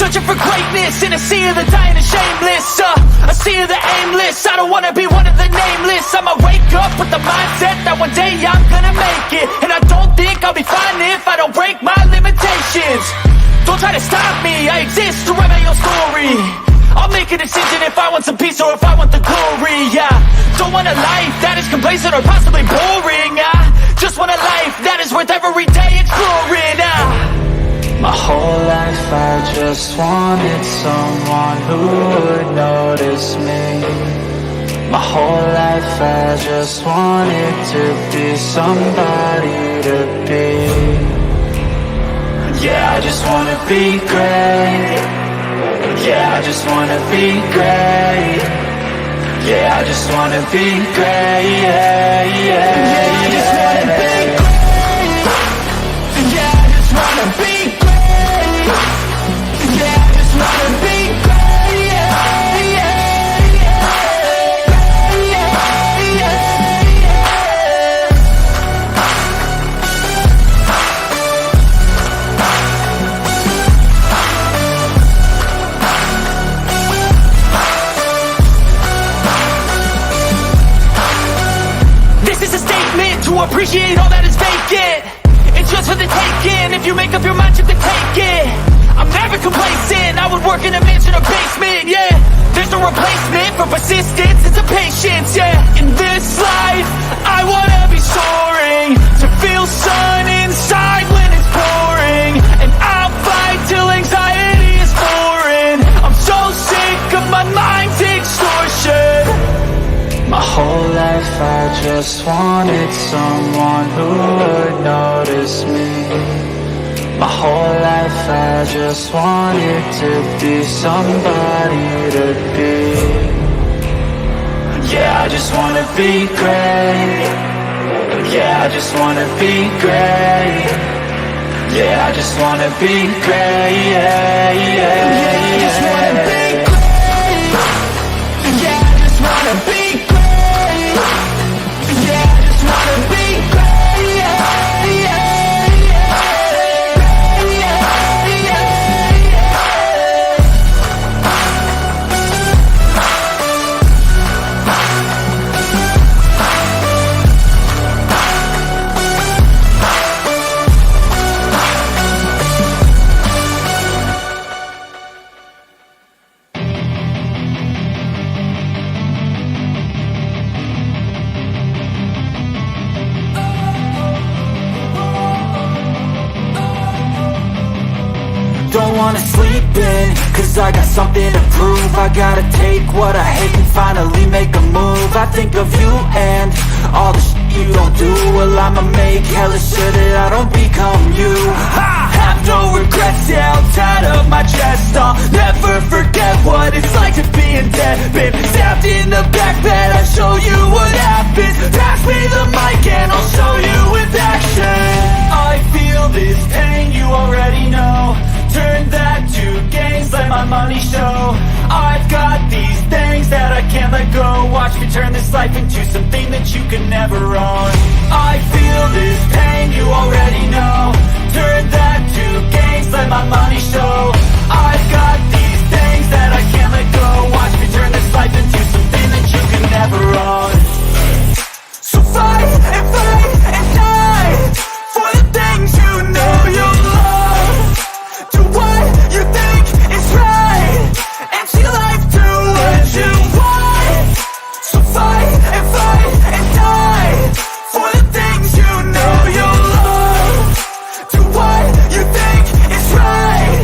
Searching for greatness in a sea of the dying and shameless, a sea of the aimless. I don't wanna be one of the nameless. I'ma wake up with the mindset that one day I'm gonna make it. And I don't think I'll be fine if I don't break my limitations. Don't try to stop me, I exist to write my own story. I'll make a decision if I want some peace or if I want the glory. Yeah, don't want a life that is complacent or possibly boring. I just want a life that is worth every day exploring. My whole life I just wanted someone who would notice me. My whole life I just wanted to be somebody to be. Yeah, I just wanna be great. Yeah, I just wanna be great. Yeah, I just wanna be great. Yeah, yeah, yeah, I just wanna be great. Yeah, I just wanna be great. Yeah, I just wanna be great. Yeah, yeah, yeah, yeah, yeah. This is a statement to appreciate all that is vacant. It's just for the taking. If you make up your mind, you can take it. I'm never complacent. I would work in a mansion or basement, yeah. There's no replacement for persistence, it's a patience, yeah. In this life, I wanna be soaring, to feel sun inside when it's pouring. And I'll fight till anxiety is foreign. I'm so sick of my mind's extortion. My whole life I just wanted someone who would notice me. My whole life I just wanted to be somebody to be. Yeah, I just wanna be great. Yeah, I just wanna be great. Yeah, I just wanna be great. Yeah, yeah, yeah, I just wanna be great. Yeah, I just wanna be great. Yeah, I just wanna be great. Yeah, yeah. Don't wanna sleep in, cause I got something to prove. I gotta take what I hate and finally make a move. I think of you and all the shit you don't do. Well, I'ma make hella sure that I don't become you. I have no regrets, yeah, I'll tie up my chest. I'll never forget what it's like to be in debt. Been stabbed in the back bed, I'll show you what happens. Pass me the mic and I'll show you with action. I feel this pain, you already know. Turn that to gains, let my money show. I've got these things that I can't let go. Watch me turn this life into something that you can never own. I feel this pain, you already know. Turn that to gains, let my money show. I've got these things that I can't let go. Watch me turn this life into something that you can never own. So fight and fight and die for the things you know you love. Do what you think is right, and see life do what you want. So fight and die for the things you know you love. Do what you think is right,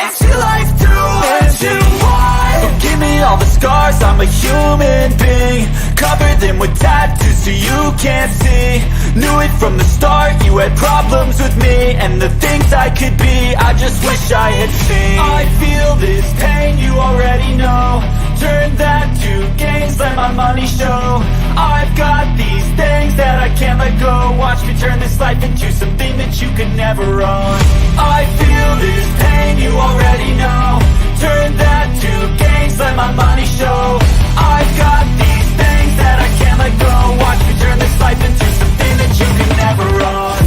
and see life do what you want. Don't give me all the scars, I'm a human being. Cover them with tattoos so you can't see. Knew it from the start, you had problems with me and the things I could be, I just wish I had seen. I feel this pain, you already know. Turn that to gains, let my money show. I've got these things that I can't let go. Watch me turn this life into something that you could never own. I feel this pain, you already know. Turn that to gains, let my money show. I've got these things that I can't let go. Watch me turn this life into something that you can never own.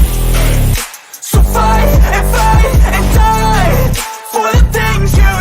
So fight and die for the things you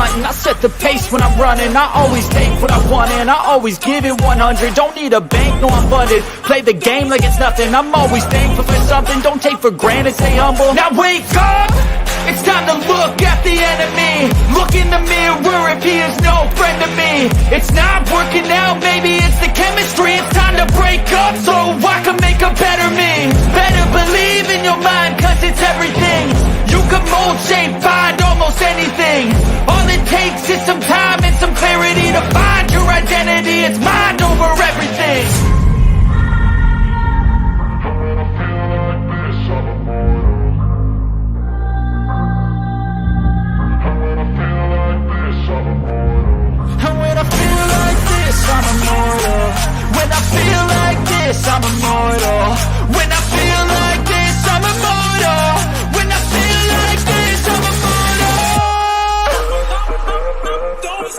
hunting. I set the pace when I'm running. I always take what I want and I always give it 100. Don't need a bank, no I'm funded. Play the game like it's nothing. I'm always thankful for something. Don't take for granted, stay humble. Now wake up! It's time to look at the enemy. Look in the mirror if he is no friend to me. It's not working out, maybe it's the chemistry. It's time to break up so I can make a better me. Better believe in your mind, cause it's everything. You can mold, shape, find almost anything. All it takes is some time and some clarity to find your identity. It's mind over everything. I'm immortal. When I feel like this, I'm immortal. When I feel like this, I'm immortal. When I feel like this, I'm immortal. Don't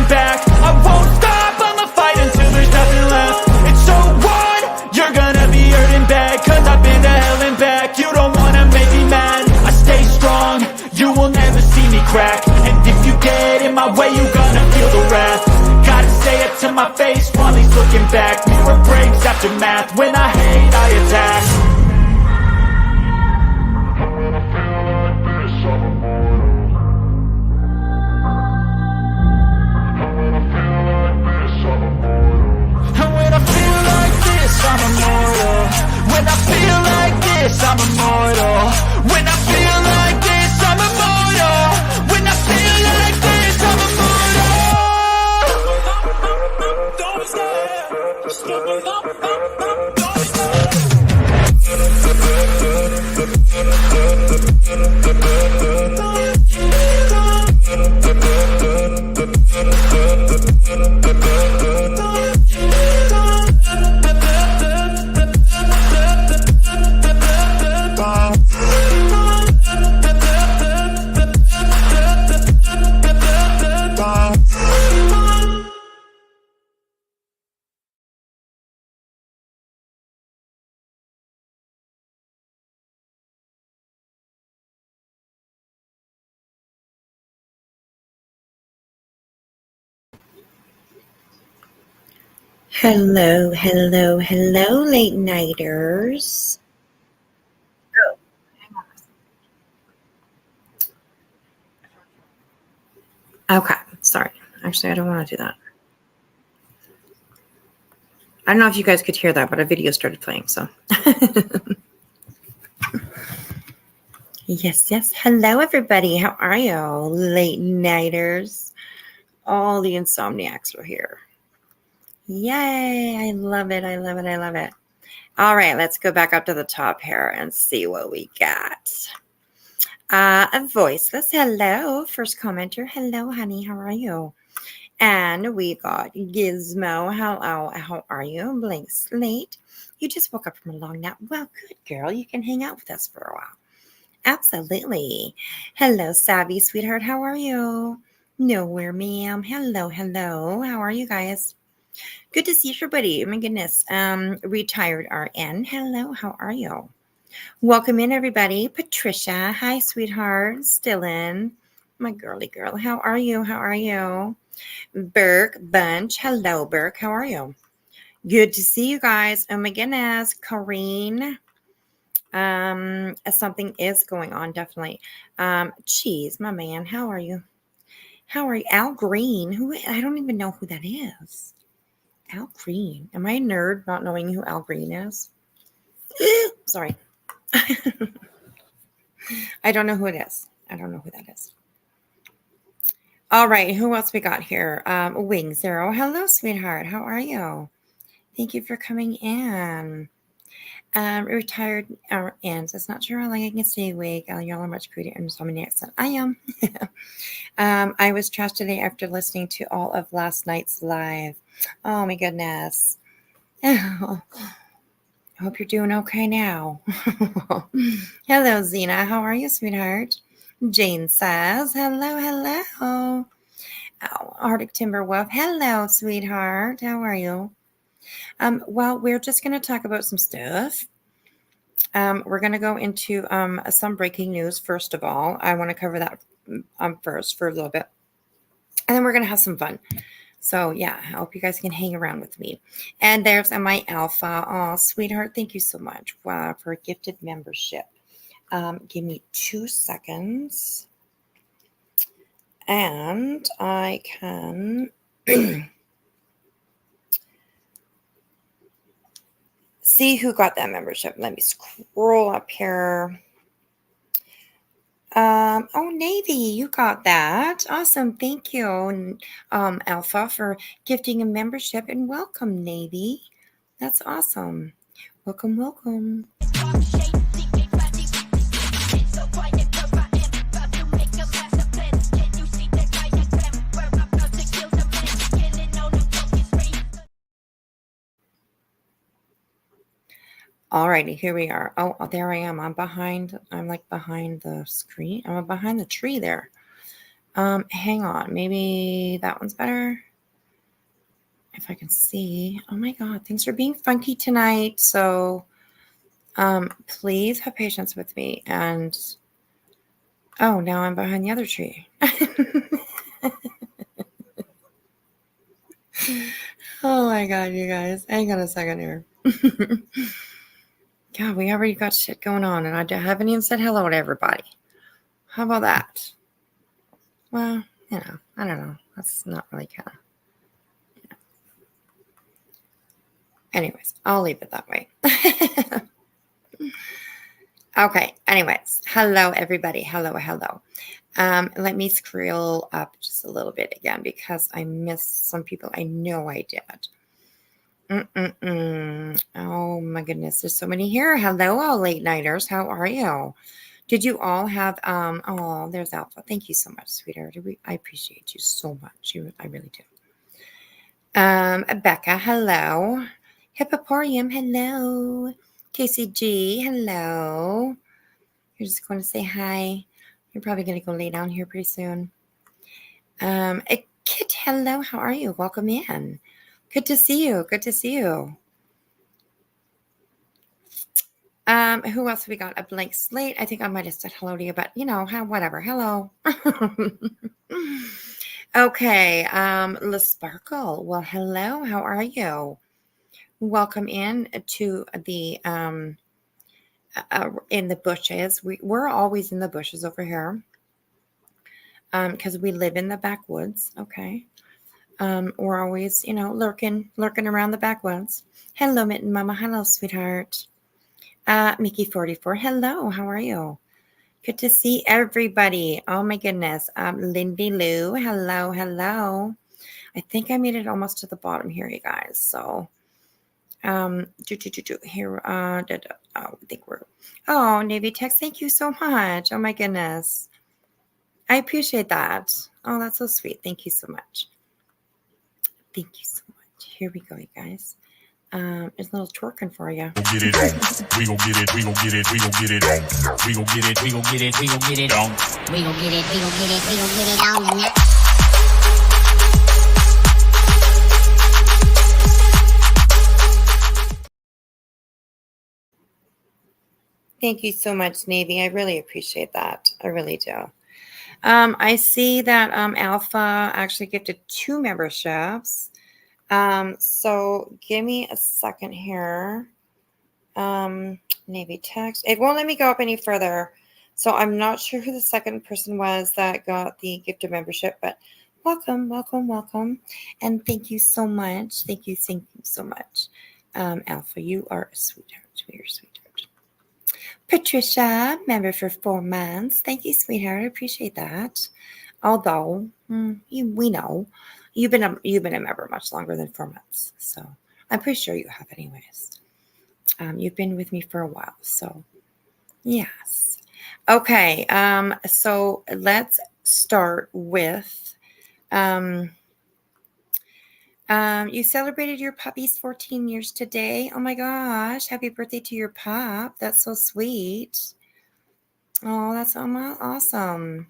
back. I won't stop, I'ma fight until there's nothing left. It's so on, you're gonna be hurting bad, cause I've been to hell and back. You don't wanna make me mad, I stay strong, you will never see me crack. And if you get in my way, you gonna feel the wrath. Gotta say it to my face while he's looking back. Mirror breaks after math, when I hate I attack. I'm immortal. When I feel like this, I'm immortal. When I feel like this, I'm immortal. When I feel like this, I'm immortal. Don't Hello, hello, hello, late nighters. Oh, hang on. Okay, sorry. Actually, I don't want to do that. I don't know if you guys could hear that, but a video started playing, so. Yes. Hello, everybody. How are you, late nighters? All the insomniacs are here. Yay, I love it. All right, let's go back up to the top here and see what we got. A voiceless hello. First commenter, hello, honey. How are you? And we got Gizmo. Hello, how are you? Blank slate. You just woke up from a long nap. Well, good girl. You can hang out with us for a while. Absolutely. Hello, Savvy sweetheart. How are you? Nowhere, ma'am. Hello. How are you guys? Good to see everybody. Oh my goodness. Retired RN. Hello. How are you? Welcome in, everybody. Patricia. Hi, sweetheart. Still in. My girly girl. How are you? Burke Bunch. Hello, Burke. How are you? Good to see you guys. Oh my goodness. Corrine. Something is going on, definitely. Cheese, my man. How are you? Al Green. I don't even know who that is. Al Green. Am I a nerd not knowing who Al Green is? Sorry. I don't know who it is. I don't know who that is. All right. Who else we got here? Wing Zero. Hello, sweetheart. How are you? Thank you for coming in. Retired ends. It's not sure how long I can stay awake. Y'all are much greater insomniacs than I am. I was trashed today after listening to all of last night's live. Oh my goodness. I hope you're doing okay now. Hello, Zena. How are you, sweetheart? Jane says, hello, hello. Oh, Arctic Timber Wolf. Hello, sweetheart. How are you? Well, we're just going to talk about some stuff. We're going to go into some breaking news. First of all, I want to cover that first for a little bit. And then we're going to have some fun. So, yeah, I hope you guys can hang around with me. And there's my alpha. Oh, sweetheart, thank you so much for a gifted membership. Give me 2 seconds. And I can see who got that membership. Let me scroll up here. Oh, Navy, you got that. Awesome. Thank you, Alpha, for gifting a membership. And welcome, Navy. That's awesome. Welcome, welcome. Alrighty, here we are. Oh, there I am. I'm like behind the screen. I'm behind the tree there. Hang on. Maybe that one's better. If I can see. Oh my God, things are being funky tonight. So please have patience with me. And oh, now I'm behind the other tree. Oh my God, you guys. Hang on a second here. God, we already got shit going on, and I haven't even said hello to everybody. How about that? Well, I don't know. That's not really kind of. Anyways, I'll leave it that way. Okay. Anyways, hello, everybody. Hello. Let me scroll up just a little bit again because I missed some people. I know I did. Oh my goodness, there's so many here. Hello, all late nighters. How are you? Did you all have oh, there's Alpha. Thank you so much, sweetheart. I appreciate you so much. I really do. Becca, hello. Hippoporium, hello. KCG, hello. You're just going to say hi. You're probably going to go lay down here pretty soon. Kit, hello. How are you? Welcome in. Good to see you. Good to see you. Who else we got? A blank slate. I think I might have said hello to you, but whatever. Hello. Okay. La Sparkle. Well, hello. How are you? Welcome in to the in the bushes. We're always in the bushes over here. Because we live in the backwoods. Okay. We're always, lurking around the backwoods. Hello, Mitten Mama. Hello, sweetheart. Mickey 44. Hello. How are you? Good to see everybody. Oh my goodness. Lindy Lou. Hello. I think I made it almost to the bottom here, you guys. So, here. I think we're. Oh, Navy Text. Thank you so much. Oh my goodness. I appreciate that. Oh, that's so sweet. Thank you so much. Thank you so much. Here we go, you guys. There's a little twerking for you. Get it on. We gon' get it. We gon' get it. We gon' get it on. We gon' get it. We gon' get it. We gon' get it on. We gon' get it. We gon' get it. We gon' get it on. Thank you so much, Navy. I really appreciate that. I really do. I see that Alpha actually gifted 2 memberships. So give me a second here. Navy Text. It won't let me go up any further. So I'm not sure who the second person was that got the gifted membership, but welcome. And thank you so much. Thank you so much. Alpha, you are a sweetheart. You're a sweetheart. Patricia, member for 4 months. Thank you, sweetheart. I appreciate that. Although we know you've been a member much longer than 4 months, so I'm pretty sure you have, anyways. You've been with me for a while, so yes. Okay, so let's start with you celebrated your puppy's 14 years today. Oh my gosh, happy birthday to your pup. That's so sweet. Oh, that's awesome.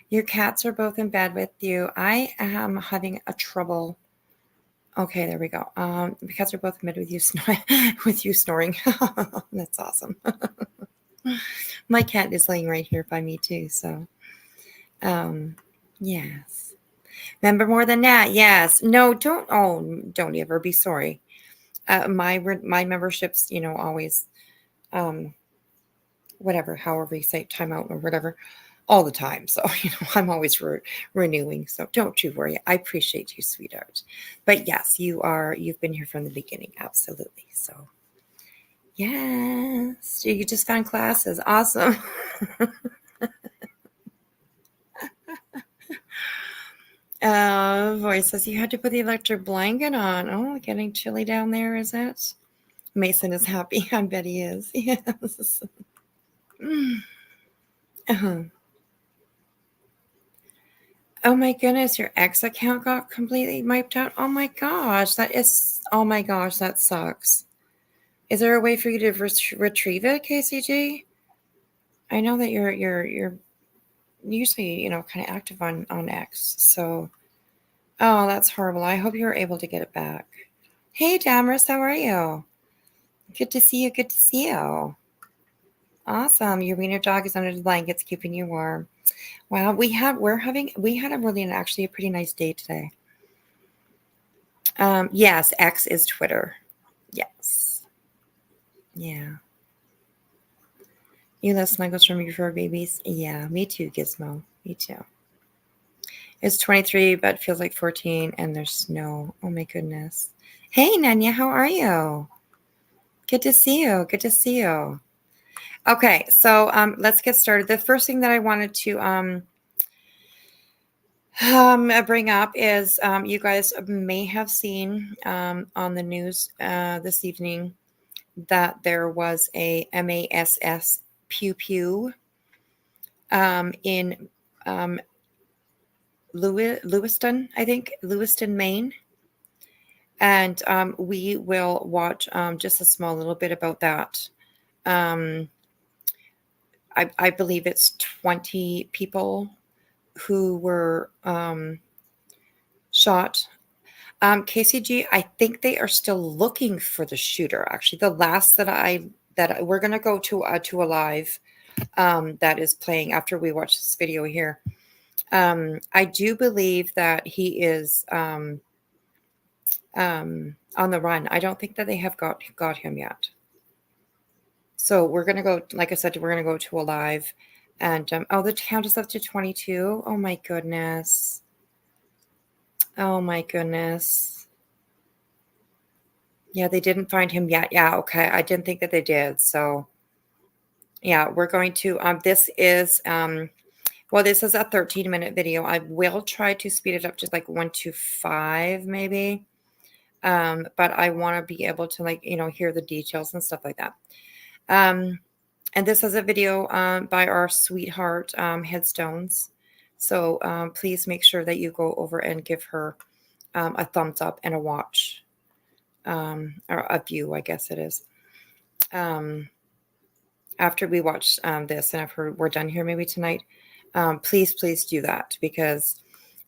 Your cats are both in bed with you. I am having a trouble. Okay, there we go. The cats are both in bed with you, with you snoring. That's awesome. My cat is laying right here by me too. So, yes. Remember more than that. Yes. No, don't. Oh, don't ever be sorry. My memberships, always, whatever, however you say timeout or whatever, all the time. So, I'm always renewing. So don't you worry. I appreciate you, sweetheart. But yes, you've been here from the beginning. Absolutely. So, yes, you just found classes. Awesome. Voice says you had to put the electric blanket on. Oh, getting chilly down there, is it? Mason is happy. I bet he is. Yes. Uh-huh. Oh my goodness, your X account got completely wiped out. Oh my gosh, that sucks. Is there a way for you to retrieve it, KCG? I know that you're usually, kind of active on X. So, oh, that's horrible. I hope you're able to get it back. Hey, Damaris, how are you? Good to see you. Good to see you. Awesome. Your wiener dog is under the blankets, keeping you warm. Wow, we had actually a pretty nice day today. Yes, X is Twitter. Yes. Yeah. You love snuggles from your fur babies? Yeah, me too, Gizmo. Me too. It's 23, but feels like 14, and there's snow. Oh my goodness. Hey, Nanya, how are you? Good to see you. Good to see you. Okay, so let's get started. The first thing that I wanted to bring up is you guys may have seen on the news this evening that there was a MASS pew pew in Lewiston, I think, Lewiston, Maine. And we will watch just a small little bit about that. I believe it's 20 people who were shot. KCG, I think they are still looking for the shooter. Actually, the last that we're gonna go to a live that is playing after we watch this video here. I do believe that he is on the run. I don't think that they have got him yet. So we're gonna go. Like I said, we're gonna go to a live, and the count is up to 22. Oh my goodness. Oh my goodness. Yeah, they didn't find him yet. Yeah, okay. I didn't think that they did. So yeah, we're going to this is this is a 13-minute video. I will try to speed it up just like 1 to 5 maybe. But I want to be able to hear the details and stuff like that. And this is a video by our sweetheart Headstones. So please make sure that you go over and give her a thumbs up and a watch. Or a view, I guess it is. After we watch this and after we're done here maybe tonight, please do that, because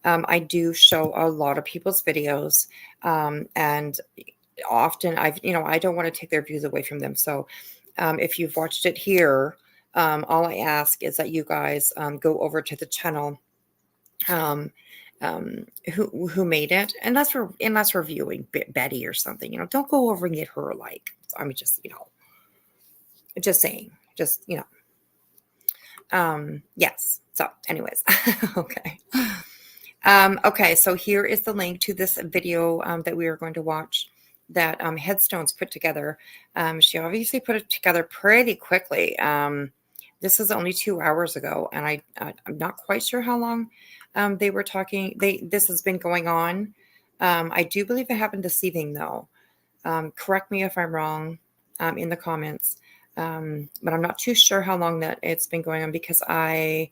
I do show a lot of people's videos, and often I don't want to take their views away from them. So if you've watched it here, all I ask is that you guys go over to the channel who made it, unless we're viewing Betty or something, don't go over and get her a like. I mean, just just saying, yes. So anyways, okay. Okay, so here is the link to this video that we are going to watch that Headstones put together. She obviously put it together pretty quickly. This is only 2 hours ago, and I'm not quite sure how long they were talking. This has been going on. I do believe it happened this evening, though. Correct me if I'm wrong. in the comments. But I'm not too sure how long that it's been going on because I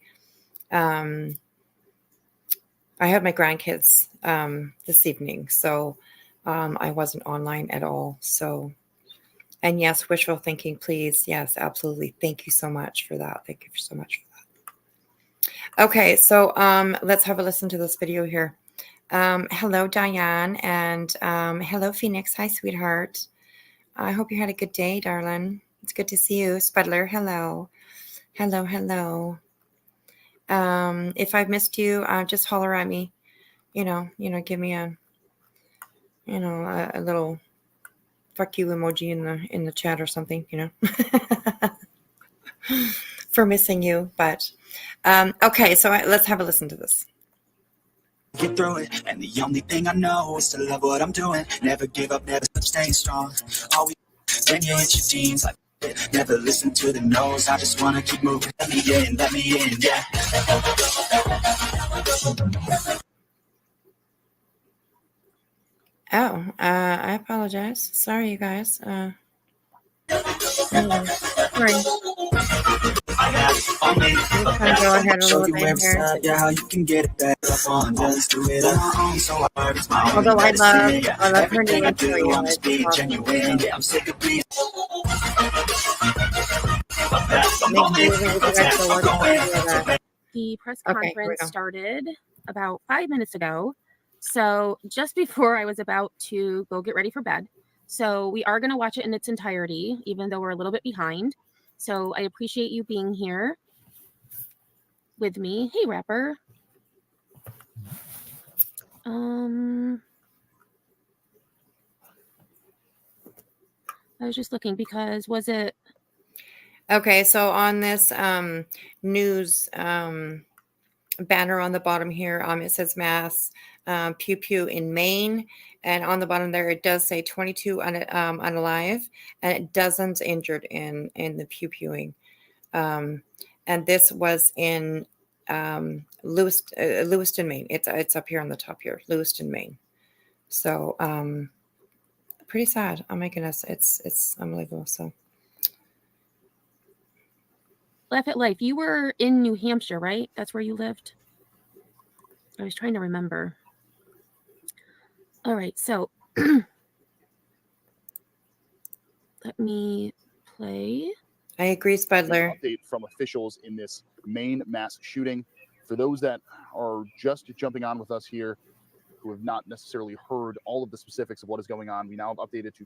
have my grandkids this evening, so I wasn't online at all. So, and yes, wishful thinking, please. Yes, absolutely. Thank you so much for that. Thank you so much for that. Okay, so let's have a listen to this video here. Hello, Diane, and hello, Phoenix. Hi, sweetheart. I hope you had a good day, darling. It's good to see you. Spudler, hello. Hello, hello. If I've missed you, just holler at me. You know, give me a little fuck you emoji in the chat or something, for missing you. But okay, so let's have a listen to this. Get through it, and the only thing I know is to love what I'm doing. Never give up, never stop staying strong. Always when you hit your teens, like never listen to the no's. I just wanna keep moving. Let me in, yeah. Oh, I apologize. Sorry, you guys. Anyway, sorry. I have only Go ahead a show little you bit every here. side, yeah, how you can get it back up on. Just do it on my own, so hard. It's my Although own I love her everything I name for do, you. I'm just being genuine. Yeah, I'm sick of being. The press conference started about 5 minutes ago. So just before I was about to go get ready for bed. So we are going to watch it in its entirety, even though we're a little bit behind. So I appreciate you being here with me. Hey, Rapper. I was just looking because was it... Okay, so on this news banner on the bottom here, it says mass pew pew in Maine, and on the bottom there it does say 22 unalive, and it dozens injured in the pew pewing. And this was in Lewiston, Maine. It's up here on the top here, Lewiston, Maine. So pretty sad. Oh my goodness, it's unbelievable. So. Laugh at Life. You were in New Hampshire, right? That's where you lived? I was trying to remember. All right, so let me play. I agree, Spudler. Update from officials in this Maine mass shooting. For those that are just jumping on with us here, who have not necessarily heard all of the specifics of what is going on, we now have updated to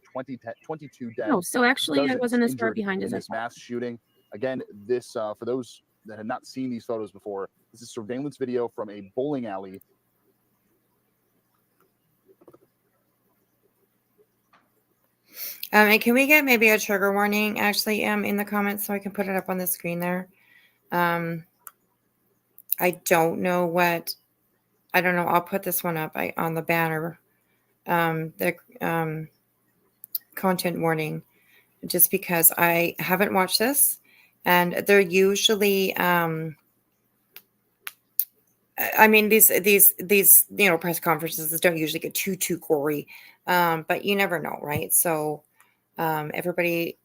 22 dead. Oh, so actually I wasn't as far behind as this mass shooting. Again, this for those that had not seen these photos before, this is surveillance video from a bowling alley. And can we get maybe a trigger warning actually in the comments so I can put it up on the screen there? I don't know what. I don't know. I'll put this one up on the banner. The content warning, just because I haven't watched this, and they're usually. I mean, these press conferences don't usually get too gory, but you never know, right? So everybody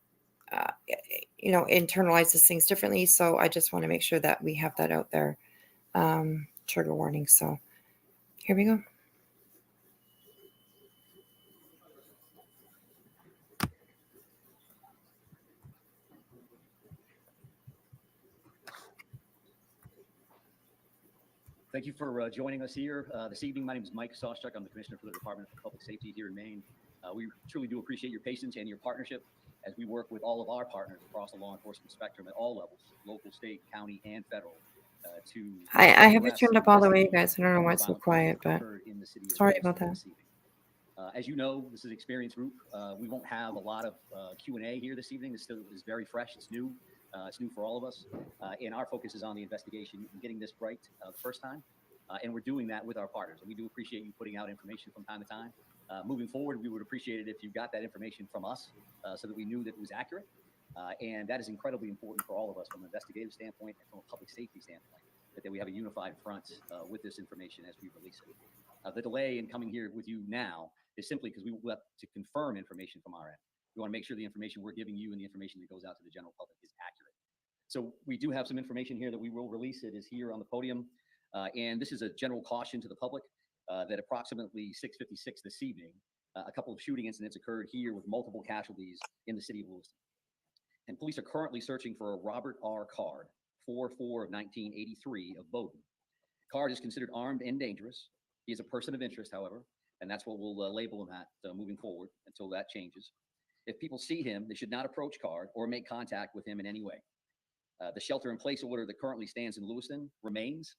internalizes things differently, so I just want to make sure that we have that out there. Trigger warning. So here we go. Thank you for joining us here this evening. My name is Mike Sawchuk. I'm the Commissioner for the Department of Public Safety here in Maine. We truly do appreciate your patience and your partnership as we work with all of our partners across the law enforcement spectrum at all levels, local, state, county, and federal. I have it turned up all the way, you guys. I don't know why it's so quiet, but sorry about that. As you know, this is Experience Group. We won't have a lot of Q&A here this evening. This still is very fresh. It's new. It's new for all of us. And our focus is on the investigation and getting this right the first time. And we're doing that with our partners. And we do appreciate you putting out information from time to time. Moving forward, we would appreciate it if you got that information from us so that we knew that it was accurate. And that is incredibly important for all of us from an investigative standpoint and from a public safety standpoint, that we have a unified front with this information as we release it. The delay in coming here with you now is simply because we have to confirm information from our end. We want to make sure the information we're giving you and the information that goes out to the general public is accurate. So we do have some information here that we will release. It is here on the podium. And this is a general caution to the public that approximately 6:56 this evening, a couple of shooting incidents occurred here with multiple casualties in the city of Lewiston. And police are currently searching for a Robert R. Card, 4/4 of 1983 of Bowdoin. Card is considered armed and dangerous. He is a person of interest, however, and that's what we'll label him at moving forward until that changes. If people see him, they should not approach Card or make contact with him in any way. The shelter-in-place order that currently stands in Lewiston remains.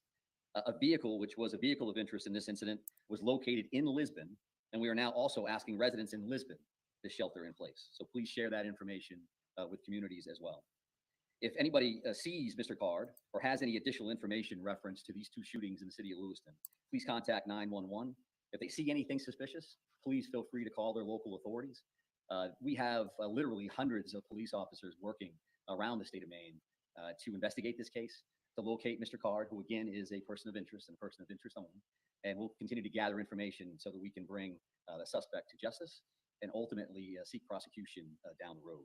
A vehicle, which was a vehicle of interest in this incident, was located in Lisbon, and we are now also asking residents in Lisbon to shelter in place. So please share that information with communities as well. If anybody sees Mr. Card or has any additional information reference to these two shootings in the city of Lewiston, please contact 911. If they see anything suspicious, please feel free to call their local authorities. We have literally hundreds of police officers working around the state of Maine to investigate this case, to locate Mr. Card, who again is a person of interest and a person of interest only. And we'll continue to gather information so that we can bring the suspect to justice and ultimately seek prosecution down the road.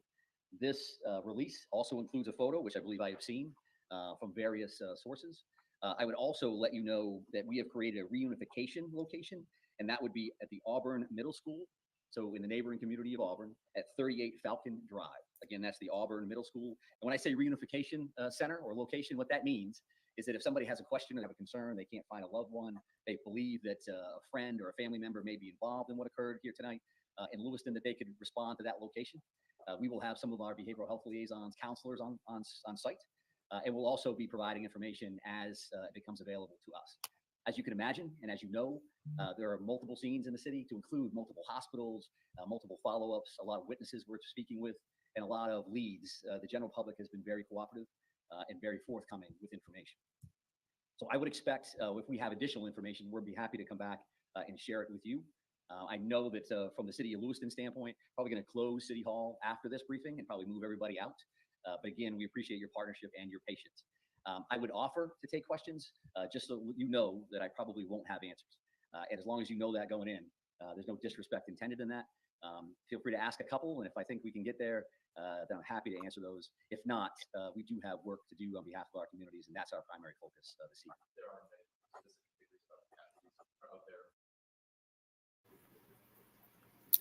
This release also includes a photo, which I believe I have seen from various sources. I would also let you know that we have created a reunification location, and that would be at the Auburn Middle School. So in the neighboring community of Auburn at 38 Falcon Drive. Again, that's the Auburn Middle School. And when I say reunification center or location, what that means is that if somebody has a question or have a concern, they can't find a loved one, they believe that a friend or a family member may be involved in what occurred here tonight in Lewiston, that they could respond to that location. We will have some of our behavioral health liaisons, counselors on site, and we'll also be providing information as it becomes available to us. As you can imagine, and as you know, there are multiple scenes in the city to include multiple hospitals, multiple follow-ups, a lot of witnesses we're speaking with, and a lot of leads. The general public has been very cooperative and very forthcoming with information. So I would expect if we have additional information, we'll be happy to come back and share it with you. I know that from the city of Lewiston standpoint, probably going to close City Hall after this briefing and probably move everybody out. But again, we appreciate your partnership and your patience. I would offer to take questions just so you know that I probably won't have answers. And as long as you know that going in, there's no disrespect intended in that. Feel free to ask a couple, and if I think we can get there, then I'm happy to answer those. If not, we do have work to do on behalf of our communities, and that's our primary focus this evening.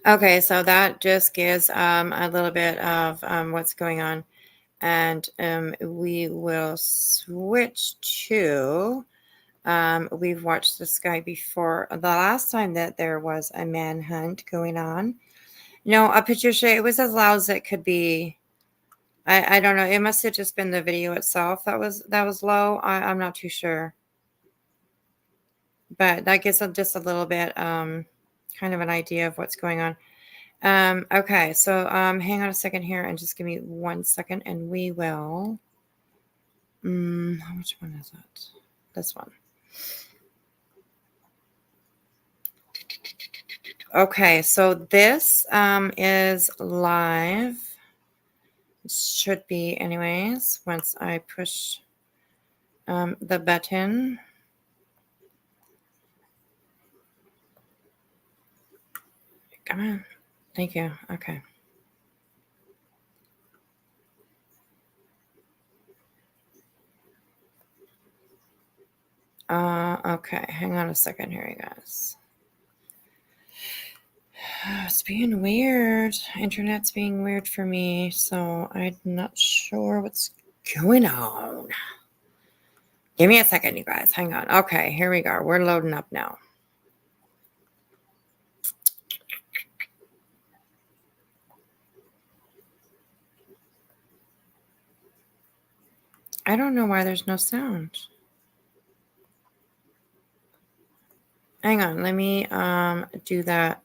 Okay, so that just gives a little bit of what's going on. And we will switch to, we've watched this guy before. The last time that there was a manhunt going on. No, Patricia, it was as loud as it could be. I don't know. It must have just been the video itself that was low. I'm not too sure. But that gives just a little bit kind of an idea of what's going on. Okay, so hang on a second here and just give me 1 second and we will. Which one is that? This one. Okay, so this is live. It should be anyways once I push the button. Come on. Thank you. Okay. Okay. Hang on a second here, you guys. It's being weird. Internet's being weird for me, so I'm not sure what's going on. Give me a second, you guys. Hang on. Okay, here we go. We're loading up now. I don't know why there's no sound. Hang on, let me do that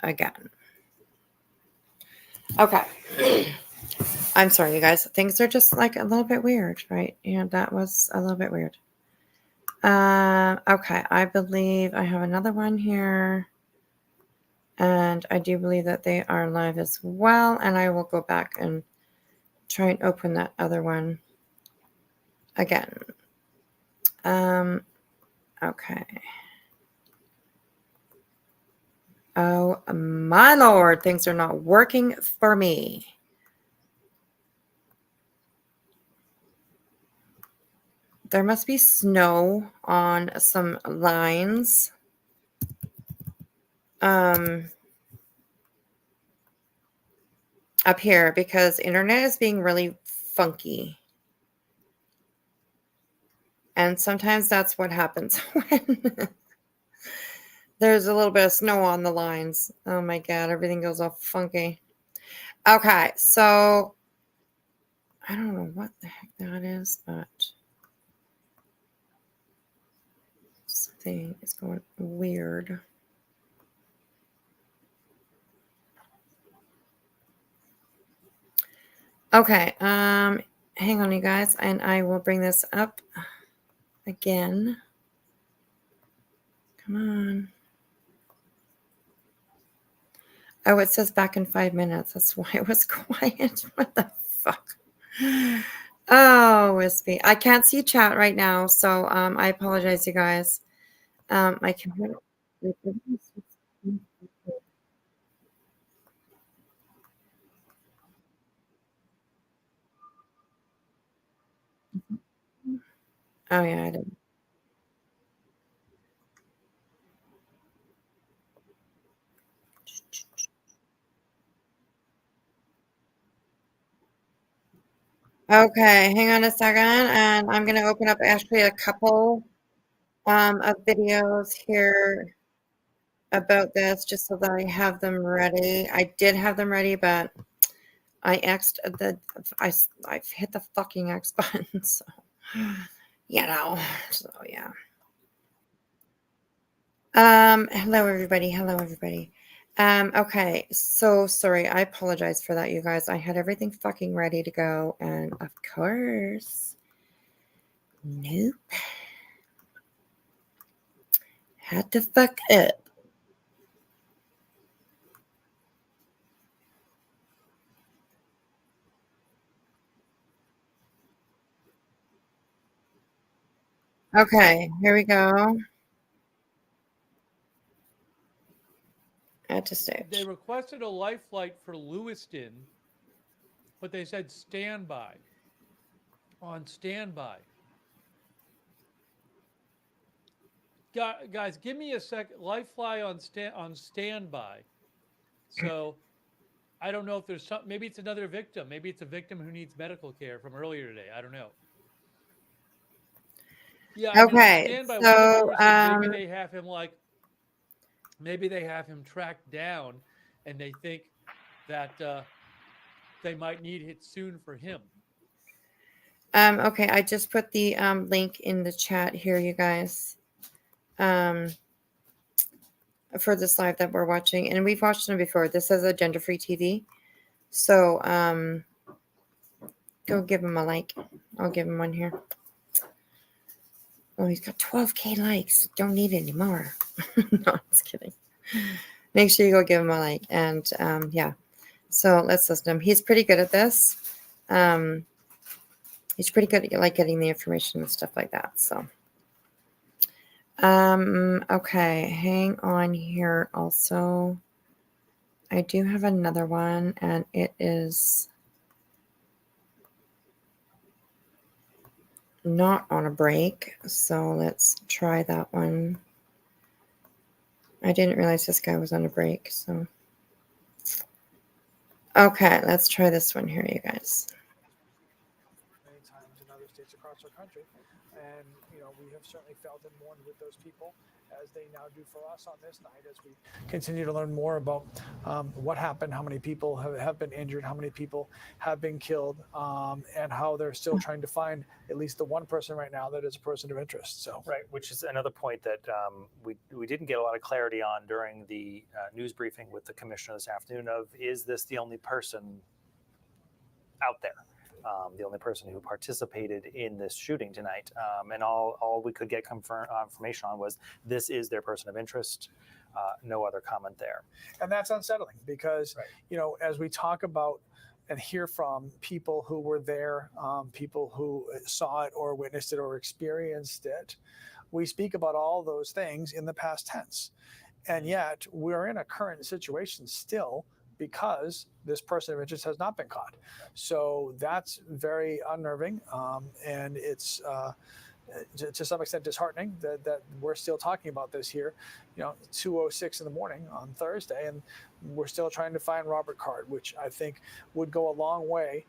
again. Okay. I'm sorry, you guys. Things are just like a little bit weird, right? Yeah, that was a little bit weird. Okay, I believe I have another one here. And I do believe that they are live as well. And I will go back and try and open that other one again. Okay. Oh my Lord, things are not working for me. There must be snow on some lines. Up here because internet is being really funky. And sometimes that's what happens when there's a little bit of snow on the lines. Oh my God, everything goes all funky. Okay, so I don't know what the heck that is, but something is going weird. Okay, hang on, you guys, and I will bring this up again. Come on. Oh, it says back in 5 minutes. That's why it was quiet. What the fuck? Oh, Wispy. I can't see chat right now, so I apologize, you guys. My computer. Oh yeah, I did. Okay, hang on a second, and I'm gonna open up actually a couple of videos here about this just so that I have them ready. I did have them ready, but I X'd I've hit the fucking X button, so you know. So yeah. Hello everybody. Hello everybody. Okay, so sorry. I apologize for that, you guys. I had everything fucking ready to go, and of course, nope. Had to fuck up. Okay, here we go. Add to stage. They requested a Lifelight for Lewiston, but they said standby. On standby. Guys, give me a second. Lifelight on standby. So I don't know if there's some. Maybe it's another victim. Maybe it's a victim who needs medical care from earlier today. I don't know. Yeah. I mean, on standby. One of the viewers said maybe they have him maybe they have him tracked down, and they think that they might need it soon for him. Okay, I just put the link in the chat here, you guys. For this live that we're watching, and we've watched them before. This is a gender-free TV, so go give him a like. I'll give him one here. Oh, he's got 12K likes. Don't need any more. No, I'm just kidding. Make sure you go give him a like, and yeah. So let's listen to him. He's pretty good at this. He's pretty good at getting the information and stuff like that. So. Okay, hang on here also. I do have another one, and it is not on a break. So let's try that one. I didn't realize this guy was on a break. So, okay, let's try this one here, you guys. Many times in other states across our country. And, we have certainly felt and mourned with those people as they now do for us on this night as we continue to learn more about what happened, how many people have been injured, how many people have been killed, and how they're still trying to find at least the one person right now that is a person of interest. So right, which is another point that we didn't get a lot of clarity on during the news briefing with the commissioner this afternoon of, is this the only person out there? The only person who participated in this shooting tonight. And all we could get confirmation on was this is their person of interest. No other comment there. And that's unsettling because, right, as we talk about and hear from people who were there, people who saw it or witnessed it or experienced it, we speak about all those things in the past tense. And yet we're in a current situation still because this person of interest has not been caught. So that's very unnerving. And it's to some extent disheartening that we're still talking about this here, 2:06 in the morning on Thursday, and we're still trying to find Robert Card, which I think would go a long way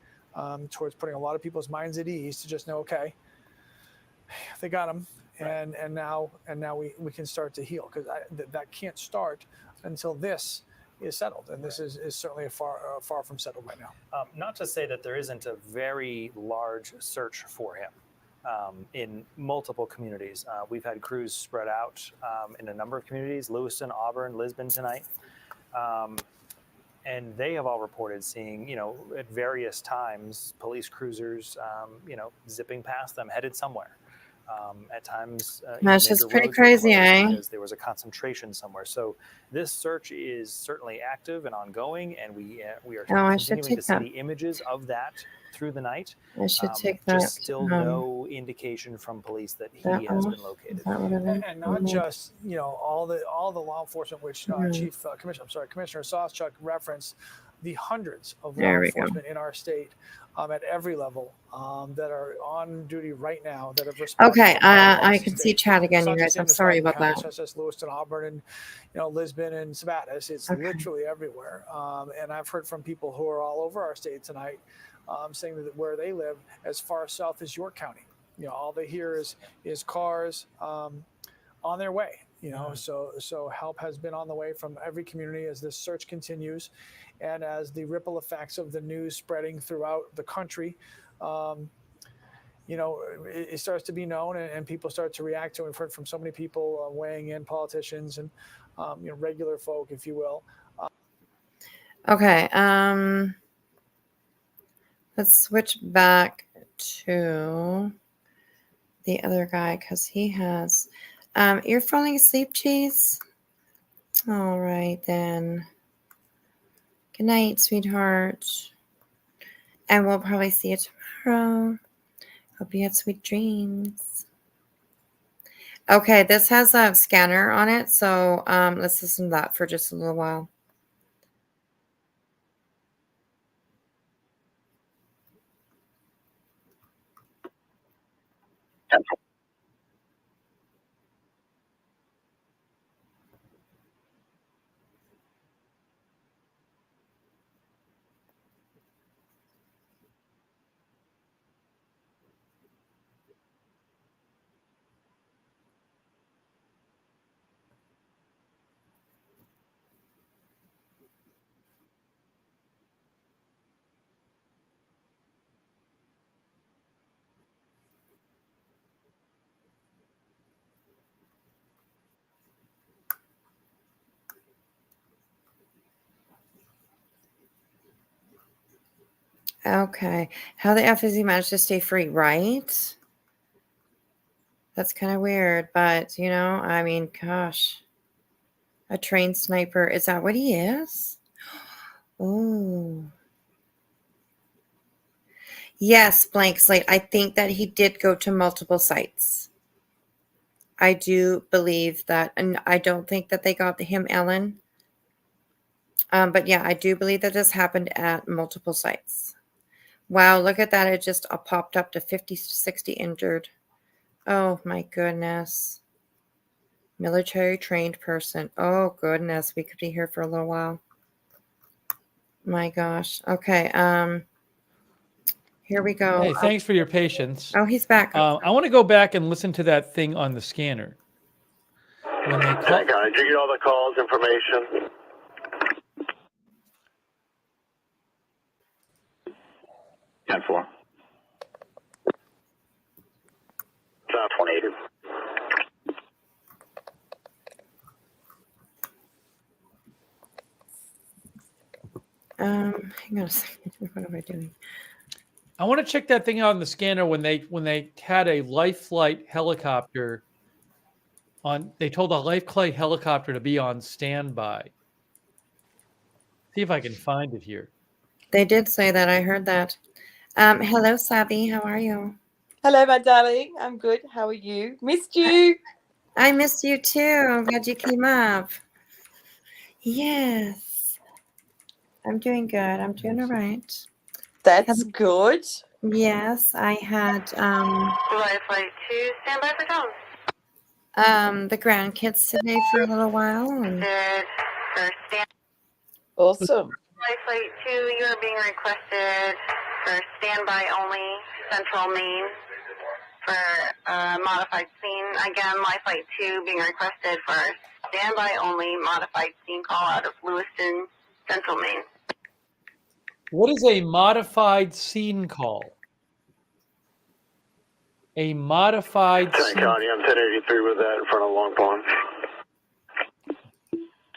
towards putting a lot of people's minds at ease to just know, okay, they got him, and now we can start to heal, because that can't start until this is settled, and this is certainly far from settled right now. Not to say that there isn't a very large search for him. In multiple communities. We've had crews spread out in a number of communities, Lewiston, Auburn, Lisbon tonight. And they have all reported seeing, at various times, police cruisers, zipping past them, headed somewhere. At times, that's just pretty crazy, because there was a concentration somewhere. So this search is certainly active and ongoing, and we are continuing to see the images of that through the night. I should take that. Just still no indication from police that he has been located. And not just all the law enforcement, which Commissioner Saschu referenced, the hundreds of law enforcement in our state at every level that are on duty right now that have responded. Okay, I can see chat again, you guys. I'm sorry about that. Such as Lewiston, Auburn, and Lisbon and Sabatis. It's literally everywhere. And I've heard from people who are all over our state tonight saying that where they live, as far south as York County, all they hear is cars on their way. So help has been on the way from every community as this search continues, and as the ripple effects of the news spreading throughout the country, it starts to be known, and people start to react to it. We've heard from so many people weighing in, politicians and regular folk, if you will. Okay, let's switch back to the other guy because he has. You're falling asleep, Cheese? All right, then. Good night, sweetheart. And we'll probably see you tomorrow. Hope you have sweet dreams. Okay, this has a scanner on it, so let's listen to that for just a little while. Okay. How the F has he managed to stay free, right? That's kind of weird, but, I mean, gosh. A trained sniper. Is that what he is? Oh. Yes, blank slate. I think that he did go to multiple sites. I do believe that, and I don't think that they got him, Ellen. But yeah, I do believe that this happened at multiple sites. Wow, look at that. It just popped up to 50 to 60 injured. Oh, my goodness. Military trained person. Oh, goodness. We could be here for a little while. My gosh. Okay. Here we go. Hey, thanks for your patience. Oh, he's back. I want to go back and listen to that thing on the scanner. When they call- Did you get all the calls, information? 10-4. South 180. Hang on a second. What am I doing? I want to check that thing out on the scanner when they had a Lifelight helicopter on. They told a Lifelight helicopter to be on standby. See if I can find it here. They did say that. I heard that. Hello, Savvy. How are you? Hello, my darling. I'm good. How are you? Missed you. I missed you too. I'm glad you came up. Yes. I'm doing good. I'm doing all right. That's good. Yes, I had Lifelight 2, stand by for tone. the grandkids today for a little while. And For stand. Awesome. Lifelight 2, you are being requested for standby only, Central Main, for modified scene. Again, Lifelight 2 being requested for standby only, modified scene call out of Lewiston, Central Main. What is a modified scene call? A modified Ten scene. County, I'm 1083 with that in front of Long Pond.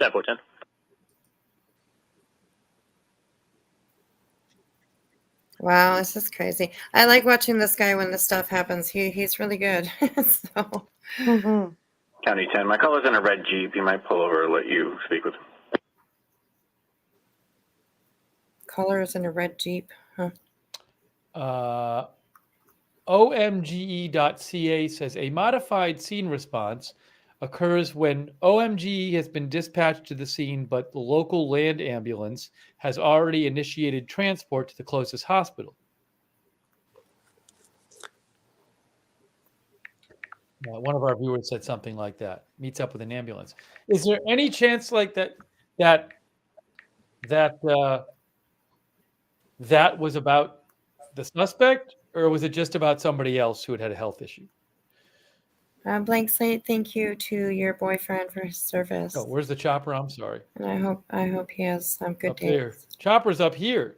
10-4-10. wow, this is crazy. I like watching this guy when this stuff happens. He's really good. So County 10, my caller's in a red Jeep. He might pull over and let you speak with him. colors in a red Jeep. Huh. OMGE.ca says a modified scene response occurs when OMGE has been dispatched to the scene, but the local land ambulance has already initiated transport to the closest hospital. One of our viewers said something like that. Meets up with an ambulance. Is there any chance like that was about the suspect, or was it just about somebody else who had a health issue? Blank slate. Thank you to your boyfriend for his service. Oh, where's the chopper? I'm sorry. And I hope he has some good Up days. there. Chopper's up here.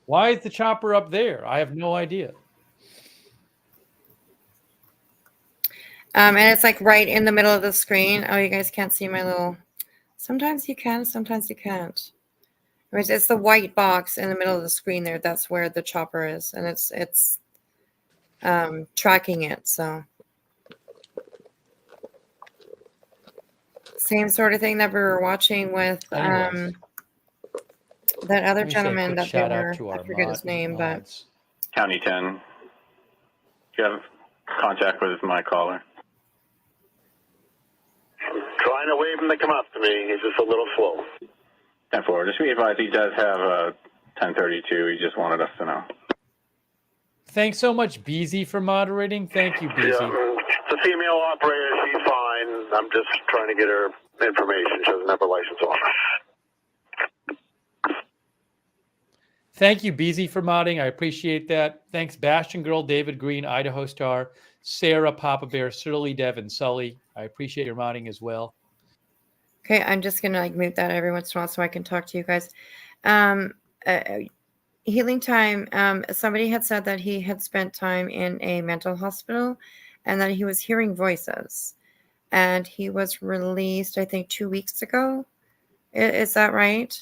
Why is the chopper up there? I have no idea. And it's like right in the middle of the screen. Oh, you guys can't see my little. Sometimes you can, sometimes you can't. It's the white box in the middle of the screen there. That's where the chopper is, and it's tracking it. So same sort of thing that we were watching with that other gentleman that they were. I forget his name, but County 10, you have contact with my caller. I'm trying to wave him to come up to me. He's just a little slow. 10-4, just be advised he does have a 1032. He just wanted us to know. Thanks so much, BZ, for moderating. Thank you, BZ. Yeah, it's a female operator. She's fine. I'm just trying to get her information. She doesn't have her license on. Thank you, BZ, for modding. I appreciate that. Thanks, Bastion Girl, David Green, Idaho Star, Sarah, Papa Bear, Surly Dev, and Sully. I appreciate your modding as well. okay, I'm just gonna mute that every once in a while so I can talk to you guys. Healing time. Somebody had said that he had spent time in a mental hospital, and that he was hearing voices, and he was released, I think, 2 weeks ago. Is that right?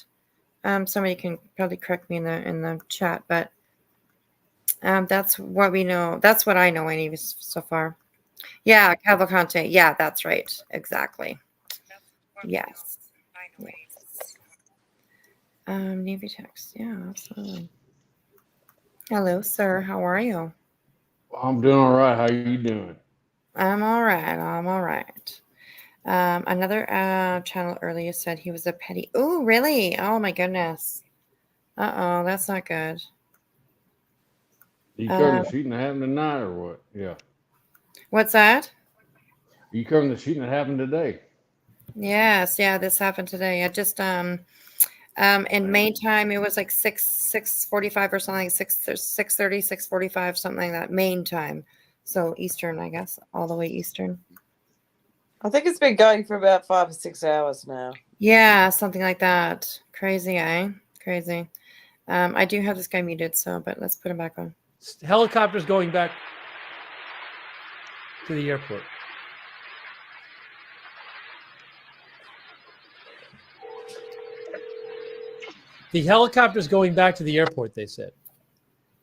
Somebody can probably correct me in the chat, but that's what we know. That's what I know, anyways, so far. Yeah, Cavalcante. Yeah, that's right. Exactly. Yes. Yes. Navy text. Yeah, absolutely. Hello, sir. How are you? I'm doing all right. How you doing? I'm all right. I'm all right. Another channel earlier said he was a petty. Oh, really? Oh my goodness. Uh-oh, that's not good. You come to shooting that happened tonight or what? Yeah. What's that? You come to shooting that happened today. Yes, yeah, this happened today. I just in Main time it was like 6:45 or something, 6:30, 6:45, something like that. Main time. So Eastern, I guess, all the way Eastern. I think it's been going for about 5 or 6 hours now. Yeah, something like that. Crazy, eh? Crazy. I do have this guy muted, but let's put him back on. Helicopter's going back to the airport. The helicopter's going back to the airport, they said.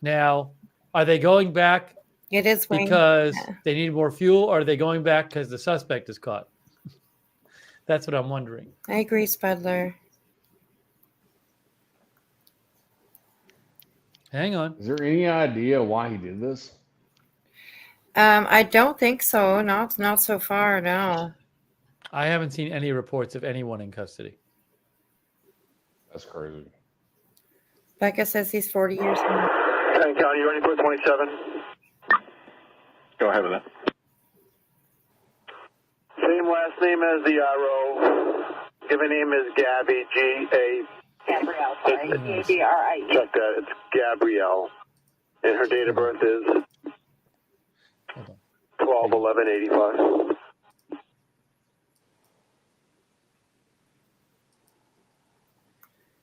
Now, are they going back It is because they need more fuel, or are they going back because the suspect is caught? That's what I'm wondering. I agree, Spudler. Hang on. Is there any idea why he did this? I don't think so. Not so far, no. I haven't seen any reports of anyone in custody. That's crazy. Becca says he's 40 years old. County, you ready for 27? Go ahead with that. Same last name as the RO. Given name is Gabby, G-A. Gabrielle, sorry. G-A-B-R-I-E. Check that. It's Gabrielle. And her date of birth is 12/11/85.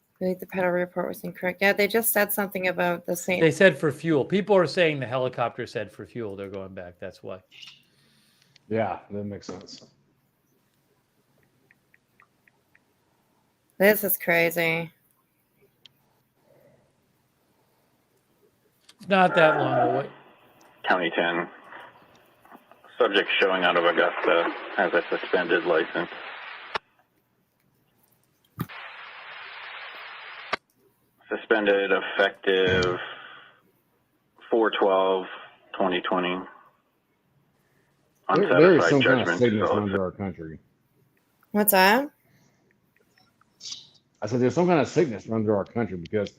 I believe the pedal report was incorrect. Yeah, they just said something about the same. They said for fuel. People are saying the helicopter said for fuel. They're going back. That's why. Yeah, that makes sense. This is crazy. It's not that long away. County 10. Subject showing out of Augusta has a suspended license. Suspended effective 4/12/2020. There is Unsatisfied some kind of judgment. sickness under our country. What's that? I said there's some kind of sickness under our country because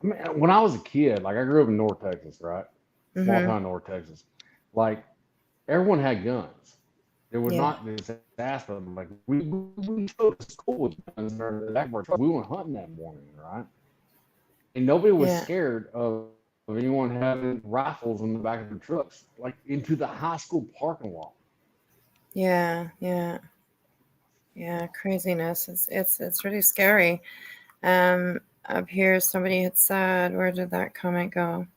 I mean, when I was a kid, like I grew up in North Texas, right? Small Mhm. town North Texas. Like everyone had guns. It was Yeah. not this aspect. Like we showed to school with guns in the back of our truck. We went hunting that morning, right? And nobody was Yeah. scared of anyone having rifles in the back of their trucks, like into the high school parking lot. Yeah, craziness. It's really scary. Up here, somebody had said, where did that comment go?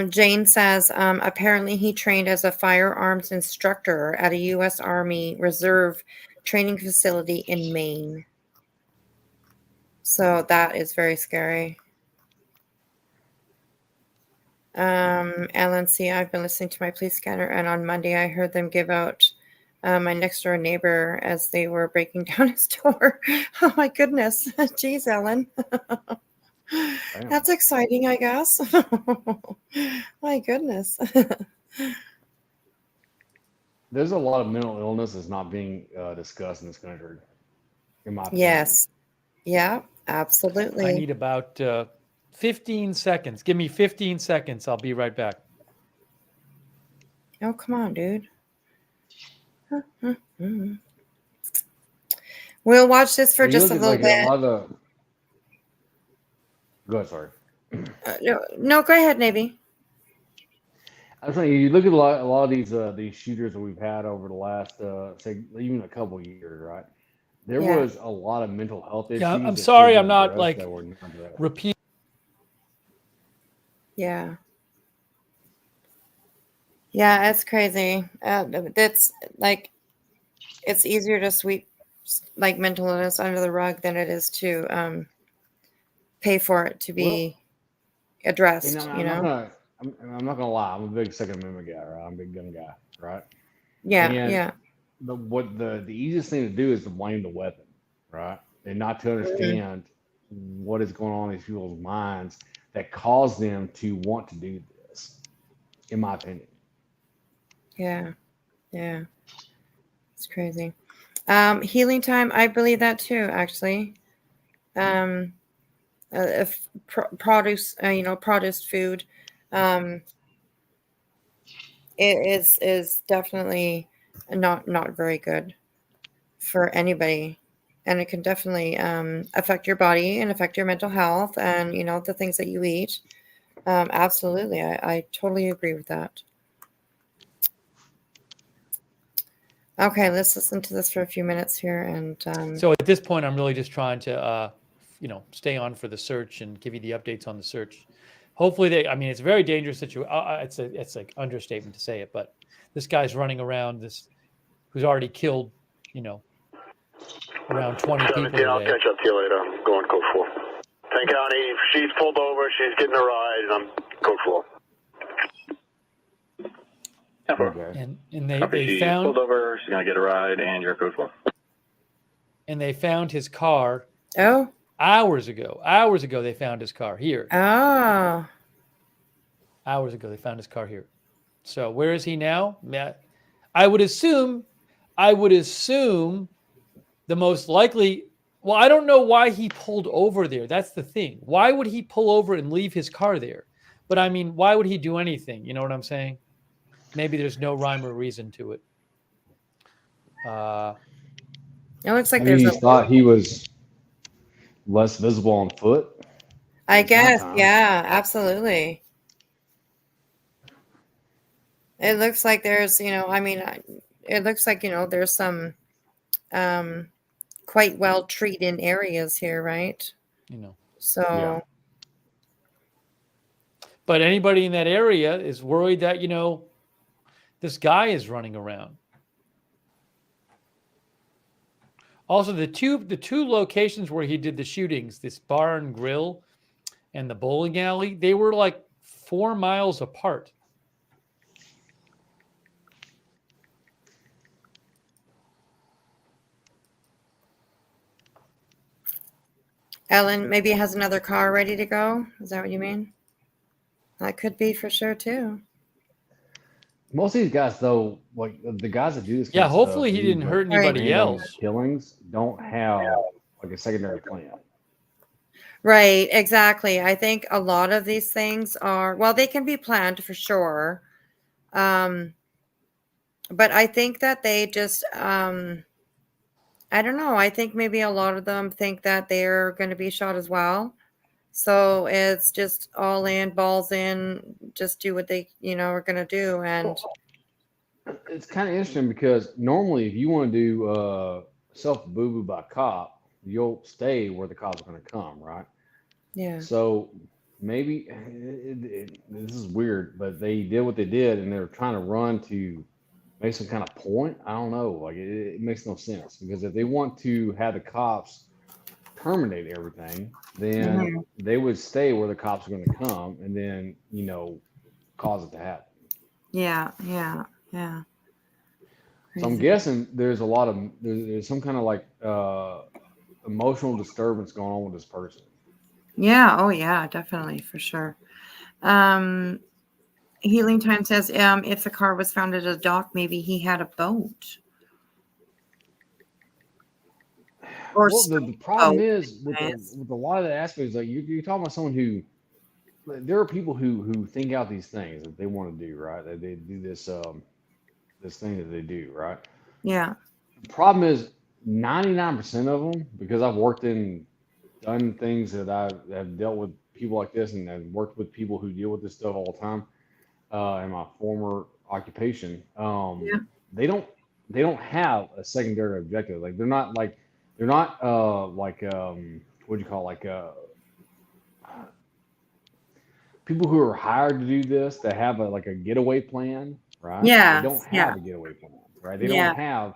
Jane says, apparently he trained as a firearms instructor at a U.S. Army Reserve training facility in Maine. So that is very scary. Ellen C., I've been listening to my police scanner, and on Monday I heard them give out my next door neighbor as they were breaking down his door. Oh my goodness. Jeez, Ellen. That's exciting, I guess. My goodness. There's a lot of mental illness that's not being discussed in this country, in my opinion. Yes. Yeah, absolutely. I need about 15 seconds. Give me 15 seconds. I'll be right back. Oh, come on, dude. We'll watch this for You just a look at, little like, bit. a lot of Go ahead, sorry. No, go ahead, Navy. I was saying, you look at a lot of these shooters that we've had over the last, say, even a couple of years, right? There Yeah. was a lot of mental health issues. Yeah, I'm that sorry. should I'm be not addressed like that were not addressed. repeat. Yeah. Yeah, it's crazy. That's like, it's easier to sweep like mental illness under the rug than it is to pay for it to be addressed. I'm not gonna lie. I'm a big Second Amendment guy, right? I'm a big gun guy, right? Yeah, And yeah. The easiest thing to do is to blame the weapon, right? And not to understand what is going on in these people's minds that caused them to want to do this, in my opinion. Yeah. It's crazy. Healing time, I believe that too, actually. If produce, produced food, it is definitely not very good for anybody, and it can definitely affect your body and affect your mental health and the things that you eat. Absolutely, I totally agree with that. Okay, let's listen to this for a few minutes here. And So at this point, I'm really just trying to, stay on for the search and give you the updates on the search. Hopefully, it's a very dangerous situation. It's like understatement to say it, but this guy's running around who's already killed, around 20 people 17, I'll today. catch up to you later. I'm going code 4. 10 County, she's pulled over. She's getting a ride, and I'm code 4. Okay. And they She's found pulled over. She's gonna get a ride, and you're code 4. and they found his car. Oh. Hours ago, they found his car here. Oh. Hours ago, they found his car here. So where is he now? I would assume the most likely. Well, I don't know why he pulled over there. That's the thing. Why would he pull over and leave his car there? But I mean, why would he do anything? You know what I'm saying? Maybe there's no rhyme or reason to it. It looks like Maybe there's he a. thought he was less visible on foot. I It's guess, nighttime. yeah, absolutely. It looks like there's, I mean, it looks like, there's some quite well treated areas here, right? So, Yeah. But anybody in that area is worried that, this guy is running around. Also, the two locations where he did the shootings, this bar and grill and the bowling alley, they were like 4 miles apart. Ellen maybe has another car ready to go. Is that what you mean? That could be for sure too. Most of these guys, though, like the guys that do this, Yeah, kind of hopefully stuff, he these, didn't like, hurt anybody random else. killings don't have like a secondary plan. Right, exactly. I think a lot of these things are, well, they can be planned for sure. But I think that they just, I don't know. I think maybe a lot of them think that they're going to be shot as well. So it's just all in, balls in, just do what they, are going to do. And It's kind of interesting because normally, if you want to do self boo boo by cop, you'll stay where the cops are going to come, right? yeah. So maybe this is weird, but they did what they did, and they're trying to run to make some kind of point. I don't know. Like it makes no sense because if they want to have the cops terminate everything, then Mhm. they would stay where the cops are going to come, and then cause it to happen. Yeah, yeah, yeah. So I'm Crazy. guessing there's a lot of there's some kind of like emotional disturbance going on with this person. Yeah, oh yeah, definitely, for sure. Healing Time says, if the car was found at a dock, maybe he had a boat. Or Well, the problem boat. is with a lot of the aspects, like you're talking about someone who there are people who think out these things that they want to do, right? They do this this thing that they do, right? Yeah. The problem is 99% of them, because I've worked in done things that I have dealt with people like this and I've worked with people who deal with this stuff all the time in my former occupation. Yeah. They don't have a secondary objective. Like they're not like what do you call it? Like people who are hired to do this that have like a getaway plan, right? They don't Yes, yeah. have a getaway plan, right? They Yeah. don't have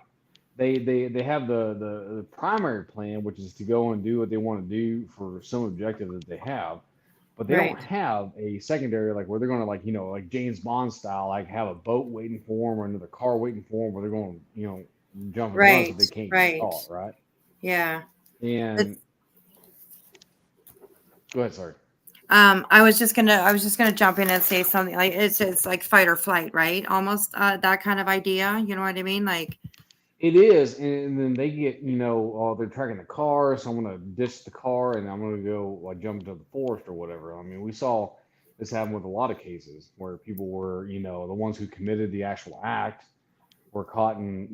they have the primary plan, which is to go and do what they want to do for some objective that they have, but they Right. don't have a secondary like where they're going to like James Bond style, like have a boat waiting for them or another car waiting for them, where they're going to jump and run so Right, they can't right. get caught, right? Yeah. And go ahead, sorry. I was just gonna jump in and say something like it's like fight or flight, right? Almost that kind of idea. You know what I mean? Like It is, and then they get, oh, they're tracking the car, so I'm gonna ditch the car and I'm gonna go like jump into the forest or whatever. I mean, we saw this happen with a lot of cases where people were, the ones who committed the actual act were caught in,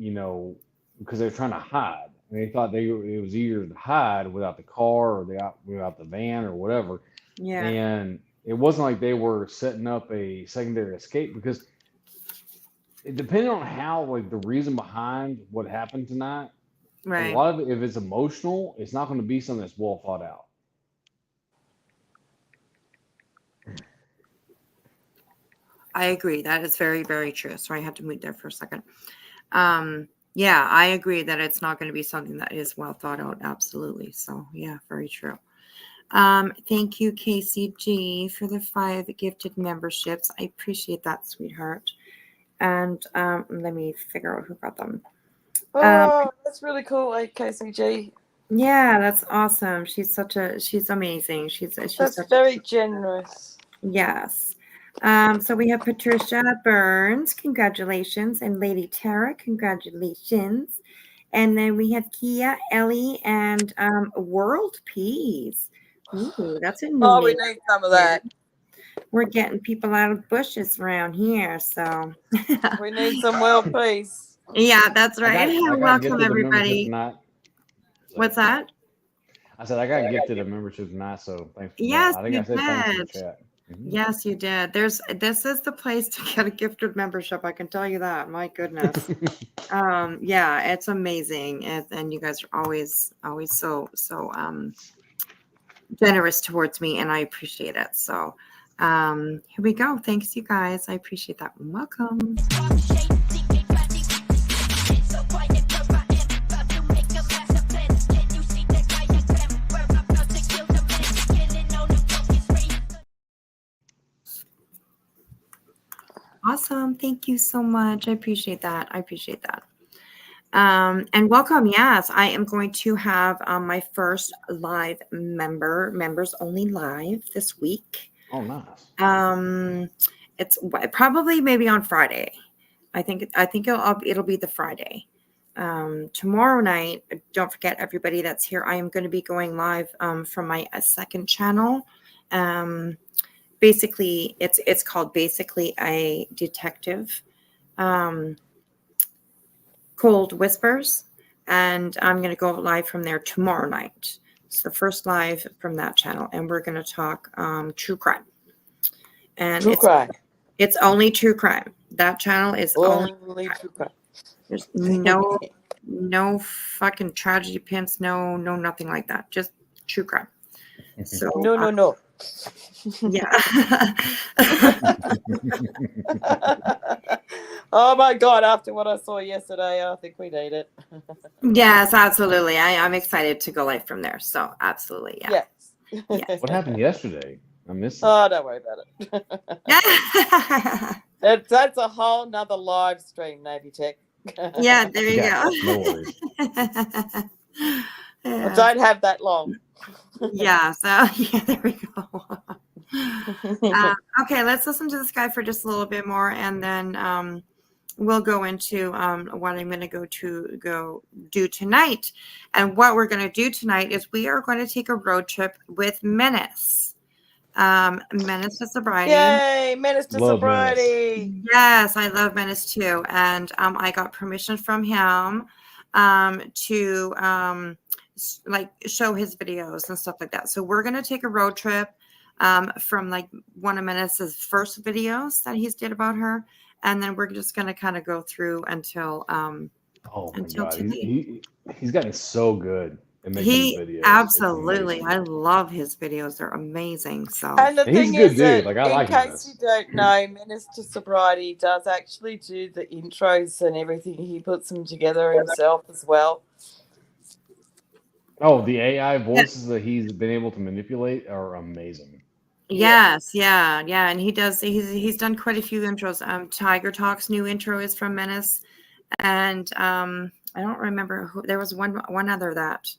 because they were trying to hide. And they thought it was easier to hide without the car or without the van or whatever. yeah. And it wasn't like they were setting up a secondary escape because depending on how like the reason behind what happened tonight, Right. a lot of it, if it's emotional, it's not going to be something that's well thought out. I agree. That is very, very true. Sorry, I had to mute there for a second. Yeah, I agree that it's not going to be something that is well thought out. Absolutely. So yeah, very true. Thank you, KCG, for the 5 gifted memberships. I appreciate that, sweetheart. And let me figure out who got them. Oh, that's really cool, KCG. Yeah, that's awesome. She's amazing. She's That's such very generous. Yes. So we have Patricia Burns, congratulations, and Lady Tara, congratulations. And then we have Kia, Ellie, and World Peace. Ooh, that's a new Oh, we name. need some of that. We're getting people out of bushes around here, so We need some world peace. yeah, that's I right. got Welcome gifted a membership everybody. tonight. What's that? I said I got gifted a membership tonight, so thanks for Yes, that. I think you I said thanks in the did. chat. Yes, you did. This is the place to get a gifted membership. I can tell you that. My goodness. Yeah, it's amazing. And you guys are always so generous towards me, and I appreciate it. So here we go. Thanks, you guys. I appreciate that. Welcome. Awesome. Thank you so much. I appreciate that. I appreciate that. And welcome. Yes, I am going to have my first live members only live this week. Oh, nice. It's probably maybe on Friday. I think it'll be the Friday. Tomorrow night, don't forget everybody that's here. I am going to be going live from my second channel. Basically, it's called Basically a Detective. Cold Whispers, and I'm going to go live from there tomorrow night. It's the first live from that channel, and we're going to talk true crime. And it's only true crime. That channel is only true crime. There's no fucking tragedy pimps, no nothing like that. Just true crime. So no. Yeah. Oh my God, after what I saw yesterday, I think we need it. Yes, absolutely. I'm excited to go live from there. So absolutely, yeah. Yes. What happened yesterday? I missed it. Oh, don't worry about it. That's a whole nother live stream, Navy Tech. Yeah, there you go. No worries. I don't have that long. Yeah, so yeah, there we go. Okay, let's listen to this guy for just a little bit more, and then we'll go into what I'm going to go do tonight. And what we're going to do tonight is we are going to take a road trip with Menace. Menace to Sobriety. Yay, Menace to Sobriety. Menace. Yes, I love Menace too. And I got permission from him to like show his videos and stuff like that. So we're going to take a road trip from like one of Menace's first videos that he's did about her. And then we're just going to kind of go through until today. He's gotten so good at making these videos. Absolutely. I love his videos. They're amazing. So And the thing is that Like, I like in case you don't know, Menace to Sobriety does actually do the intros and everything. He puts them together himself as well. Oh, the AI voices that he's been able to manipulate are amazing. Yes, yeah, and he does. He's done quite a few intros. Tiger Talk's new intro is from Menace, and I don't remember who. There was one other that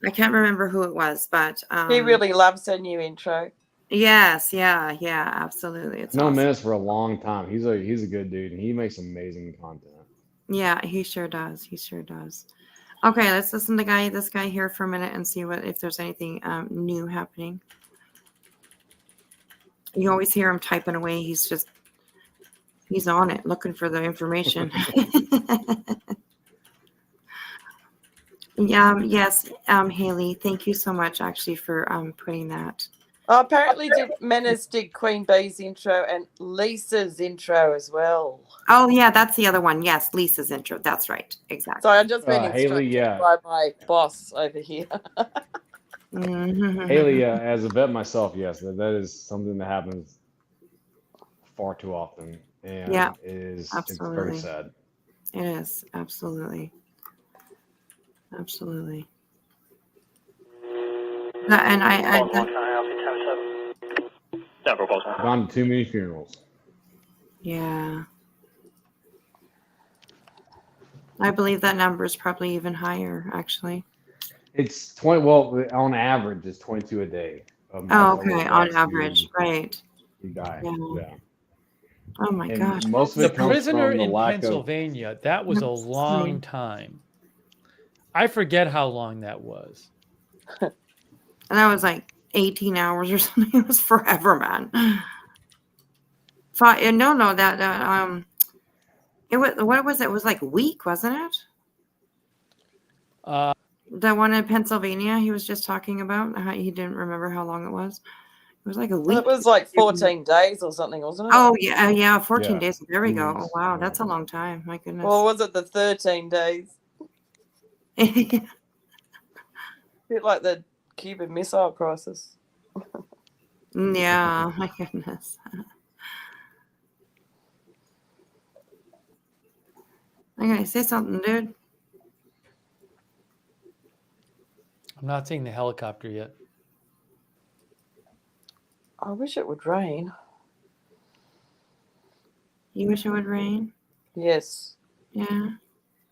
I can't remember who it was, but he really loves her new intro. Yes, yeah, absolutely. It's known awesome. Menace for a long time. He's a good dude, and he makes amazing content. Yeah, he sure does. Okay, let's listen to this guy here for a minute and see if there's anything new happening. You always hear him typing away. He's on it, looking for the information. Yes, Haley, thank you so much actually for putting that. Oh, apparently Menace did Queen Bee's intro and Lisa's intro as well. Oh yeah, that's the other one. Yes, Lisa's intro. That's right. Exactly. So I'm just being Haley, instructed by my boss over here. Haley, as a vet myself, yes, that is something that happens far too often, and it's very sad. It is absolutely. And I've gone to too many funerals. Yeah. I believe that number is probably even higher, actually. It's 20. Well, on average, it's 22 a day. Okay, on average, right. You die. Yeah. Yeah. Oh my And gosh. most of The it comes prisoner from the in lack of. Pennsylvania, that was a That's long insane. time. I forget how long that was. And that was like 18 hours or something. It was forever, man. No, it was, what was it? It was like a week, wasn't it? The one in Pennsylvania he was just talking about, how he didn't remember how long it was. It was like a week. It was like 14 days or something, wasn't it? Oh, yeah, 14 Yeah. days. There we go. Yes, Oh, wow, yeah. that's a long time. My goodness. Or was it the 13 days? Yeah. Bit like the Cuban Missile Crisis. Yeah, my goodness. Okay, say something, dude. I'm not seeing the helicopter yet. I wish it would rain. You wish it would rain? Yes. Yeah.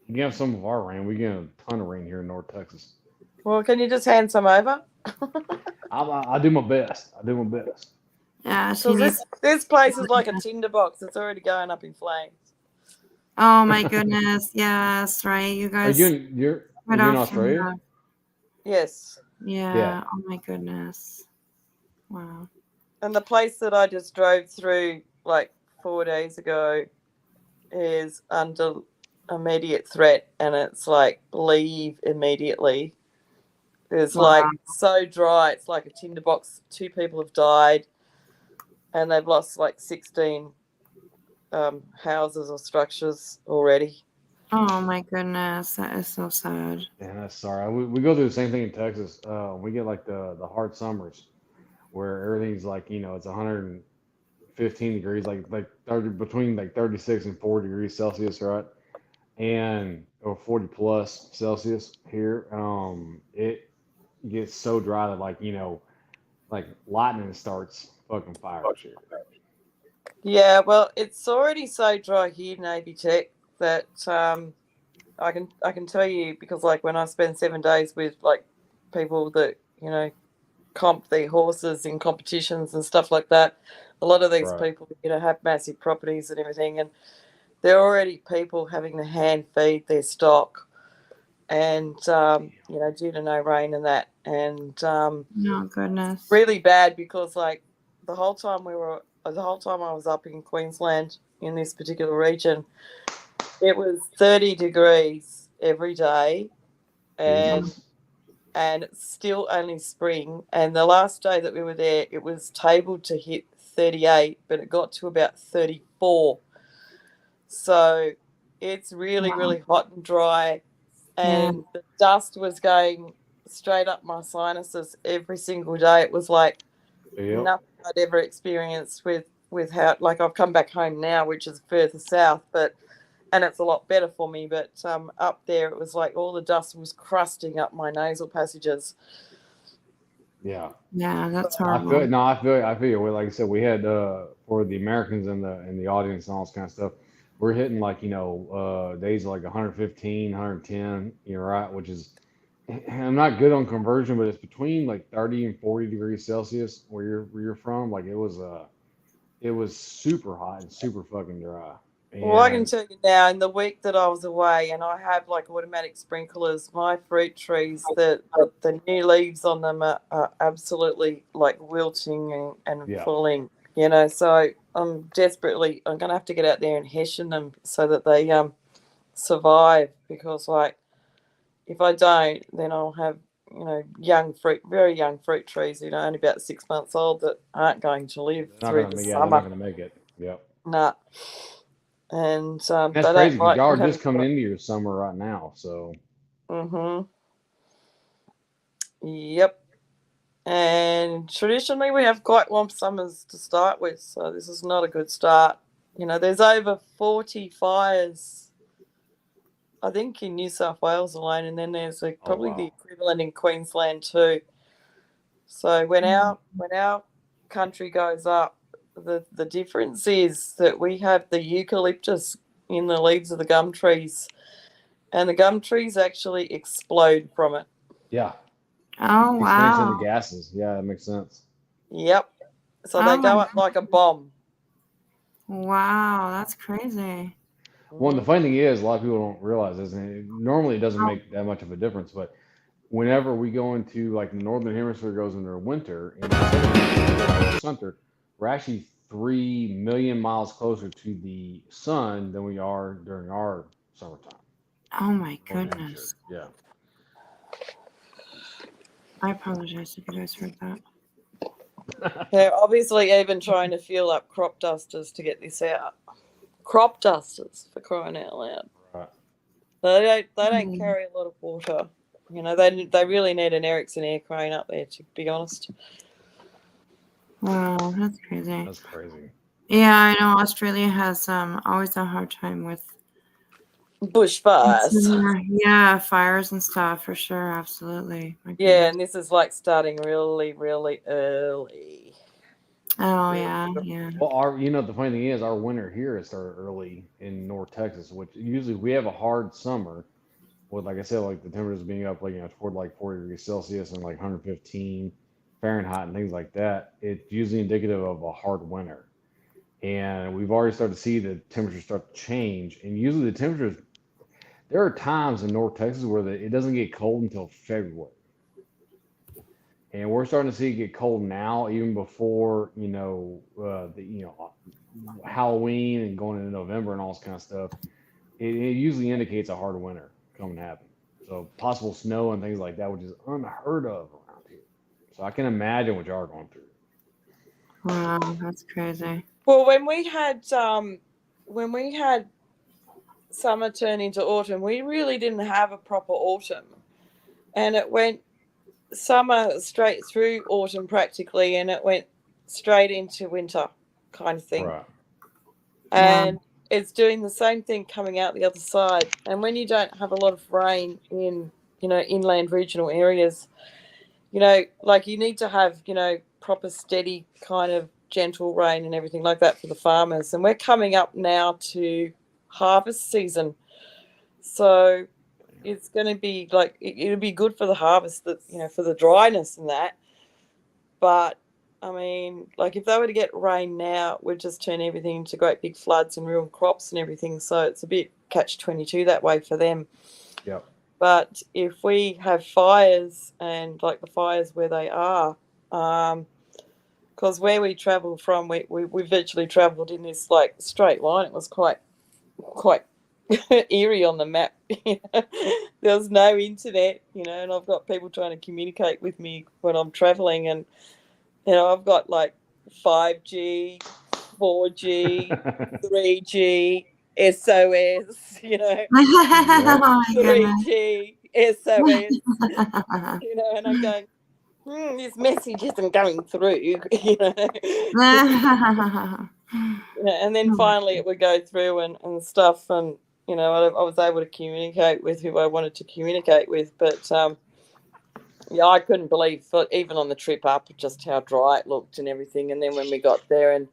You have some of our rain. We get a ton of rain here in North Texas. Well, can you just hand some over? I do my best. I do my best. Yeah, she So needs. this place is like a tinderbox. It's already going up in flames. Oh my goodness. Yes, right. You Are guys. you're right in off from Australia? Yes. Yeah. Yeah. Oh my goodness. Wow. And the place that I just drove through like 4 days ago is under immediate threat, and it's like leave immediately. It's Wow. like so dry. It's like a tinderbox. 2 people have died, and they've lost like 16 houses or structures already. Oh my goodness. That is so sad. Yeah, that's sorry. We go through the same thing in Texas. We get like the hard summers where everything's like, it's 115 degrees, like 30 between like 36 and 40 degrees Celsius, right? And or 40 plus Celsius here. It gets so dry that like lightning starts fucking fires here. Yeah, well, it's already so dry here, Navy Tech, that I can tell you, because like when I spend 7 days with like people that comp their horses in competitions and stuff like that, a lot of these Right. people have massive properties and everything, and they're already people having to hand feed their stock, and due to no rain and that, and Oh goodness. really bad, because like the whole time I was up in Queensland in this particular region, it was 30 degrees every day, and it's still only spring. And the last day that we were there, it was tabled to hit 38, but it got to about 34. So it's really, really hot and dry, and the dust was going straight up my sinuses every single day. It was like nothing I'd ever experienced with how, like, I've come back home now, which is further south, and it's a lot better for me. But up there, it was like all the dust was crusting up my nasal passages. Yeah. Yeah, that's I horrible. feel you. Like I said, we had for the Americans in the audience and all this kind of stuff, we're hitting like days of like 115, 110, right? Which is, I'm not good on conversion, but it's between like 30 and 40 degrees Celsius where you're from. Like it was super hot and super fucking dry. Well, I can tell you now, in the week that I was away, and I have like automatic sprinklers, my fruit trees, the new leaves on them are absolutely like wilting and falling, so I'm going to have to get out there and hessian them so that they survive, because like if I don't, then I'll have very young fruit trees, only about 6 months old, that aren't going to live through the they're summer. not gonna make it. Yep. Nah. And That's crazy because y'all are just coming into your summer right now, so. Yep. And traditionally we have quite warm summers to start with, so this is not a good start. There's over 40 fires, I think, in New South Wales alone, and then there's probably the equivalent in Queensland too. So when our country goes up, the difference is that we have the eucalyptus in the leaves of the gum trees, and the gum trees actually explode from it. Yeah. Oh, Expansion wow. of the gases. Yeah, that makes sense. Yep. So they Oh go my up like a bomb. Wow, that's crazy. Well, and the funny thing is, a lot of people don't realize this, and normally it doesn't Oh. make that much of a difference, but whenever we go into, like, the northern hemisphere goes into winter and the southern hemisphere goes into summer, we're actually 3 million miles closer to the sun than we are during our summertime. Oh my Northern hemisphere. goodness. Yeah. I apologize if you guys heard that. They're obviously even trying to fuel up crop dusters to get this out. Crop dusters, for crying out loud. Right. They don't carry a lot of water. You know, they really need an Ericsson air crane up there, to be honest. Wow, that's crazy. That's crazy. Yeah, I know Australia has always a hard time with bushfires. Yeah, fires and stuff for sure. Absolutely. My Yeah, goodness. and this is like starting really, really early. Oh Really yeah, early. yeah. Well, the funny thing is, our winter here is started early in North Texas, which usually we have a hard summer with, like I said, like the temperatures being up, like, toward like 40 degrees Celsius and like 115 Fahrenheit and things like that. It's usually indicative of a hard winter. And we've already started to see the temperatures start to change. And usually the temperatures, there are times in North Texas where it doesn't get cold until February. And we're starting to see it get cold now, even before, Halloween and going into November and all this kind of stuff. It usually indicates a hard winter coming to happen. So possible snow and things like that, which is unheard of around here. So I can imagine what y'all are going through. Wow, that's crazy. Well, when we had summer turn into autumn, we really didn't have a proper autumn, and it went summer straight through autumn practically, and it went straight into winter kind of thing. Right. And it's doing the same thing coming out the other side. And when you don't have a lot of rain in, inland regional areas, like you need to have, proper steady kind of gentle rain and everything like that for the farmers. And we're coming up now to harvest season. So it's going to be like, it'll be good for the harvest, that, for the dryness and that. But I mean, like if they were to get rain now, it would just turn everything into great big floods and ruin crops and everything. So it's a bit catch-22 that way for them. Yep. But if we have fires, and like the fires where they are, because where we travel from, we virtually travelled in this like straight line. It was quite eerie on the map. There was no internet, and I've got people trying to communicate with me when I'm travelling, and I've got like 5G, 4G, 3G, SOS, 3G, SOS, and I'm going, this message isn't going through, and then finally it would go through and stuff, and, I was able to communicate with who I wanted to communicate with, but, yeah, I couldn't believe, even on the trip up, just how dry it looked and everything. And then when we got there, and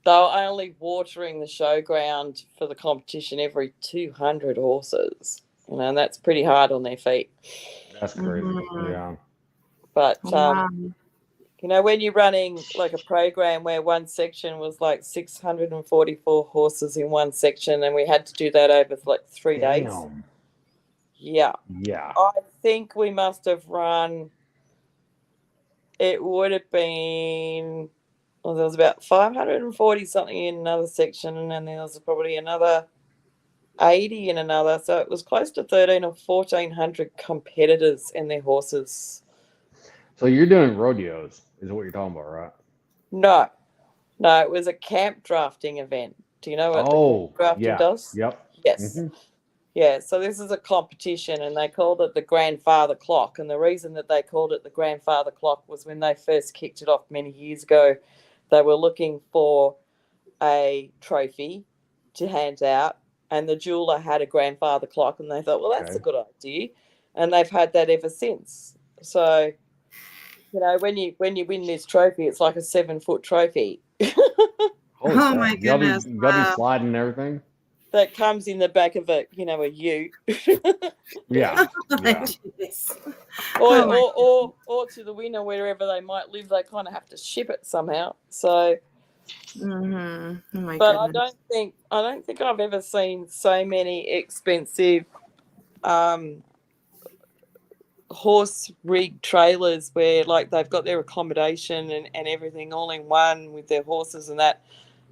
they were only watering the showground for the competition every 200 horses, and that's pretty hard on their feet. That's crazy. Yeah. But, Wow. when you're running like a program where one section was like 644 horses in one section, and we had to do that over like 3 days. Yeah. Yeah. I think we must have run, it would have been, there was about 540 something in another section, and then there was probably another 80 in another. So it was close to 13 or 1400 competitors and their horses. So you're doing rodeos, is what you're talking about, right? No, it was a camp drafting event. Do you know what the camp drafting does? Yep. Yes. Mm-hmm. Yeah, so this is a competition, and they called it the Grandfather Clock. And the reason that they called it the Grandfather Clock was when they first kicked it off many years ago, they were looking for a trophy to hand out, and the jeweler had a grandfather clock, and they thought, well, that's a good idea. And they've had that ever since. So, when you win this trophy, it's like a 7-foot trophy. Holy my goodness. You got to be sliding and everything? that comes in the back of a ute. Yeah. Or to the winner, wherever they might live, they kind of have to ship it somehow. So, Oh my but goodness. I don't think I've ever seen so many expensive horse rig trailers where like they've got their accommodation and everything all in one with their horses and that.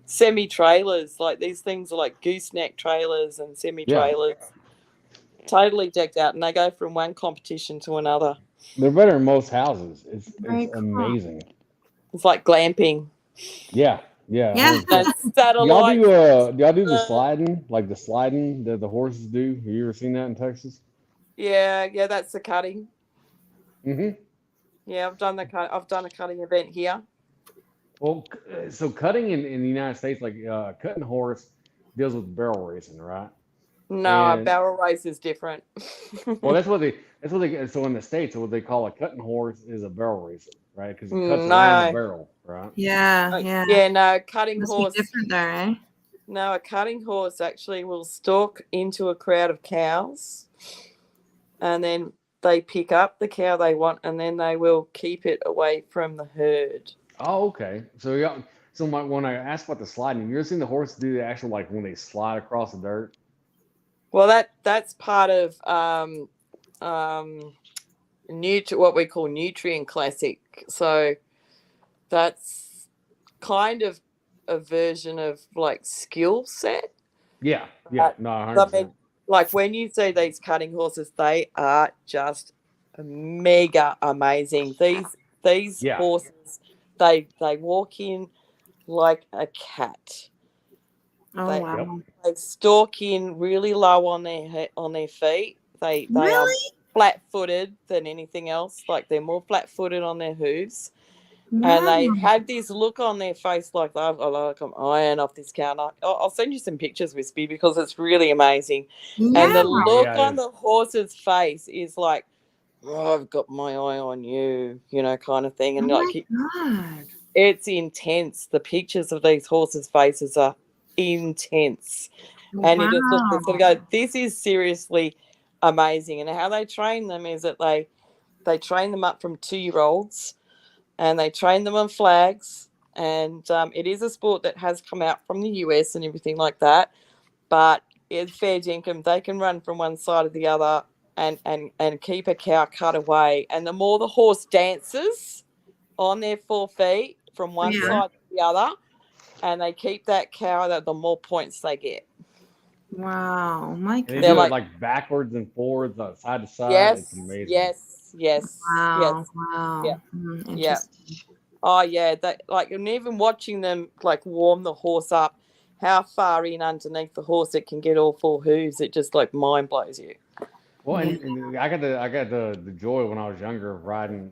Semi trailers, like these things are like gooseneck trailers and semi trailers, totally decked out, and they go from one competition to another. They're better than most houses. Very It's cool. amazing. It's like glamping. Yeah. 100%. Satellite. Do y'all do the sliding, like the sliding that the horses do? Have you ever seen that in Texas? Yeah, that's the cutting. Mm-hmm. Yeah, I've done a cutting event here. Well, so cutting in the United States, like cutting horse deals with barrel racing, right? No, a barrel race is different. Well, that's what they. So in the States, what they call a cutting horse is a barrel racer, right? Because it cuts around the barrel, right? Yeah. No, cutting Must horse. be different there, eh? No, a cutting horse actually will stalk into a crowd of cows, and then they pick up the cow they want, and then they will keep it away from the herd. Oh, okay. So when I asked about the sliding, have you ever seen the horse do the actual, like when they slide across the dirt? Well, that's part of what we call nutrient classic. So that's kind of a version of like skill set. Yeah. No, 100%. I mean, like when you see these cutting horses, they are just mega amazing. These horses, they walk in like a cat. Oh wow! They stalk in really low on their feet. They are flat-footed than anything else. Like they're more flat-footed on their hooves, and they have this look on their face like I'm iron off this cow. I'll send you some pictures, Wispy, because it's really amazing. Yeah. And the look on the horse's face is like, oh, I've got my eye on you, kind of thing. And God. It's intense. The pictures of these horses' faces are intense. And you just look and sort of go, this is seriously amazing. And how they train them is that they train them up from 2-year-olds and they train them on flags. And it is a sport that has come out from the US and everything like that. But it's fair dinkum. They can run from one side to the other and keep a cow cut away. And the more the horse dances on their 4 feet from one side to the other, and they keep that cow, the more points they get. Wow, my God. They do it like backwards and forwards, side to side. Yes, it's amazing. Yes. Wow. Yeah. Interesting. Oh yeah, and even watching them like warm the horse up, how far in underneath the horse it can get all 4 hooves, it just like mind blows you. Well, and I got the joy when I was younger of riding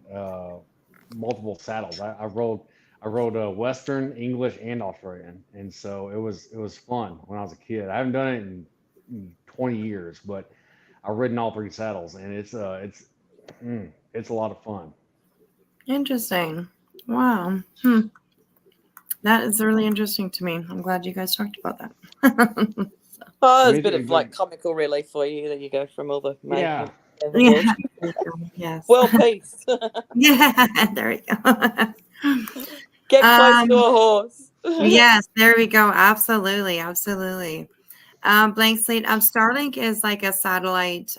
multiple saddles. I rode Western, English, and Australian, and so it was fun when I was a kid. I haven't done it in 20 years, but I've ridden all 3 saddles, and it's a lot of fun. Interesting. Wow. That is really interesting to me. I'm glad you guys talked about that. Oh, there's a bit of like comical relief for you that you go from all the Yes. Well, peace. Yeah, there we go. Get close to a horse. Yes, there we go. Absolutely. Blank Slate. Starlink is like a satellite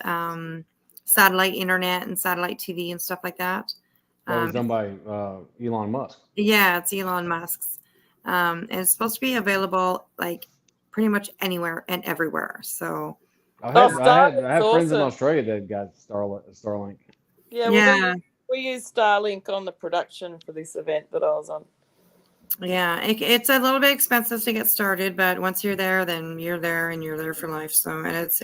internet and satellite TV and stuff like that. That was done by Elon Musk. Yeah, it's Elon Musk's. And it's supposed to be available like pretty much anywhere and everywhere. So I have friends in Australia that got Starlink. Yeah, we used Starlink on the production for this event that I was on. Yeah, it's a little bit expensive to get started, but once you're there, then you're there and you're there for life. So, and it's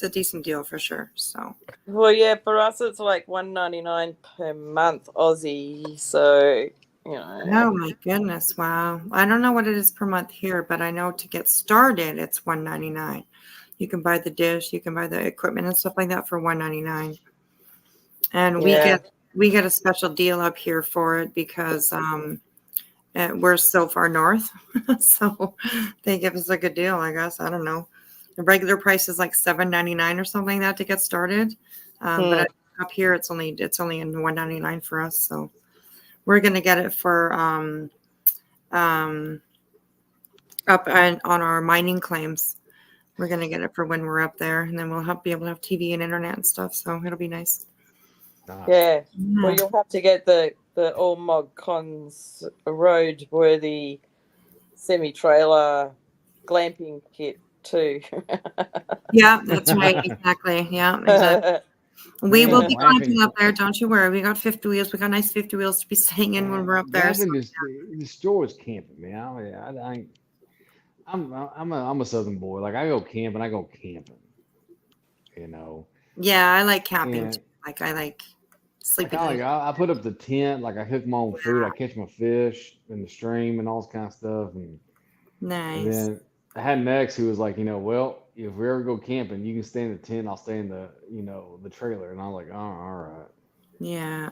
a decent deal for sure. So, well, yeah, for us it's like $1.99 per month Aussie. So, Oh my goodness! Wow, I don't know what it is per month here, but I know to get started, it's $1.99. You can buy the dish, you can buy the equipment and stuff like that for $1.99. And we get a special deal up here for it because we're so far north, so they give us a good deal. I guess I don't know. The regular price is like $7.99 or something like that to get started. But up here it's only in $1.99 for us. So we're gonna get it for up on our mining claims. We're gonna get it for when we're up there, and then we'll be able to have TV and internet and stuff. So it'll be nice. Yeah. Well, you'll have to get the All Mod Cons road worthy semi-trailer glamping kit too. Yeah, that's right. Exactly. Yeah, exactly. We will be glamping up there. Don't you worry. We got 50 wheels. We got nice 50 wheels to be staying in when we're up there. So, the store is camping, man. I'm a Southern boy. Like I go camping. You know. Yeah, I like camping. Like I like sleeping. I put up the tent. Like I cook my own food. I catch my fish in the stream and all this kind of stuff. And then I had an ex who was like, well, if we ever go camping, you can stay in the tent. I'll stay in the the trailer. And I was like, oh, all right. Yeah.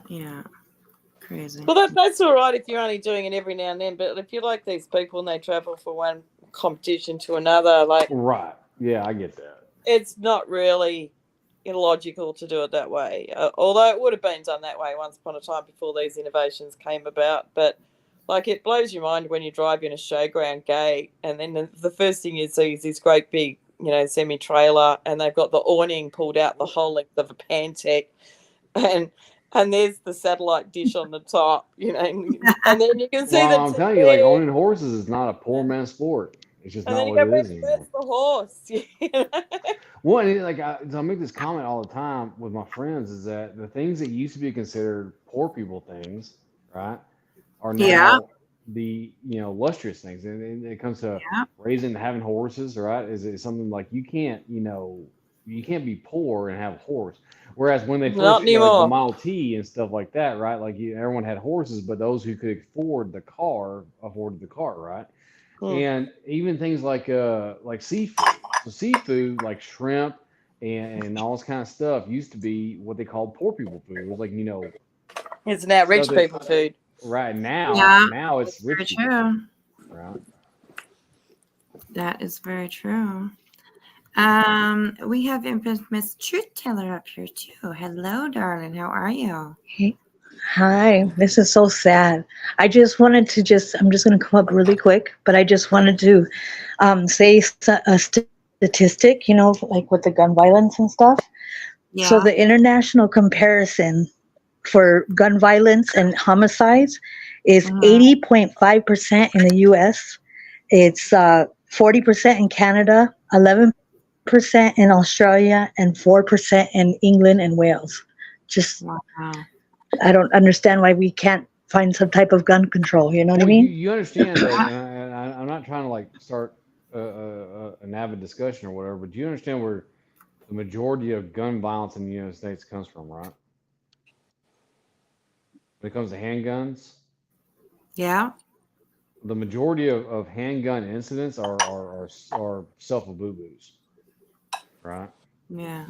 Crazy. Well, that's all right if you're only doing it every now and then. But if you're like these people and they travel from one competition to another, like right, yeah, I get that. It's not really illogical to do it that way. Although it would have been done that way once upon a time before these innovations came about. But like it blows your mind when you drive in a showground gate, and then the first thing you see is this great big, semi-trailer, and they've got the awning pulled out the whole length of a Pantech, and there's the satellite dish on the top, and then you can see well, I'm telling you, like owning horses is not a poor man's sport. It's just not what it is anymore. Where's the horse? Well, I make this comment all the time with my friends is that the things that used to be considered poor people things, right, are now the lustrous things. And it comes to raising and having horses, right? Is something like you can't be poor and have a horse. Whereas when they first the Model T and stuff like that, right? Like everyone had horses, but those who could afforded the car, right? And even things like seafood. So seafood like shrimp and all this kind of stuff used to be what they called poor people food. It was like it's now rich people food. Right now it's rich people food. Right. That is very true. We have infamous truth teller up here too. Hello, darling. How are you? Hey. Hi. This is so sad. I'm just going to come up really quick, but I just wanted to say a statistic, like with the gun violence and stuff. Yeah. So the international comparison for gun violence and homicides is 80.5% in the U.S. It's 40% in Canada, 11% in Australia, and 4% in England and Wales. Just I don't understand why we can't find some type of gun control. You know what I mean? You understand that, and I'm not trying to start an avid discussion or whatever, but do you understand where the majority of gun violence in the United States comes from, right? When it comes to handguns? Yeah. The majority of handgun incidents are self-abuse, right? Yeah.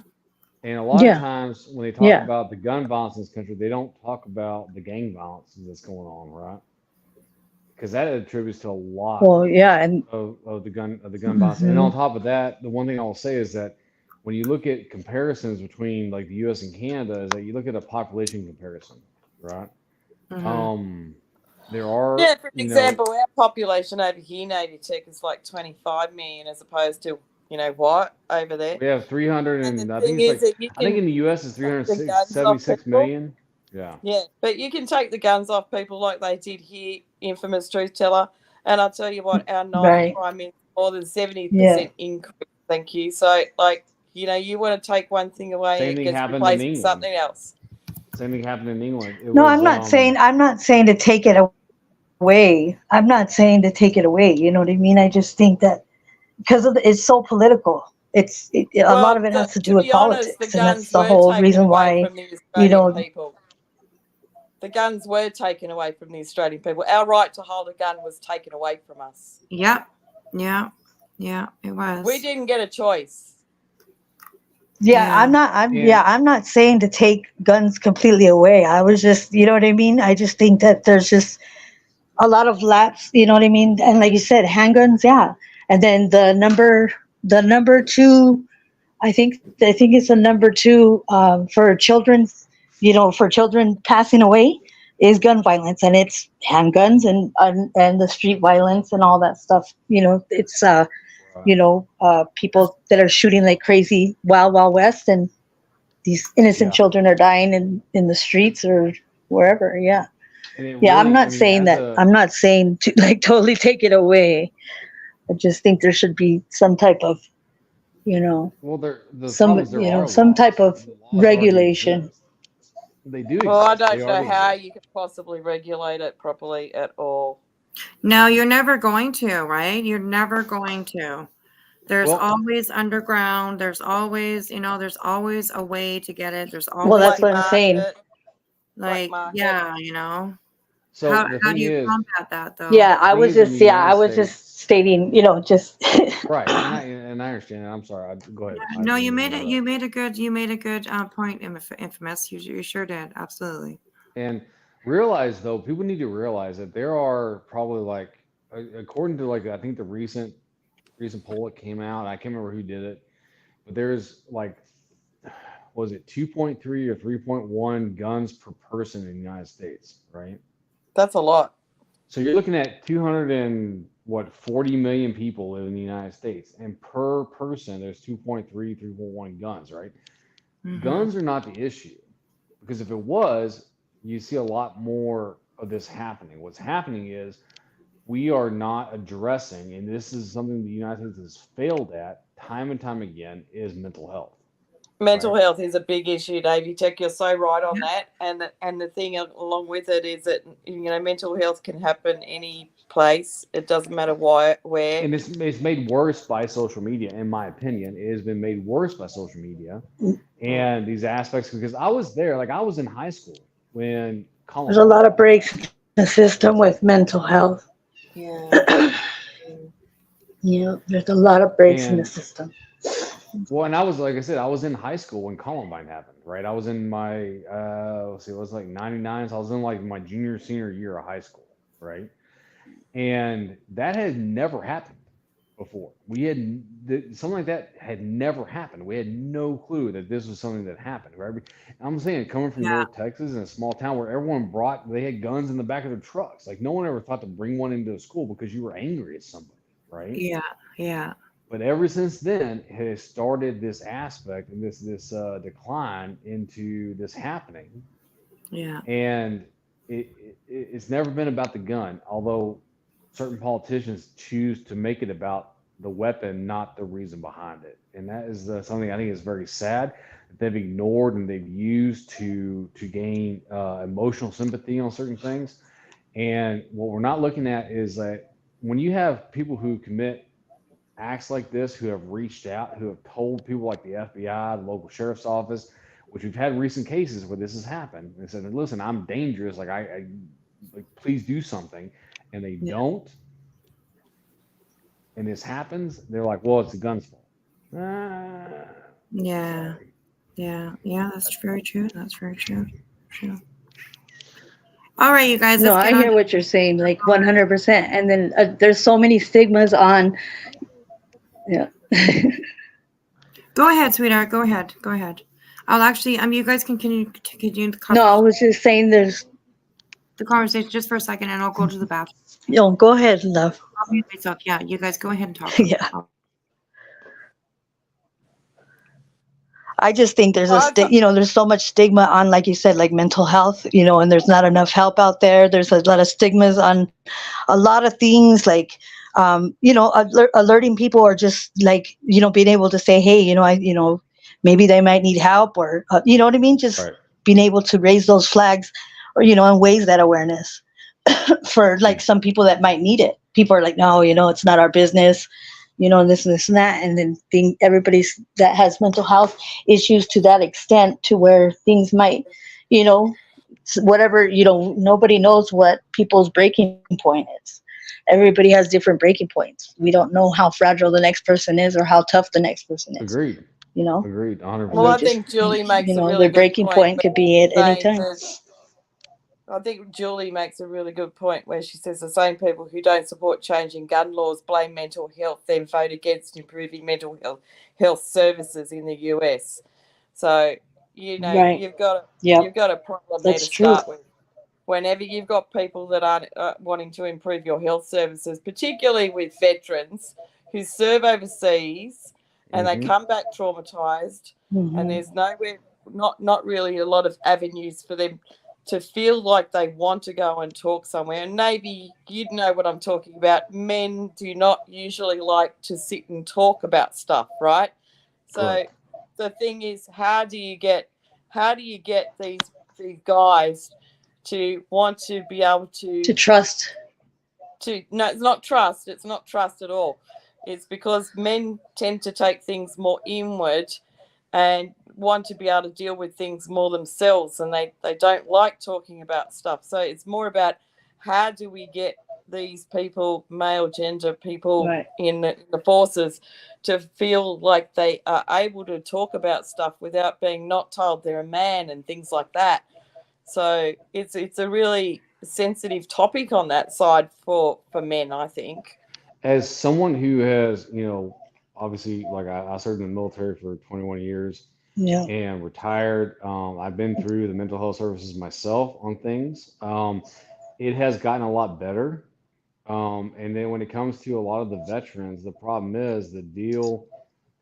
And a lot of times when they talk about the gun violence in this country, they don't talk about the gang violence that's going on, right? Because that attributes to a lot of the gun violence. And on top of that, the one thing I will say is that when you look at comparisons between like the US and Canada, is that you look at a population comparison, right? There are for an example, our population over here, Navy Tech, is like 25 million as opposed to what over there? We have 300, and I think in the US it's 376 million. Yeah. Yeah, but you can take the guns off people like they did here, infamous truth teller, and I'll tell you what, our knife crime is more than 70% increase. Thank you. So, you want to take one thing away, it gets replaced with something else. Same thing happened in England. I'm not saying to take it away. I'm not saying to take it away. You know what I mean? I just think that because it's so political. A lot of it has to do with politics, and that's the whole reason why the guns were taken away from the Australian people. Our right to hold a gun was taken away from us. Yeah, it was. We didn't get a choice. I'm not saying to take guns completely away. I was just, you know what I mean? I just think that there's just a lot of lapse, you know what I mean? And like you said, handguns, and then the number the number two, I think it's a number two for children, for children passing away is gun violence, and it's handguns and the street violence and all that stuff. It's people that are shooting like crazy, wild west, and these innocent Yeah. children are dying in the streets or wherever. Yeah. And it Yeah, I'm really, I not mean, saying as that. a I'm not saying to like totally take it away. I just think there should be some type of, well, the problem is there are some laws. type of The laws already regulation. exist. They do Well, I exist. They don't know already how exist. you could possibly regulate it properly at all. No, you're never going to, right? You're never going to. There's Well, always underground. There's always, there's always a way to get it. There's Well, always that's Black what I'm saying. market, black like, market. yeah, so How the how do thing you is, combat that though? Yeah, the I thing was is in the just I United was States, just stating, just right? And I understand. And I'm sorry. Go ahead. I No, didn't you mean to made it. interrupt. You made a good point, Infamous. You sure did. Absolutely. And realize though, people need to realize that there are probably like, according to like I think the recent poll that came out, I can't remember who did it, but there's like, was it 2.3 or 3.1 guns per person in the United States, right? That's a lot. So you're looking at 40 million people live in the United States, and per person there's 2.3, 3.1 guns, right? Mhm. Guns are not the issue, because if it was, you see a lot more of this happening. What's happening is we are not addressing, and this is something the United States has failed at time and time again, is mental health. Mental Right. health is a big issue, Davey Tech. You're so right on that. And the thing along with it is that mental health can happen any place. It doesn't matter where. And it's made worse by social media, in my opinion. It has been made worse by social media and these aspects, because I was there, like I was in high school when there's a lot of breaks in the system with mental health. Yeah. There's a lot of breaks in the And system. well, and I was, like I said, I was in high school when Columbine happened, right? I was in my let's see, it was like 99, so I was in like my senior year of high school, right? And that had never happened before. We had something like that had never happened. We had no clue that this was something that happened, right? I'm saying, coming from Yeah. North Texas in a small town where everyone they had guns in the back of their trucks. Like no one ever thought to bring one into a school because you were angry at somebody, right? Yeah. Yeah. But ever since then, it has started this aspect and this decline into this happening, Yeah. and it's never been about the gun, although certain politicians choose to make it about the weapon, not the reason behind it. And that is something I think is very sad that they've ignored and they've used to gain emotional sympathy on certain things. And what we're not looking at is that when you have people who commit acts like this, who have reached out, who have told people like the FBI, the local sheriff's office, which we've had recent cases where this has happened, and said, listen, I'm dangerous, like I like, please do something, and they don't, and this happens, they're like, well, it's the gun's fault. Yeah. Yeah. Yeah. That's very true. That's very true. True. All right, you guys. No, Let's I get hear on. what you're saying, like 100%. And then there's so many stigmas on. Yeah. Go ahead, sweetheart. Go ahead. Go ahead. I'll actually. You guys can continue No, I was just saying there's. the conversation just for a second, and I'll go to the bathroom. No, go ahead, love. I'll mute myself. Yeah, you guys go ahead and talk. Yeah. I just think there's there's so much stigma on, like you said, like mental health, and there's not enough help out there. There's a lot of stigmas on a lot of things, like, alerting people, or just like, being able to say, hey, maybe they might need help, or, you know what I mean? Just right. Being able to raise those flags, or, and raise that awareness for like some people that might need it. People are like, no, it's not our business. This and this and that, and then everybody's that has mental health issues to that extent, to where things might, whatever, nobody knows what people's breaking point is. Everybody has different breaking points. We don't know how fragile the next person is, or how tough the next person is. Agreed. Agreed. 100%. Well, I think Julie makes a really their good breaking point could be at any saying time. that I think Julie makes a really good point where she says the same people who don't support changing gun laws blame mental health, then vote against improving mental health services in the US. So, Right. you've got Yep. a problem there to That's true. start with. Whenever you've got people that aren't wanting to improve your health services, particularly with veterans who serve overseas and they come back traumatized, and there's nowhere, not really a lot of avenues for them to feel like they want to go and talk somewhere. And maybe you'd know what I'm talking about. Men do not usually like to sit and talk about stuff, right? So Correct. the thing is, how do you get these guys to want to be able To trust. no, it's not trust. It's not trust at all. It's because men tend to take things more inward and want to be able to deal with things more themselves, and they don't like talking about stuff. So it's more about how do we get these people, male gender people Right. in the forces, to feel like they are able to talk about stuff without being not told they're a man and things like that. So it's a really sensitive topic on that side for men, I think. As someone who has, obviously, like I served in the military for 21 years Yeah. and retired. I've been through the mental health services myself on things. It has gotten a lot better. And then when it comes to a lot of the veterans, the problem is the deal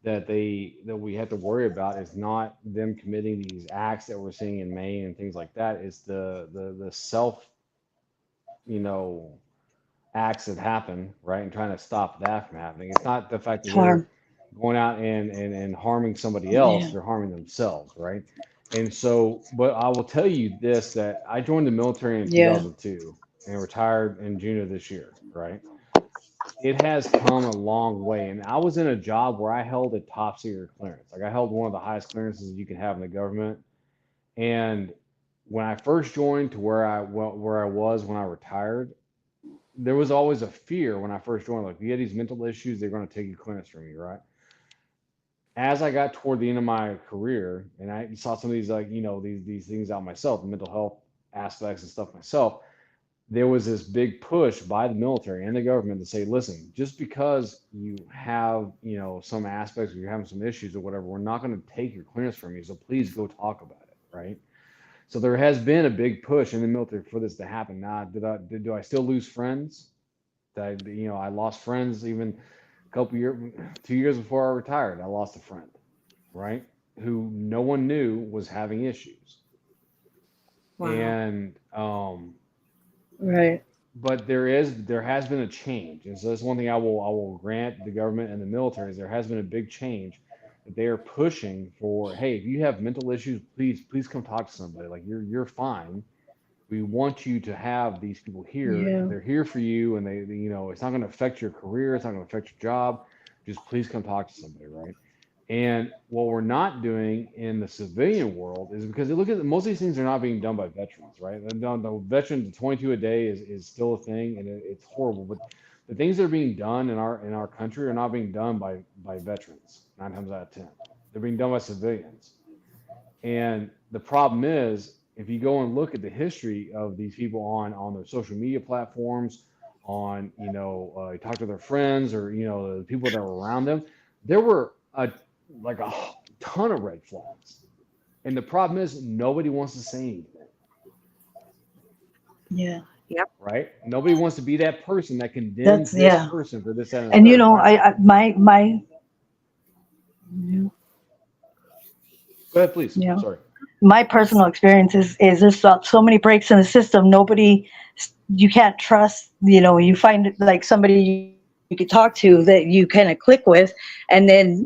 that we have to worry about is not them committing these acts that we're seeing in Maine and things like that. It's the self, you know, acts that happen, right? And trying to stop that from happening. It's not the fact that they're Harm. going out and harming somebody else, Yeah. they're harming themselves, right? And so, but I will tell you this, that I joined the military in Yeah. 2002 and retired in June of this year, right? It has come a long way. And I was in a job where I held a top secret clearance. Like I held one of the highest clearances you can have in the government. And when I first joined to where I was when I retired, there was always a fear when I first joined. Like, you had these mental issues, they're going to take your clearance from you, right? As I got toward the end of my career, and I saw some of these, like, these things out myself, the mental health aspects and stuff myself, there was this big push by the military and the government to say, listen, just because you have, some aspects or you're having some issues or whatever, we're not going to take your clearance from you. So please go talk about it, right? So there has been a big push in the military for this to happen. Now, do I still lose friends? I lost friends even a couple years, 2 years before I retired. I lost a friend, right, who no one knew was having issues, Wow. and Right. but there has been a change, and so that's one thing I will grant the government and the military is there has been a big change that they are pushing for. Hey, if you have mental issues, please come talk to somebody. Like, you're fine. We want you to have these people here. Yeah. They're here for you, and they it's not going to affect your career. It's not going to affect your job. Just please come talk to somebody, right? And what we're not doing in the civilian world is, because you look at most of these things are not being done by veterans, right? The veterans, the 22 a day is still a thing, and it's horrible. But the things that are being done in our country are not being done by veterans. 9 times out of 10, they're being done by civilians. And the problem is, if you go and look at the history of these people on their social media platforms, you talk to their friends or the people that were around them, there were a ton of red flags. And the problem is nobody wants to say anything, Yeah. Yep. right? Nobody wants to be that person that condemns That's this person for this, that, and the And third, right? my Go ahead, please. yeah. Sorry. My personal experience is there's so many breaks in the system. Nobody, you can't trust. You find like somebody you could talk to that you kind of click with, and then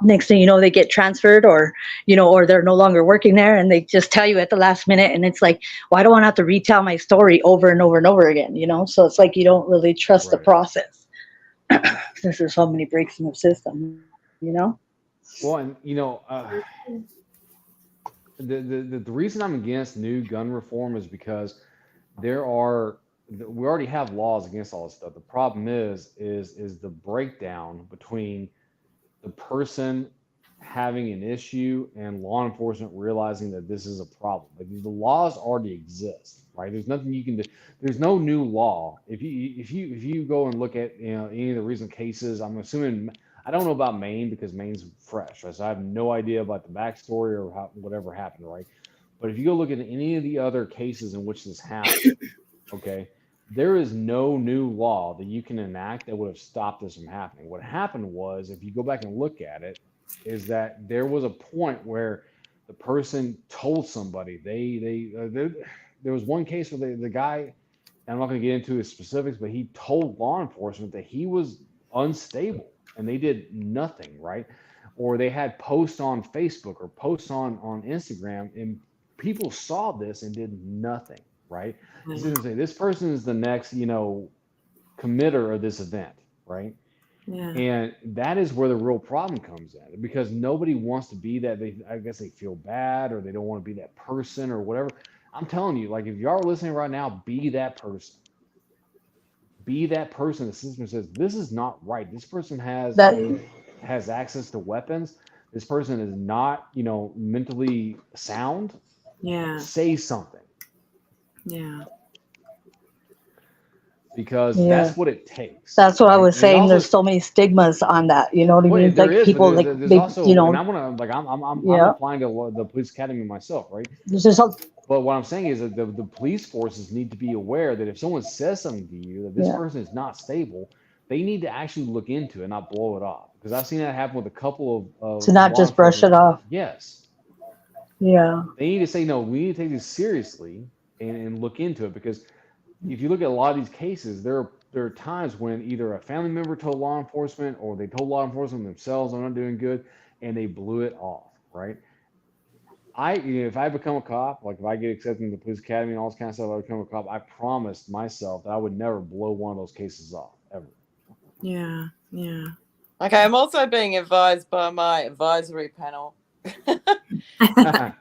next thing you know, they get transferred, or or they're no longer working there, and they just tell you at the last minute, and it's like, well, I don't want to have to retell my story over and over and over again. So it's like you don't really trust the Right. process since there's so many breaks in the system. Well, and the reason I'm against new gun reform is because we already have laws against all this stuff. The problem is the breakdown between the person having an issue and law enforcement realizing that this is a problem. Like the laws already exist, right? There's nothing you can do. There's no new law. If you go and look at any of the recent cases, I'm assuming I don't know about Maine because Maine's fresh, right? So I have no idea about the backstory or whatever happened, right? But if you go look at any of the other cases in which this happened, okay, there is no new law that you can enact that would have stopped this from happening. What happened was, if you go back and look at it, is that there was a point where the person told somebody there was one case where the guy, and I'm not going to get into his specifics, but he told law enforcement that he was unstable and they did nothing, right? Or they had posts on Facebook or posts on Instagram and people saw this and did nothing, right? He's going to say this person is the next, committer of this event, right? Yeah. And that is where the real problem comes in because nobody wants to be that. I guess they feel bad or they don't want to be that person or whatever. I'm telling you, like if you are listening right now, be that person. Be that person. The system says this is not right. This person has access to weapons. This person is not, mentally sound. Yeah. Say something. Yeah. Because Yeah. that's what it takes. That's what I was And saying. also, There's so many stigmas on that. You know what I well, mean? there Like is, people, but like there's they, also, and I'm gonna like I'm yeah. applying to the police academy myself, right? There's just But what I'm saying is that the police forces need to be aware that if someone says something to you that this Yeah. person is not stable, they need to actually look into it, not blow it off. Because I've seen that happen with a couple of to not law just brush it enforcement. off. Yes, Yeah. they need to say no. We need to take this seriously and look into it because if you look at a lot of these cases, there are times when either a family member told law enforcement or they told law enforcement themselves, "I'm not doing good," and they blew it off, right? If I become a cop, like if I get accepted into the police academy and all this kind of stuff, I become a cop. I promised myself that I would never blow one of those cases off ever. Yeah. Yeah. Okay, I'm also being advised by my advisory panel that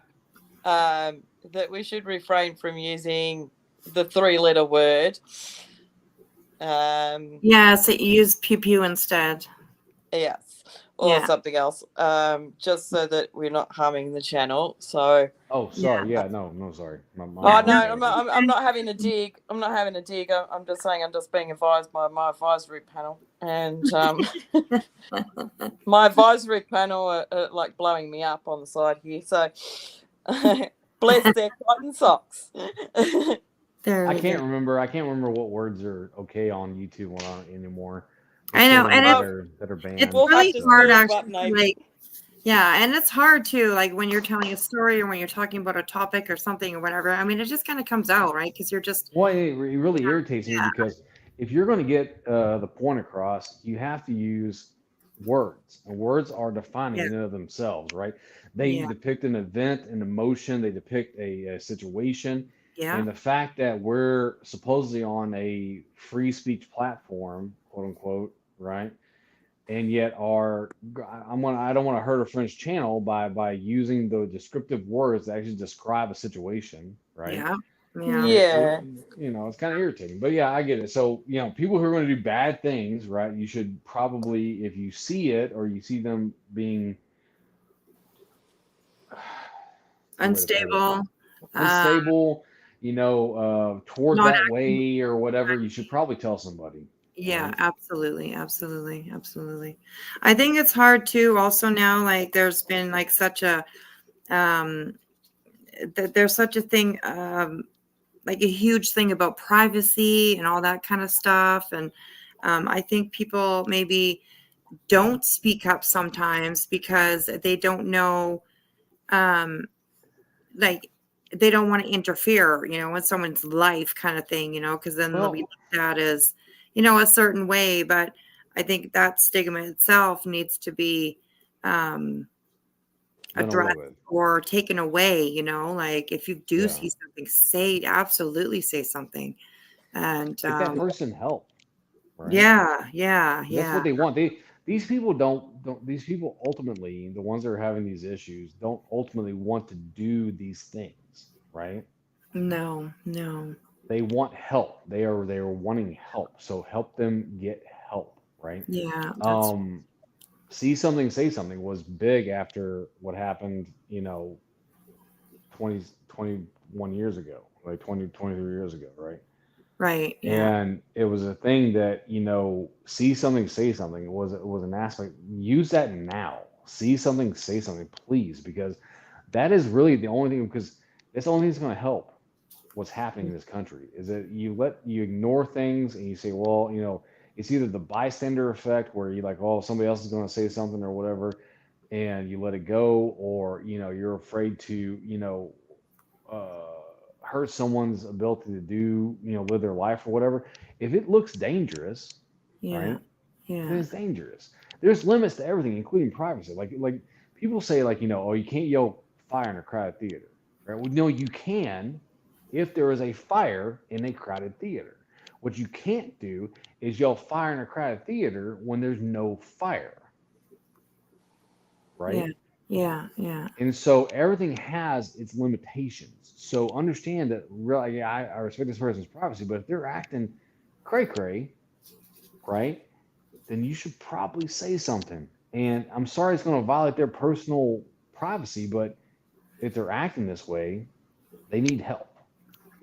we should refrain from using the 3-letter word. Yeah, so you use pew pew instead. Yes, or something else, just so that we're not harming the channel. So. Oh, sorry. Yeah, no, sorry. No, I'm not having a dig. I'm not having a dig. I'm just saying I'm just being advised by my advisory panel, and my advisory panel are like blowing me up on the side here. So bless their cotton socks. I can't remember what words are okay on YouTube or not anymore. I know, and that are banned. It's really hard actually. Like, yeah, and it's hard too. Like when you're telling a story or when you're talking about a topic or something or whatever. I mean, it just kind of comes out, right? Because you're just. Well, it really irritates me because if you're going to get the point across, you have to use words, and words are defining in and of themselves, right? They depict an event, an emotion, they depict a situation. Yeah. And the fact that we're supposedly on a free speech platform, quote unquote, right? And yet I don't want to hurt a French channel by using the descriptive words that actually describe a situation, right? Yeah. Yeah. It's kind of irritating, but yeah, I get it. So, people who are going to do bad things, right? You should probably, if you see it or you see them being unstable, toward that way or whatever, you should probably tell somebody. Yeah, right? absolutely. I think it's hard too. Also now, like there's been like such a, there's such a thing, like a huge thing about privacy and all that kind of stuff. And I think people maybe don't speak up sometimes because they don't know, like they don't want to interfere, with someone's life kind of thing, because then they'll be looked at as, a certain way. But I think that stigma itself needs to be addressed or taken away, like if you do see something, absolutely say something. And get that person help. Right? Yeah. That's what they want. These people these people ultimately, the ones that are having these issues, don't ultimately want to do these things, right? No. They want help. They are wanting help. So help them get help, right? Yeah. see something, say something was big after what happened, 21 years ago, like 23 years ago, right? Right. Yeah. And it was a thing that, see something, say something. It was an aspect. Use that now. See something, say something, please, because that is really the only thing. Because that's the only thing that's going to help what's happening in this country. Is that you ignore things and you say, well, it's either the bystander effect where you're like, oh, somebody else is going to say something or whatever, and you let it go, or you're afraid to hurt someone's ability to do live their life or whatever. If it looks dangerous, Yeah. right, then Yeah. it's dangerous. There's limits to everything, including privacy. Like people say, like, oh, you can't yell fire in a crowded theater, right? Well, no, you can if there is a fire in a crowded theater. What you can't do is yell fire in a crowded theater when there's no fire, Yeah. right? Yeah. Yeah. And so everything has its limitations. So understand that really, I respect this person's privacy, but if they're acting cray cray, right, then you should probably say something. And I'm sorry it's going to violate their personal privacy, but if they're acting this way, they need help.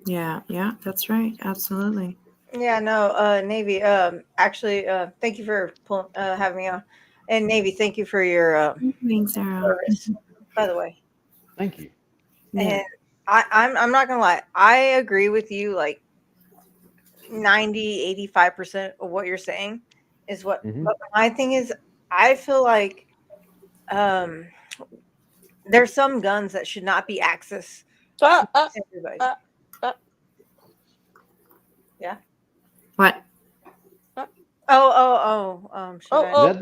Yeah. Yeah. That's right. Absolutely. Yeah, no, Navy. Actually, thank you for having me on, and Navy, thank you for your Thanks, Sarah. service. By the way, Thank you. Yeah. and I'm not gonna lie. I agree with you, like 85% of what you're saying is what. Mhm. But my thing is, I feel like um, there's some guns that should not be accessed to everybody. Yeah. What?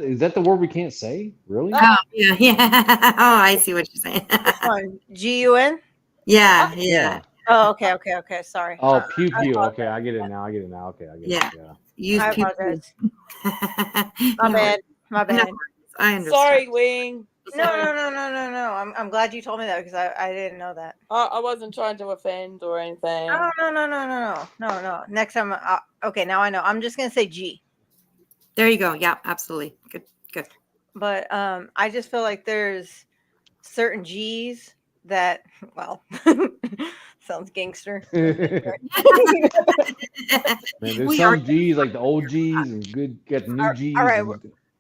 Is that the word we can't say? Really? Oh, yeah. Yeah. Oh, I see what you're saying. Which one? GUN? Yeah. Yeah. Oh, okay. Sorry. Oh, pew I pew. apologize. Okay, I get it now. Okay, I get Yeah. it. Yeah. Use I pew apologize. My My bad. I understand. Sorry, Wing. No. Sorry. I'm glad you told me that because I didn't know that. I wasn't trying to offend or anything. Oh, no. Next time, okay, now I know. I'm just gonna say G. There you go. Yeah, absolutely. Good. But I just feel like there's certain G's that, well, sounds gangster. Man, there's some G's like the old G's and get the new G's.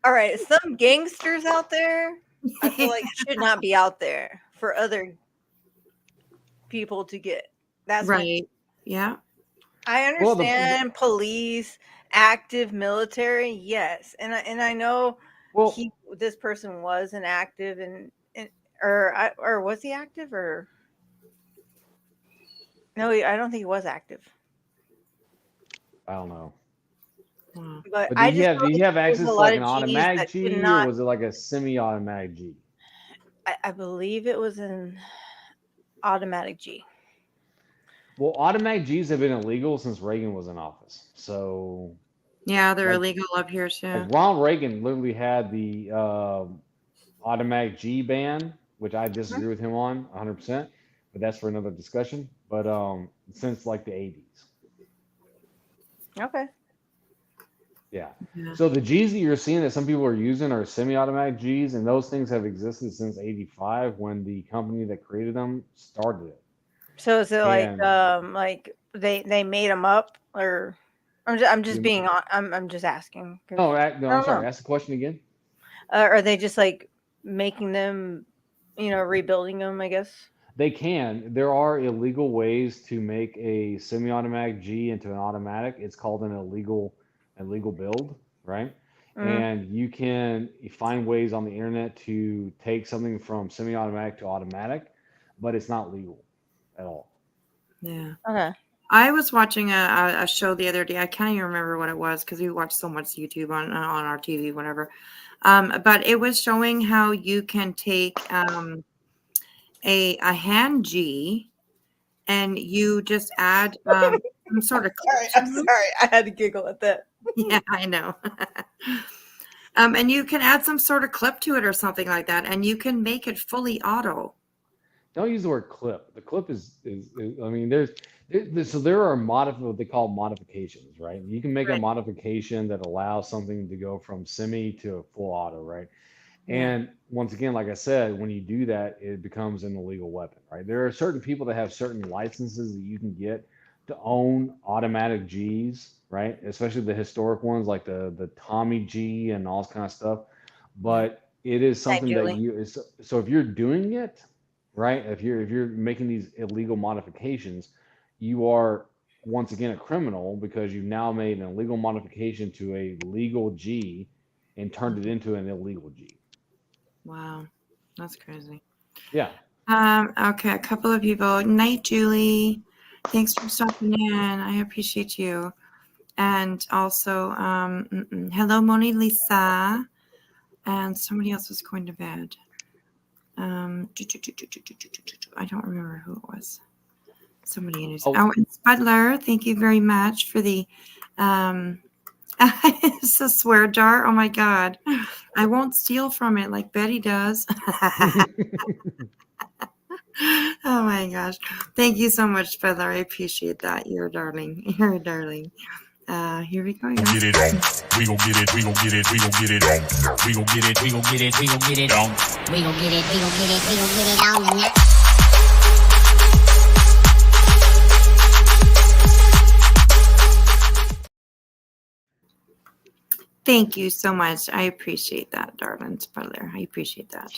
All right. Some gangsters out there, I feel like should not be out there for other people to get. That's right. Yeah. I understand police, active military, yes, and I know this person was an active or was he active or no? I don't think he was active. I don't know. But do you have access to like an automatic G, not, or was it like a semi-automatic G? I believe it was an automatic G. Well, automatic Gs have been illegal since Reagan was in office. So yeah, they're illegal up here too. Like Ronald Reagan literally had the automatic G ban, which I disagree with him on 100%, but that's for another discussion. But since like the 80s. Okay. Yeah. So the Gs that you're seeing that some people are using are semi-automatic Gs, and those things have existed since '85 when the company that created them started it. So is it like they made them up, or I'm just being I'm just asking. No, I'm sorry. Ask the question again. Are they just like making them, rebuilding them? I guess they can. There are illegal ways to make a semi-automatic G into an automatic. It's called an illegal build, right? And you can find ways on the internet to take something from semi-automatic to automatic, but it's not legal at all. Yeah. Okay. I was watching a show the other day. I can't even remember what it was because we watch so much YouTube on our TV, whatever. But it was showing how you can take a hand G and you just add some sort of. I'm sorry. I had to giggle at that. Yeah, I know. And you can add some sort of clip to it or something like that, and you can make it fully auto. Don't use the word clip. The clip is I mean, there are what they call modifications, right? You can make a modification that allows something to go from semi to full auto, right? And once again, like I said, when you do that, it becomes an illegal weapon, right? There are certain people that have certain licenses that you can get to own automatic Gs, right? Especially the historic ones like the Tommy G and all this kind of stuff. But it is Hi, something that Julie. you is so if you're doing it, right? If you're making these illegal modifications, you are once again a criminal because you've now made an illegal modification to a legal G and turned it into an illegal G. Wow, that's crazy. Yeah. Okay, a couple of people. Night, Julie. Thanks for stopping in. I appreciate you. And also, hello, Mona Lisa. And somebody else was going to bed. I don't remember who it was. Somebody in his. Oh, and Spudler, thank you very much for the. It's a swear jar. Oh my God. I won't steal from it like Betty does. Oh my gosh. Thank you so much, Spudler. I appreciate that. You're a darling. You're a darling. Here we go. Get it on. We gon' get it. We gon' get it. We gon' get it on. We gon' get it. We gon' get it. We gon' get it on. We gon' get it. We gon' get it. We gon' get it on. Thank you so much. I appreciate that, darling Spudler. I appreciate that.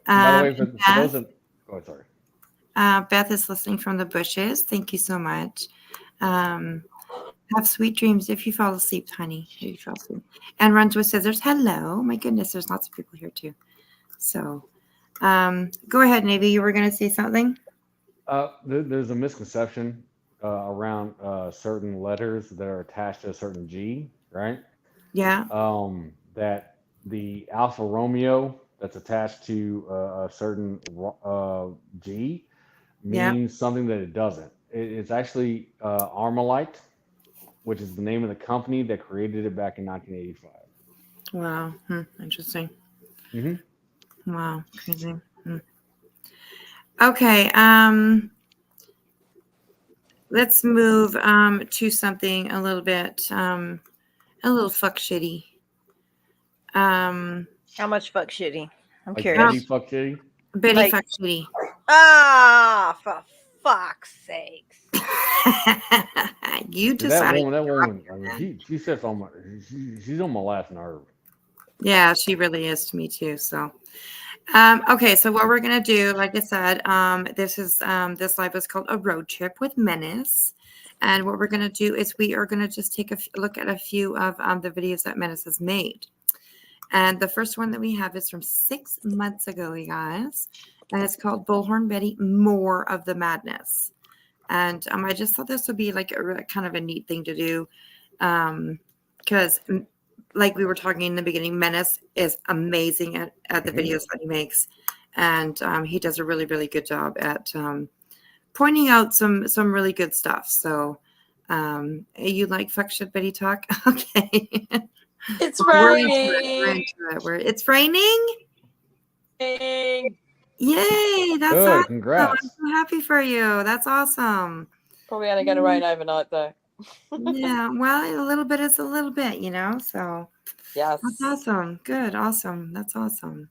By the way, for those that, sorry. Beth is listening from the bushes. Thank you so much. Have sweet dreams if you fall asleep, honey. If you fall asleep. And runs with scissors. Hello. My goodness, there's lots of people here too. So go ahead, Navy. You were going to say something? There's a misconception around certain letters that are attached to a certain G, right? Yeah. That the Alfa Romeo that's attached to a certain G means something that it doesn't. It's actually Armalite, which is the name of the company that created it back in 1985. Wow. Interesting. Mm-hmm. Wow. Crazy. Okay. Let's move to something a little bit, a little fuck shitty. How much fuck shitty? I'm like curious. Betty fuck shitty? Betty fuck shitty. Ah, for fuck's sakes. You See, decided. that woman, I mean, she sits on my, she's on my last nerve. Yeah, she really is to me too. So, okay. So what we're going to do, like I said, this live is called A Road Trip with Menace. And what we're going to do is we are going to just take a look at a few of the videos that Menace has made. And the first one that we have is from 6 months ago, you guys. And it's called Bullhorn Betty, More of the Madness. And I just thought this would be like a kind of a neat thing to do. Because like we were talking in the beginning, Menace is amazing at the videos that he makes. And he does a really, really good job at pointing out some really good stuff. So you like fuck shit Betty talk? Okay. It's raining. It's raining? Yay, that's good. awesome. Congrats. I'm so happy for you. That's awesome. Probably only going to rain overnight though. Yeah, well, a little bit is a little bit, so yes, that's awesome. Good, awesome. That's awesome.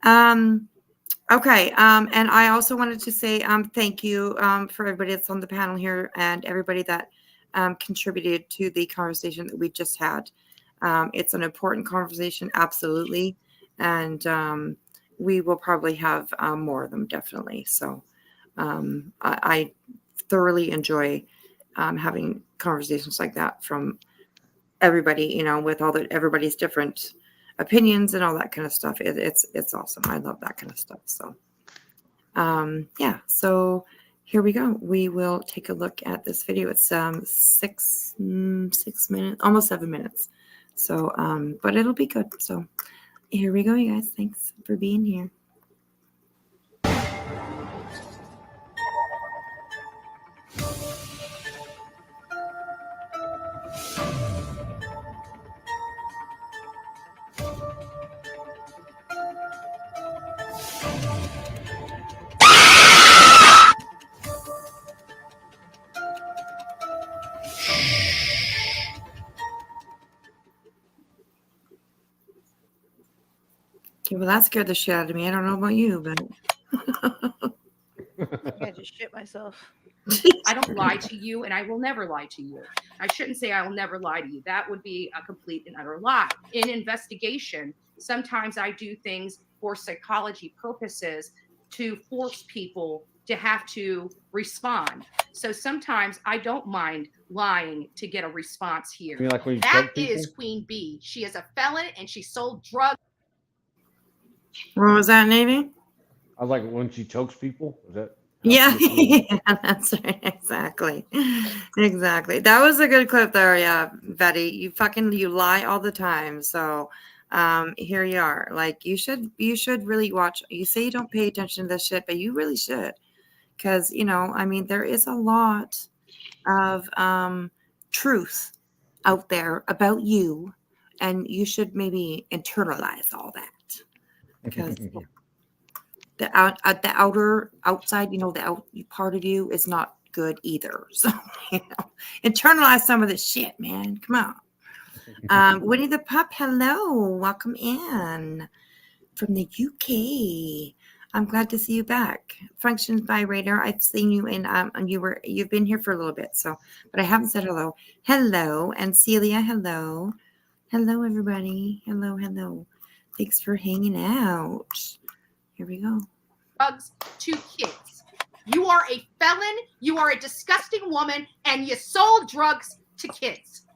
Okay, and I also wanted to say thank you for everybody that's on the panel here and everybody that contributed to the conversation that we just had. It's an important conversation, absolutely, and we will probably have more of them, definitely. So I thoroughly enjoy having conversations like that from everybody, with everybody's different opinions and all that kind of stuff. It's awesome. I love that kind of stuff. So yeah, so here we go. We will take a look at this video. It's 6 minutes, almost 7 minutes. So but it'll be good. So here we go, you guys. Thanks for being here. Well, that scared the shit out of me. I don't know about you, but I just shit myself. I don't lie to you, and I will never lie to you. I shouldn't say I will never lie to you. That would be a complete and utter lie. In investigation, sometimes I do things for psychology purposes to force people to have to respond. So sometimes I don't mind lying to get a response here. You mean like when you That choke people? is Queen Bee. She is a felon and she sold drugs. what was that, Navy? I was like, when she chokes people, is that? Yeah, yeah, that's right. Exactly. Exactly. That was a good clip there. Yeah, Betty, you lie all the time. So here you are. Like you should really watch. You say you don't pay attention to this shit, but you really should. Because, I mean, there is a lot of truth out there about you, and you should maybe internalize all that. Because the outside, the out part of you is not good either. So, internalize some of this shit, man. Come on. Winnie the Pup, hello. Welcome in from the UK. I'm glad to see you back. Functions by Radar. I've seen you in you've been here for a little bit, so but I haven't said hello. Hello, and Celia, hello. Hello, everybody. Hello. Thanks for hanging out. Here we go. Drugs to kids. You are a felon, you are a disgusting woman, and you sold drugs to kids.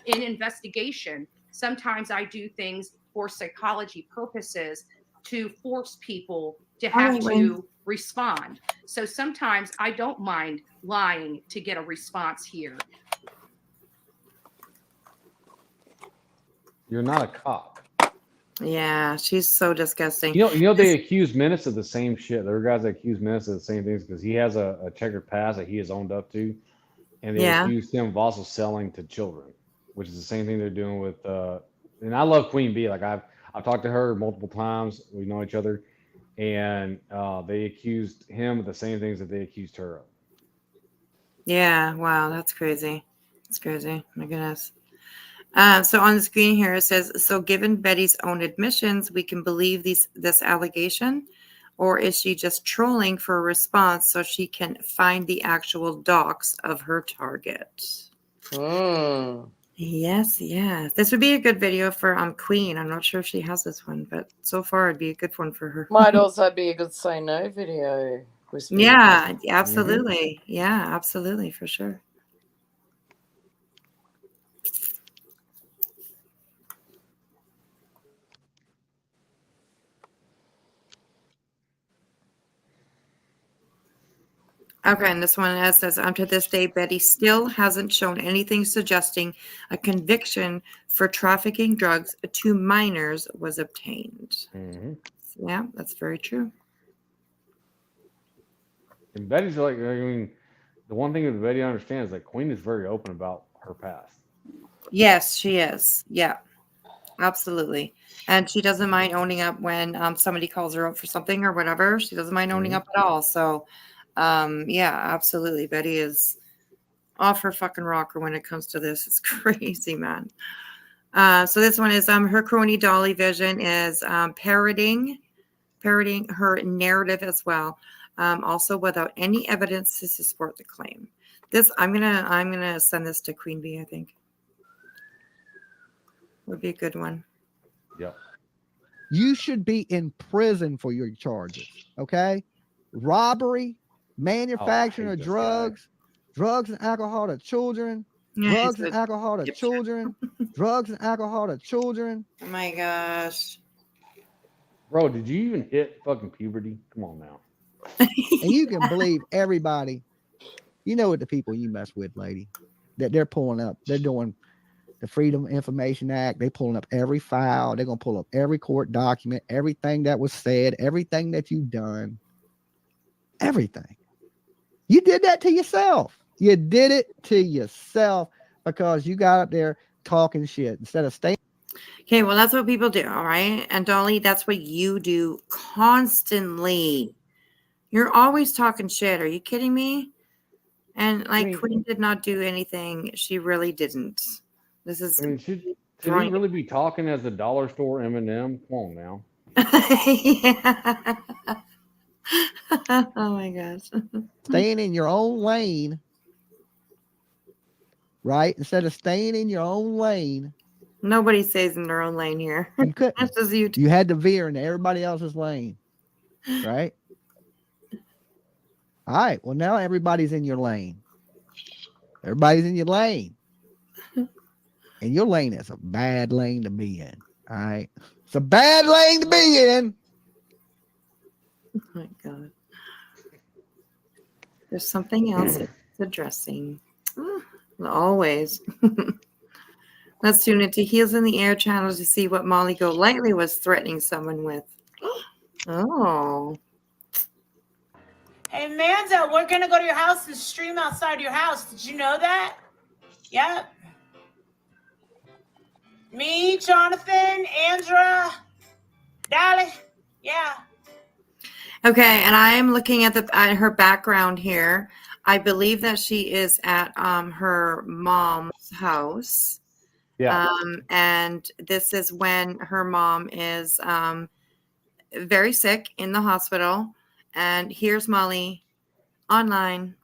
In investigation, sometimes I do things for psychology purposes to force people to have to respond. So sometimes I don't mind lying to get a response here. You're not a cop. Yeah, she's so disgusting. You know they accuse Menace of the same shit. There are guys that accuse Menace of the same things because he has a checkered past that he has owned up to, and they accused him of also selling to children, which is the same thing they're doing with. And I love Queen Bee. Like I've talked to her multiple times. We know each other, and they accused him of the same things that they accused her of. Yeah, wow, that's crazy. That's crazy. My goodness. So on the screen here, it says, so given Betty's own admissions, we can believe this allegation, or is she just trolling for a response so she can find the actual docs of her target? Yes. This would be a good video for Queen. I'm not sure if she has this one, but so far it'd be a good one for her. Might also be a good say no video. Yeah, absolutely. Yeah, absolutely, for sure. Okay, and this one says, to this day, Betty still hasn't shown anything suggesting a conviction for trafficking drugs to minors was obtained. Mm-hmm. Yeah, that's very true. And Betty's like, I mean, the one thing that Betty understands is that Queen is very open about her past. Yes, she is. Yeah, absolutely. And she doesn't mind owning up when somebody calls her out for something or whatever. She doesn't mind owning up at all. So, yeah, absolutely. Betty is off her fucking rocker when it comes to this. It's crazy, man. So this one is her crony Dolly Vision is parroting her narrative as well, also without any evidence to support the claim. This I'm gonna send this to Queen Bee. I think would be a good one. Yep. You should be in prison for your charges. Okay, robbery, manufacturing of drugs, drugs and alcohol to children, drugs and alcohol to children, drugs and alcohol to children. Oh my gosh. Bro, did you even hit fucking puberty? Come on now. And you can believe everybody. You know what the people you mess with, lady, that they're pulling up. They're doing the Freedom of Information Act. They're pulling up every file. They're going to pull up every court document, everything that was said, everything that you've done, everything. You did that to yourself. You did it to yourself because you got up there talking shit instead of staying. Okay, well, that's what people do, all right? And Dolly, that's what you do constantly. You're always talking shit. Are you kidding me? And Queen did not do anything. She really didn't. This is. I mean, should he really be talking as the dollar store M&M? Come on now. Yeah. Oh my gosh. Staying in your own lane, right? Instead of staying in your own lane, Nobody stays in their own lane here. you couldn't. That's just you. You had to veer into everybody else's lane, right? All right. Well, now everybody's in your lane. Everybody's in your lane. And your lane is a bad lane to be in. All right. It's a bad lane to be in. Oh my God. There's something else it's addressing. Always. Let's tune into Heels in the Air channel to see what Molly Golightly was threatening someone with. Oh. Hey, Amanda, we're going to go to your house and stream outside your house. Did you know that? Yep. Me, Jonathan, Andra, Dolly. Yeah. Okay, and I am looking at her background here. I believe that she is at her mom's house. Yeah. And this is when her mom is very sick in the hospital. And here's Molly online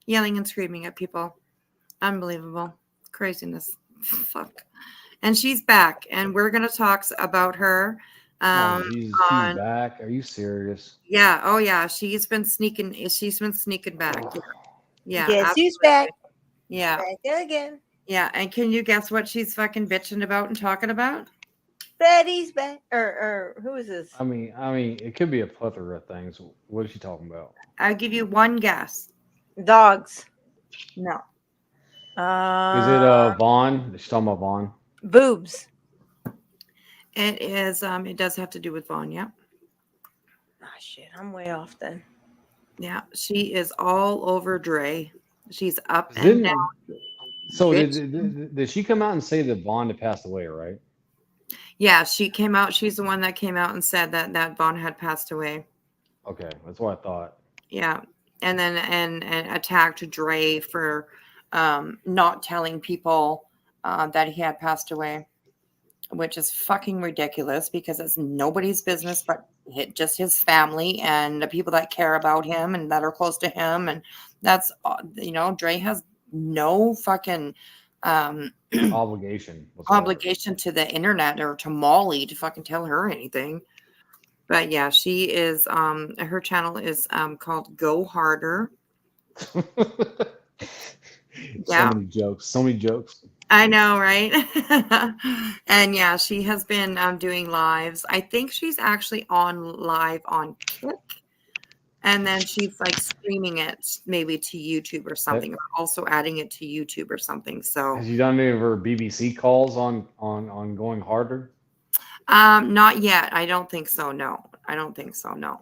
yelling and screaming at people. Unbelievable. Craziness. Fuck. And she's back, and we're going to talk about her. She's back. Are you serious? Yeah. Oh, yeah. She's been sneaking back. Yeah. Guess who's absolutely. back? Yeah. Back again. Yeah. And can you guess what she's fucking bitching about and talking about? Betty's back. Or who is this? I mean, it could be a plethora of things. What is she talking about? I'll give you one guess. Dogs. No. Is it Vaughn? She's talking about Vaughn. Boobs. It is. It does have to do with Vaughn. Yeah. Oh shit! I'm way off then. Yeah, she is all over Dre. She's up and down. So did she come out and say that Vaughn had passed away? Right. Yeah, she came out. She's the one that came out and said that Vaughn had passed away. Okay, that's what I thought. Yeah, and then and attacked Dre for not telling people that he had passed away, which is fucking ridiculous because it's nobody's business but just his family and the people that care about him and that are close to him. And that's, Dre has no fucking obligation to the internet or to Molly to fucking tell her anything. But yeah, she is, her channel is called Go Harder. So many jokes. I know, right? And yeah, she has been doing lives. I think she's actually live on Kick. And then she's like streaming it maybe to YouTube or something, or also adding it to YouTube or something. So has she done any of her BBC calls on Going Harder? Not yet. I don't think so. No, I don't think so. No.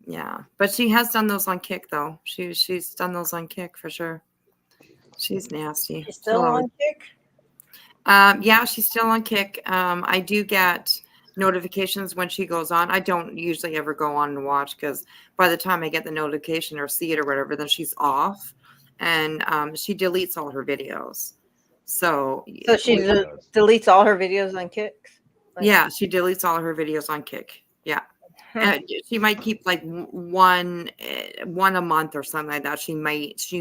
Yeah, but she has done those on Kick though. She's done those on Kick for sure. She's nasty. She's still on Kick? Yeah, she's still on Kick. I do get notifications when she goes on. I don't usually ever go on and watch because by the time I get the notification or see it or whatever, then she's off. And she deletes all her videos. So she deletes all her videos on Kick? Yeah, she deletes all her videos on Kick. Yeah. She might keep like one a month or something like that. She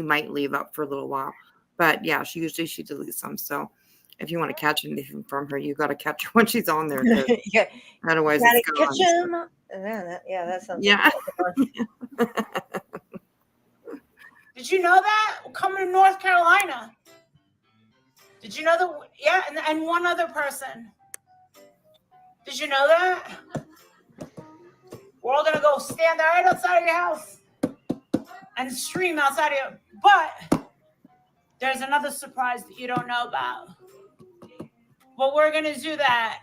might leave up for a little while, but yeah, she deletes them. So if you want to catch anything from her, you got to catch her when she's on there. Yeah. Otherwise, Gotta it's catch gone. him. That sounds. Yeah. Did you know that? We're coming to North Carolina. Did you know that? Yeah, and one other person. Did you know that? We're all gonna go stand right outside of your house and stream outside of your. But there's another surprise that you don't know about. But we're gonna do that.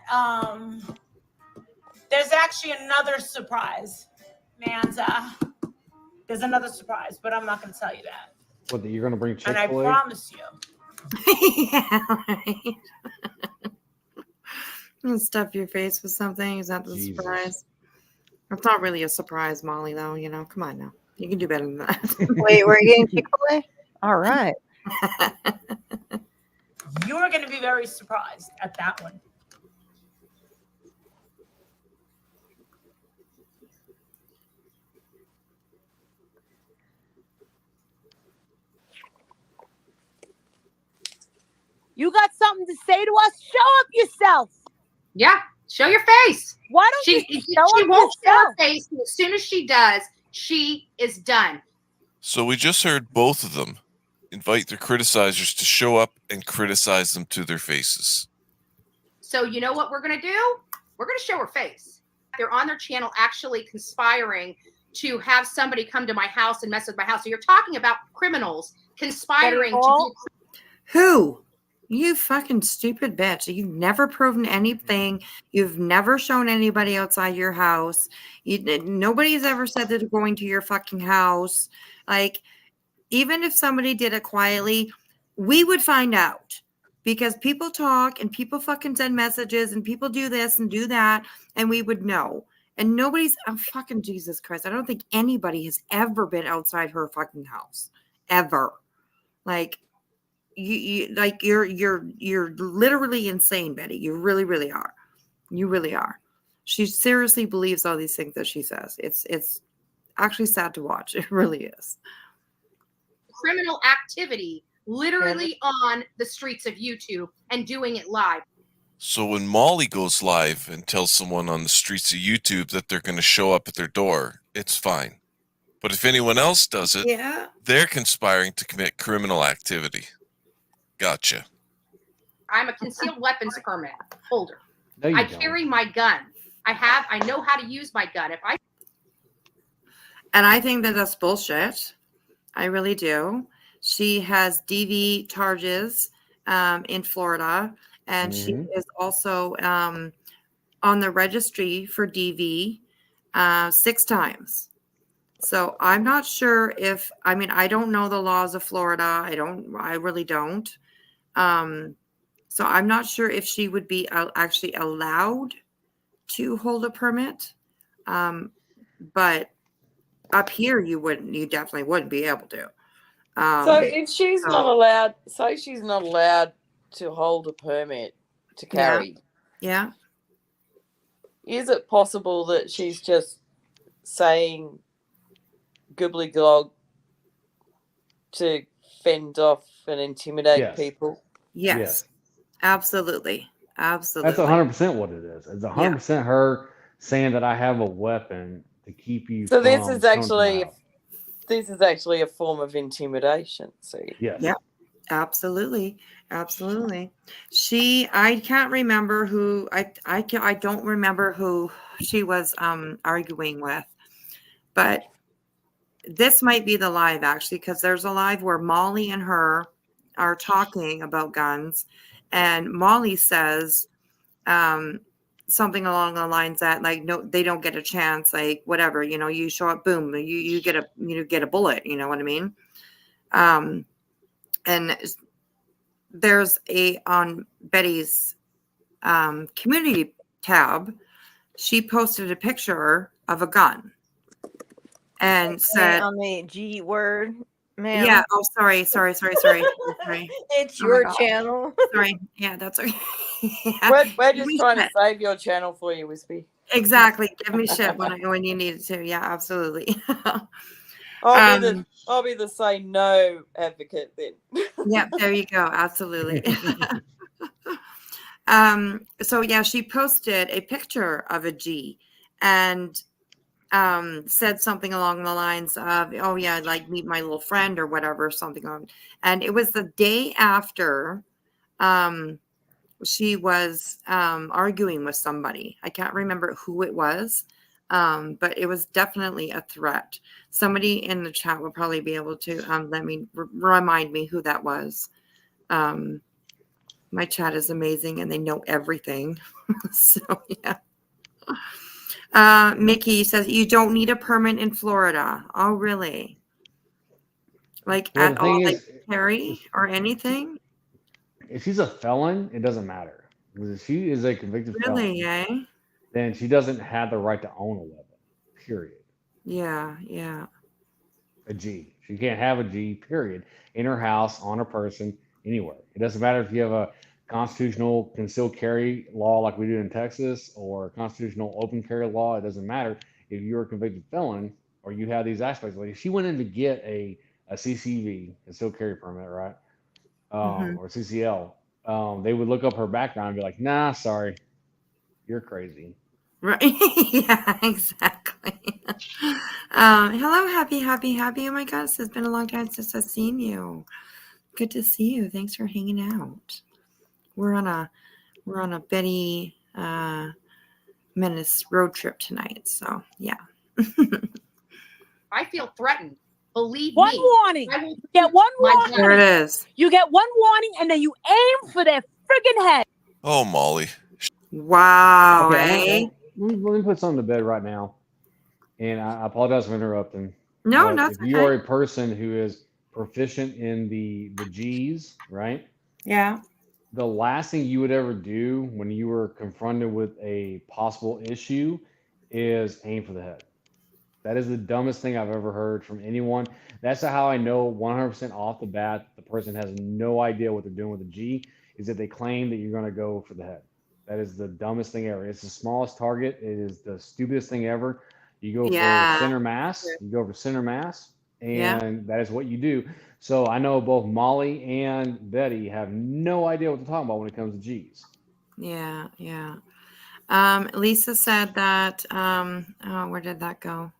There's actually another surprise, Manza. There's another surprise, but I'm not gonna tell you that. What? That you're gonna bring Chick-fil-A? And I promise you. Yeah, right. And stuff your face with something. Is that the surprise? It's not really a surprise, Molly, though. Come on now. You can do better than that. Wait, we're getting Chick-fil-A? All right. You're going to be very surprised at that one. You got something to say to us? Show up yourself. Yeah, show your face. Why don't she you show up won't show her yourself? face, and as soon as she does, she is done. So we just heard both of them invite their criticizers to show up and criticize them to their faces. So you know what we're going to do? We're going to show her face. They're on their channel actually conspiring to have somebody come to my house and mess with my house. So you're talking about criminals conspiring to do. Who? You fucking stupid bitch. You've never proven anything. You've never shown anybody outside your house. Nobody's ever said that they're going to your fucking house. Like, even if somebody did it quietly, we would find out. Because people talk and people fucking send messages and people do this and do that, and we would know. And nobody's, fucking Jesus Christ, I don't think anybody has ever been outside her fucking house. Ever. Like, you're literally insane, Betty. You really, really are. You really are. She seriously believes all these things that she says. It's actually sad to watch. It really is. Criminal activity literally on the streets of YouTube and doing it live. So when Molly goes live and tells someone on the streets of YouTube that they're going to show up at their door, it's fine. But if anyone else does it, they're conspiring to commit criminal activity. Gotcha. I'm a concealed weapons permit holder. No, you I don't. carry my gun. I know how to use my gun. And I think that that's bullshit. I really do. She has DV charges in Florida, and she is also on the registry for DV 6 times. So I'm not sure if, I don't know the laws of Florida. I really don't. So I'm not sure if she would be actually allowed to hold a permit. But up here, you definitely wouldn't be able to. So if she's not allowed, say she's not allowed to hold a permit to carry. Yeah. Is it possible that she's just saying gobbledygook to fend off and intimidate people? Yes. Absolutely. Absolutely. That's 100% what it is. It's 100% her saying that I have a weapon to keep you. So from this is coming to my actually house. a form of intimidation. See? Yes. Yeah. Absolutely. Absolutely. I can't remember who I don't remember who she was arguing with, but this might be the live actually, because there's a live where Molly and her are talking about guns, and Molly says something along the lines that, like, no, they don't get a chance, like, whatever, you show up, boom, you get a bullet, you know what I mean? And there's on Betty's community tab, she posted a picture of a gun and said on the G word, ma'am. yeah. Oh, sorry. It's Oh my your God. channel. Sorry. Yeah, that's okay. We're just trying to save your channel for you, Wispy. Exactly. Give me shit when you need it to. Yeah, absolutely. I'll be the say no advocate then. Yeah, there you go. Absolutely. So yeah, she posted a picture of a G and said something along the lines of, oh yeah, like, meet my little friend or whatever, something on. And it was the day after she was arguing with somebody. I can't remember who it was, but it was definitely a threat. Somebody in the chat will probably be able to let me remind me who that was. My chat is amazing and they know everything. So yeah. Mickey says you don't need a permit in Florida. Oh, really? Like, Well, at the thing all, is, like carry or anything? if she's a felon, it doesn't matter. Because if she is a convicted Really, felon, eh? then she doesn't have the right to own a weapon. Period. Yeah. A G. She can't have a G, period, in her house, on her person, anywhere. It doesn't matter if you have a constitutional concealed carry law like we do in Texas or a constitutional open carry law. It doesn't matter if you're a convicted felon or you have these aspects. Like if she went in to get a CCV, concealed carry permit, right? Or CCL, they would look up her background and be like, "Nah, sorry, you're crazy." Right. Yeah, exactly. Hello, happy. Oh my gosh, it's been a long time since I've seen you. Good to see you. Thanks for hanging out. We're on a Betty Menace road trip tonight. So yeah. I feel threatened. Believe One me. warning. I will Get one my warning. There it is. You get one warning, and then you aim for their friggin' head. Oh, Molly. Wow. Okay, let me put something to bed right now, and I apologize for interrupting. No, but that's if you okay. are a person who is proficient in the G's, right? Yeah. The last thing you would ever do when you were confronted with a possible issue is aim for the head. That is the dumbest thing I've ever heard from anyone. That's how I know 100% off the bat the person has no idea what they're doing with a G, is that they claim that you're going to go for the head. That is the dumbest thing ever. It's the smallest target. It is the stupidest thing ever. You go for center mass. You go for center mass, Yeah. and that is what you do. So I know both Molly and Betty have no idea what they're talking about when it comes to G's. Yeah. Lisa said that. Where did that go?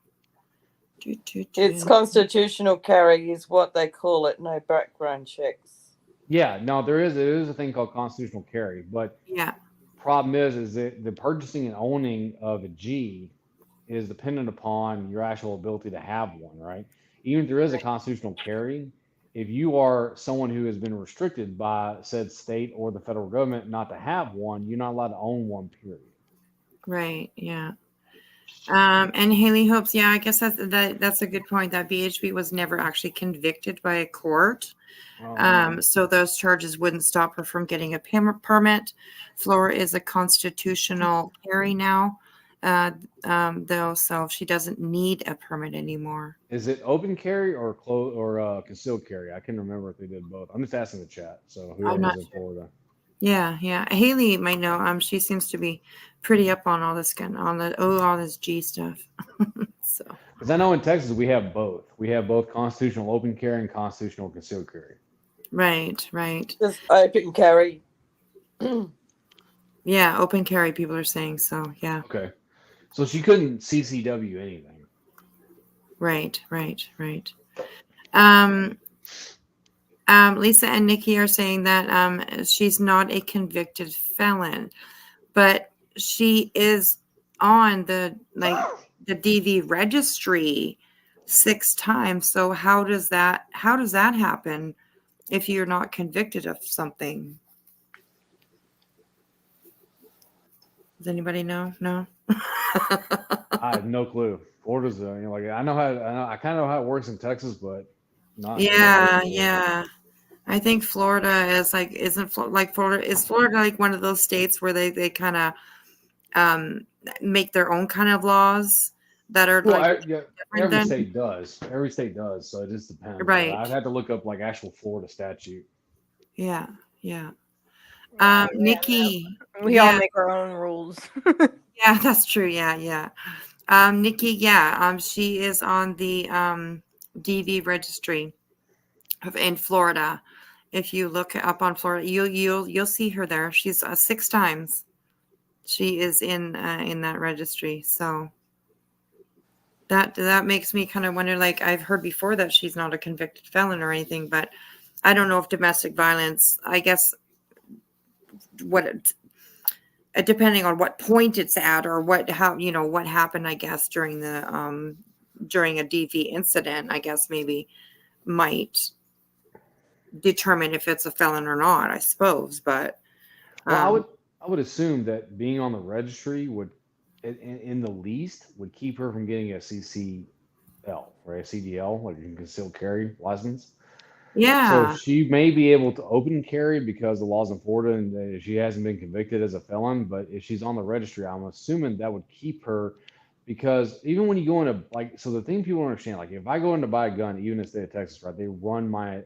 It's constitutional carry is what they call it. No background checks. Yeah, no, there is a thing called constitutional carry, but yeah, problem is that the purchasing and owning of a G is dependent upon your actual ability to have one, right? Even if there is a constitutional carry, if you are someone who has been restricted by said state or the federal government not to have one, you're not allowed to own one, period. Right. Yeah. And Haley hopes, yeah, I guess that's a good point. That BHB was never actually convicted by a court. So those charges wouldn't stop her from getting a permit. Flora is a constitutional carry now, though, so she doesn't need a permit anymore. Is it open carry or concealed carry? I can remember if they did both. I'm just asking the chat. So whoever's in Florida. Yeah. Haley might know. She seems to be pretty up on all this all this G stuff. So. Because I know in Texas we have both. We have both constitutional open carry and constitutional concealed carry. Right. Just open carry. Yeah, open carry. People are saying so. Yeah. Okay. So she couldn't CCW anything. Right. Lisa and Nikki are saying that she's not a convicted felon, but she is on the DV registry 6 times. So how does that happen if you're not convicted of something? Does anybody know? No. I have no clue. Florida's I kind of know how it works in Texas, but not. Yeah. I think Florida is Florida like one of those states where they kind of make their own kind of laws that are every state does. Every state does. So it just depends. Right. I'd have to look up actual Florida statute. Yeah. Nikki. We all make our own rules. Yeah, that's true. Yeah. Nikki, she is on the DV registry in Florida. If you look up on Florida, you'll see her there. She's 6 times. She is in that registry. So that makes me kind of wonder. I've heard before that she's not a convicted felon or anything, but I don't know if domestic violence. I guess depending on what point it's at or what happened, I guess during the during a DV incident, I guess maybe might determine if it's a felon or not, I suppose. But I would assume that being on the registry would, in the least, would keep her from getting a CCL, right? A CDL, like a concealed carry license. Yeah. So she may be able to open carry because the laws in Florida and she hasn't been convicted as a felon. But if she's on the registry, I'm assuming that would keep her, because even when you go into so the thing people don't understand, if I go in to buy a gun, even in the state of Texas, right, they run my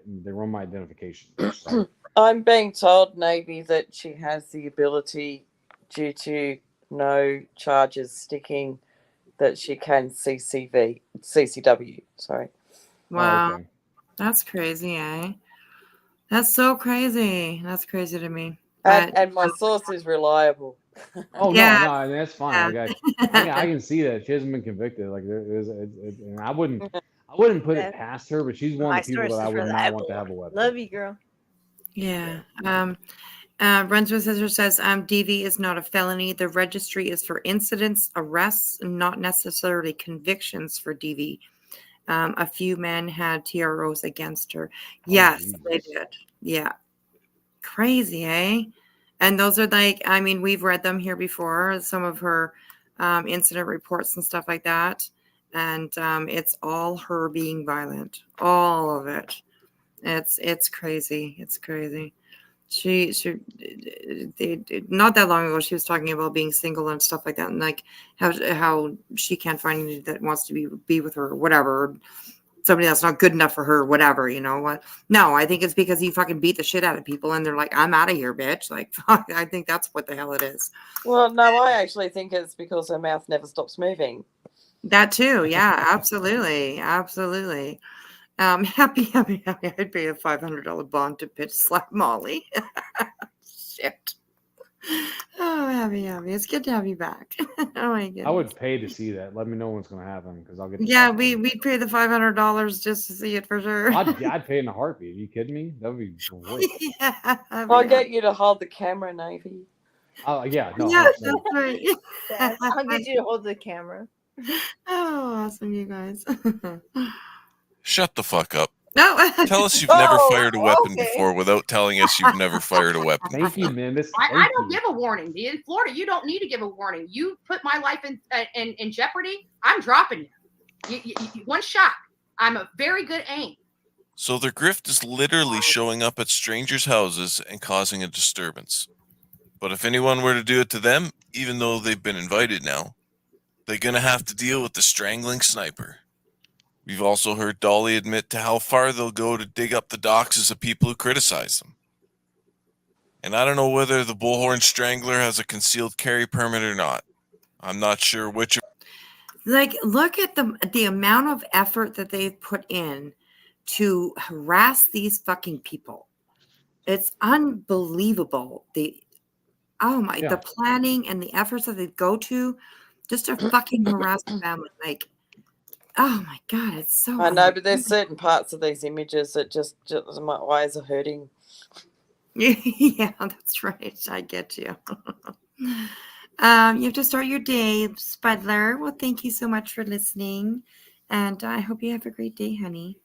identification. Right? I'm being told, Navy, that she has the ability, due to no charges sticking, that she can CCW. Sorry. Wow. That's crazy, eh? That's so crazy. That's crazy to me. And my source is reliable. Oh Yeah. no, I mean, that's fine. Like I can see that she hasn't been convicted. Like there is, and I wouldn't put it past her, but she's one My of the people that source I is would not want to have a reliable. weapon. Love you, girl. Yeah. Brunswick Sister says, DV is not a felony. The registry is for incidents, arrests, and not necessarily convictions for DV. A few men had TROs against her. Yes, they did. Yeah. Crazy, eh? And those are like, I mean, we've read them here before, some of her incident reports and stuff like that. And it's all her being violent. All of it. It's crazy. It's crazy. She not that long ago she was talking about being single and stuff like that, and like how she can't find anybody that wants to be with her or whatever, somebody that's not good enough for her or whatever, you know what? No, I think it's because you fucking beat the shit out of people and they're like, I'm out of here, bitch. Like, fuck, I think that's what the hell it is. Well, no, I actually think it's because her mouth never stops moving. That too, yeah, absolutely, absolutely. Happy. I'd pay a $500 bond to pitch slap Molly. Shit. Oh, happy. It's good to have you back. Oh my goodness. I would pay to see that. Let me know what's going to happen because I'll get. Yeah, we'd pay the $500 just to see it for sure. I'd pay in a heartbeat. Are you kidding me? That would be great. Yeah, I'll get you to hold the camera, Navy. Yeah, no. Yeah, 100%. that's right. I'll get you to hold the camera. Oh, awesome, you guys. Shut the fuck up. No. Tell us you've never fired a weapon before without telling us you've never fired a weapon. Thank you, Menace. I don't give a warning. In Florida, you don't need to give a warning. You put my life in jeopardy, I'm dropping you. You one shot. I'm a very good aim. So their grift is literally showing up at strangers' houses and causing a disturbance. But if anyone were to do it to them, even though they've been invited now, they're going to have to deal with the strangling sniper. We've also heard Dolly admit to how far they'll go to dig up the doxes of people who criticize them. And I don't know whether the Bullhorn Strangler has a concealed carry permit or not. I'm not sure which. Like, look at the amount of effort that they've put in to harass these fucking people. It's unbelievable. The planning and the efforts that they go to just to fucking harass the family. Like, oh my God, it's so. I know, but there's certain parts of these images that just my eyes are hurting. Yeah, that's right. I get you. You have to start your day, Spudler. Well, thank you so much for listening. And I hope you have a great day, honey.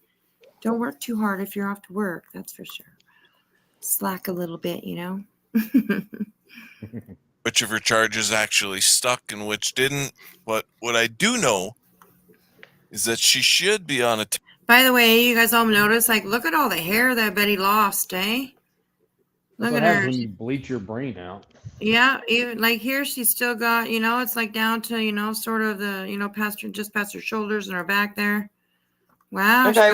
Don't work too hard if you're off to work, that's for sure. Slack a little bit, you know? Which of her charges actually stuck and which didn't. But what I do know is that she should be on a... By the way, you guys all notice, like, look at all the hair that Betty lost, eh? Look at her. When you bleach your brain out. Yeah, even like here, she's still got, you know, it's like down to, you know, sort of the, you know, past her shoulders and her back there. Wow. Okay,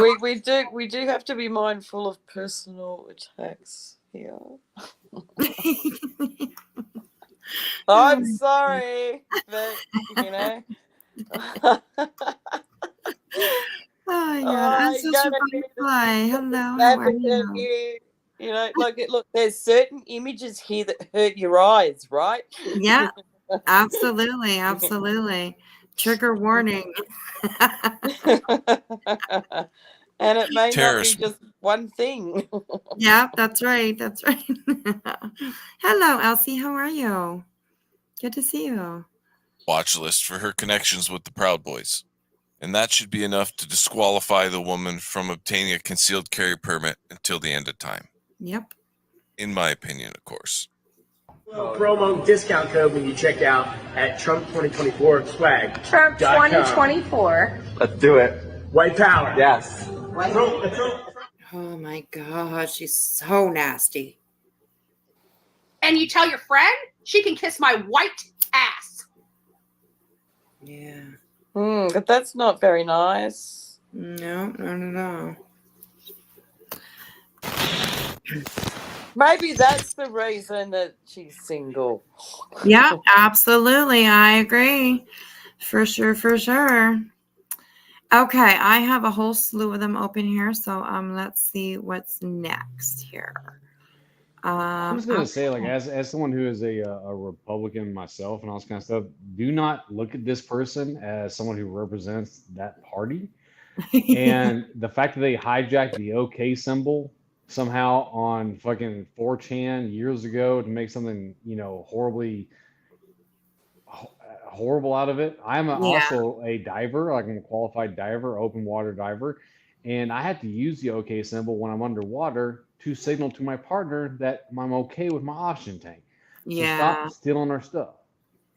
we do have to be mindful of personal attacks here. I'm sorry, but you know. Oh yeah, Ancestor Butterfly. Hello, how are you? You know, look, there's certain images here that hurt your eyes, right? Yeah, absolutely. Trigger warning. And it may not be just one thing. Yeah, that's right. Hello, Elsie. How are you? Good to see you. watch list for her connections with the Proud Boys. And that should be enough to disqualify the woman from obtaining a concealed carry permit until the end of time. Yep. In my opinion, of course. Promo discount code when you check out at Trump 2024 swag. Trump 2024. Let's do it. White power. Yes. Oh my God, she's so nasty. And you tell your friend she can kiss my white ass. Yeah. But that's not very nice. No. Maybe that's the reason that she's single. Yeah, absolutely. I agree. For sure. Okay, I have a whole slew of them open here, so let's see what's next here. I'm just gonna say, like, Okay. as someone who is a Republican myself and all this kind of stuff, do not look at this person as someone who represents that party. And the fact that they hijacked the OK symbol somehow on fucking 4chan years ago to make something, horribly horrible out of it. I'm Yeah. also a diver, like I'm a qualified diver, open water diver, and I had to use the OK symbol when I'm underwater to signal to my partner that I'm okay with my oxygen tank. So Yeah. stop stealing our stuff.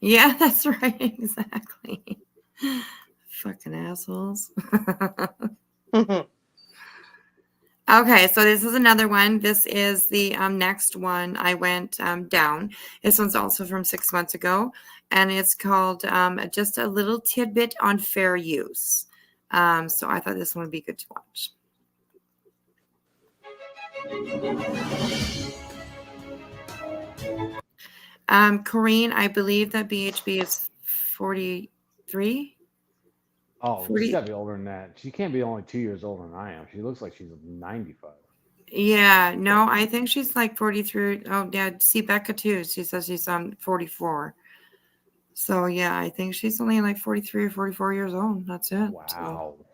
Yeah, that's right. Exactly. Fucking assholes. Okay, so this is another one. This is the next one I went down. This one's also from 6 months ago, and it's called Just a Little Tidbit on Fair Use. So I thought this one would be good to watch. Corrine, I believe that BHB is 43. Oh, 40. she's got to be older than that. She can't be only 2 years older than I am. She looks like she's 95. Yeah, no, I think she's like 43. Oh, yeah. See, Becca too. She says she's 44. So yeah, I think she's only like 43 or 44 years old. That's it. Wow. So,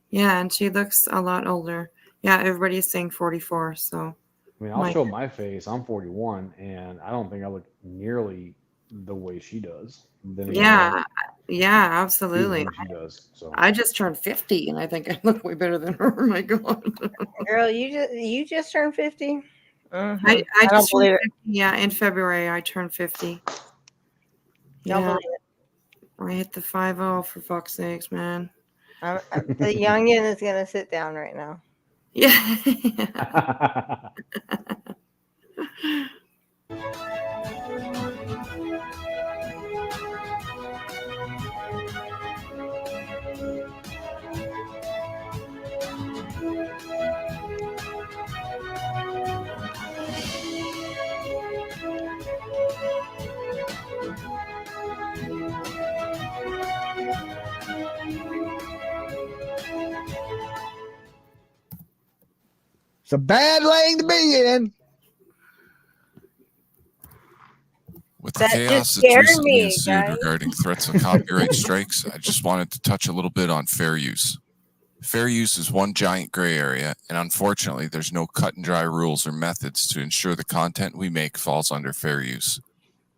yeah, and she looks a lot older. Yeah, everybody's saying 44. So I mean, I'll show my face. I'm 41, and I don't think I look nearly the way she does. Then again, yeah, yeah, she absolutely. when she does. So I just turned 50, and I think I look way better than her. Oh my god. Girl, you just turned 50. I I don't just believe turned it. 50. Yeah, in February I turned 50. Don't Yeah, believe it. I hit the 50 for fuck's sakes, man. The youngin is gonna sit down right now. Yeah. It's a bad lane to be in. With the That chaos just that's scared recently me, ensued guys. regarding threats of copyright strikes, I just wanted to touch a little bit on fair use. Fair use is one giant gray area, and unfortunately, there's no cut and dry rules or methods to ensure the content we make falls under fair use.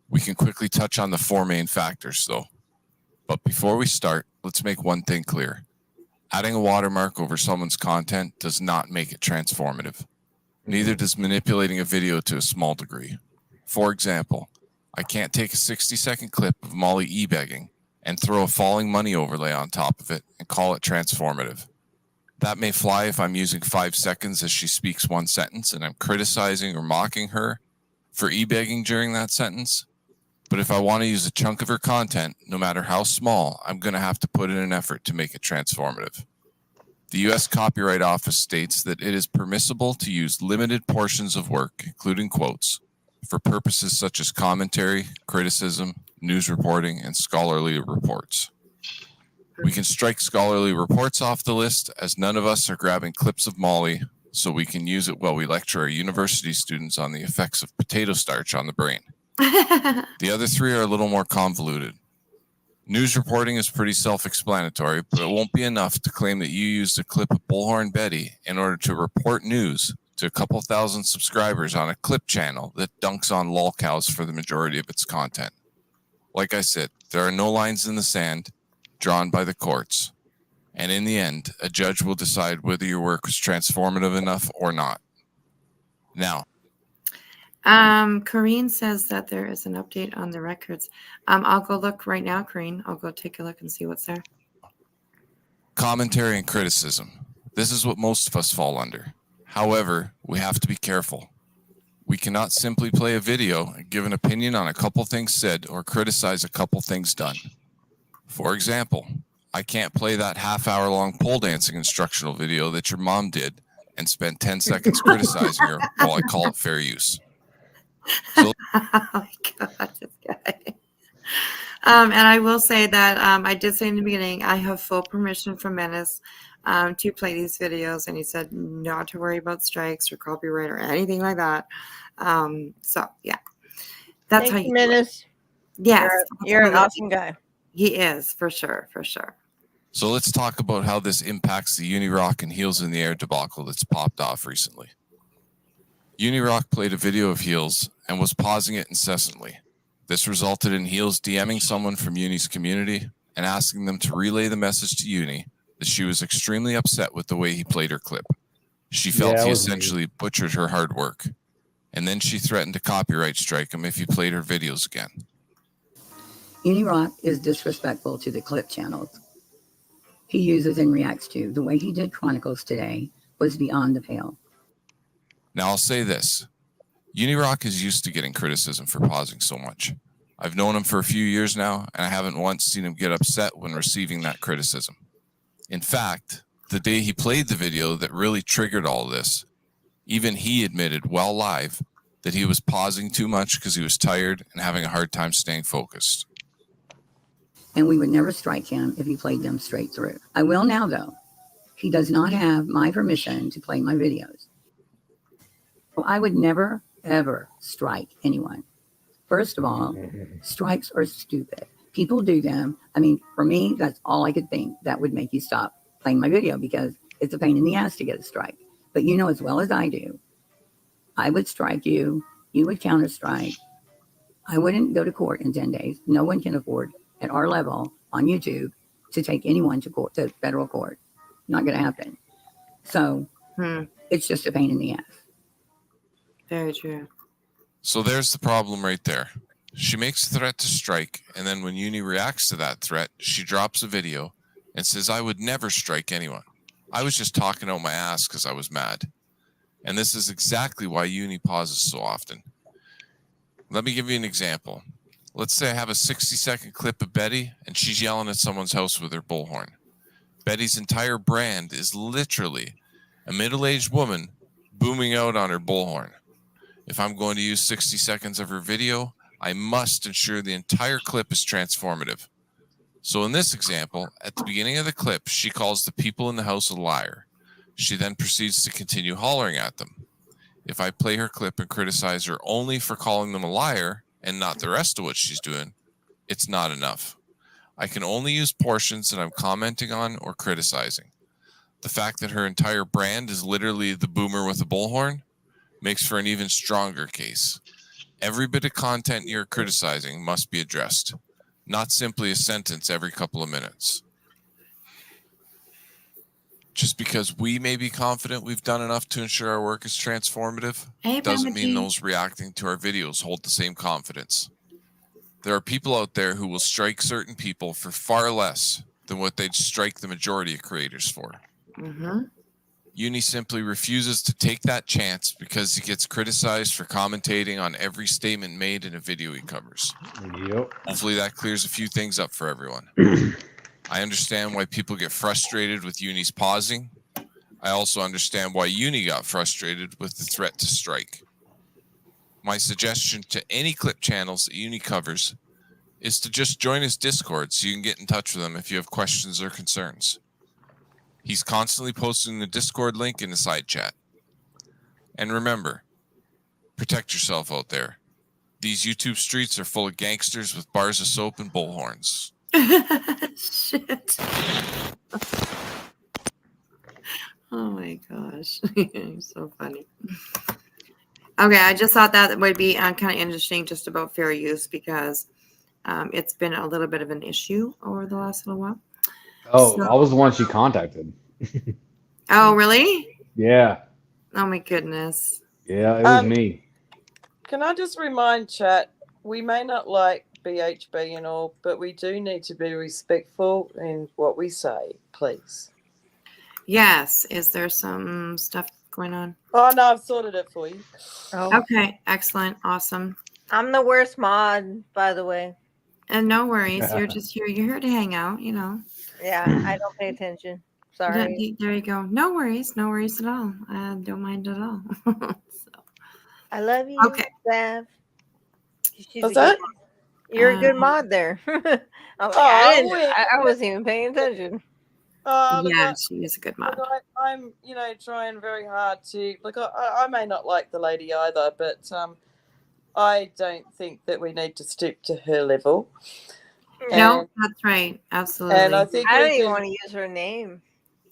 We can quickly touch on the four main factors, though. But before we start, let's make one thing clear. Adding a watermark over someone's content does not make it transformative. Neither does manipulating a video to a small degree. For example, I can't take a 60-second clip of Molly e-begging and throw a falling money overlay on top of it and call it transformative. That may fly if I'm using 5 seconds as she speaks one sentence and I'm criticizing or mocking her for e-begging during that sentence. But if I want to use a chunk of her content, no matter how small, I'm going to have to put in an effort to make it transformative. The U.S. Copyright Office states that it is permissible to use limited portions of work, including quotes, for purposes such as commentary, criticism, news reporting, and scholarly reports. We can strike scholarly reports off the list, as none of us are grabbing clips of Molly, so we can use it while we lecture our university students on the effects of potato starch on the brain. The other three are a little more convoluted. News reporting is pretty self-explanatory, but it won't be enough to claim that you used a clip of Bullhorn Betty in order to report news to a couple thousand subscribers on a clip channel that dunks on lolcows for the majority of its content. Like I said, there are no lines in the sand drawn by the courts, and in the end, a judge will decide whether your work was transformative enough or not. Now, Corrine says that there is an update on the records. I'll go look right now, Corrine. I'll go take a look and see what's there. commentary and criticism. This is what most of us fall under. However, we have to be careful. We cannot simply play a video and give an opinion on a couple things said or criticize a couple things done. For example, I can't play that half-hour-long pole dancing instructional video that your mom did and spend 10 seconds criticizing her while I call it fair use. So, oh my god, this guy. And I will say that I did say in the beginning, I have full permission from Menace to play these videos, and he said not to worry about strikes or copyright or anything like that. So yeah, that's Thank how you, you do it. Menace. Yes, You're an absolutely. awesome guy. He is, for sure, for sure. So let's talk about how this impacts the Unirock and Heels in the Air debacle that's popped off recently. Unirock played a video of Heels and was pausing it incessantly. This resulted in Heels DMing someone from Uni's community and asking them to relay the message to Uni that she was extremely upset with the way he played her clip. She felt Yeah, it he was essentially butchered her hard work. And then she threatened to copyright strike him if he played her videos again. Unirock is disrespectful to the clip channels he uses and reacts to. The way he did Chronicles today was beyond the pale. Now I'll say this. Unirock is used to getting criticism for pausing so much. I've known him for a few years now, and I haven't once seen him get upset when receiving that criticism. In fact, the day he played the video that really triggered all this, even he admitted while live that he was pausing too much because he was tired and having a hard time staying focused. And we would never strike him if he played them straight through. I will now, though. He does not have my permission to play my videos. I would never, ever strike anyone. First of all, strikes are stupid. People do them. I mean, for me, that's all I could think that would make you stop playing my video, because it's a pain in the ass to get a strike. But you know as well as I do, I would strike you. You would counter strike. I wouldn't go to court in 10 days. No one can afford at our level on YouTube to take anyone to court, to federal court. Not going to happen. So it's just a pain in the ass. Very true. So there's the problem right there. She makes a threat to strike, and then when Uni reacts to that threat, she drops a video and says, I would never strike anyone. I was just talking out my ass because I was mad. And this is exactly why Uni pauses so often. Let me give you an example. Let's say I have a 60-second clip of Betty, and she's yelling at someone's house with her bullhorn. Betty's entire brand is literally a middle-aged woman booming out on her bullhorn. If I'm going to use 60 seconds of her video, I must ensure the entire clip is transformative. So in this example, at the beginning of the clip, she calls the people in the house a liar. She then proceeds to continue hollering at them. If I play her clip and criticize her only for calling them a liar and not the rest of what she's doing, it's not enough. I can only use portions that I'm commenting on or criticizing. The fact that her entire brand is literally the boomer with a bullhorn makes for an even stronger case. Every bit of content you're criticizing must be addressed, not simply a sentence every couple of minutes. Just because we may be confident we've done enough to ensure our work is transformative doesn't mean those reacting to our videos hold the same confidence. There are people out there who will strike certain people for far less than what they'd strike the majority of creators for. Uni simply refuses to take that chance because he gets criticized for commentating on every statement made in a video he covers. Yep. Hopefully that clears a few things up for everyone. I understand why people get frustrated with Uni's pausing. I also understand why Uni got frustrated with the threat to strike. My suggestion to any clip channels that Uni covers is to just join his Discord so you can get in touch with him if you have questions or concerns. He's constantly posting the Discord link in the side chat. And remember, protect yourself out there. These YouTube streets are full of gangsters with bars of soap and bullhorns. Shit. Oh my gosh. You're so funny. Okay, I just thought that would be kind of interesting just about fair use, because it's been a little bit of an issue over the last little while. Oh, So- I was the one she contacted. Oh, really? Yeah. Oh my goodness. Yeah, it was me. Can I just remind chat, we may not like BHB and all, but we do need to be respectful in what we say, please. Yes. Is there some stuff going on? Oh, no, I've sorted it for you. Okay. Excellent. Awesome. I'm the worst mod, by the way. And no worries. You're just here. You're here to hang out, you know. Yeah, I don't pay attention. Sorry. There you go. No worries. No worries at all. I don't mind at all. I love you, Okay. Bev. What's that? You're a good mod there. I wasn't even paying attention. Yeah, she is a good mod. I'm, trying very hard to look. I may not like the lady either, but I don't think that we need to stoop to her level. No, that's right. Absolutely. And I think I we don't even can- want to use her name.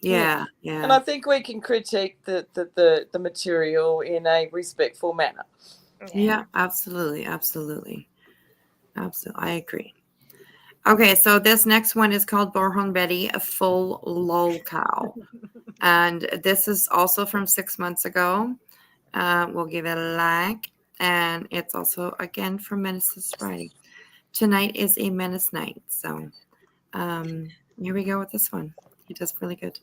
Yeah, yeah. And I think we can critique the material in a respectful manner. Yeah, absolutely. Absolutely. Absolutely. I agree. Okay, so this next one is called Borhon Betty, a full lol cow. And this is also from 6 months ago. We'll give it a like. And it's also, again, from Menace's Friday. Tonight is a Menace night. So here we go with this one. He does really good.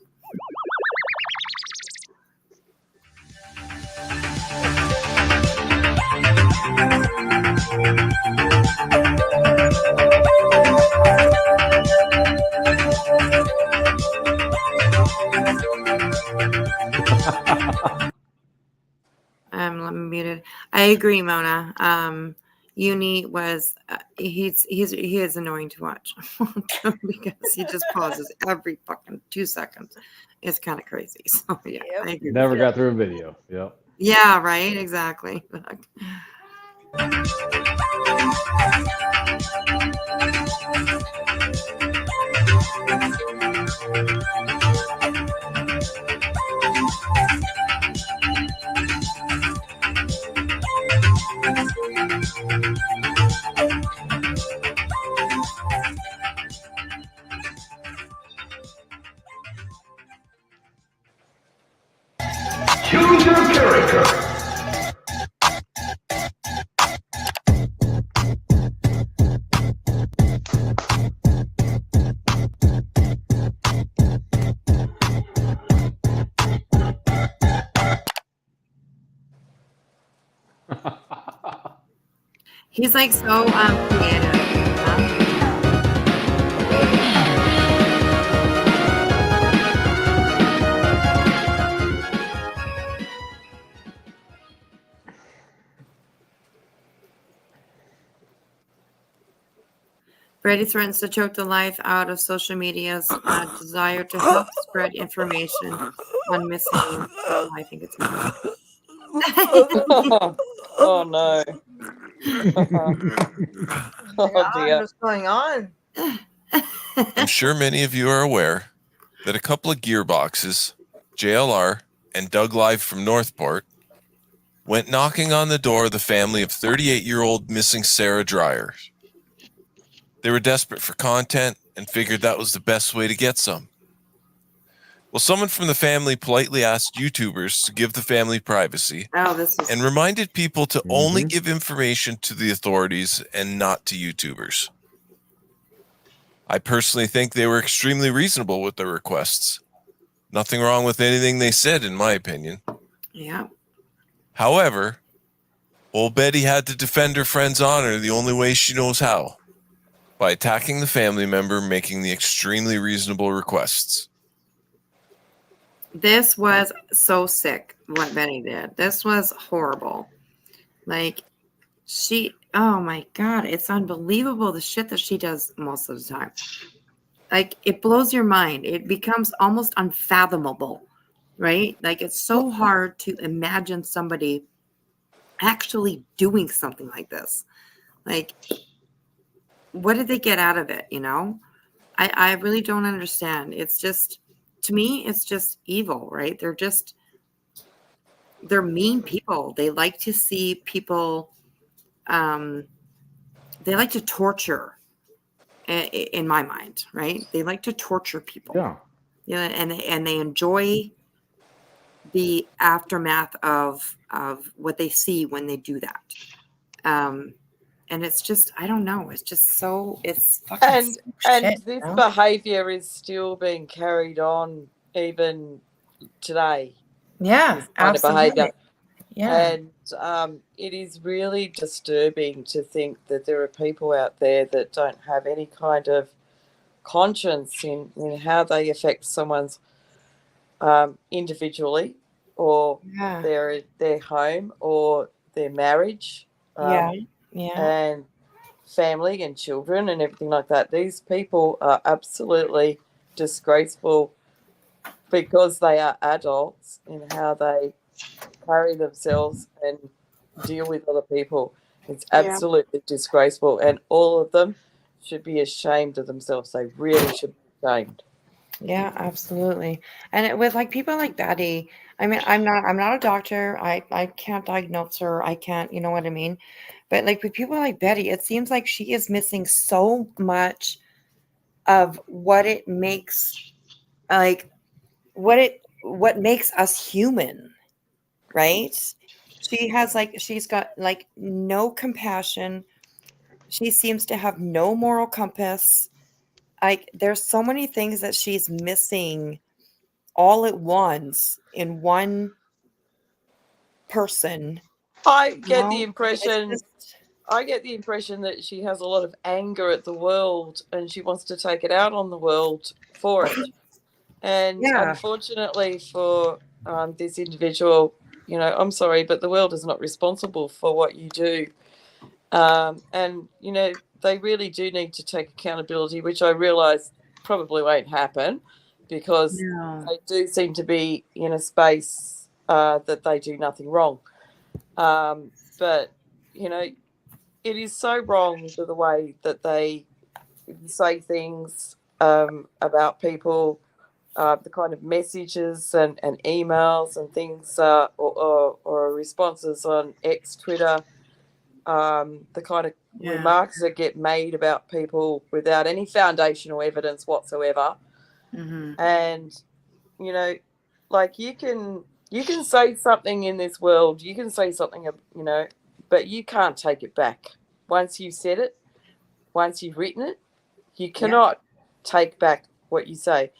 Let me mute it. I agree, Mona. Uni was he is annoying to watch because he just pauses every fucking 2 seconds. It's kind of crazy. So yeah, I agree. Never got through a video. Yep. Yeah, right. Exactly. Choose your character. He's like so creative. Brady threatens to choke the life out of social media's desire to help spread information on missing. I think it's mine. Oh no. Oh dear. What's going on? I'm sure many of you are aware that a couple of gearboxes, JLR and Doug Live from Northport, went knocking on the door of the family of 38-year-old missing Sarah Dreyer. They were desperate for content and figured that was the best way to get some. Well, someone from the family politely asked YouTubers to give the family privacy and reminded people to only give information to the authorities and not to YouTubers. I personally think they were extremely reasonable with their requests. Nothing wrong with anything they said, in my opinion. Yeah. However, old Betty had to defend her friend's honor the only way she knows how, by attacking the family member making the extremely reasonable requests. This was so sick what Betty did. This was horrible. Like oh my God, it's unbelievable the shit that she does most of the time. Like it blows your mind. It becomes almost unfathomable, right? Like it's so hard to imagine somebody actually doing something like this. Like, what did they get out of it? You know, I really don't understand. It's just, to me, it's just evil, right? They're mean people. They like to see people, they like to torture, in my mind, right? They like to torture people. Yeah, and they enjoy the aftermath of what they see when they do that. And it's just, I don't know. It's just so, it's fucking and this behavior is still being carried on even today. Yeah, this kind absolutely. of behavior. Yeah. And it is really disturbing to think that there are people out there that don't have any kind of conscience in how they affect someone's individually, or their home, or their marriage. Yeah. And family and children and everything like that. These people are absolutely disgraceful because they are adults in how they carry themselves and deal with other people. It's Yeah. absolutely disgraceful, and all of them should be ashamed of themselves. They really should be ashamed. Yeah, absolutely. And with like people like Betty, I mean, I'm not a doctor. I can't diagnose her. I can't, you know what I mean? But like with people like Betty, it seems like she is missing so much of what it makes, like what makes us human, right? She's got like no compassion. She seems to have no moral compass. Like there's so many things that she's missing all at once in one person. I You get the know, it's impression just I get the impression that she has a lot of anger at the world and she wants to take it out on the world for it. And yeah, unfortunately for this individual, you know, I'm sorry, but the world is not responsible for what you do. And, you know, they really do need to take accountability, which I realise probably won't happen because no, they do seem to be in a space that they do nothing wrong. But, you know, it is so wrong the way that they say things about people, the kind of messages and emails and things or responses on X, Twitter, the kind of yeah, remarks that get made about people without any foundational evidence whatsoever. hmm And, you know, like you can say something in this world, you can say something, you know, but you can't take it back. Once you've said it, once you've written it, you yeah, cannot take back what you say.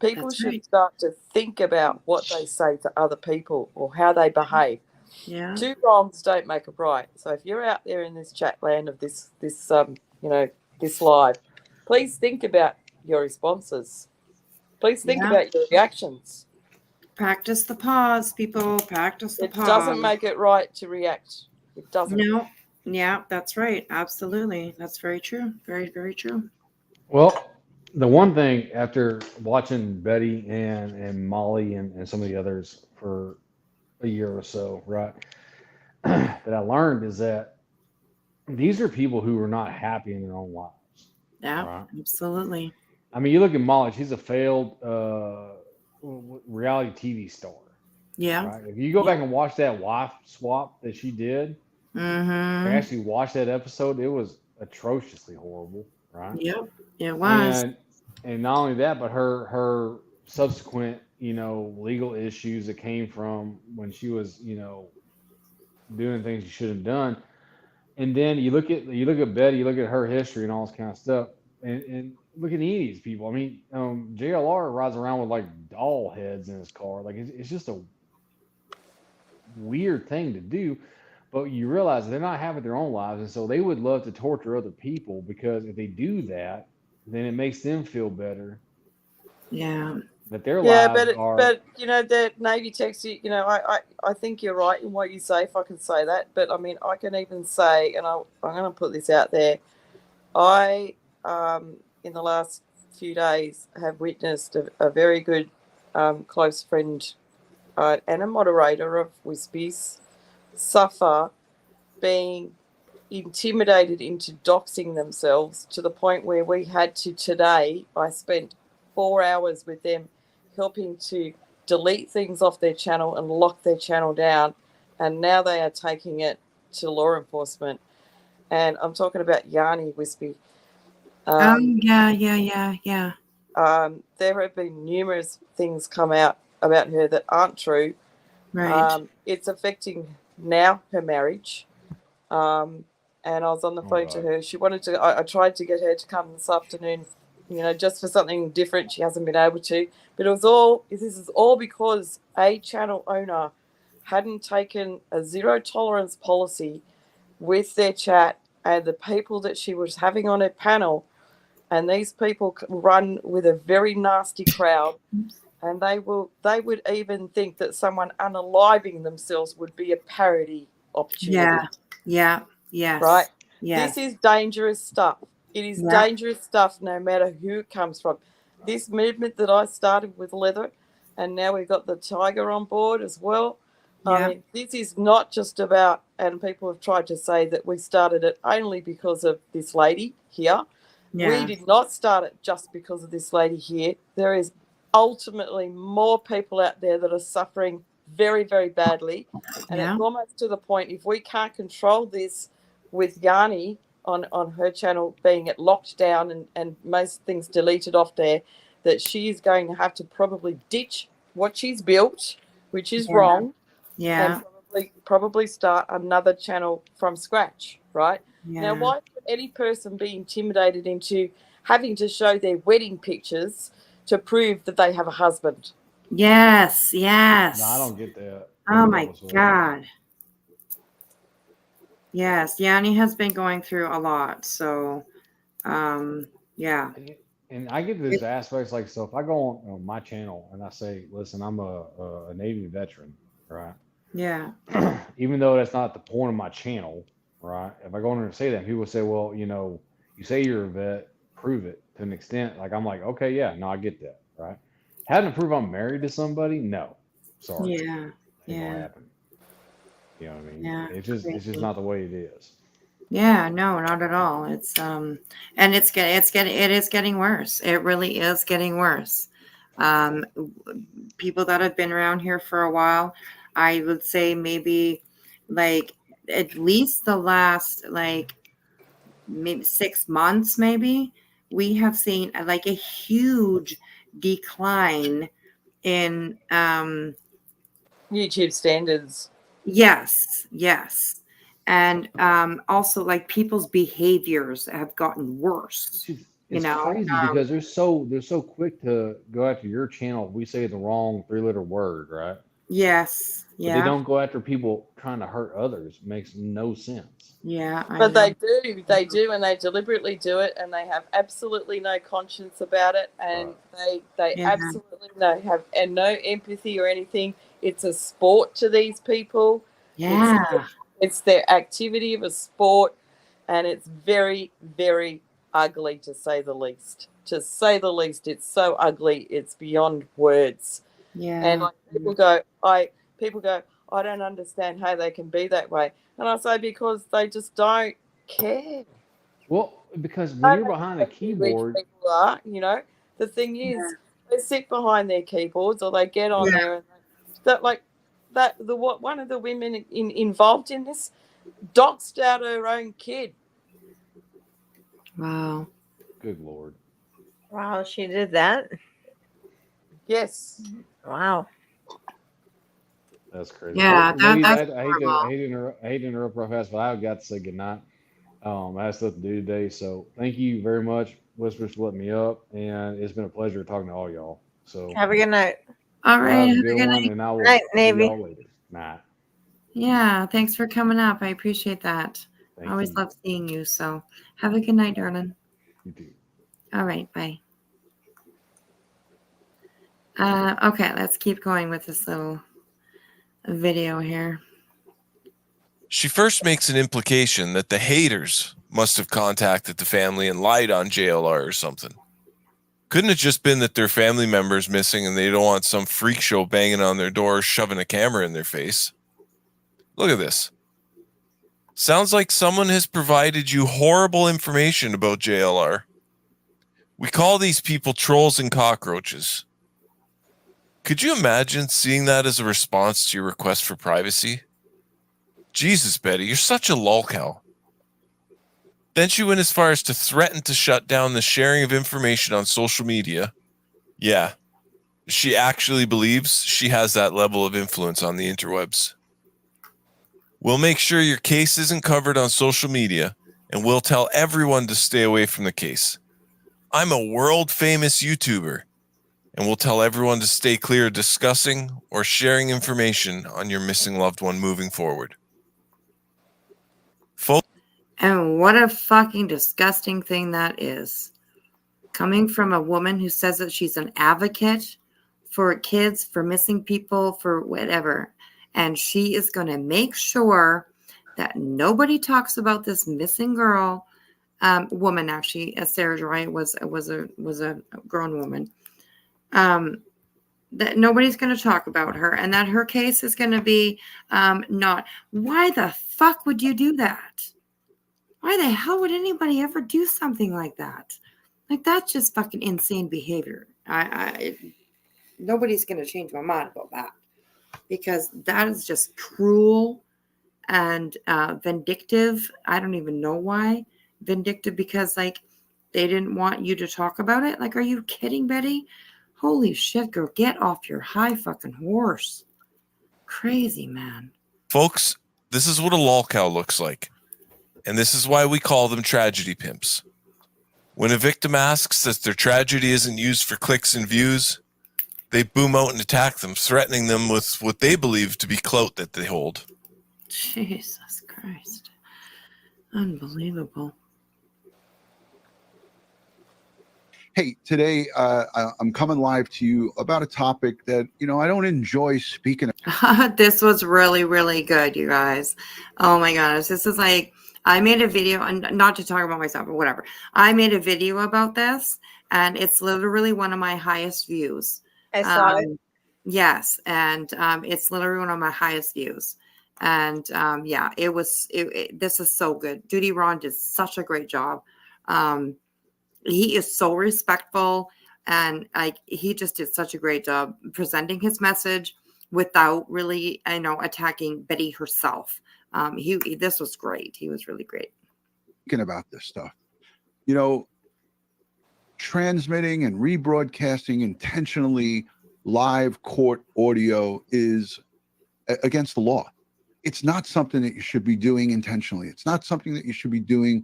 People that's should right. start to think about what they say to other people or how they behave. Yeah, Two wrongs don't make a right. So if you're out there in this chat land of this you know, this live, please think about your responses. Please think yeah. about your reactions. Practice the pause, people. Practice the It doesn't pause. make it right to react. It doesn't. No, yeah, that's right. Absolutely, that's very true. Very, very true. Well, the one thing after watching Betty and Molly and some of the others for a year or so, right, that I learned is that these are people who are not happy in their own lives, Yeah, right? absolutely. I mean, you look at Molly; she's a failed reality TV star, Yeah, right? If you go yeah. back and watch that wife swap that she did, or Mm-hmm. actually watch that episode, it was atrociously horrible, right? Yep, it was. And not only that, but her subsequent, legal issues that came from when she was, doing things she shouldn't have done. And then you look at Betty, you look at her history and all this kind of stuff, and look at any of these people. I mean, JLR rides around with like doll heads in his car. Like it's just a weird thing to do. But you realize they're not having their own lives, and so they would love to torture other people because if they do that, then it makes them feel better Yeah. that their Yeah, lives are. but you know, the Navy text, you know, I think you're right in what you say, if I can say that. But I mean, I can even say, and I'm going to put this out there. I in the last few days have witnessed a very good close friend and a moderator of Wispies suffer being intimidated into doxing themselves to the point where we had to today. I spent 4 hours with them helping to delete things off their channel and lock their channel down, and now they are taking it to law enforcement. And I'm talking about Yanni Wispy. Yeah. There have been numerous things come out about her that aren't true. Right. It's affecting now her marriage. And I was on the phone to her. She wanted to. I tried to get her to come this afternoon, you know, just for something different. She hasn't been able to. But it was all. This is all because a channel owner hadn't taken a zero tolerance policy with their chat and the people that she was having on her panel. And these people run with a very nasty crowd, and they would even think that someone unaliving themselves would be a parody opportunity. Yeah. Yes. Right. Yes. This is dangerous stuff. It is Yep. dangerous stuff no matter who it comes from. This movement that I started with leather, and now we've got the tiger on board as well. I Yep. mean, this is not just about, and people have tried to say that we started it only because of this lady here. Yeah. We did not start it just because of this lady here. There is ultimately more people out there that are suffering very, very badly. And Yeah. it's almost to the point, if we can't control this with Yanni on her channel being it locked down and most things deleted off there, that she is going to have to probably ditch what she's built, which is Yeah. wrong, Yeah. and probably start another channel from scratch, right? Yeah. Now, why would any person be intimidated into having to show their wedding pictures to prove that they have a husband? Yes. Yes. No, I don't get that. Oh my God. Yes, Yanni has been going through a lot. So, yeah. And I get these aspects like, so if I go on my channel and I say, listen, I'm a Navy veteran, right? Yeah. Even though that's not the point of my channel, right? If I go in there and say that, people say, well, you say you're a vet, prove it to an extent. Like, I'm like, okay, yeah, no, I get that, right? Having to prove I'm married to somebody, no, sorry, Yeah. ain't gonna Yeah. happen. You know what I mean? Yeah. It's just Crazy. not the way it is. Yeah, no, not at all. It's and it is getting worse. It really is getting worse. People that have been around here for a while, I would say maybe like at least the last like maybe 6 months, maybe we have seen like a huge decline in YouTube standards. yes, yes. And also like people's behaviors have gotten worse. It's crazy because they're so quick to go after your channel if we say the wrong 3-letter word, right? Yes. But they Yeah. don't go after people trying to hurt others. Makes no sense. Yeah. But they do, and they deliberately do it, and they have absolutely no conscience about it, and they Yeah. absolutely have no empathy or anything. It's a sport to these people. Yeah. It's their activity of a sport, and it's very, very ugly to say the least. To say the least, it's so ugly. It's beyond words. Yeah. And like people go, I don't understand how they can be that way. And I say, because they just don't care. Well, because when you're behind a Rich keyboard, people are, the thing is, they sit behind their keyboards or they get on there and one of the women involved in this doxed out her own kid. Wow. Good Lord. Wow, she did that? Yes. Wow. That's crazy. Yeah, Well, ladies, that's I hate to interrupt real fast, but I've got to say goodnight. I have stuff to do today, so thank you very much, listeners, for letting me up, and it's been a pleasure talking to all y'all. So have a good night. All right. have a Have good a good one, night. and I will Night, see Navy. y'all later. Night. Yeah. Thanks for coming up. I appreciate that. Thank I always you. love seeing you. So have a good night, darling. You too. All right. Bye. Okay. Let's keep going with this little video here. She first makes an implication that the haters must have contacted the family and lied on JLR or something. Couldn't it just been that their family member's missing and they don't want some freak show banging on their door, shoving a camera in their face? Look at this. Sounds like someone has provided you horrible information about JLR. We call these people trolls and cockroaches. Could you imagine seeing that as a response to your request for privacy? Jesus, Betty, you're such a lolcow. Then she went as far as to threaten to shut down the sharing of information on social media. Yeah, she actually believes she has that level of influence on the interwebs. We'll make sure your case isn't covered on social media, and we'll tell everyone to stay away from the case. I'm a world-famous YouTuber, and we'll tell everyone to stay clear of discussing or sharing information on your missing loved one moving forward. And what a fucking disgusting thing that is. Coming from a woman who says that she's an advocate for kids, for missing people, for whatever. And she is going to make sure that nobody talks about this missing girl, woman actually, as Sarah Joy was a grown woman. That nobody's going to talk about her, and that her case is going to be not. Why the fuck would you do that? Why the hell would anybody ever do something like that? Like, that's just fucking insane behavior. Nobody's going to change my mind about that, because that is just cruel and vindictive. I don't even know why vindictive, because like they didn't want you to talk about it. Like, are you kidding, Betty? Holy shit, girl, get off your high fucking horse. Crazy, man. Folks, this is what a lol cow looks like. And this is why we call them tragedy pimps. When a victim asks that their tragedy isn't used for clicks and views, they boom out and attack them, threatening them with what they believe to be clout that they hold. Jesus Christ. Unbelievable. Hey, today I'm coming live to you about a topic that, I don't enjoy speaking of. This was really, really good, you guys. Oh my gosh. This is like, I made a video, and not to talk about myself, but whatever. I made a video about this, and it's literally one of my highest views. I saw it. Yes, and it's literally one of my highest views. And yeah, this is so good. Duty Ron did such a great job. He is so respectful, and he just did such a great job presenting his message without really, attacking Betty herself. This was great. He was really great. Thinking about this stuff, transmitting and rebroadcasting intentionally live court audio is against the law. It's not something that you should be doing intentionally. It's not something that you should be doing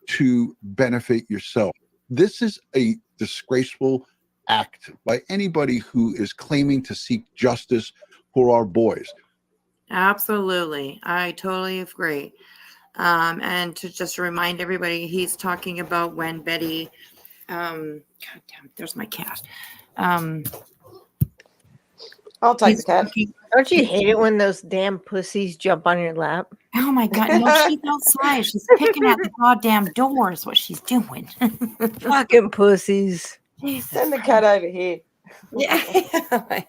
to benefit yourself. This is a disgraceful act by anybody who is claiming to seek justice for our boys. Absolutely. I totally agree. And to just remind everybody, he's talking about when Betty, God damn, there's my cat. I'll take the cat. Don't you hate it when those damn pussies jump on your lap? Oh my God. No, she's outside. She's picking at the goddamn door is what she's doing. Fucking pussies. Send the cat over here. Yeah. Oh my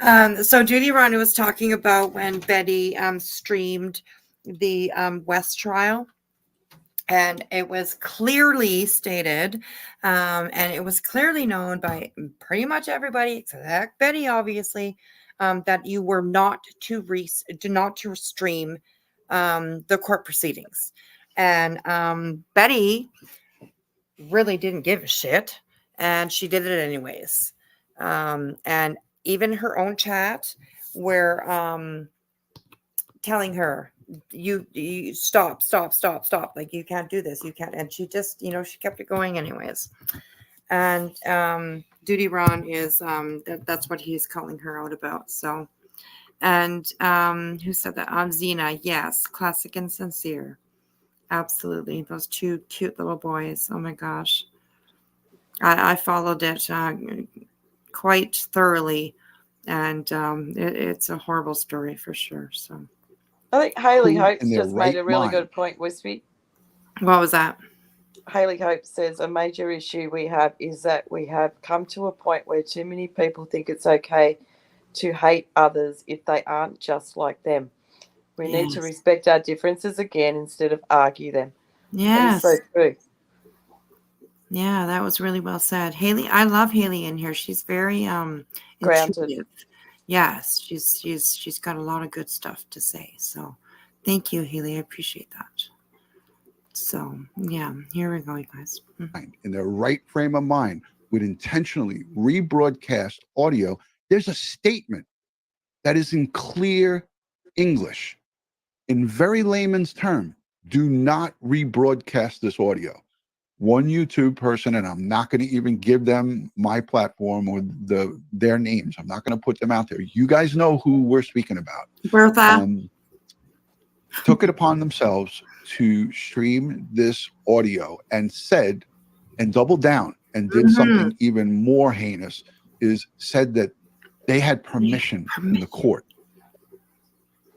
gosh. So Judy Ron was talking about when Betty streamed the West trial. And it was clearly stated, and it was clearly known by pretty much everybody, except Betty, obviously, that you were not to stream the court proceedings. And Betty really didn't give a shit, and she did it anyways. And even her own chat, where telling her, you stop, like, you can't do this, you can't. And she just, she kept it going anyways. And Duty Ron is that's what he's calling her out about. So, and who said that? Zena, yes, classic and sincere. Absolutely. Those two cute little boys. Oh my gosh. I followed it quite thoroughly, and it's a horrible story for sure. So I think Haley Hope's just made a really good point, Wispy. What was that? Haley Hope says a major issue we have is that we have come to a point where too many people think it's okay to hate others if they aren't just like them. We need to respect our differences again instead of argue them. Yes. That is so true. Yeah, that was really well said. Haley, I love Haley in here. She's very grounded. Intuitive. Yes, she's got a lot of good stuff to say. So thank you, Haley. I appreciate that. So yeah, here we go, you guys. In their right frame of mind would intentionally rebroadcast audio. There's a statement that is in clear English, in very layman's term. Do not rebroadcast this audio. One YouTube person, and I'm not going to even give them my platform or their names. I'm not going to put them out there. You guys know who we're speaking about. Bertha. Took it upon themselves to stream this audio and said, and doubled down and did something even more heinous, is said that they had permission from the court.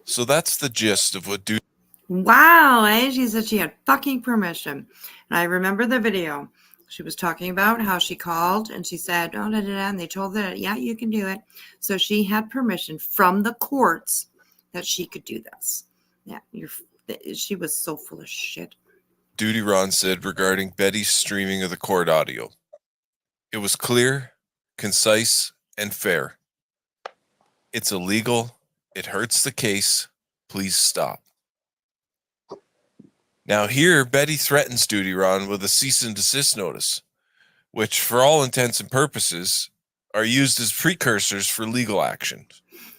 So that's the gist of what Duty. Wow, eh? She said she had fucking permission. And I remember the video. She was talking about how she called and she said, oh, da, da, da, and they told her, yeah, you can do it. So she had permission from the courts that she could do this. Yeah, she was so full of shit. Duty Ron said regarding Betty's streaming of the court audio. It was clear, concise, and fair. It's illegal. It hurts the case. Please stop. Now here, Betty threatens Duty Ron with a cease and desist notice, which for all intents and purposes are used as precursors for legal action.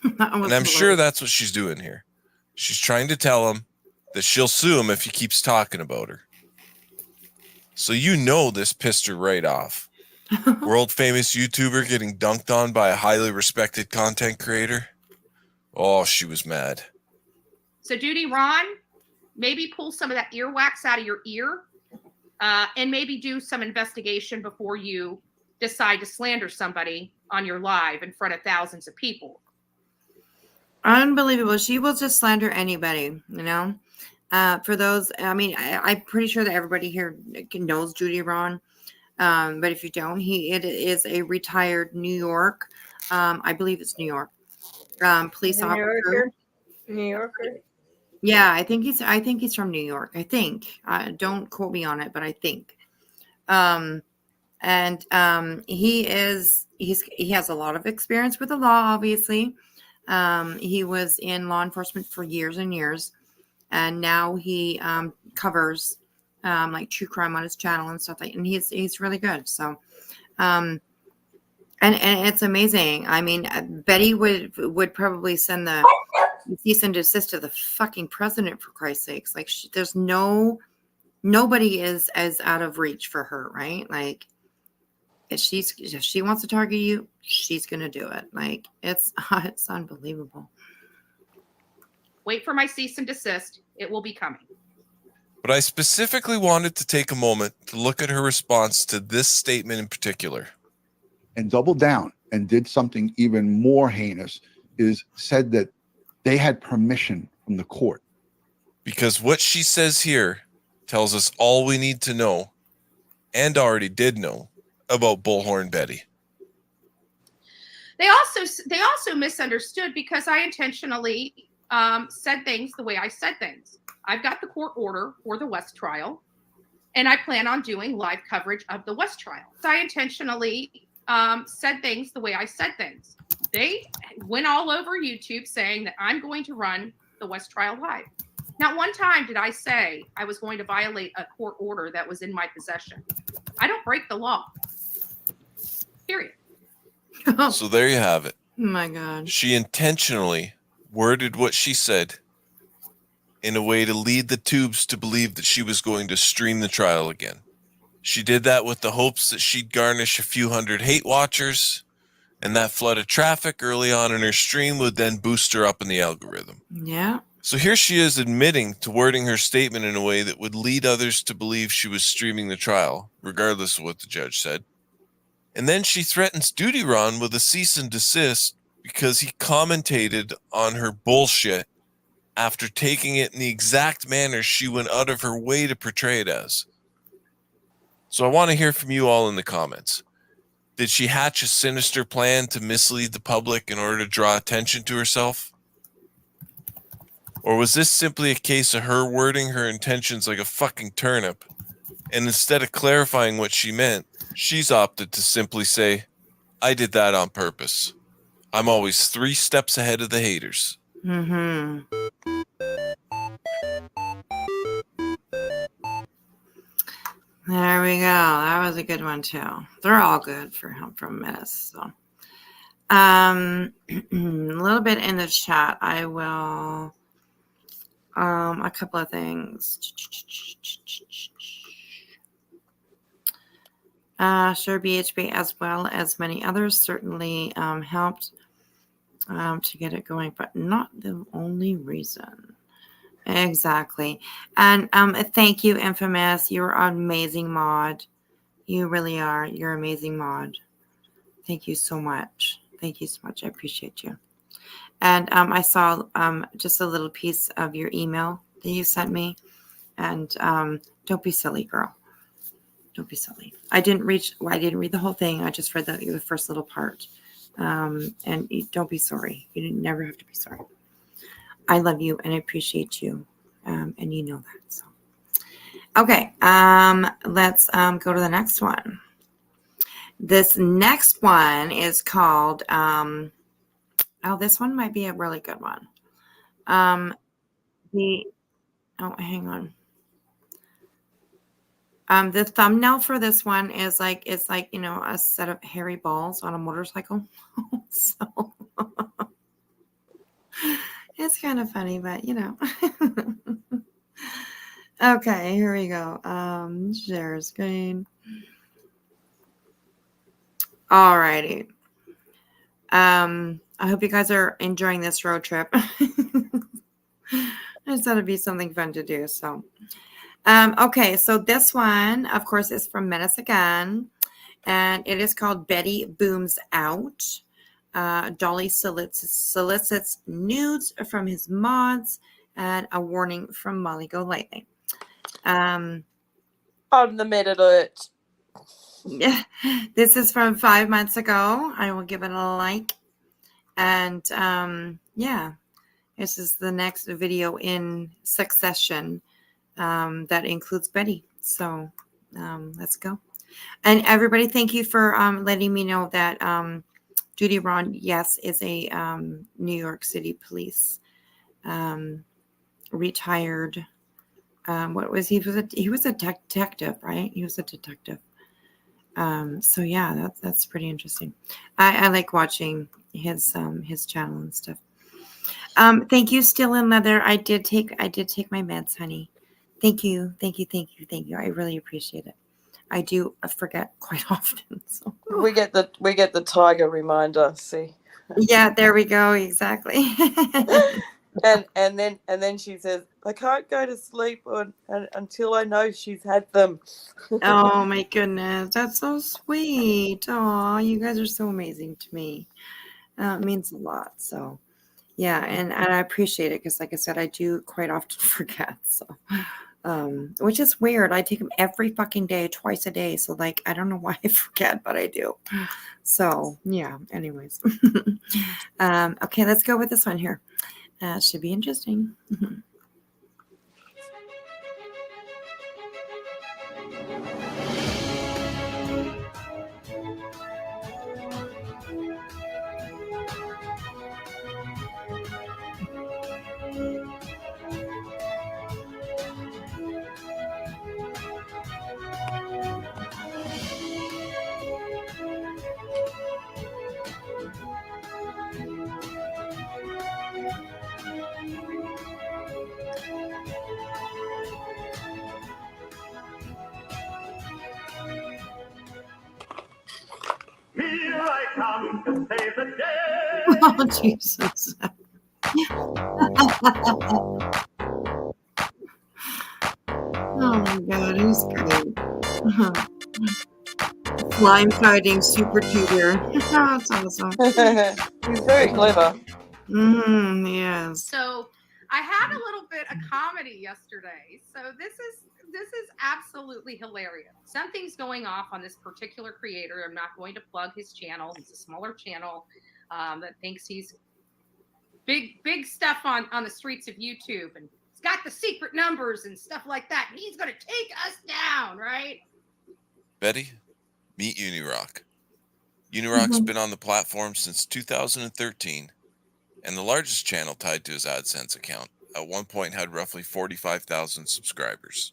And I'm sure that's what she's doing here. She's trying to tell him that she'll sue him if he keeps talking about her. So you know this pissed her right off. World famous YouTuber getting dunked on by a highly respected content creator. Oh, she was mad. So Duty Ron, maybe pull some of that earwax out of your ear and maybe do some investigation before you decide to slander somebody on your live in front of thousands of people. Unbelievable. She will just slander anybody, you know. For those, I mean, I'm pretty sure that everybody here knows Duty Ron. But if you don't, it is a retired New York, I believe it's New York, police officer. New Yorker. Yeah, I think he's from New York. I think. Don't quote me on it, but I think. He has a lot of experience with the law, obviously. He was in law enforcement for years and years, and now he covers like true crime on his channel and stuff like. And he's really good. So, and it's amazing. I mean, Betty would probably send the cease and desist to the fucking president, for Christ's sakes. Like, there's nobody is as out of reach for her, right? Like, if she wants to target you, she's gonna do it. Like, it's unbelievable. Wait for my cease and desist. It will be coming. But I specifically wanted to take a moment to look at her response to this statement in particular. And doubled down and did something even more heinous, is said that they had permission from the court. Because what she says here tells us all we need to know, and already did know, about Bullhorn Betty. They also misunderstood because I intentionally said things the way I said things. I've got the court order for the West trial, and I plan on doing live coverage of the West trial. So I intentionally said things the way I said things. They went all over YouTube saying that I'm going to run the West trial live. Not one time did I say I was going to violate a court order that was in my possession. I don't break the law. Period. So there you have it. Oh my God. She intentionally worded what she said in a way to lead the tubes to believe that she was going to stream the trial again. She did that with the hopes that she'd garnish a few hundred hate watchers, and that flood of traffic early on in her stream would then boost her up in the algorithm. Yeah. So here she is admitting to wording her statement in a way that would lead others to believe she was streaming the trial, regardless of what the judge said. And then she threatens Duty Ron with a cease and desist because he commentated on her bullshit after taking it in the exact manner she went out of her way to portray it as. So I want to hear from you all in the comments. Did she hatch a sinister plan to mislead the public in order to draw attention to herself? Or was this simply a case of her wording her intentions like a fucking turnip, and instead of clarifying what she meant, she's opted to simply say, I did that on purpose. I'm always 3 steps ahead of the haters. Mm-hmm. There we go. That was a good one too. They're all good for him from Menace. So, a little bit in the chat. I will. A couple of things. Sure, BHB as well as many others certainly helped to get it going, but not the only reason. Exactly. And thank you, Infamous. You're an amazing mod. You really are. You're an amazing mod. Thank you so much. Thank you so much. I appreciate you. And I saw just a little piece of your email that you sent me. And don't be silly, girl. Don't be silly. I didn't read the whole thing. I just read the first little part. And don't be sorry. You never have to be sorry. I love you and I appreciate you. And you know that. So. Okay. Let's go to the next one. This next one is called, this one might be a really good one. Hang on. The thumbnail for this one is it's like, a set of hairy balls on a motorcycle. So it's kind of funny, but Okay, here we go. Share screen. All righty. I hope you guys are enjoying this road trip. I just thought it'd be something fun to do. So, okay. So this one, of course, is from Menace again, and it is called Betty Booms Out. Dolly solicits nudes from his mods, and a warning from Molly Go Lightning. On the mid alert. Yeah, this is from 5 months ago. I will give it a like. And yeah, this is the next video in succession that includes Betty. So let's go. And everybody, thank you for letting me know that Judy Ron, yes, is a New York City police retired. What was he? He was a detective, right? He was a detective. So yeah, that's pretty interesting. I like watching his channel and stuff. Thank you, Still in Leather. I did take my meds, honey. Thank you. I really appreciate it. I do forget quite often. So. We get the tiger reminder. See. Yeah, there we go. Exactly. and then she says, I can't go to sleep until I know she's had them. Oh my goodness, that's so sweet. Oh, you guys are so amazing to me. It means a lot. So yeah, and I appreciate it because, like I said, I do quite often forget. So, which is weird. I take them every fucking day, twice a day. So like, I don't know why I forget, but I do. So yeah. Anyways, okay, let's go with this one here. Should be interesting. Here I come to save the day. Oh, Jesus. Oh my God, he's great. Slime fighting super tutor. That's awesome. He's very clever. Yes. So I had a little bit of comedy yesterday. So this is absolutely hilarious. Something's going off on this particular creator. I'm not going to plug his channel. It's a smaller channel that thinks he's big stuff on the streets of YouTube, and he's got the secret numbers and stuff like that. And he's going to take us down, right? Betty, meet Unirock. Unirock's been on the platform since 2013, and the largest channel tied to his AdSense account. At one point had roughly 45,000 subscribers.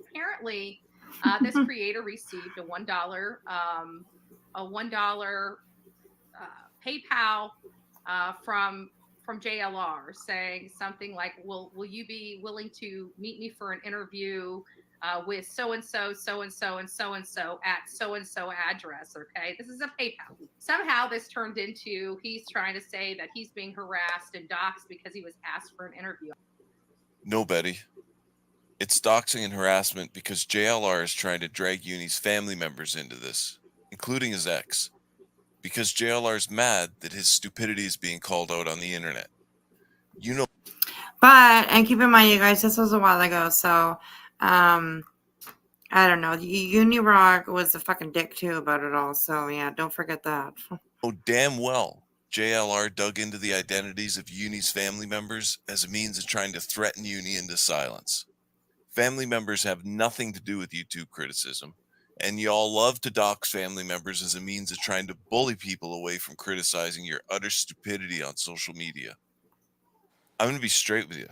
Apparently, this creator received a $1 PayPal from JLR saying something like, "Will you be willing to meet me for an interview with so and so, so and so, and so and so at so and so address?" Okay, this is a PayPal. Somehow this turned into he's trying to say that he's being harassed and doxxed because he was asked for an interview. No, Betty. It's doxing and harassment because JLR is trying to drag Uni's family members into this, including his ex, because JLR's mad that his stupidity is being called out on the internet. You know. But, and keep in mind, you guys, this was a while ago, so, I don't know. Unirock was a fucking dick, too, about it all, so, yeah, don't forget that. Oh, damn well, JLR dug into the identities of Uni's family members as a means of trying to threaten Uni into silence. Family members have nothing to do with YouTube criticism, and y'all love to dox family members as a means of trying to bully people away from criticizing your utter stupidity on social media. I'm going to be straight with you.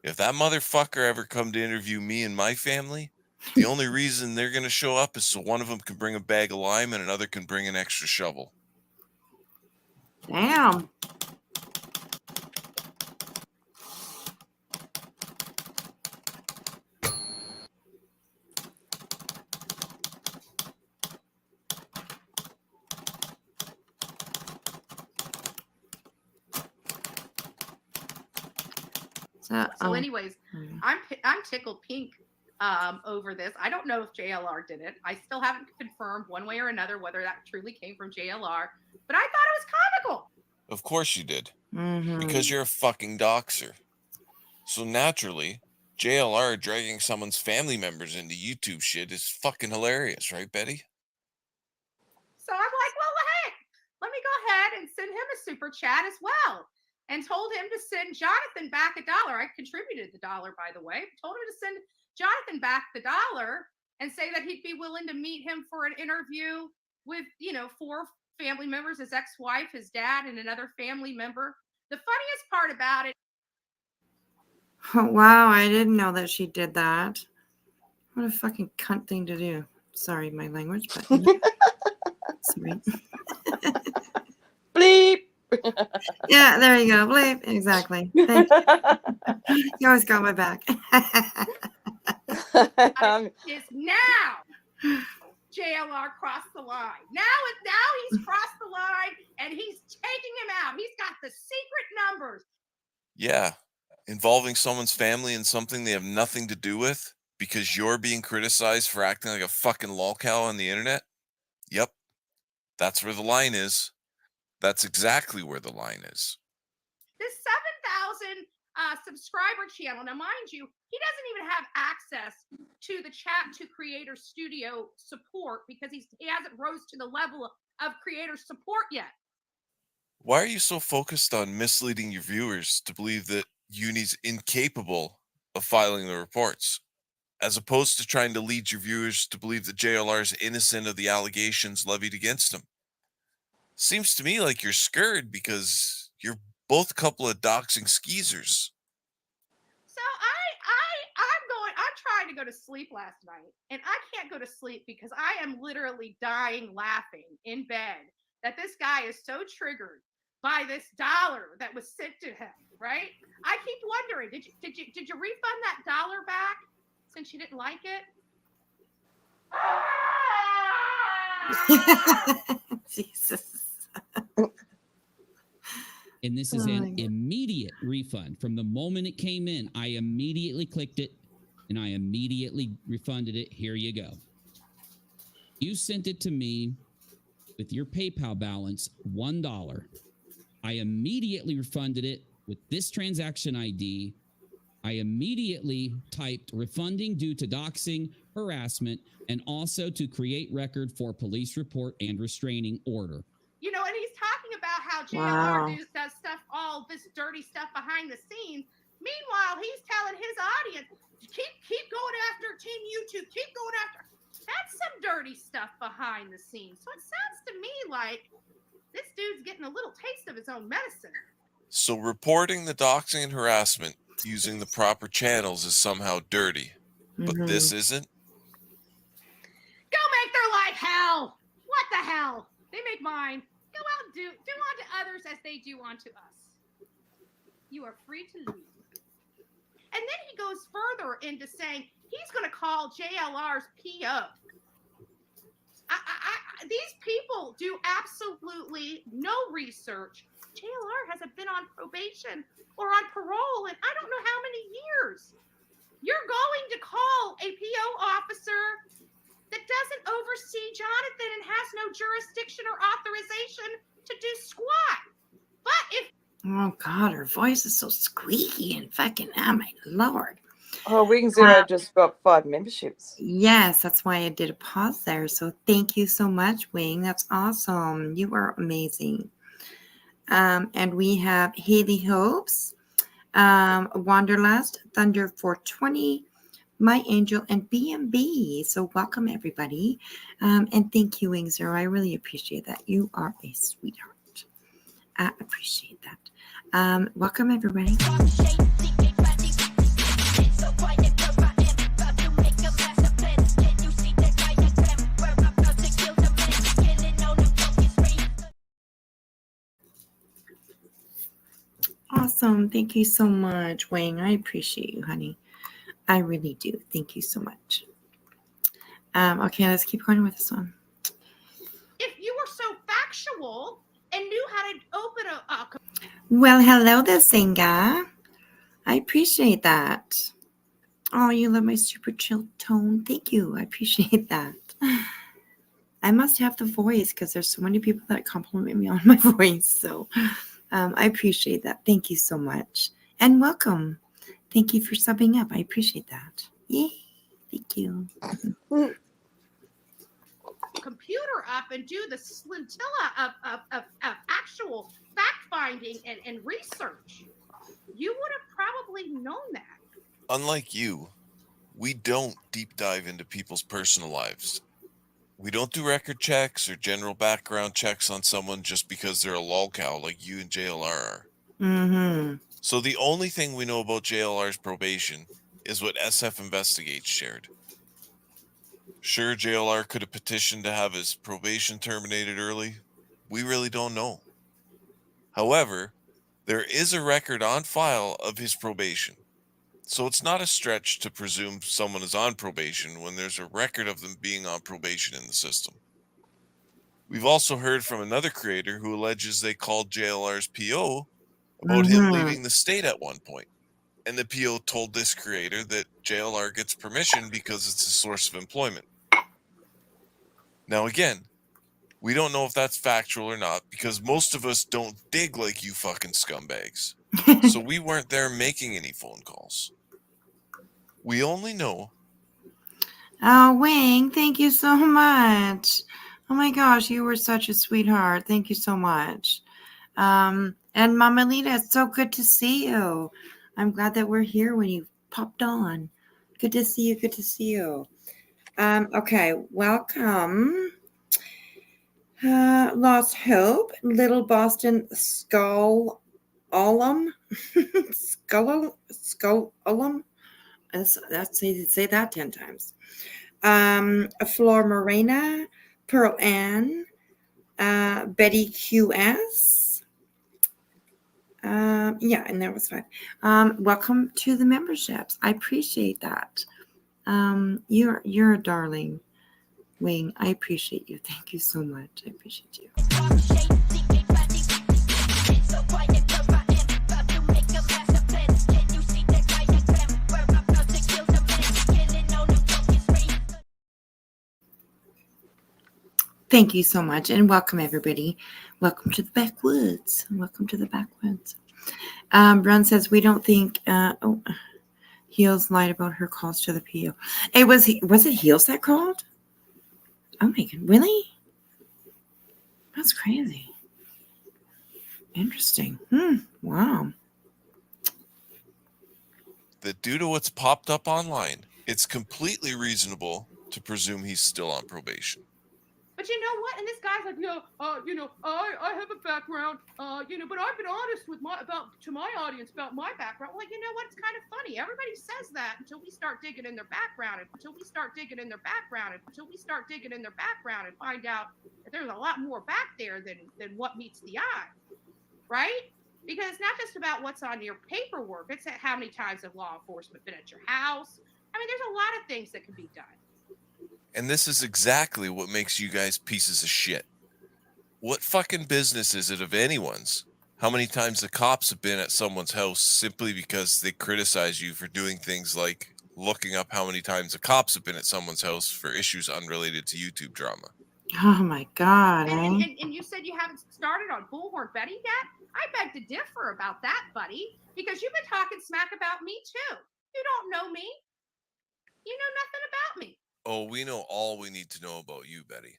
If that motherfucker ever come to interview me and my family, the only reason they're going to show up is so one of them can bring a bag of lime and another can bring an extra shovel. Damn. So, anyways, I'm tickled pink over this. I don't know if JLR did it. I still haven't confirmed one way or another whether that truly came from JLR, but I thought it was comical. Of course you did. Because you're a fucking doxer. So naturally, JLR dragging someone's family members into YouTube shit is fucking hilarious, right, Betty? So I'm like, well, hey, let me go ahead and send him a super chat as well. And told him to send Jonathan back $1. I contributed the $1, by the way. Told him to send Jonathan back the $1 and say that he'd be willing to meet him for an interview with, 4 family members, his ex-wife, his dad, and another family member. The funniest part about it. Wow, I didn't know that she did that. What a fucking cunt thing to do. Sorry, my language, but sorry. Bleep. Yeah, there you go. Bleep. Exactly. Thank you. You always got my back. Is now JLR crossed the line. Now he's crossed the line and he's taking him out. He's got the secret numbers. Yeah. Involving someone's family in something they have nothing to do with because you're being criticized for acting like a fucking lolcow on the internet? Yep. That's where the line is. That's exactly where the line is. This 7,000 subscriber channel, now mind you, he doesn't even have access to the Chat to Creator Studio support because he hasn't rose to the level of creator support yet. Why are you so focused on misleading your viewers to believe that Uni's incapable of filing the reports, as opposed to trying to lead your viewers to believe that JLR is innocent of the allegations levied against him? Seems to me like you're scared because you're both a couple of doxing skeezers. So I'm trying to go to sleep last night, and I can't go to sleep because I am literally dying laughing in bed that this guy is so triggered by this $1 that was sent to him, right? I keep wondering, did you refund that $1 back since you didn't like it? Jesus. And this is an immediate refund. From the moment it came in, I immediately clicked it and I immediately refunded it. Here you go. You sent it to me with your PayPal balance, $1. I immediately refunded it with this transaction ID. I immediately typed refunding due to doxing, harassment, and also to create record for police report and restraining order. And he's talking about how JLR does stuff, all this dirty stuff behind the scenes. Meanwhile, he's telling his audience, keep going after Team YouTube, keep going after. That's some dirty stuff behind the scenes. So it sounds to me like this dude's getting a little taste of his own medicine. So reporting the doxing and harassment using the proper channels is somehow dirty, but this isn't? Go make their life hell. What the hell? They make mine. Go out and do unto others as they do unto us. You are free to leave. And then he goes further into saying he's going to call JLR's PO. These people do absolutely no research. JLR hasn't been on probation or on parole in I don't know how many years. You're going to call a PO officer that doesn't oversee Jonathan and has no jurisdiction or authorization to do squat. But if Oh God, her voice is so squeaky and fucking, oh my Lord. Oh, Wing Zero just got 5 memberships. Yes, that's why I did a pause there. So thank you so much, Wing. That's awesome. You are amazing. And we have Haley Hopes, Wanderlust, Thunder 420, My Angel, and BMB. So welcome, everybody. And thank you, Wing Zero. I really appreciate that. You are a sweetheart. I appreciate that. Welcome, everybody. Awesome. Thank you so much, Wayne. I appreciate you, honey. I really do. Thank you so much. Okay, let's keep going with this one. If you were so factual and knew how to open a Well, hello there, singer. I appreciate that. Oh, you love my super chill tone. Thank you. I appreciate that. I must have the voice because there's so many people that compliment me on my voice. So I appreciate that. Thank you so much. And welcome. Thank you for subbing up. I appreciate that. Yay. Thank you. computer up and do the scintilla of actual fact-finding and research, you would have probably known that. Unlike you, we don't deep dive into people's personal lives. We don't do record checks or general background checks on someone just because they're a lolcow like you and JLR are. Mm-hmm. So the only thing we know about JLR's probation is what SF Investigates shared. Sure, JLR could have petitioned to have his probation terminated early. We really don't know. However, there is a record on file of his probation. So it's not a stretch to presume someone is on probation when there's a record of them being on probation in the system. We've also heard from another creator who alleges they called JLR's PO about him leaving the state at one point. And the PO told this creator that JLR gets permission because it's a source of employment. Now again, we don't know if that's factual or not because most of us don't dig like you fucking scumbags. So we weren't there making any phone calls. We only know. Oh, Wing, thank you so much. Oh my gosh, you were such a sweetheart. Thank you so much. And Mama Lita, it's so good to see you. I'm glad that we're here when you popped on. Good to see you. Good to see you. Okay, welcome. Lost Hope, Little Boston Skull Ullum. Skull Ullum. That's say that 10 times. Flor Morena, Pearl Ann, Betty QS. Yeah, and that was fine. Welcome to the memberships. I appreciate that. You're a darling, Wing. I appreciate you. Thank you so much. I appreciate you. Thank you so much, and welcome everybody. Welcome to the backwoods. Welcome to the backwoods. Brun says we don't think. Heels lied about her calls to the PO. It was it Heels that called? Oh my god, really? That's crazy. Interesting. Wow. That due to what's popped up online, it's completely reasonable to presume he's still on probation. But you know what? And this guy's like, I have a background, but I've been honest with to my audience about my background. Well, you know what? It's kind of funny. Everybody says that until we start digging in their background, and until we start digging in their background, and find out that there's a lot more back there than what meets the eye, right? Because it's not just about what's on your paperwork. It's how many times have law enforcement been at your house. I mean, there's a lot of things that can be done. And this is exactly what makes you guys pieces of shit. What fucking business is it of anyone's? How many times the cops have been at someone's house simply because they criticize you for doing things like looking up how many times the cops have been at someone's house for issues unrelated to YouTube drama. Oh my God. And you said you haven't started on Bullhorn Betty yet? I beg to differ about that, buddy, because you've been talking smack about me too. You don't know me. You know nothing about me. Oh, we know all we need to know about you, Betty.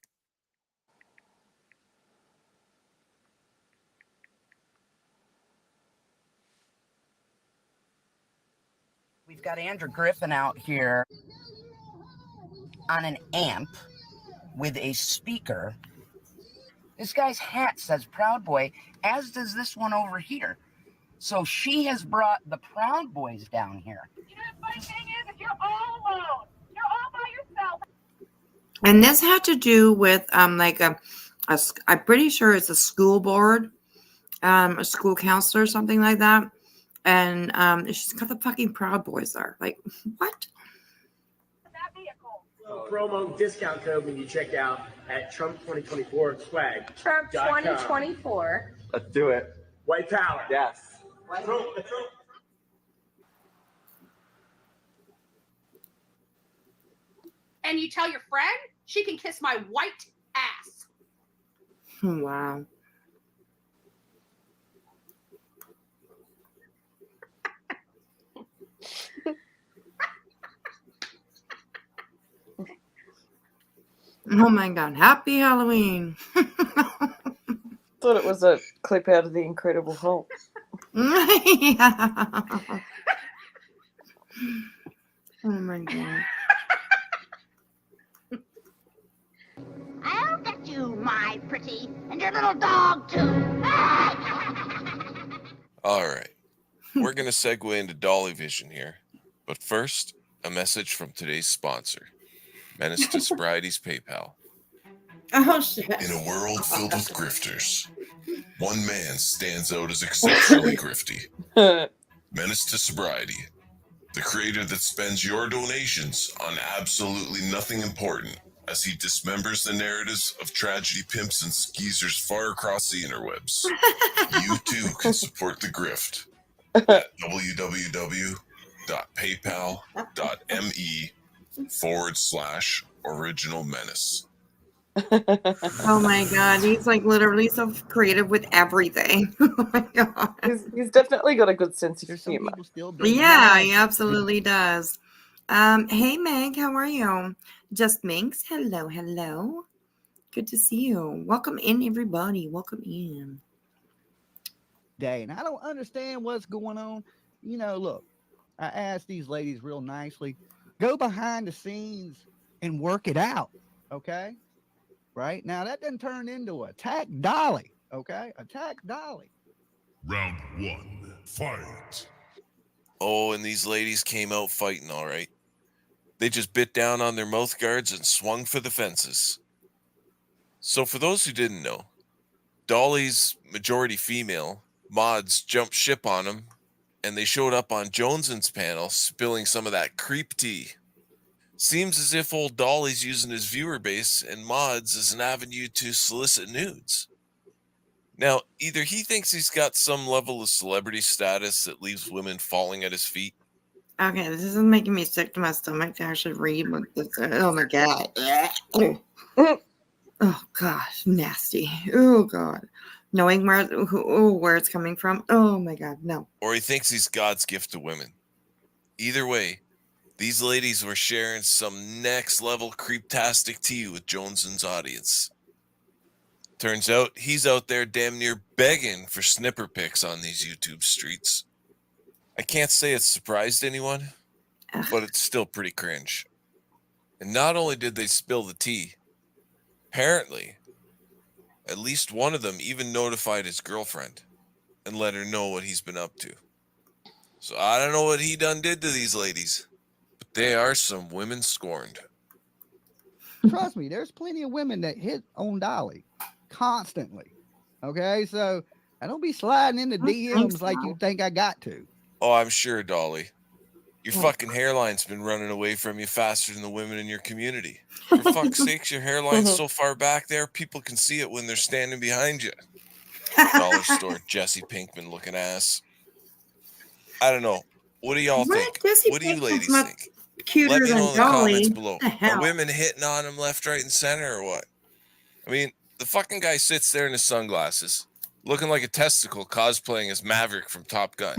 We've got Andrew Griffin out here on an amp with a speaker. This guy's hat says Proud Boy, as does this one over here. So she has brought the Proud Boys down here. You know, the funny thing is you're all alone. You're all by yourself. And this had to do with like I'm pretty sure it's a school board, a school counselor or something like that. And she's got the fucking Proud Boys there. Like, what? Promo discount code when you check out at Trump 2024 swag. Trump 2024. Let's do it. White power. Yes. And you tell your friend she can kiss my white ass. Wow. Oh my God. Happy Halloween. Thought it was a clip out of The Incredible Hulk. Yeah. Oh my God. I'll get you, my pretty, and your little dog too. All right. We're going to segue into Dolly Vision here. But first, a message from today's sponsor, Menace to Sobriety's PayPal. Oh, shit. In a world filled with grifters, one man stands out as exceptionally grifty. Menace to Sobriety, the creator that spends your donations on absolutely nothing important as he dismembers the narratives of tragedy pimps and skeezers far across the interwebs. You too can support the grift at www.paypal.me/original menace. Oh my God. He's like literally so creative with everything. Oh my God. He's definitely got a good sense of humor. Yeah, he absolutely does. Hey Meg, how are you? Just Minx, hello, hello. Good to see you. Welcome in, everybody. Welcome in. Day, and I don't understand what's going on. You know, look, I asked these ladies real nicely, go behind the scenes and work it out, okay? Right now, that doesn't turn into attack Dolly, okay? Attack Dolly. Round one, fight. Oh, and these ladies came out fighting, all right. They just bit down on their mouth guards and swung for the fences. So for those who didn't know, Dolly's majority female mods jumped ship on him, and they showed up on Joneson's panel spilling some of that creep tea. Seems as if old Dolly's using his viewer base and mods as an avenue to solicit nudes. Now, either he thinks he's got some level of celebrity status that leaves women falling at his feet. Okay, this is making me sick to my stomach to actually read what this is. Oh my God. Oh gosh, nasty. Oh God. Knowing where it's coming from. Oh my God, no. Or he thinks he's God's gift to women. Either way, these ladies were sharing some next level creeptastic tea with Joneson's audience. Turns out he's out there damn near begging for snipper pics on these YouTube streets. I can't say it's surprised anyone, but it's still pretty cringe. And not only did they spill the tea, apparently, at least one of them even notified his girlfriend and let her know what he's been up to. So I don't know what he done did to these ladies, but they are some women scorned. Trust me, there's plenty of women that hit on Dolly constantly. Okay, so I don't be sliding into DMs like you think I got to. Oh, I'm sure, Dolly. Your fucking hairline's been running away from you faster than the women in your community. For fuck's sakes, your hairline's so far back there, people can see it when they're standing behind you. Dollar store Jesse Pinkman looking ass. I don't know. What do y'all think? What do you ladies think? Cuter Let me than know in the comments Dolly. below. What the hell? Are women hitting on him left, right, and center, or what? I mean, the fucking guy sits there in his sunglasses, looking like a testicle, cosplaying as Maverick from Top Gun,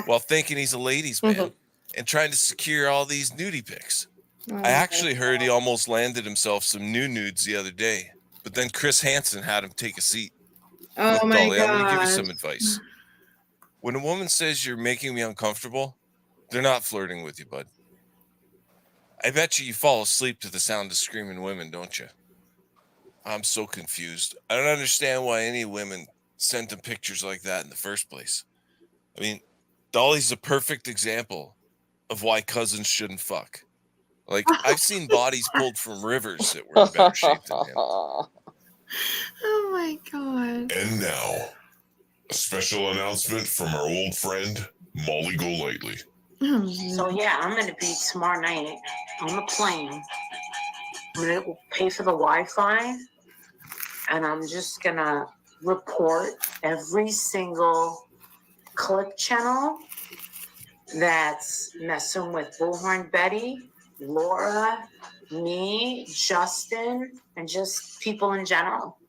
while thinking he's a ladies' man and trying to secure all these nudie pics. I actually heard he almost landed himself some new nudes the other day, but then Chris Hansen had him take a seat. Oh Look, my Dolly, I'm going to give you gosh. some advice. When a woman says you're making me uncomfortable, they're not flirting with you, bud. I bet you fall asleep to the sound of screaming women, don't you? I'm so confused. I don't understand why any women sent him pictures like that in the first place. I mean, Dolly's a perfect example of why cousins shouldn't fuck. Like, I've seen bodies pulled from rivers that were in better shape than him. Oh my god. And now, a special announcement from our old friend, Molly Golightly. So yeah, I'm gonna be tomorrow night on the plane. I'm gonna pay for the Wi-Fi, and I'm just gonna report every single clip channel that's messing with Bullhorn Betty, Laura, me, Justin, and just people in general.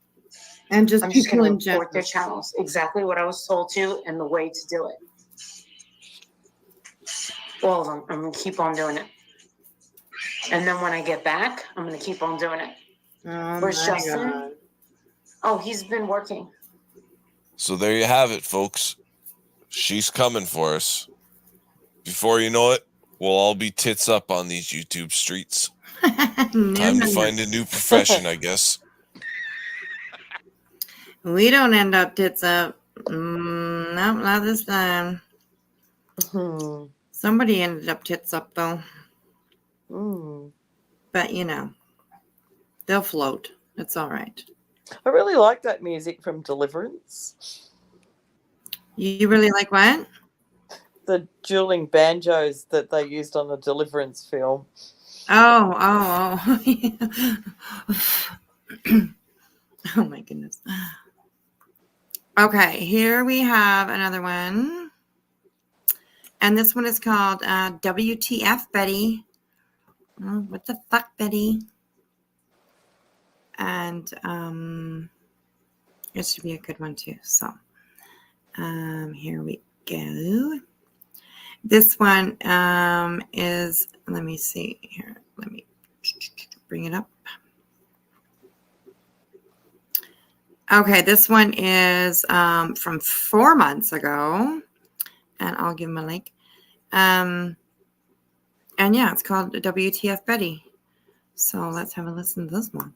And just I'm just people gonna in general. report their channels, exactly what I was told to and the way to do it. All of them. I'm gonna keep on doing it. And then when I get back, I'm gonna keep on doing it. Oh Where's my Justin? god. Oh, he's been working. So there you have it, folks. She's coming for us. Before you know it, we'll all be tits up on these YouTube streets. Time to find a new profession, I guess. We don't end up tits up. No, not this time. Somebody ended up tits up, though. But, you know, they'll float. It's all right. I really like that music from Deliverance. You really like what? The dueling banjos that they used on the Deliverance film. Oh. Oh, my goodness. Okay, here we have another one. And this one is called WTF, Betty. Oh, what the fuck, Betty? And it should be a good one, too. So here we go. This one is, let me see here. Let me bring it up. Okay, this one is from 4 months ago, and I'll give him a link. And yeah, it's called WTF Betty. So let's have a listen to this one.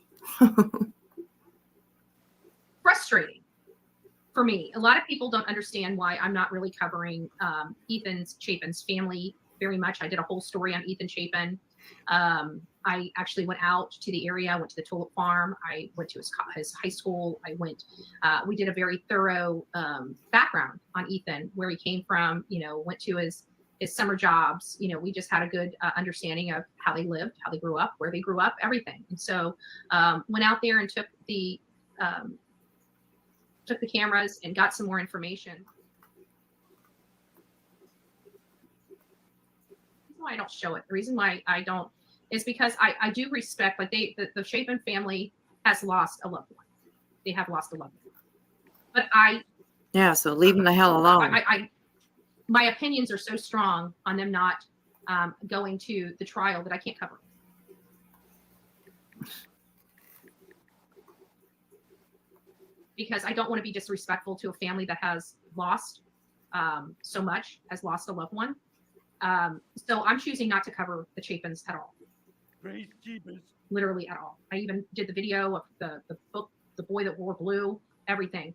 Frustrating for me. A lot of people don't understand why I'm not really covering Ethan Chapin's family very much. I did a whole story on Ethan Chapin. I actually went out to the area. I went to the Tulip Farm. I went to his high school. We did a very thorough background on Ethan, where he came from, went to his summer jobs. We just had a good understanding of how they lived, how they grew up, where they grew up, everything. And so went out there and took the cameras and got some more information. The reason why I don't show it, the reason why I don't, is because I do respect, like the Chapin family has lost a loved one. They have lost a loved one. But yeah, so leave them the hell alone. My opinions are so strong on them not going to the trial that I can't cover. Because I don't want to be disrespectful to a family that has lost so much, has lost a loved one. So I'm choosing not to cover the Chapins at all. Literally at all. I even did the video of the book, The Boy That Wore Blue, everything.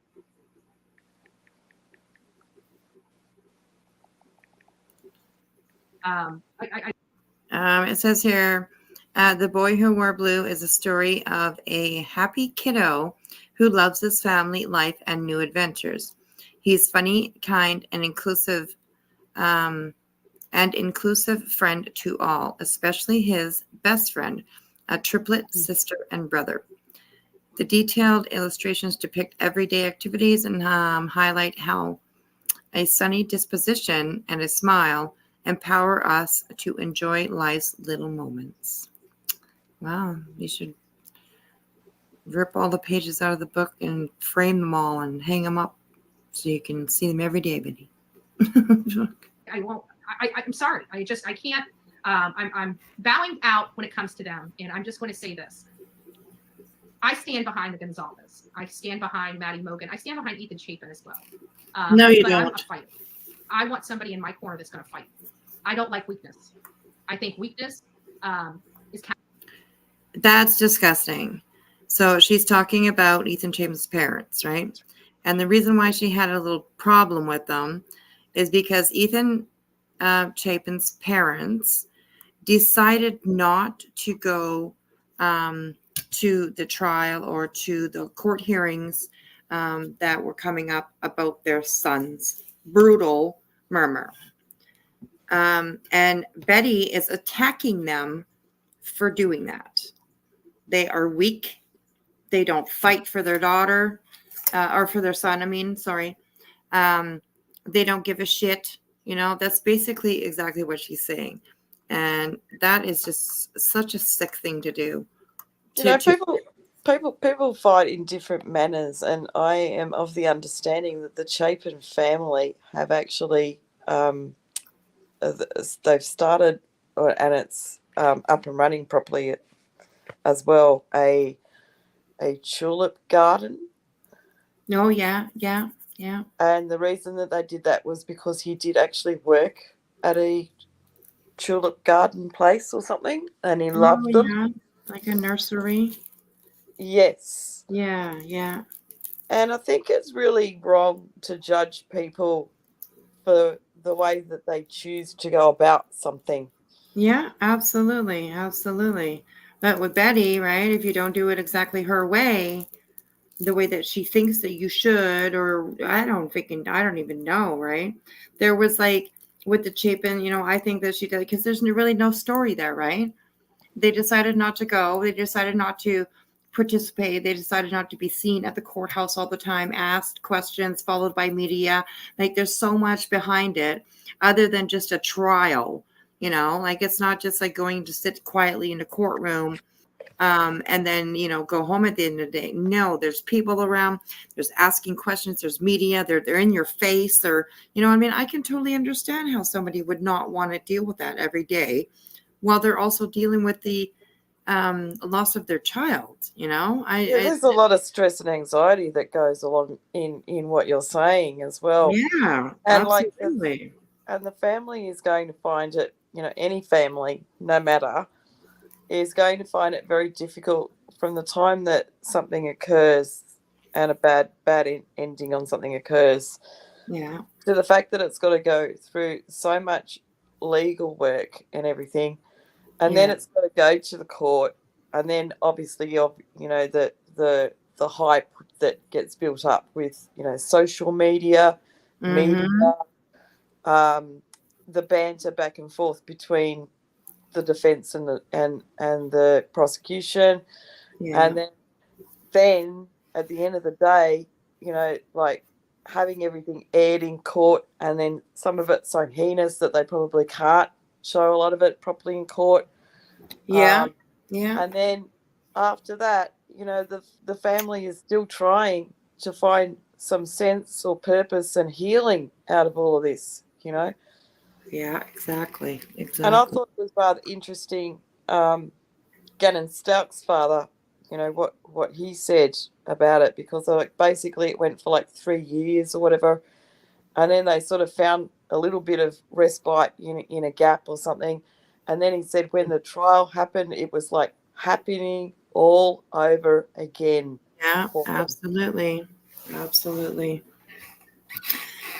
It says here, The Boy Who Wore Blue is a story of a happy kiddo who loves his family life and new adventures. He's funny, kind, and inclusive friend to all, especially his best friend, a triplet sister and brother. The detailed illustrations depict everyday activities and highlight how a sunny disposition and a smile empower us to enjoy life's little moments. Wow, you should rip all the pages out of the book and frame them all and hang them up so you can see them every day, Betty. I won't. I'm sorry. I can't. I'm bowing out when it comes to them, and I'm just going to say this. I stand behind the Gonzalez. I stand behind Maddie Mogan. I stand behind Ethan Chapin as well. No, you but I'm don't. a fighter. I want somebody in my corner that's going to fight. I don't like weakness. I think weakness is. That's disgusting. So she's talking about Ethan Chapin's parents, right? And the reason why she had a little problem with them is because Ethan Chapin's parents decided not to go to the trial or to the court hearings that were coming up about their son's brutal murder. And Betty is attacking them for doing that. They are weak. They don't fight for their daughter or for their son. I mean, sorry. They don't give a shit. You know, that's basically exactly what she's saying. And that is just such a sick thing to do. People fight in different manners, and I am of the understanding that the Chapin family have actually they've started, and it's up and running properly as well, a tulip garden. Oh, yeah. And the reason that they did that was because he did actually work at a tulip garden place or something, and he loved them. Yeah. Like a nursery. Yes. Yeah. And I think it's really wrong to judge people for the way that they choose to go about something. Yeah, absolutely. But with Betty, right, if you don't do it exactly her way, the way that she thinks that you should, or I don't even know, right? There was like with the Chapin, I think that she did, because there's really no story there, right? They decided not to go. They decided not to participate. They decided not to be seen at the courthouse all the time, asked questions, followed by media. Like there's so much behind it other than just a trial, like it's not just like going to sit quietly in a courtroom and then, go home at the end of the day. No, there's people around, there's asking questions, there's media, they're in your face, or, I can totally understand how somebody would not want to deal with that every day while they're also dealing with the loss of their child, There's a lot of stress and anxiety that goes along in what you're saying as well. Yeah, and absolutely. And the family is going to find it, any family, no matter, is going to find it very difficult from the time that something occurs and a bad ending on something occurs. Yeah. To the fact that it's got to go through so much legal work and everything, and then it's got to go to the court, and then obviously the hype that gets built up with social media, media, the banter back and forth between the defense and the prosecution, and then at the end of the day, like having everything aired in court, and then some of it so heinous that they probably can't show a lot of it properly in court. Yeah. And then after that, the family is still trying to find some sense or purpose and healing out of all of this, Yeah, exactly. And I thought it was rather interesting, Gannon Stouck's father, what he said about it, because basically it went for like 3 years or whatever, and then they sort of found a little bit of respite in a gap or something, and then he said when the trial happened, it was like happening all over again. Yeah, absolutely.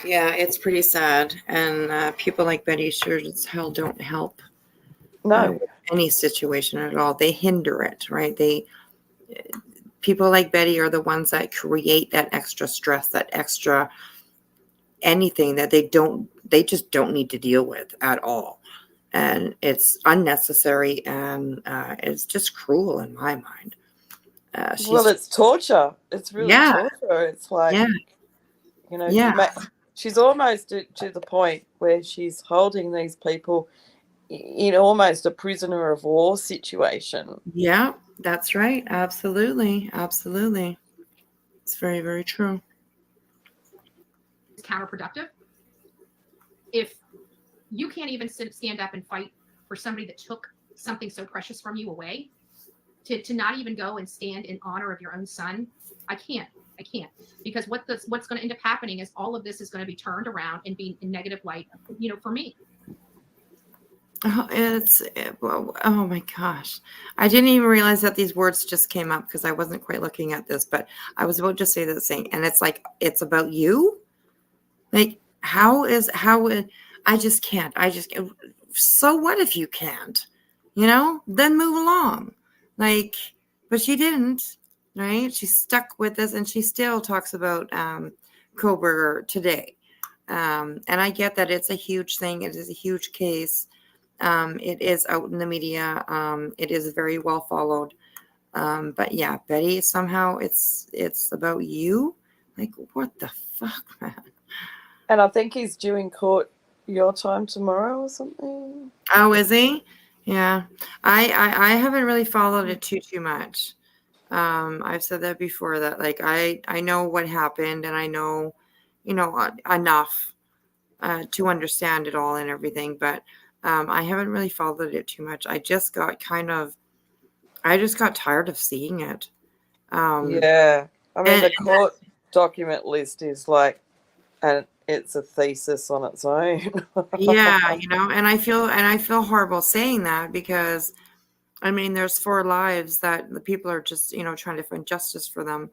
Yeah, it's pretty sad, and people like Betty sure as hell don't help. No, any situation at all. They hinder it, right? People like Betty are the ones that create that extra stress, that extra anything that they just don't need to deal with at all, and it's unnecessary, and it's just cruel in my mind. Well, it's torture. It's really torture. It's like, she's almost to the point where she's holding these people in almost a prisoner of war situation. Yeah, that's right. Absolutely. Absolutely. It's very, very true. It's counterproductive. If you can't even stand up and fight for somebody that took something so precious from you away, to not even go and stand in honor of your own son, I can't. Because what's going to end up happening is all of this is going to be turned around and be in negative light, for me. Oh my gosh. I didn't even realize that these words just came up because I wasn't quite looking at this, but I was about to say this thing, and it's like, it's about you. Like, I just can't. So what if you can't? Then move along. Like, but she didn't, right? She stuck with this, and she still talks about Koberger today. And I get that it's a huge thing. It is a huge case. It is out in the media. It is very well followed. But yeah, Betty, somehow it's about you. Like, what the fuck, man? And I think he's due in court your time tomorrow or something. Oh, is he? Yeah. I haven't really followed it too much. I've said that before, that like I know what happened, and I know, enough to understand it all and everything, but I haven't really followed it too much. I just got tired of seeing it. Yeah. I mean, the court document list is like, and it's a thesis on its own. Yeah, and I feel horrible saying that, because I mean, there's 4 lives that the people are just, trying to find justice for them.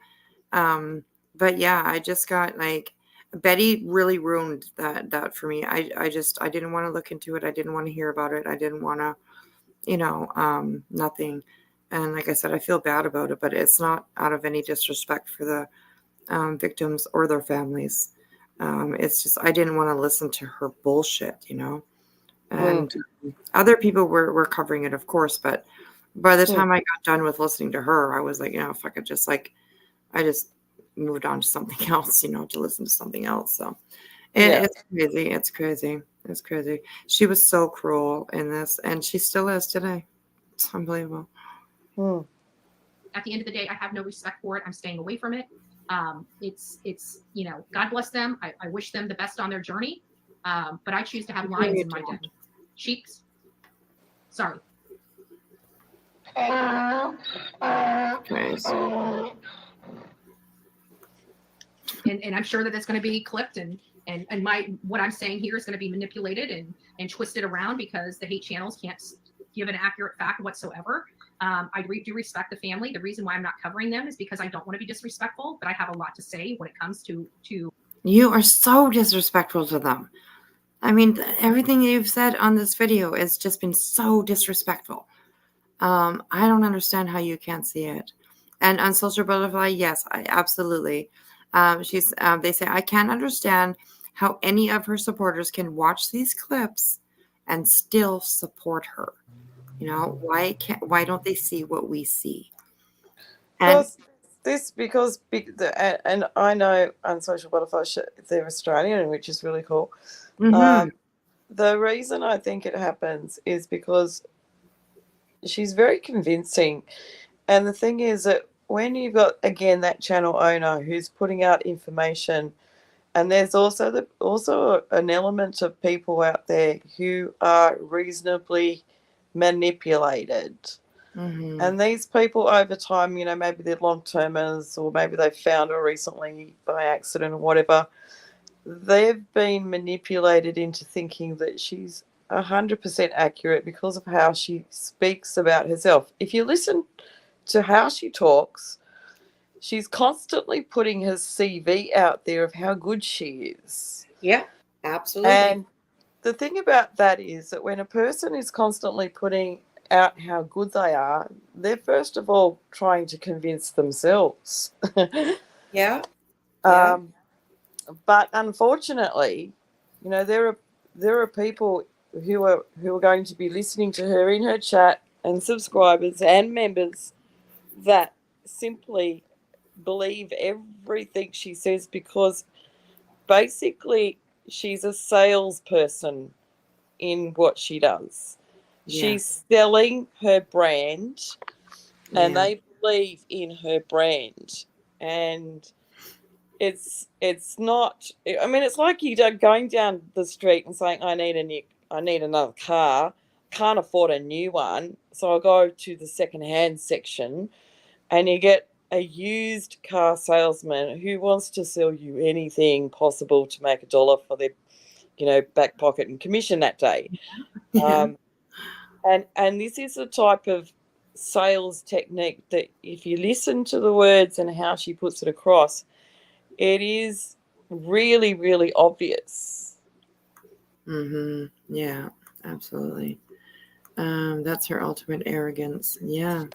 But yeah, I just got like, Betty really ruined that for me. I didn't want to look into it. I didn't want to hear about it. I didn't want to, nothing. And like I said, I feel bad about it, but it's not out of any disrespect for the victims or their families. It's just, I didn't want to listen to her bullshit, and other people were covering it, of course, but by the time I got done with listening to her, I was like, fuck it, just like, I just moved on to something else, to listen to something else. So it's crazy. It's crazy. She was so cruel in this, and she still is today. It's unbelievable. At the end of the day, I have no respect for it. I'm staying away from it. It's God bless them. I wish them the best on their journey. But I choose to have lions in my den. Sheeps. Sorry. And I'm sure that that's going to be clipped, and what I'm saying here is going to be manipulated and twisted around, because the hate channels can't give an accurate fact whatsoever. I do respect the family. The reason why I'm not covering them is because I don't want to be disrespectful, but I have a lot to say when it comes to. You are so disrespectful to them. I mean, everything you've said on this video has just been so disrespectful. I don't understand how you can't see it. And on Social Butterfly, yes, absolutely. They say, I can't understand how any of her supporters can watch these clips and still support her. Why don't they see what we see? And and I know on Social Butterfly they're Australian, which is really cool. The reason I think it happens is because she's very convincing, and the thing is that when you've got, again, that channel owner who's putting out information, and there's also an element of people out there who are reasonably manipulated. And these people over time, maybe they're long-termers, or maybe they found her recently by accident or whatever, they've been manipulated into thinking that she's 100% accurate because of how she speaks about herself. If you listen to how she talks, she's constantly putting her CV out there of how good she is. Yeah, absolutely. And the thing about that is that when a person is constantly putting out how good they are, they're first of all trying to convince themselves. Yeah. But unfortunately, there are people who are going to be listening to her in her chat, and subscribers and members, that simply believe everything she says because basically she's a salesperson in what she does. Yeah. She's selling her brand, and Yeah. they believe in her brand. And it's not. I mean, it's like you going down the street and saying, I need another car. Can't afford a new one, so I'll go to the secondhand section, and you get a used car salesman who wants to sell you anything possible to make $1 for their, back pocket and commission that day. Yeah. And this is a type of sales technique that, if you listen to the words and how she puts it across, it is really, really obvious. Yeah, absolutely. That's her ultimate arrogance. Yeah,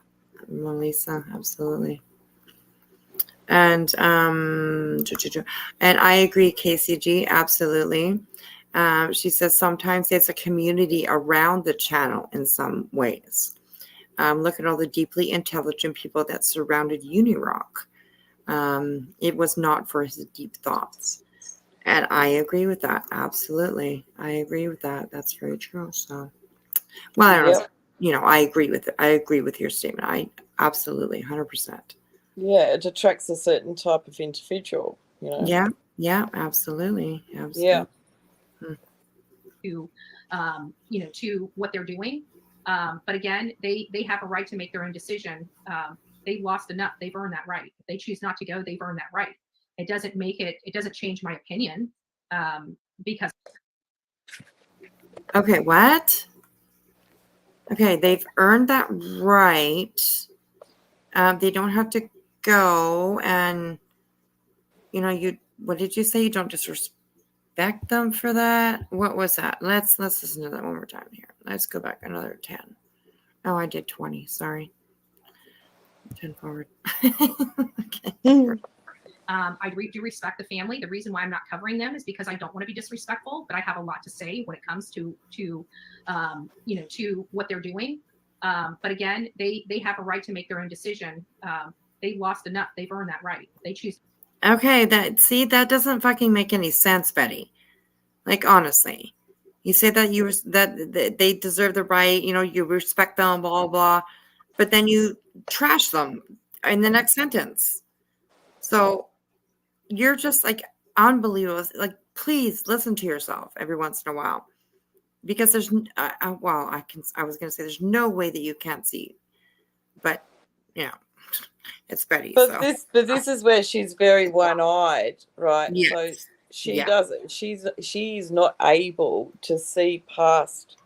Melissa, absolutely. And and I agree, KCG, absolutely. She says sometimes there's a community around the channel in some ways. Look at all the deeply intelligent people that surrounded Unirock. It was not for his deep thoughts. And I agree with that. Absolutely. I agree with that. That's very true. So, well, I don't know. I agree with it. I agree with your statement. I absolutely 100%. Yeah, it attracts a certain type of individual, Yeah. Yeah, absolutely. Absolutely. Yeah. To what they're doing. But again, they have a right to make their own decision. They've lost enough. They've earned that right. If they choose not to go, they've earned that right. It doesn't change my opinion, because. Okay, what? Okay, they've earned that right. They don't have to go, and what did you say? You don't disrespect them for that? What was that? Let's listen to that one more time here. Let's go back another 10. Oh, I did 20. Sorry. 10 forward. Okay. I do respect the family. The reason why I'm not covering them is because I don't want to be disrespectful, but I have a lot to say when it comes to what they're doing. But again, they have a right to make their own decision. They've lost enough. They've earned that right. They choose. Okay, that doesn't fucking make any sense, Betty. Like, honestly, you say that that they deserve the right, you respect them, blah, blah, but then you trash them in the next sentence. So you're just like unbelievable. Like, please listen to yourself every once in a while, because there's, I was going to say there's no way that you can't see, but it's Betty. But this is where she's very one-eyed, right? Yes. So she doesn't. She's not able to see past.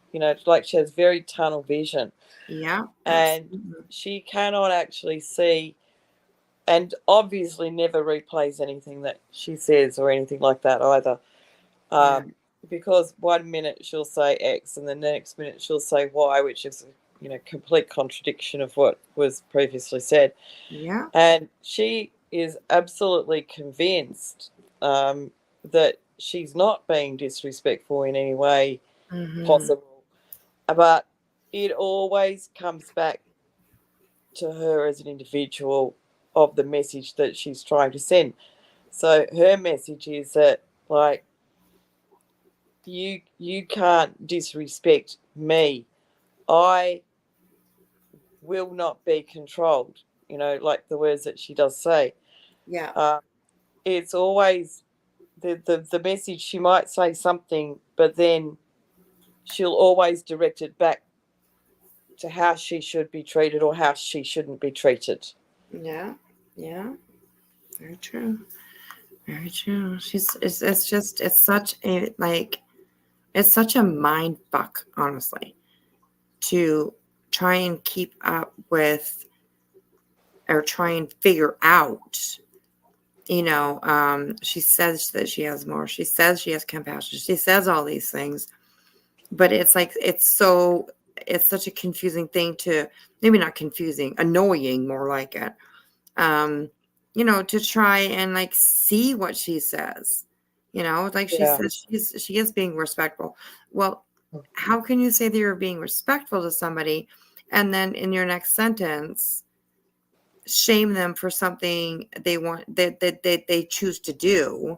Like, she has very tunnel vision. Yeah. And she cannot actually see, and obviously never replays anything that she says or anything like that either. Because 1 minute she'll say X and the next minute she'll say Y, which is complete contradiction of what was previously said. Yeah. And she is absolutely convinced that she's not being disrespectful in any way possible. But it always comes back to her as an individual of the message that she's trying to send. So her message is that, like, you can't disrespect me. I will not be controlled, like the words that she does say. Yeah. It's always the message. She might say something, but then she'll always direct it back to how she should be treated or how she shouldn't be treated. Yeah. Very true. Very true. It's such a mind fuck, honestly, to try and keep up with or try and figure out. She says that she has more. She says she has compassion. She says all these things, but it's like it's such a confusing thing to, maybe not confusing, annoying, more like it. To try and like see what she says. Like she says she is being respectful. Well, how can you say that you're being respectful to somebody and then in your next sentence shame them for something they want that they choose to do,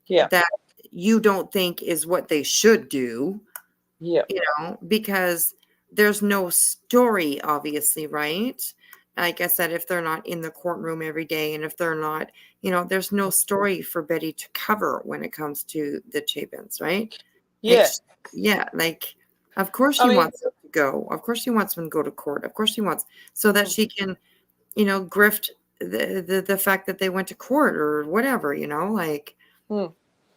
that you don't think is what they should do. Yeah. You know, because there's no story, obviously, right? Like I said, if they're not in the courtroom every day, and if they're not, you know, there's no story for Betty to cover when it comes to the Chapins, right? Yeah. Like, of course she wants them to go. Of course she wants them to go to court. Of course she wants, so that she can, you know, grift the fact that they went to court or whatever, you know, like,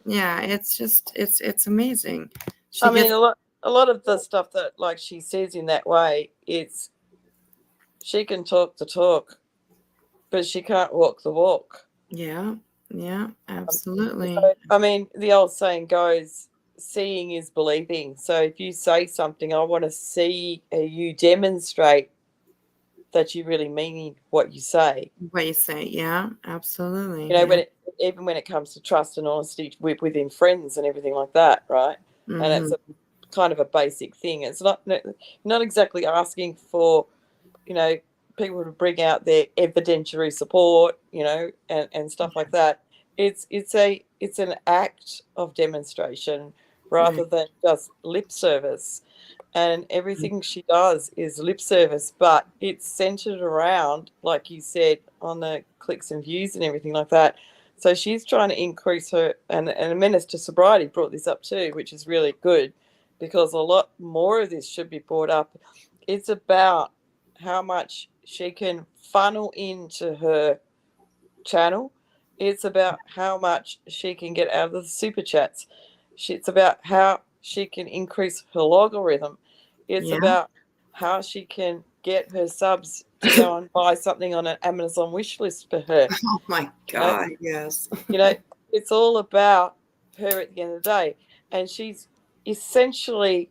yeah, it's just, it's amazing. I mean, a lot of the stuff that like she says in that way, it's she can talk the talk, but she can't walk the walk. Yeah, absolutely. So, I mean, the old saying goes, seeing is believing. So if you say something, I want to see you demonstrate that you really mean what you say. What you say, yeah, absolutely. You know, even when it comes to trust and honesty within friends and everything like that, right? And it's a kind of a basic thing. It's not exactly asking for, you know, people to bring out their evidentiary support, you know, and stuff like that. It's an act of demonstration rather than just lip service. And everything she does is lip service, but it's centered around, like you said, on the clicks and views and everything like that. So she's trying to increase her, and Menace to Sobriety brought this up too, which is really good, because a lot more of this should be brought up. It's about how much she can funnel into her channel. It's about how much she can get out of the super chats. It's about how she can increase her logarithm. It's about how she can get her subs to go and buy something on an Amazon wish list for her. Oh my God, yes. You know, it's all about her at the end of the day. And she's essentially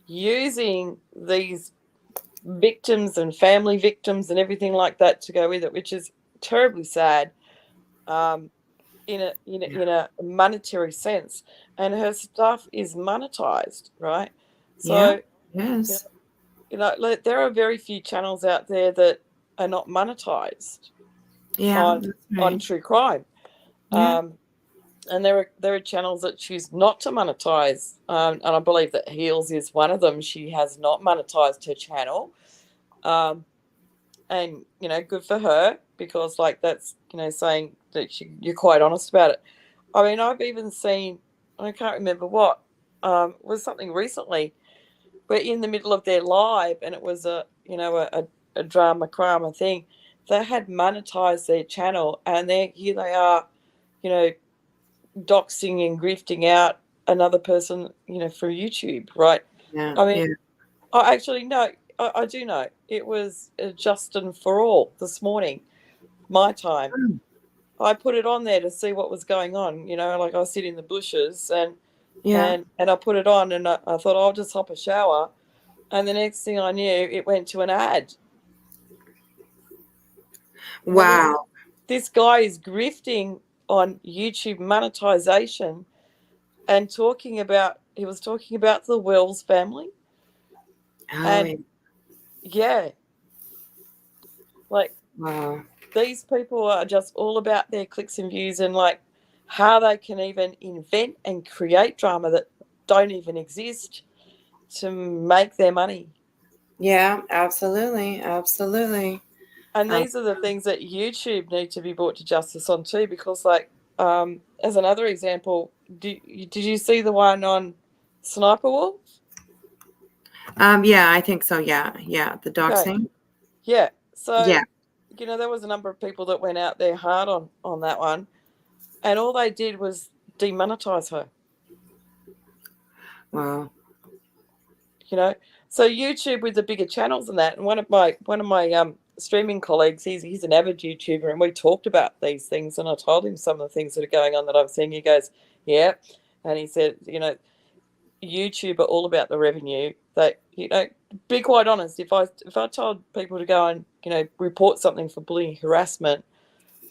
using these victims and family victims and everything like that to go with it, which is terribly sad in a monetary sense. And her stuff is monetized, right? So yes. you know, there are very few channels out there that are not monetized on true crime. And there are channels that choose not to monetize, and I believe that Heels is one of them. She has not monetized her channel, and you know, good for her, because like that's, you know, saying that you're quite honest about it. I mean, I've even seen, I can't remember what, was something recently. We're in the middle of their live, and it was a drama thing. They had monetized their channel, and here they are, you know, doxing and grifting out another person, you know, from YouTube, right? I mean, I actually know, I do know. It was Justin for All this morning, my time. I put it on there to see what was going on. You know, like I sit in the bushes and I put it on, and I thought I'll just hop a shower, and the next thing I knew, it went to an ad. Wow. This guy is grifting on YouTube monetization and he was talking about the Wells family. And like, these people are just all about their clicks and views, and like how they can even invent and create drama that don't even exist to make their money. Yeah, absolutely. And these are the things that YouTube need to be brought to justice on too, because like, as another example, did you see the one on Sniper Wolf? Yeah, I think so. Yeah, the doxing. Yeah. So you know, there was a number of people that went out there hard on that one, and all they did was demonetize her. Wow. You know, so YouTube with the bigger channels and that, and one of my streaming colleagues, he's an avid YouTuber, and we talked about these things, and I told him some of the things that are going on that I'm seeing. He goes, yeah, and he said, you know, YouTube are all about the revenue. That, you know, be quite honest, if I told people to go and, you know, report something for bullying, harassment,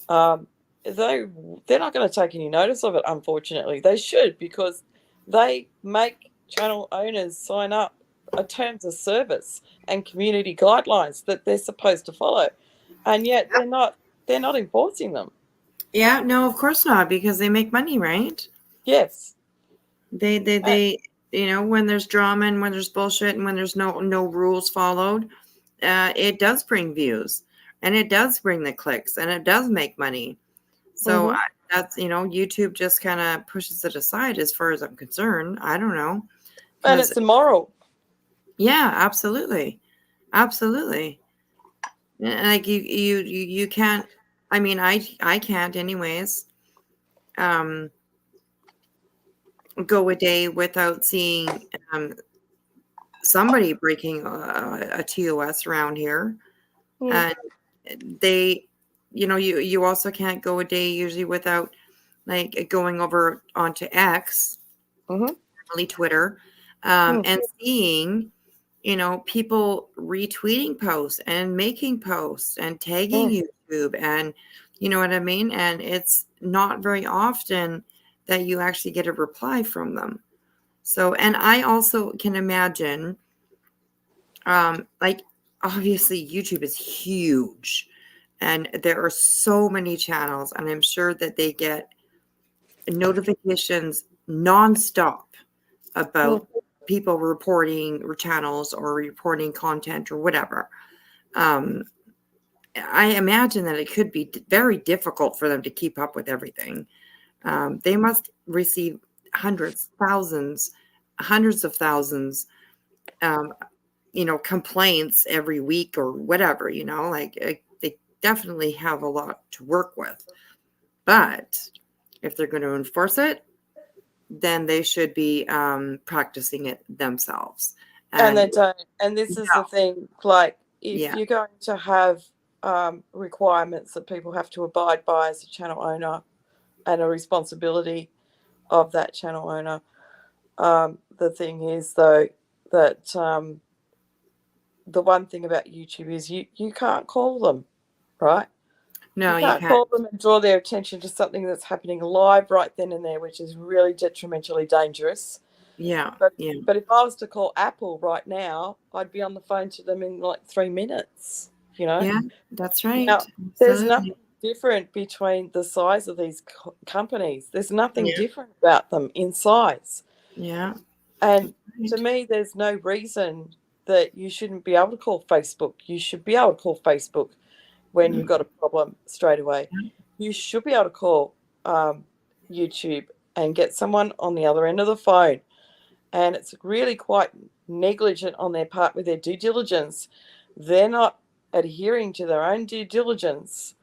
they're not going to take any notice of it. Unfortunately, they should, because they make channel owners sign up a terms of service and community guidelines that they're supposed to follow, and yet they're not enforcing them. Yeah, no, of course not, because they make money, right? Yes. They you know, when there's drama and when there's bullshit and when there's no rules followed, it does bring views and it does bring the clicks and it does make money. So Mhm. that's, you know, YouTube just kind of pushes it aside as far as I'm concerned. I don't know. And 'Cause- it's immoral. yeah, absolutely. Absolutely. Like you can't, I mean, I can't anyways, go a day without seeing, somebody breaking a TOS around here. Mm. And they, you know, you also can't go a day usually without like going over onto X, really Twitter, and seeing, you know, people retweeting posts and making posts and tagging YouTube, and you know what I mean? And it's not very often that you actually get a reply from them. So, and I also can imagine, like obviously YouTube is huge and there are so many channels, and I'm sure that they get notifications nonstop about people reporting channels or reporting content or whatever. I imagine that it could be very difficult for them to keep up with everything. They must receive hundreds of thousands, you know, complaints every week or whatever, you know, like they definitely have a lot to work with. But if they're going to enforce it, then they should be practicing it themselves. And they don't. And this is the thing, like, if Yeah. you're going to have requirements that people have to abide by as a channel owner and a responsibility of that channel owner, the thing is, though, that the one thing about YouTube is you can't call them, right? No, you you can't can't. call them and draw their attention to something that's happening live right then and there, which is really detrimentally dangerous. Yeah. But Yeah. but if I was to call Apple right now, I'd be on the phone to them in like 3 minutes. You know. Yeah, that's right. Now, there's Absolutely. nothing different between the size of these companies. There's nothing Yeah. different about them in size. Yeah. And to me, there's no reason that you shouldn't be able to call Facebook. You should be able to call Facebook when you've got a problem straight away. You should be able to call YouTube and get someone on the other end of the phone. And it's really quite negligent on their part with their due diligence. They're not adhering to their own due diligence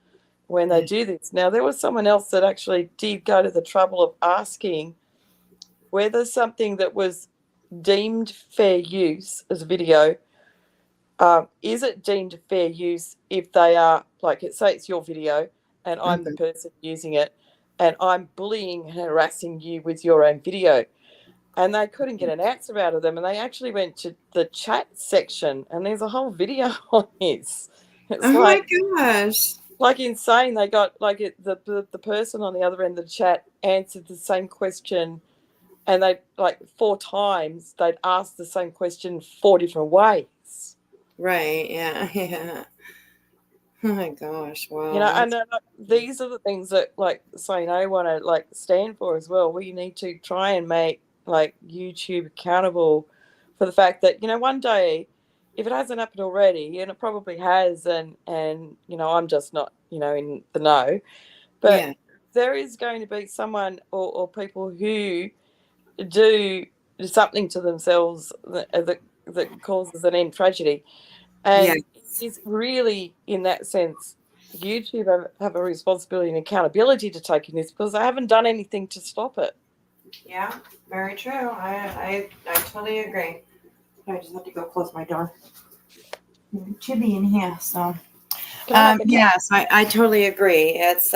when they do this. Now, there was someone else that actually did go to the trouble of asking whether something that was deemed fair use as a video, is it deemed fair use if they are, like, say it's your video and I'm the person using it and I'm bullying and harassing you with your own video? And they couldn't get an answer out of them, and they actually went to the chat section, and there's a whole video on this. It's Oh like, my gosh. like insane. They got like the person on the other end of the chat answered the same question, and they like 4 times they'd asked the same question 4 different ways. Right. Yeah. Yeah. Oh my gosh. Wow. You know, and these are the things that, like, saying I want to like stand for as well. We need to try and make like YouTube accountable for the fact that, you know, one day, if it hasn't happened already, and it probably has, and you know, I'm just not, you know, in the know, but there is going to be someone or people who do something to themselves that causes an end tragedy. And it's really, in that sense, YouTube have a responsibility and accountability to take in this, because they haven't done anything to stop it. Yeah, very true. I totally agree. I just have to go close my door. It's chilly in here, so yes, I totally agree. It's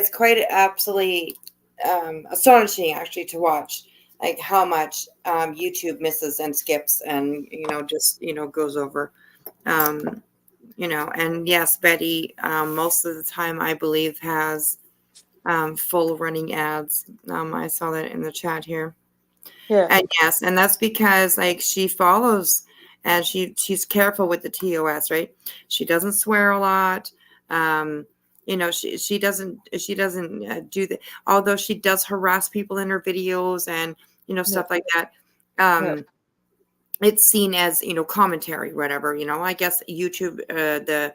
quite absolutely astonishing actually to watch, like how much YouTube misses and skips and, you know, just, you know, goes over, you know. And yes, Betty, most of the time I believe has full running ads. I saw that in the chat here. Yeah. And yes, and that's because like she follows and she's careful with the TOS, right? She doesn't swear a lot. You know, she doesn't do that. Although she does harass people in her videos and stuff like that. It's seen as commentary, whatever. I guess YouTube, the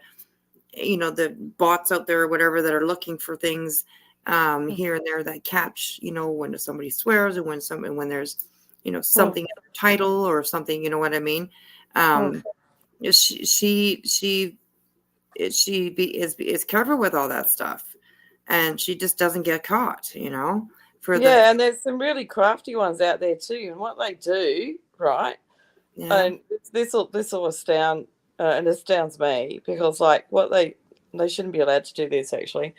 bots out there or whatever that are looking for things here and there that catch when somebody swears or when there's something in the title or something. You know what I mean? She is careful with all that stuff, and she just doesn't get caught. And there's some really crafty ones out there too, and what they do, right? Yeah. And this will astound and astounds me, because like what they shouldn't be allowed to do this actually.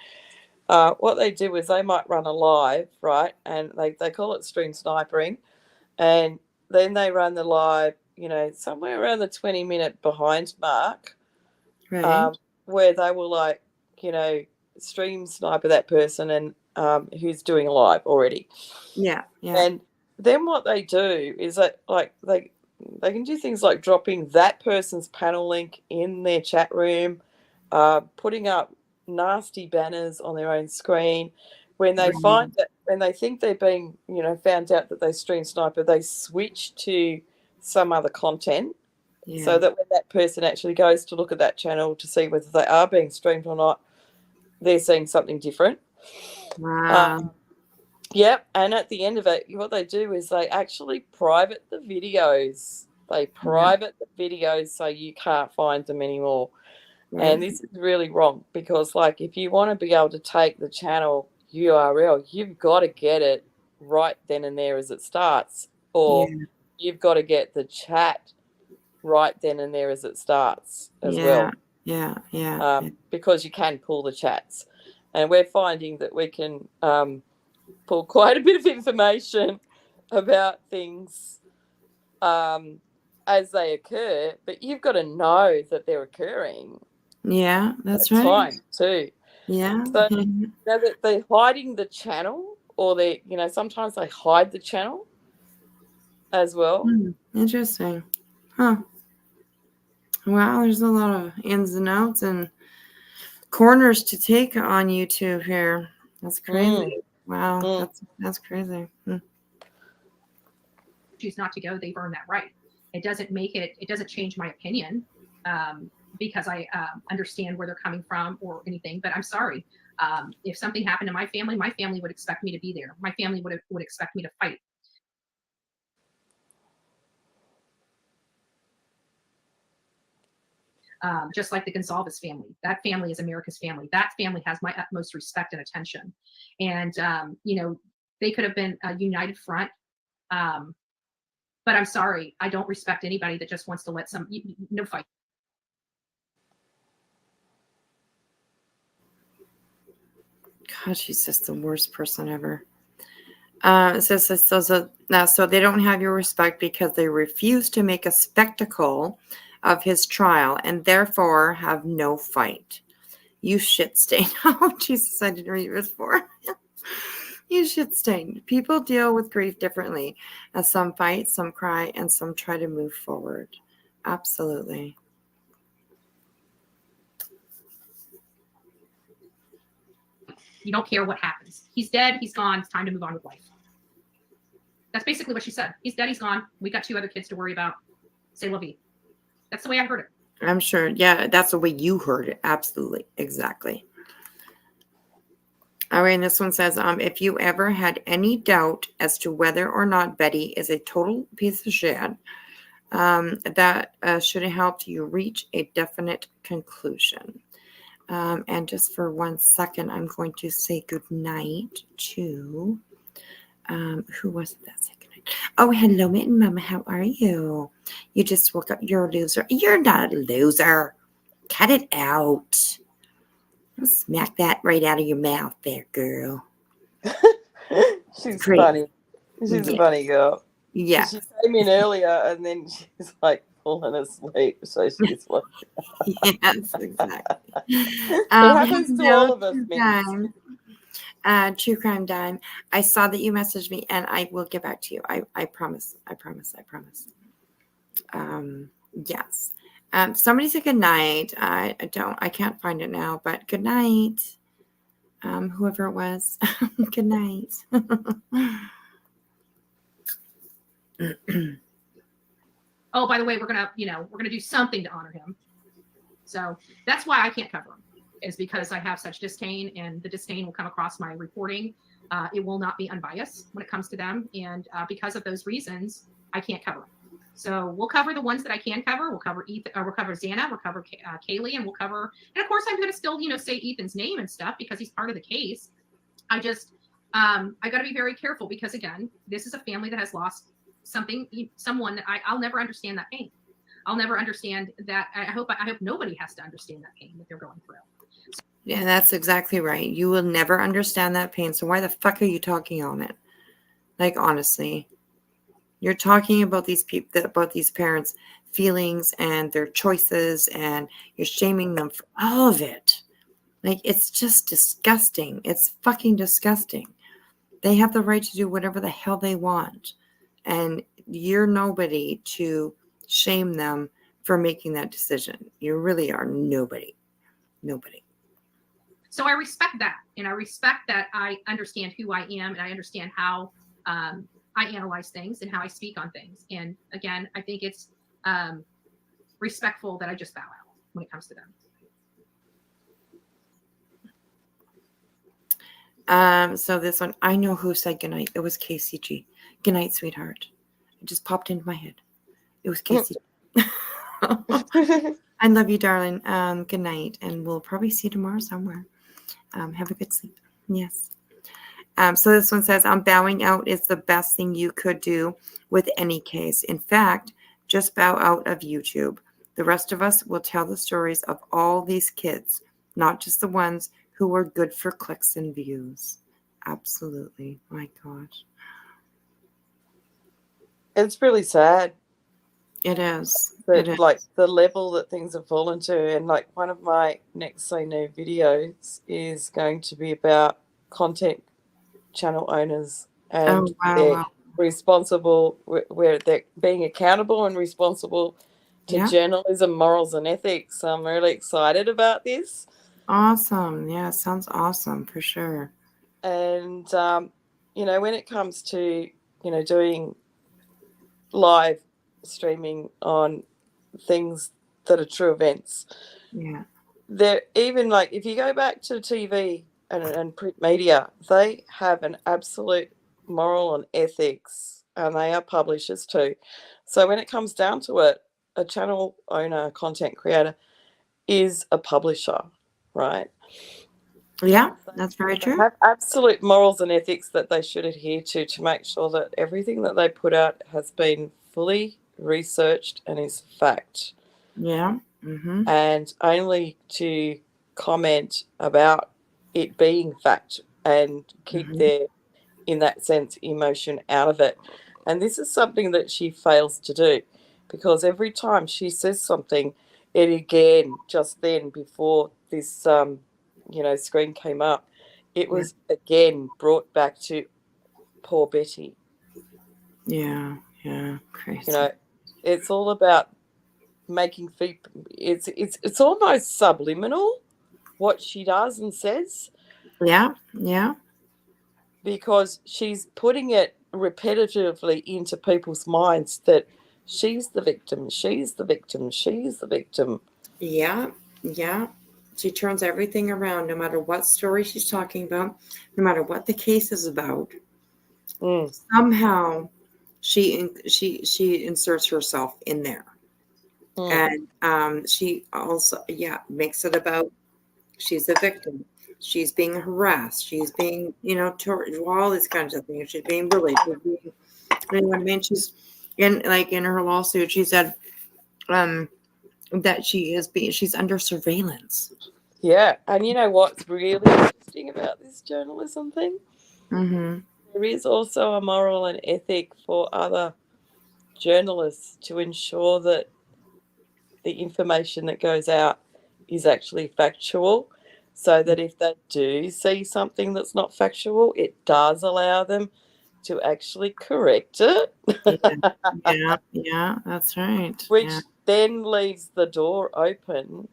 What they do is they might run a live, right? And they call it stream snipering, and then they run the live, somewhere around the 20-minute behind mark, Right. where they will like, stream sniper that person and who's doing a live already. Yeah. And then what they do is that like they can do things like dropping that person's panel link in their chat room, putting up nasty banners on their own screen. When they find that, when they think they're being, found out that they stream sniper, they switch to some other content, so that when that person actually goes to look at that channel to see whether they are being streamed or not, they're seeing something different. Wow. Yep, and at the end of it, what they do is they actually private the videos. They private the videos so you can't find them anymore. And this is really wrong, because like if you want to be able to take the channel URL, you've got to get it right then and there as it starts, or you've got to get the chat right then and there as it starts as well. Because you can pull the chats, and we're finding that we can pull quite a bit of information about things as they occur, but you've got to know that they're occurring. Yeah, that's at right. time too. Yeah. So now that they're hiding the channel, or they, sometimes they hide the channel as well. Interesting. Huh. Wow, there's a lot of ins and outs and corners to take on YouTube here. That's crazy. Wow, that's crazy. Choose not to go, they've earned that right. It doesn't change my opinion because I understand where they're coming from or anything, but I'm sorry. If something happened to my family would expect me to be there. My family would expect me to fight. Just like the Gonzalez family. That family is America's family. That family has my utmost respect and attention. And, they could have been a united front. But I'm sorry, I don't respect anybody that just wants to let no fight. God, she's just the worst person ever. It says so they don't have your respect because they refuse to make a spectacle of his trial and therefore have no fight. You shit stain. Oh, Jesus, I didn't read this before. You shit stain. People deal with grief differently. As some fight, some cry, and some try to move forward. Absolutely. You don't care what happens. He's dead. He's gone. It's time to move on with life. That's basically what she said. He's dead. He's gone. We got 2 other kids to worry about. C'est la vie. That's the way I heard it. I'm sure. Yeah, that's the way you heard it. Absolutely. Exactly. All right, and this one says, if you ever had any doubt as to whether or not Betty is a total piece of shit, that should have helped you reach a definite conclusion. And just for 1 second, I'm going to say good night to, who was it that said good night? Oh, hello, Mitten Mama. How are you? You just woke up. You're a loser. You're not a loser. Cut it out. Smack that right out of your mouth there, girl. She's funny. She's a funny girl. Yeah. She came in earlier and then she's like falling asleep. So she's like, yes, exactly. It happens to all of us, True Crime Dime. I saw that you messaged me and I will get back to you. I promise. I promise. Yes. Somebody said good night. I can't find it now, but good night. whoever it was. Good night. Oh, by the way, we're gonna do something to honor him. So that's why I can't cover him, is because I have such disdain, and the disdain will come across my reporting. It will not be unbiased when it comes to them, and because of those reasons, I can't cover them. So we'll cover the ones that I can cover. We'll cover Ethan, we'll cover Xana, we'll cover Kaylee, and we'll cover. And of course, I'm going to still, say Ethan's name and stuff because he's part of the case. I just, I got to be very careful because again, this is a family that has lost someone that I'll never understand that pain. I'll never understand that. I hope nobody has to understand that pain that they're going through. Yeah, that's exactly right. You will never understand that pain. So why the fuck are you talking on it? Like, honestly, you're talking about these people, about these parents' feelings and their choices, and you're shaming them for all of it. Like, it's just disgusting. It's fucking disgusting. They have the right to do whatever the hell they want. And you're nobody to shame them for making that decision. You really are nobody. Nobody. So I respect that. And I respect that I understand who I am, and I understand how I analyze things and how I speak on things. And again, I think it's respectful that I just bow out when it comes to them. So this one, I know who said goodnight. It was KCG. Good night, sweetheart. It just popped into my head. It was KCG. I love you, darling. Good night, and we'll probably see you tomorrow somewhere. Have a good sleep. Yes. So this one says, bowing out is the best thing you could do with any case. In fact, just bow out of YouTube. The rest of us will tell the stories of all these kids, not just the ones who were good for clicks and views. Absolutely. My gosh. It's really sad. It is. But like the level that things have fallen to, and like one of my next Say No videos is going to be about content channel owners and they're responsible, where they're being accountable and responsible to journalism, morals, and ethics. I'm really excited about this. Awesome. Yeah, sounds awesome for sure. And when it comes to doing live streaming on things that are true events, they're even like, if you go back to TV and print media, they have an absolute moral and ethics, and they are publishers too. So when it comes down to it, a channel owner, content creator is a publisher, right? Yeah, that's very true. They have absolute morals and ethics that they should adhere to make sure that everything that they put out has been fully researched and is fact. Yeah. Mm-hmm. And only to comment about it being fact and keep their, in that sense, emotion out of it. And this is something that she fails to do, because every time she says something, it again, just then before this screen came up, it was again brought back to poor Betty. Yeah, crazy. It's all about making people. It's almost subliminal what she does and says. Yeah. Because she's putting it repetitively into people's minds that she's the victim, she's the victim, she's the victim. Yeah. She turns everything around, no matter what story she's talking about, no matter what the case is about. Somehow she inserts herself in there. And she also makes it about she's a victim, she's being harassed, she's being all these kinds of things, she's being bullied, you know what I mean? She's in her lawsuit, she said that she's under surveillance. And you know what's really interesting about this journalism thing? There is also a moral and ethic for other journalists to ensure that the information that goes out is actually factual, so that if they do see something that's not factual, it does allow them to actually correct it. Yeah, that's right. Which then leaves the door open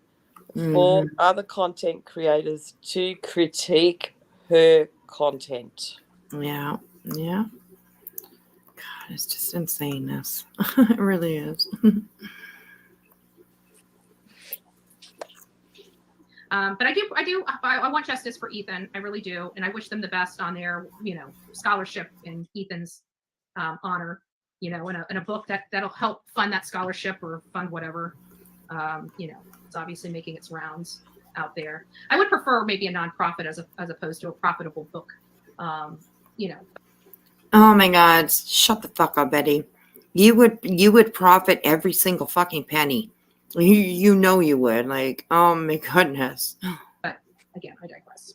for other content creators to critique her content. Yeah. Yeah. God, it's just insaneness. It really is. But I want justice for Ethan. I really do, and I wish them the best on their, scholarship in Ethan's honor. In a book that'll help fund that scholarship or fund whatever. It's obviously making its rounds out there. I would prefer maybe a nonprofit as opposed to a profitable book. Oh my God! Shut the fuck up, Betty. You would profit every single fucking penny. You know you would. Like, oh my goodness. But again, I digress.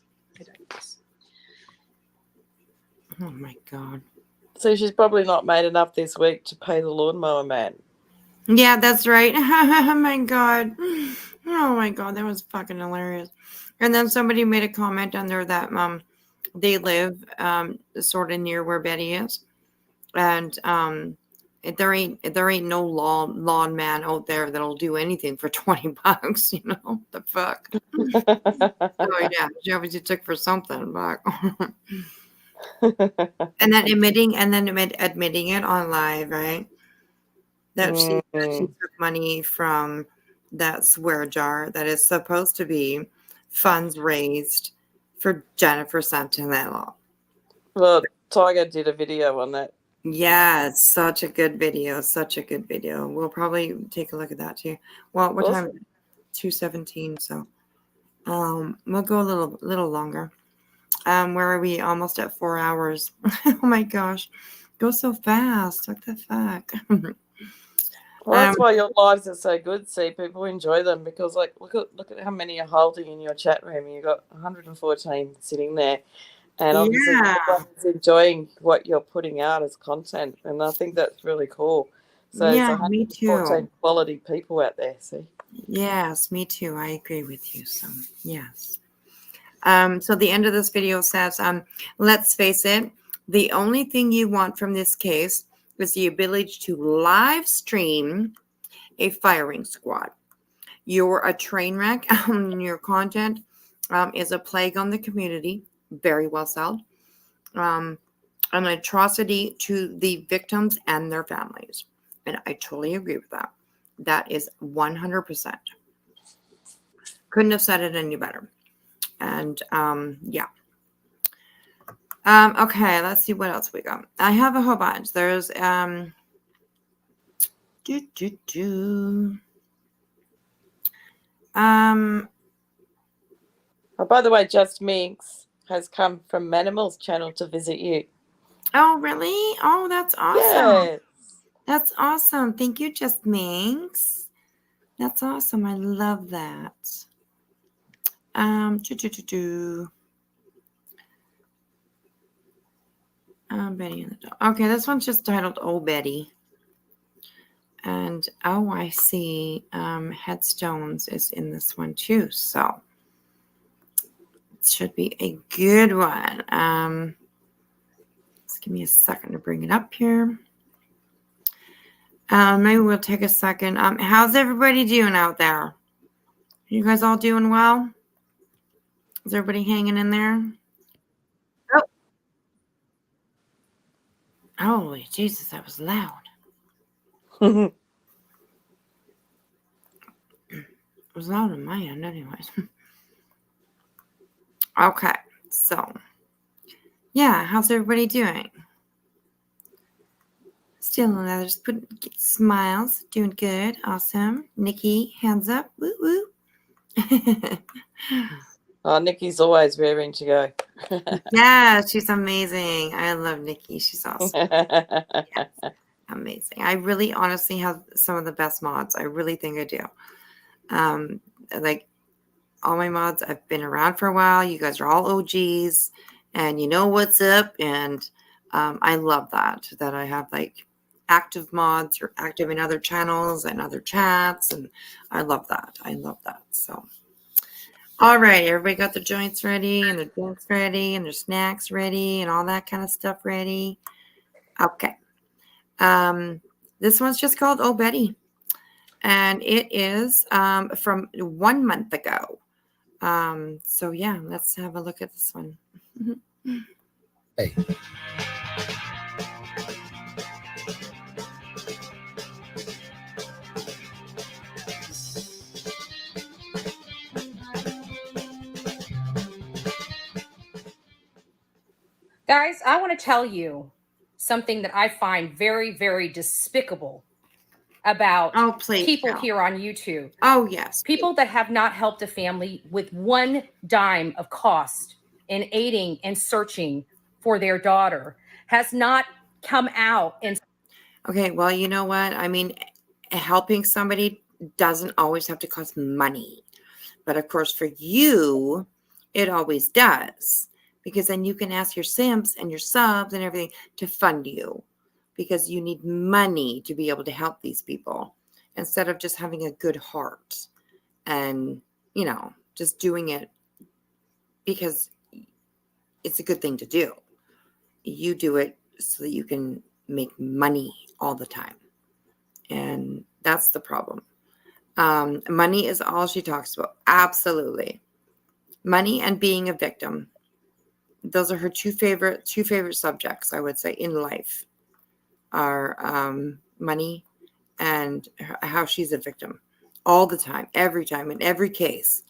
Oh my God. So she's probably not made enough this week to pay the lawnmower man. Yeah, that's right. Oh my God. Oh my God, that was fucking hilarious. And then somebody made a comment on there that they live sort of near where Betty is, and there ain't no lawn man out there that'll do anything for $20. The fuck. Oh yeah, she obviously took for something, but. And then admitting it on live, right? That she took money from that swear jar that is supposed to be funds raised for Jennifer Santinello. Well, Tiger did a video on that. Yeah, it's such a good video. We'll probably take a look at that too. Well, what time is it? 2:17, so we'll go a little longer. Where are we? Almost at 4 hours. Oh my gosh. Go so fast. What the fuck? Well, that's why your lives are so good. See, people enjoy them because, like, look at how many are holding in your chat room. You got 114 sitting there, and obviously everyone's enjoying what you're putting out as content, and I think that's really cool. So yeah, it's me 114 too. quality people out there. See. Yes, me too. I agree with you. So yes. So the end of this video says, let's face it, the only thing you want from this case is the ability to live stream a firing squad. You're a train wreck. Your content is a plague on the community. Very well said. An atrocity to the victims and their families. And I totally agree with that. That is 100%. Couldn't have said it any better. And yeah. Okay, let's see what else we got. I have a whole bunch. There's Oh, by the way, Just Minx has come from Manimal's channel to visit you. Oh, really? Oh, that's awesome. Yes. That's awesome. Thank you, Just Minx. That's awesome. I love that. Betty and the dog. Okay, this one's just titled "Oh Betty," and oh, I see. Headstones is in this one too, so it should be a good one. Just give me a second to bring it up here. Maybe we'll take a second. How's everybody doing out there? You guys all doing well? Is everybody hanging in there? Oh. Holy Jesus, that was loud. It was loud on my end anyways. Okay, so yeah, how's everybody doing? Still another smiles, doing good, awesome. Nikki, hands up, woo woo. Oh, Nikki's always raring to go. Yeah, she's amazing. I love Nikki. She's awesome. Yes, amazing. I really honestly have some of the best mods. I really think I do. Like all my mods, I've been around for a while. You guys are all OGs and you know what's up. And I love that I have like active mods or active in other channels and other chats. And I love that. So. All right, everybody got their joints ready and their drinks ready and their snacks ready and all that kind of stuff ready. Okay. This one's just called Oh Betty. And it is from 1 month ago. So yeah, let's have a look at this one. Hey. Guys, I want to tell you something that I find very, very despicable about people here on YouTube. Oh, yes. People that have not helped a family with one dime of cost in aiding and searching for their daughter has not come out and Okay, well, you know what? I mean, helping somebody doesn't always have to cost money. But of course, for you, it always does. Because then you can ask your simps and your subs and everything to fund you. Because you need money to be able to help these people. Instead of just having a good heart. And, you know, just doing it because it's a good thing to do. You do it so that you can make money all the time. And that's the problem. Money is all she talks about. Absolutely. Money and being a victim. Those are her two favorite subjects, I would say, in life. Are money and how she's a victim. All the time, every time, in every case.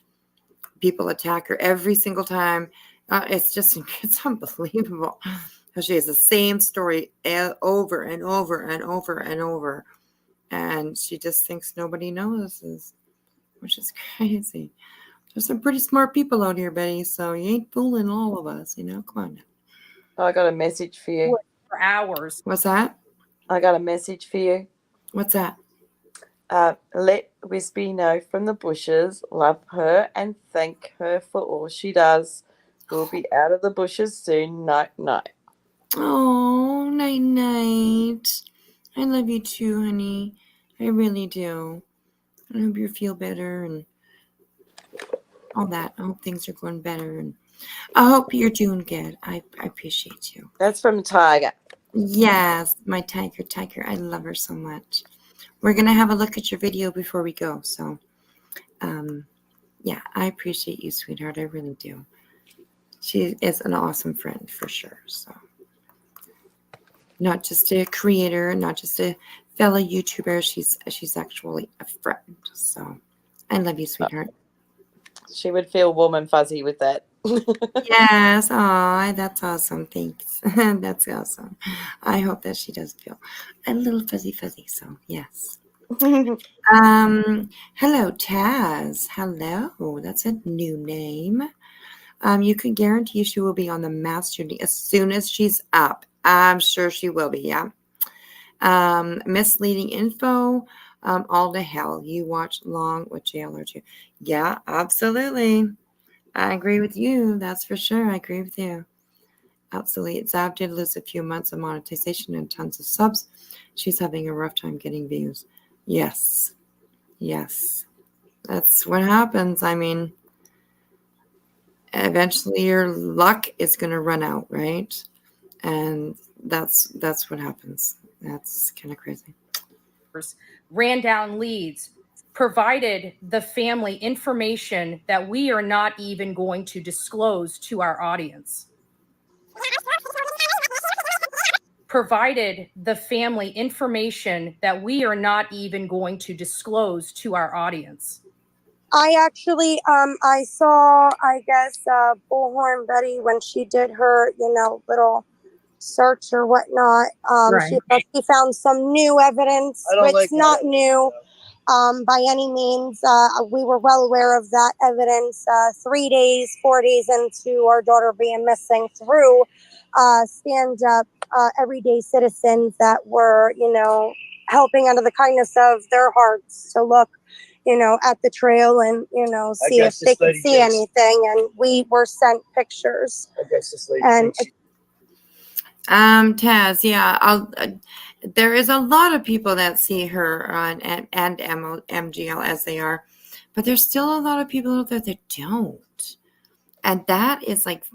People attack her every single time. It's unbelievable. How she has the same story over and over and over and over. And she just thinks nobody notices, which is crazy. There's some pretty smart people out here, Betty, so you ain't fooling all of us, you know? Come on now. I got a message for you. for hours. What's that? I got a message for you. What's that? Let Wispy know from the bushes, love her and thank her for all she does. We'll be out of the bushes soon. Night, night. Oh, night, night. I love you too, honey. I really do. I hope you feel better and all that. I hope things are going better. And I hope you're doing good. I appreciate you. That's from Tiger. Yes, my Tiger. I love her so much. We're going to have a look at your video before we go. So, yeah, I appreciate you, sweetheart. I really do. She is an awesome friend for sure. So, not just a creator, not just a fellow YouTuber. She's actually a friend. So, I love you, sweetheart. She would feel warm and fuzzy with that. Yes. Oh, that's awesome. Thanks. That's awesome. I hope that she does feel a little fuzzy. So, yes. Hello, Taz. Hello. That's a new name. You can guarantee she will be on the mass shooting as soon as she's up. I'm sure she will be. Yeah. Misleading info. All to hell. You watch long with JLR2. Yeah, absolutely. I agree with you. That's for sure. I agree with you. Absolutely. Zab did lose a few months of monetization and tons of subs. She's having a rough time getting views. Yes. That's what happens. I mean, eventually your luck is going to run out, right? And that's what happens. That's kind of crazy. Ran down leads, provided the family information that we are not even going to disclose to our audience. Provided the family information that we are not even going to disclose to our audience. I actually, I saw, I guess, Bullhorn Betty when she did her, little search or whatnot. She found some new evidence. It's not new by any means. We were well aware of that evidence 3 days, 4 days into our daughter being missing through stand-up everyday citizens that were, helping out of the kindness of their hearts to look at the trail and, see if they could see anything. And we were sent pictures. And Taz, yeah, there is a lot of people that see her on and MGL as they are, but there's still a lot of people out there that don't. And that is like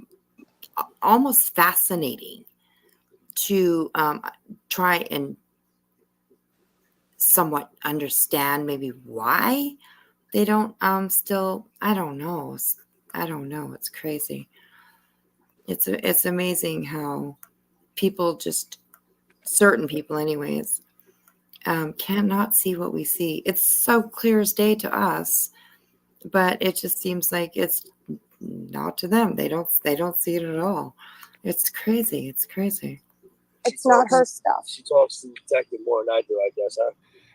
almost fascinating to try and somewhat understand maybe why they don't still. I don't know. It's crazy. It's amazing how people, just certain people anyways, cannot see what we see. It's so clear as day to us, but it just seems like it's not to them. They don't see it at all. It's crazy. It's crazy. It's not her stuff. She talks to the detective more than I do, I guess, huh?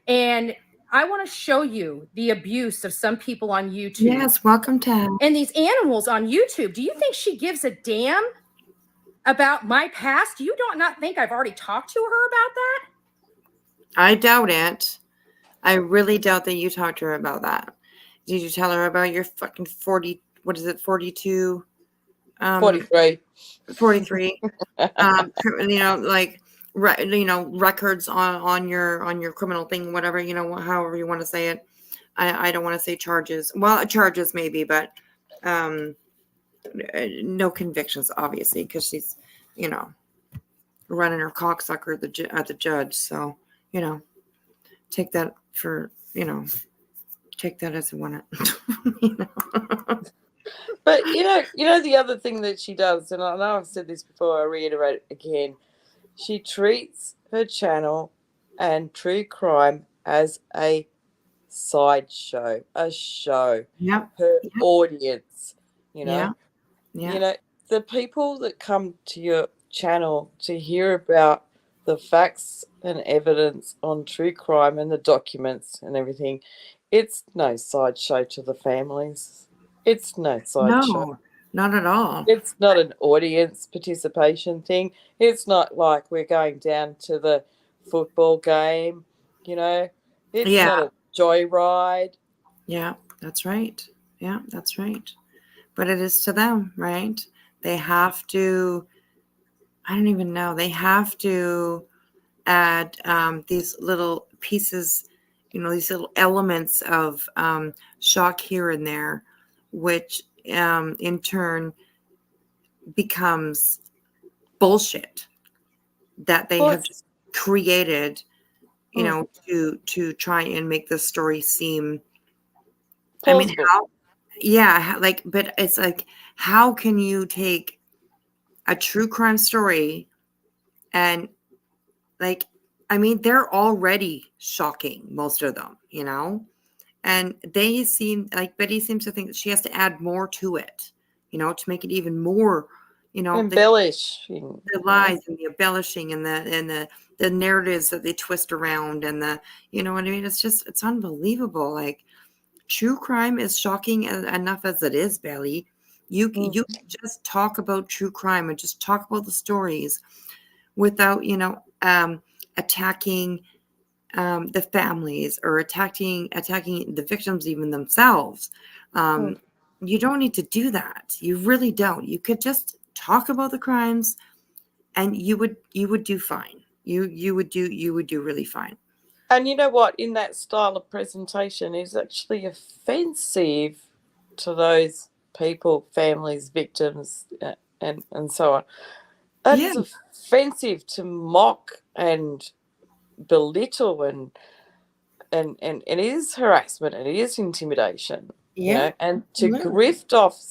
And I want to show you the abuse of some people on YouTube. Yes, welcome, Ted. And these animals on YouTube. Do you think she gives a damn about my past? Do you not think I've already talked to her about that? I doubt it. I really doubt that you talked to her about that. Did you tell her about your fucking 40, what is it, 42? 43. 43. Like, records on your criminal thing, whatever, however you want to say it. I don't want to say charges. Well, charges maybe, but no convictions, obviously, because she's, running her cocksucker at the judge. So, take that for, take that as you want it. But the other thing that she does, and I know I've said this before, I reiterate it again, she treats her channel and true crime as a sideshow, a show. Yep. Her audience, Yeah. the people that come to your channel to hear about the facts and evidence on true crime and the documents and everything, it's no sideshow to the families. It's no sideshow. No, not at all. It's not an audience participation thing. It's not like we're going down to the football game, It's not a joyride. Yeah, that's right. Yeah, that's right. But it is to them, right? They have to, I don't even know, they have to add these little pieces, these little elements of shock here and there, which in turn becomes bullshit that they have just created, to try and make the story seem plausible. But it's like, how can you take a true crime story and they're already shocking, most of them, and they seem like Betty seems to think that she has to add more to it, to make it even more, embellishing the lies and the embellishing and the narratives that they twist around and you know what I mean? It's unbelievable. Like, true crime is shocking enough as it is, Belly. You can just talk about true crime and just talk about the stories without, attacking the families or attacking the victims even themselves. You don't need to do that. You really don't. You could just talk about the crimes, and you would do fine. You would do really fine. And you know what? In that style of presentation is actually offensive to those people, families, victims, and so on. It's offensive to mock and belittle and it is harassment and it is intimidation. And to grift off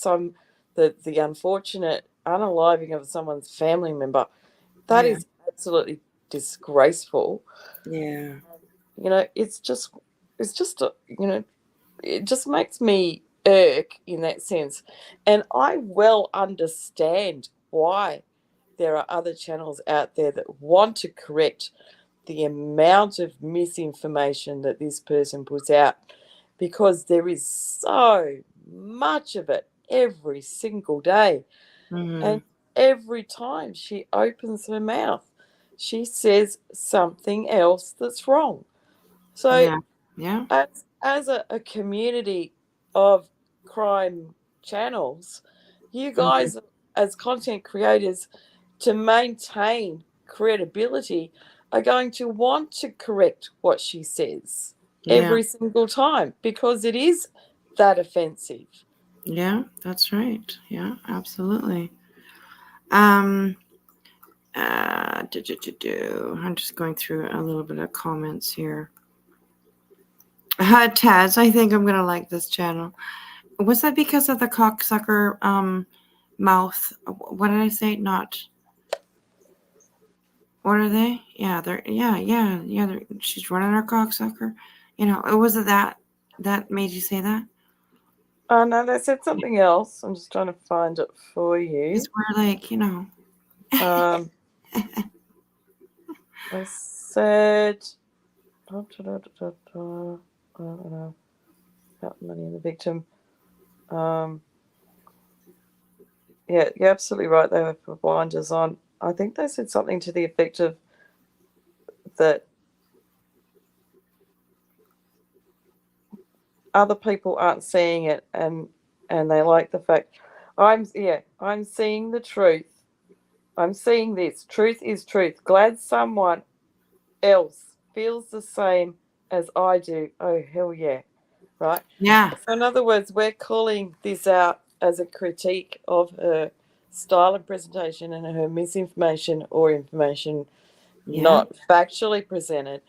the unfortunate unaliving of someone's family member, that is absolutely disgraceful. Yeah. It's just it just makes me irk in that sense. And I well understand why there are other channels out there that want to correct the amount of misinformation that this person puts out, because there is so much of it every single day. And every time she opens her mouth, she says something else that's wrong. So as a community of crime channels, you guys as content creators, to maintain credibility, are going to want to correct what she says every single time, because it is that offensive. Yeah, that's right. Yeah, absolutely. I'm just going through a little bit of comments here. Taz, I think I'm gonna like this channel. Was that because of the cocksucker mouth. What did I say? Not. What are they? Yeah, they're yeah. She's running her cocksucker. You know, it wasn't that made you say that. Oh no, they said something else. I'm just trying to find it for you. Because we're like, you know. I said, I don't know, about money and the victim. Yeah, you're absolutely right. They have blinders on. I think they said something to the effect of that other people aren't seeing it, and they like the fact I'm seeing the truth. I'm seeing this. Truth is truth. Glad someone else feels the same as I do. Oh, hell yeah. Right? Yeah. So in other words, we're calling this out as a critique of her style of presentation and her misinformation or information not factually presented.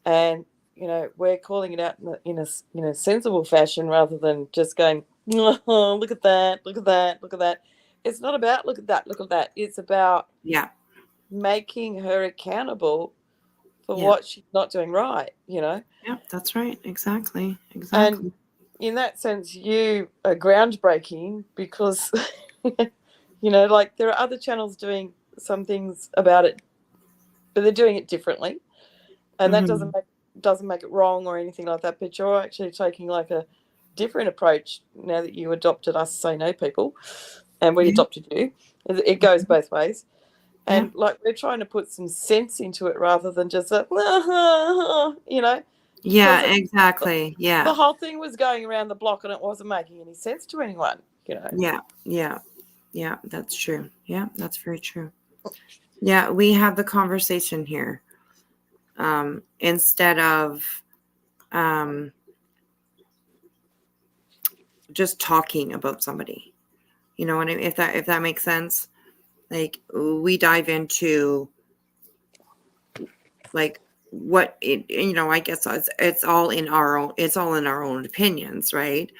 And, you know, we're calling it out in a sensible fashion rather than just going, oh, look at that, look at that, look at that. It's not about look at that, look at that. It's about making her accountable for what she's not doing right, you know? Yeah, that's right. Exactly. And in that sense, you are groundbreaking because, you know, like there are other channels doing some things about it, but they're doing it differently. And that doesn't make it wrong or anything like that. But you're actually taking like a different approach now that you adopted us Say No people and we adopted you. It goes both ways. And like we're trying to put some sense into it rather than just a, you know. Yeah, exactly. Yeah. The whole thing was going around the block and it wasn't making any sense to anyone, you know. Yeah, that's true. Yeah, that's very true. Yeah, we have the conversation here. Instead of just talking about somebody. You know what I mean? If that makes sense. Like we dive into like what it, you know, I guess it's all in our own opinions, right?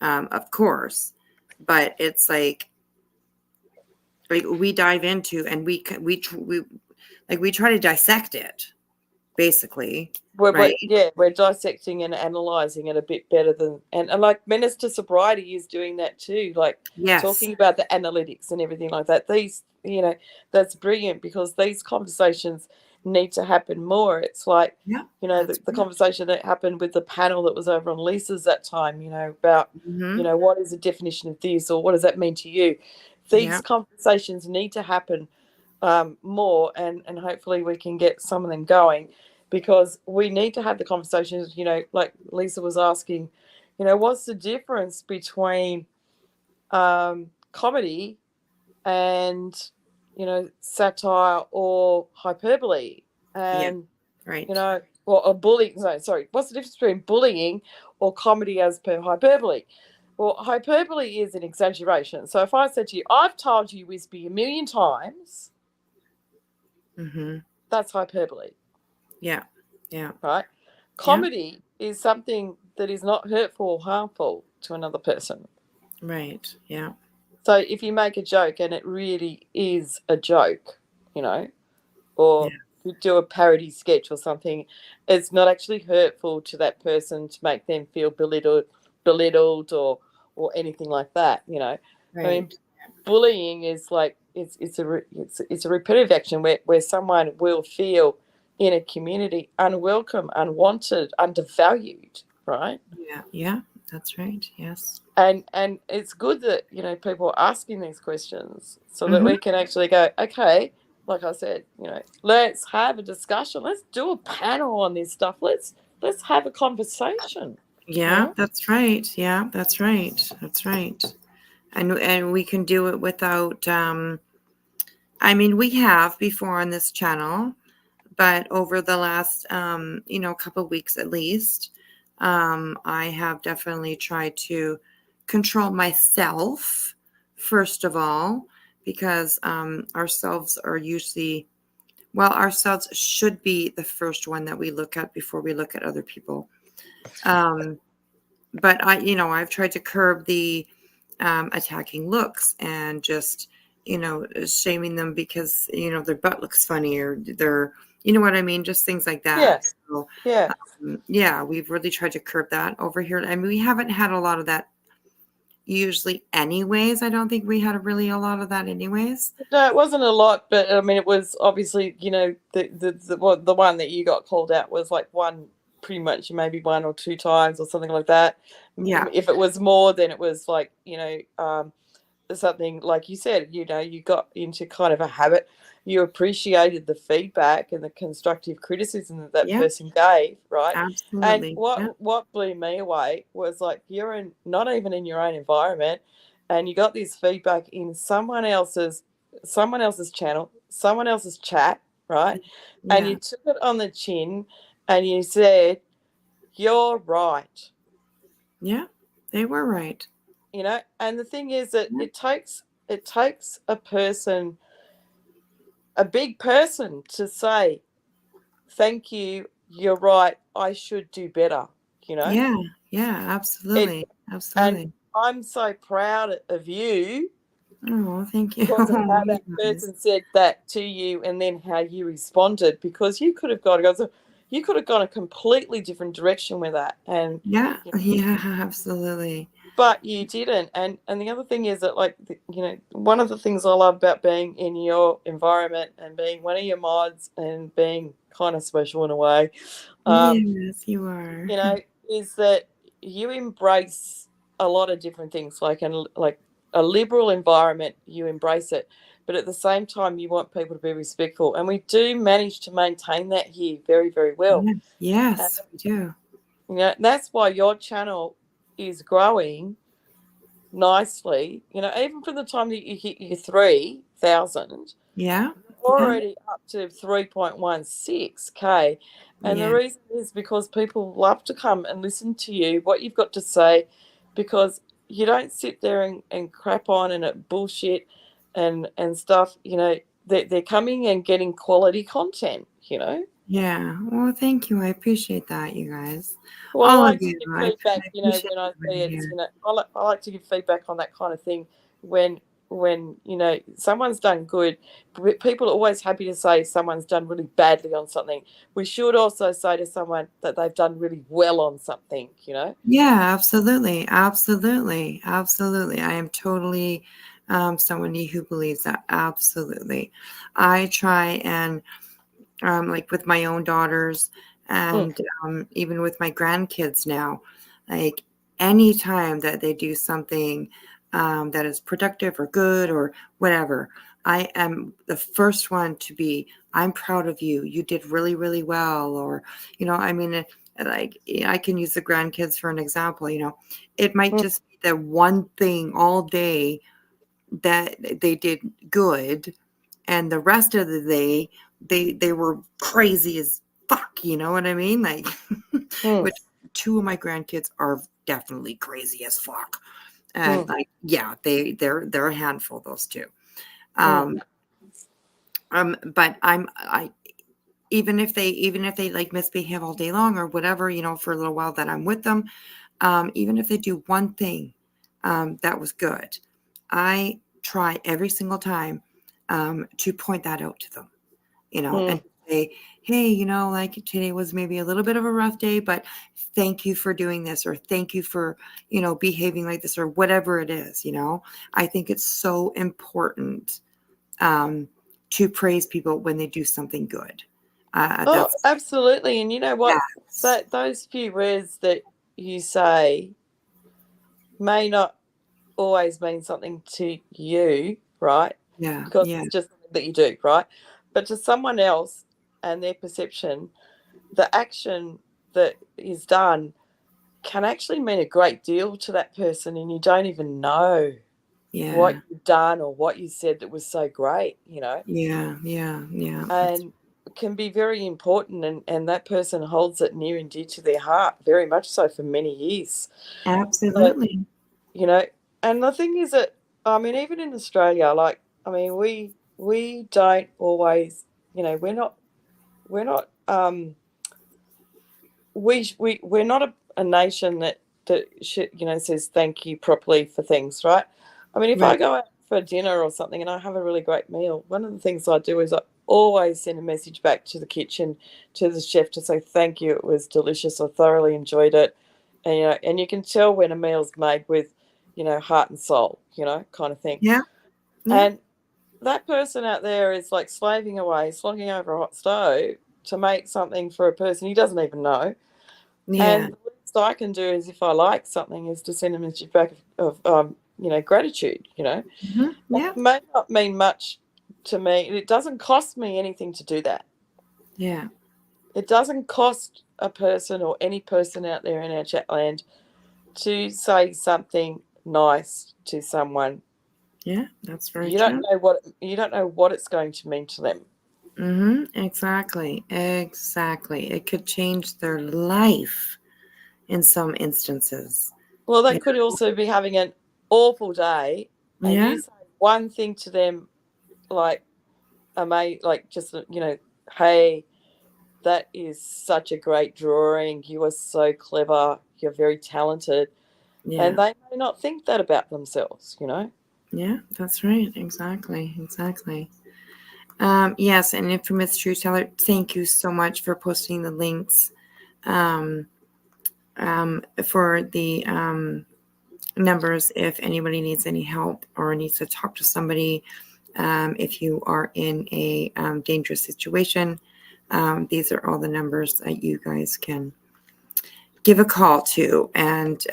Of course, but it's like we dive into and we try to dissect it, basically. We're dissecting and analyzing it a bit better than and like Menace to Sobriety is doing that too, like talking about the analytics and everything like that. These, you know, that's brilliant because these conversations need to happen more. It's like, you know, the conversation that happened with the panel that was over on Lisa's that time, you know, about, you know, what is the definition of this or what does that mean to you? These conversations need to happen more and hopefully we can get some of them going because we need to have the conversations, you know, like Lisa was asking, you know, what's the difference between comedy and, you know, satire or hyperbole and, you know, or bullying. No, sorry. What's the difference between bullying or comedy as per hyperbole? Well, hyperbole is an exaggeration. So if I said to you, I've told you Wispy 1,000,000 times, that's hyperbole. Yeah. Right? Comedy is something that is not hurtful or harmful to another person. Right. Yeah. So if you make a joke and it really is a joke, you know, or you do a parody sketch or something, it's not actually hurtful to that person to make them feel belittled or anything like that, you know. Right. I mean, bullying is like it's a repetitive action where someone will feel in a community unwelcome, unwanted, undervalued, right? Yeah, that's right. Yes. And it's good that, you know, people are asking these questions so that we can actually go, okay, like I said, you know, let's have a discussion. Let's do a panel on this stuff. Let's have a conversation. Yeah, that's right. Yeah, that's right. That's right. And we can do it without I mean, we have before on this channel, but over the last you know, couple of weeks at least, I have definitely tried to control myself first of all, because ourselves are usually, well, ourselves should be the first one that we look at before we look at other people. But I, you know, I've tried to curb the attacking looks and just, shaming them because, their butt looks funny or their, you know what I mean? Just things like that. Yeah. So, Yeah. yeah, we've really tried to curb that over here. I mean, we haven't had a lot of that usually anyways. I don't think we had really a lot of that anyways. No, it wasn't a lot, but I mean, it was obviously, the one that you got called out was like one, pretty much maybe 1 or 2 times or something like that. Yeah. If it was more, then it was like, something like you said, you got into kind of a habit. You appreciated the feedback and the constructive criticism that Yeah. person gave, right? Absolutely. And what blew me away was like you're not even in your own environment, and you got this feedback in someone else's channel, someone else's chat, right? And Yeah. you took it on the chin, and you said, "You're right." Yeah, they were right. And the thing is that it takes a person, a big person, to say, "Thank you, you're right, I should do better." Yeah, yeah, absolutely. Absolutely. And I'm so proud of you Oh, thank you. because of how that You guys. person said that to you, and then how you responded, because you could have gone a completely different direction with that, and Yeah, yeah, absolutely. but you didn't. And the other thing is that, like, one of the things I love about being in your environment and being one of your mods and being kind of special in a way, Yes, you are. is that you embrace a lot of different things. Like a liberal environment, you embrace it, but at the same time, you want people to be respectful, and we do manage to maintain that here very, very well. Yes, we do. That's why your channel is growing nicely. Even from the time that you hit your 3,000, Yeah. already up to 3.16K. And the Yeah. reason is because people love to come and listen to you, what you've got to say, because you don't sit there and crap on and bullshit and stuff. They're coming and getting quality content. Yeah. Well, thank you. I appreciate that, you guys. Well, All I of like to you. give I feedback, appreciate when I see everybody it, here. I like to give feedback on that kind of thing when someone's done good. People are always happy to say someone's done really badly on something. We should also say to someone that they've done really well on something, Yeah, absolutely. Absolutely. Absolutely. I am totally someone who believes that. Absolutely. I try and like with my own daughters and even with my grandkids now, like anytime that they do something that is productive or good or whatever, I am the first one to be, I'm proud of you. You did really, really well. Or, I mean, like I can use the grandkids for an example, it might just be the one thing all day that they did good, and the rest of the day they were crazy as fuck, you know what I mean? Like which 2 of my grandkids are definitely crazy as fuck. And like, yeah, they're a handful, those 2. But I even if they like misbehave all day long or whatever, for a little while that I'm with them, even if they do one thing that was good, I try every single time to point that out to them, and say, hey, like today was maybe a little bit of a rough day, but thank you for doing this, or thank you for, behaving like this, or whatever it is, I think it's so important to praise people when they do something good. Oh, absolutely. And you know what? Yes. Those few words that you say may not always mean something to you, right? Yeah. Because Yeah. it's just something that you do, right? But to someone else and their perception, the action that is done can actually mean a great deal to that person, and you don't even know what Yeah. you've done or what you said that was so great, Yeah. Yeah. Yeah. and can be very important, and that person holds it near and dear to their heart, very much so, for many years. Absolutely. And the thing is that, I mean, even in Australia, like, I mean, we don't always, we're not we're not a nation that that says thank you properly for things, right? I mean, if I Right. go out for dinner or something and I have a really great meal, one of the things I do is I always send a message back to the kitchen, to the chef, to say thank you. It was delicious. I thoroughly enjoyed it. And and you can tell when a meal's made with, heart and soul, kind of thing. Yeah. Yeah. And that person out there is like slaving away, slogging over a hot stove to make something for a person he doesn't even know. Yeah. And the least I can do is, if I like something, is to send a message back of gratitude. Mhm. Yeah. It may not mean much to me. It doesn't cost me anything to do that. Yeah. It doesn't cost a person or any person out there in our chat land to say something nice to someone. Yeah, that's very You true. don't know what it's going to mean to them. Exactly. Exactly. It could change their life in some instances. Well, they You could know? also be having an awful day, and Yeah. you say one thing to them, like, just hey, that is such a great drawing. You are so clever. You're very talented. Yeah. And they may not think that about themselves, Yeah, that's right. Exactly. Exactly. Yes, and Infamous Truth Teller, thank you so much for posting the links for the numbers if anybody needs any help or needs to talk to somebody. If you are in a dangerous situation, these are all the numbers that you guys can give a call to and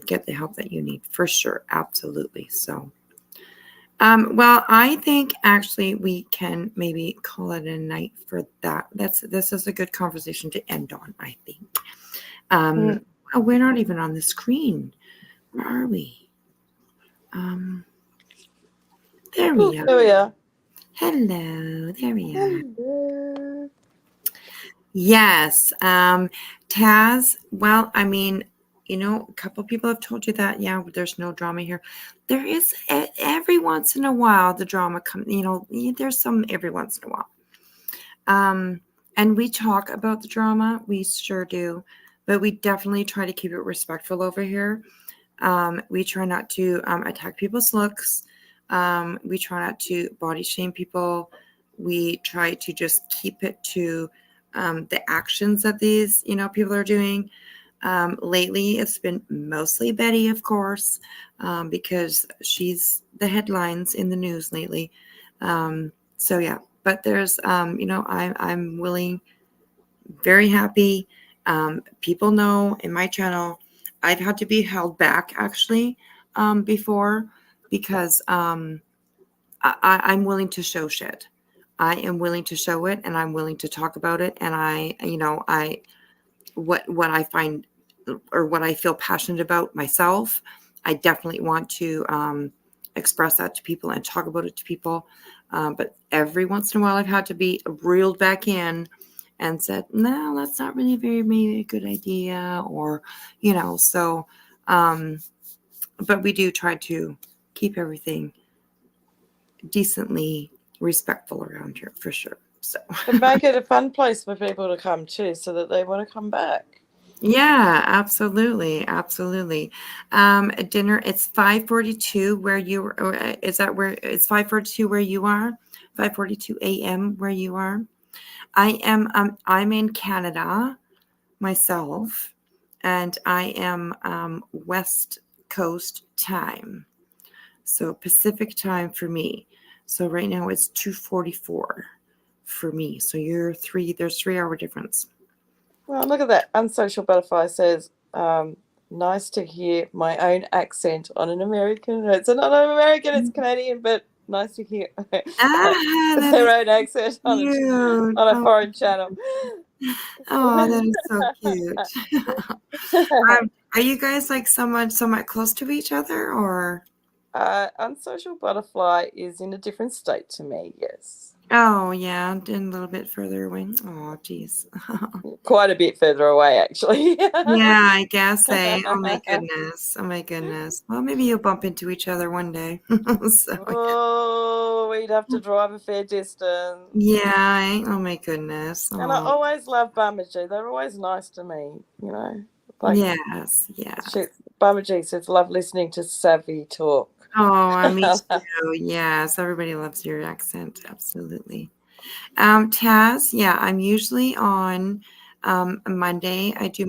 get the help that you need for sure. Absolutely. So, well, I think actually we can maybe call it a night for that. This is a good conversation to end on, I think. Oh, we're not even on the screen. Where are we? There we are. There we are. Hello, there we are. Hello. Yes. Taz, well, I mean, a couple people have told you that, yeah, there's no drama here. There is every once in a while the drama comes, there's some every once in a while. And we talk about the drama, we sure do, but we definitely try to keep it respectful over here. We try not to attack people's looks. We try not to body shame people. We try to just keep it to the actions that these, people are doing. Lately, it's been mostly Betty, of course, because she's the headlines in the news lately. So yeah, but there's, I'm willing, very happy. People know in my channel, I've had to be held back actually before because I'm willing to show shit. I am willing to show it and I'm willing to talk about it. And what I find or what I feel passionate about myself, I definitely want to express that to people and talk about it to people. But every once in a while I've had to be reeled back in and said, no, that's not really maybe a good idea, or, so, but we do try to keep everything decently respectful around here for sure. So and make it a fun place for people to come to so that they want to come back. Yeah, absolutely. Absolutely. Dinner, it's 5:42 where you are, or is that where it's 5:42 where you are? 5:42 a.m. where you are? I'm in Canada myself, and I am West Coast time. So Pacific time for me. So right now it's 2:44 for me. So there's 3 hour difference. Well, look at that. Unsocial Butterfly says, nice to hear my own accent on an American. It's not an American, it's Canadian, but nice to hear their own accent on a foreign channel. Oh, that is so cute. Are you guys like somewhat close to each other, or? Unsocial Butterfly is in a different state to me, yes. Oh, yeah, and a little bit further away. Oh, geez. Quite a bit further away, actually. Yeah, I guess. Oh, my goodness. Oh, my goodness. Well, maybe you'll bump into each other one day. Oh, we'd have to drive a fair distance. Yeah. Oh, my goodness. And I always love Bamaji. They're always nice to me, Yes, yes. Bama G says, love listening to Savvy talk. Oh, me too. Yes, everybody loves your accent. Absolutely. Taz, yeah, I'm usually on a Monday. I do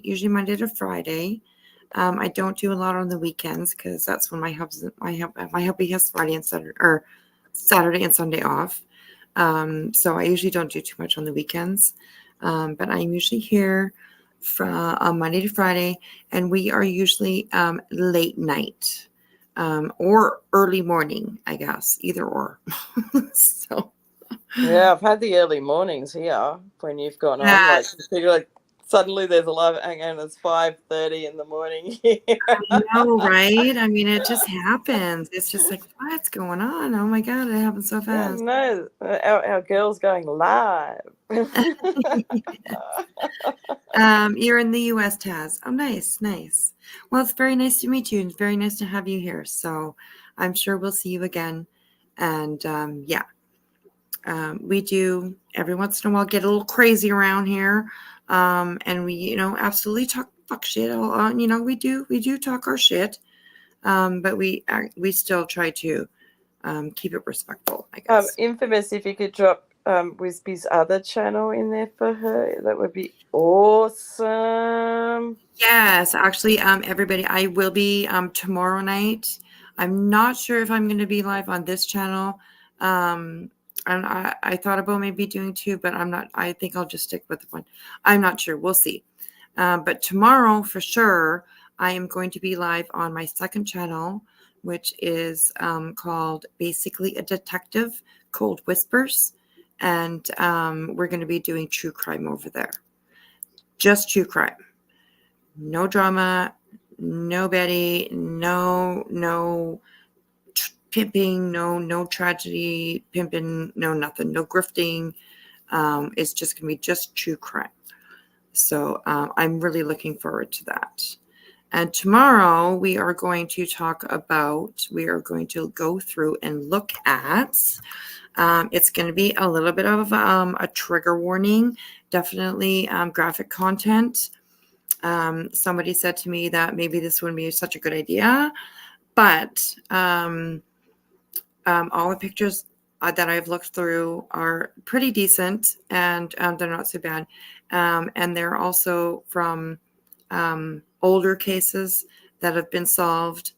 usually Monday to Friday. I don't do a lot on the weekends because that's when my hubby has Friday and Saturday or Saturday and Sunday off. So I usually don't do too much on the weekends. But I'm usually here from Monday to Friday, and we are usually late night or early morning, I guess, either or. So. Yeah, I've had the early mornings here when you've gone on. Like, you're like suddenly there's a live and it's 5:30 in the morning here. I know, right? I mean, it just happens. It's just like, what's going on? Oh my God, it happens so Yeah, fast. no, our girl's going live. You're in the US, Taz. Oh, nice, nice. Well, it's very nice to meet you. It's very nice to have you here. So I'm sure we'll see you again. And yeah, we do every once in a while get a little crazy around here. And we, absolutely talk fuck shit. We do talk our shit. But we still try to keep it respectful, I guess. Infamous, if you could drop Wisby's other channel in there for her, that would be awesome. Yes, actually, everybody, I will be tomorrow night. I'm not sure if I'm going to be live on this channel. And I thought about maybe doing two, but I'm not. I think I'll just stick with one. I'm not sure. We'll see. But tomorrow, for sure, I am going to be live on my second channel, which is called Basically a Detective, Cold Whispers. And we're going to be doing true crime over there. Just true crime. No drama, no Betty, no pimping, no tragedy, pimping, no nothing, no grifting. It's just going to be just true crime. So I'm really looking forward to that. And tomorrow we are going to go through and look at, it's going to be a little bit of a trigger warning, definitely graphic content. Somebody said to me that maybe this wouldn't be such a good idea, but all the pictures that I've looked through are pretty decent, and they're not so bad. And they're also from older cases that have been solved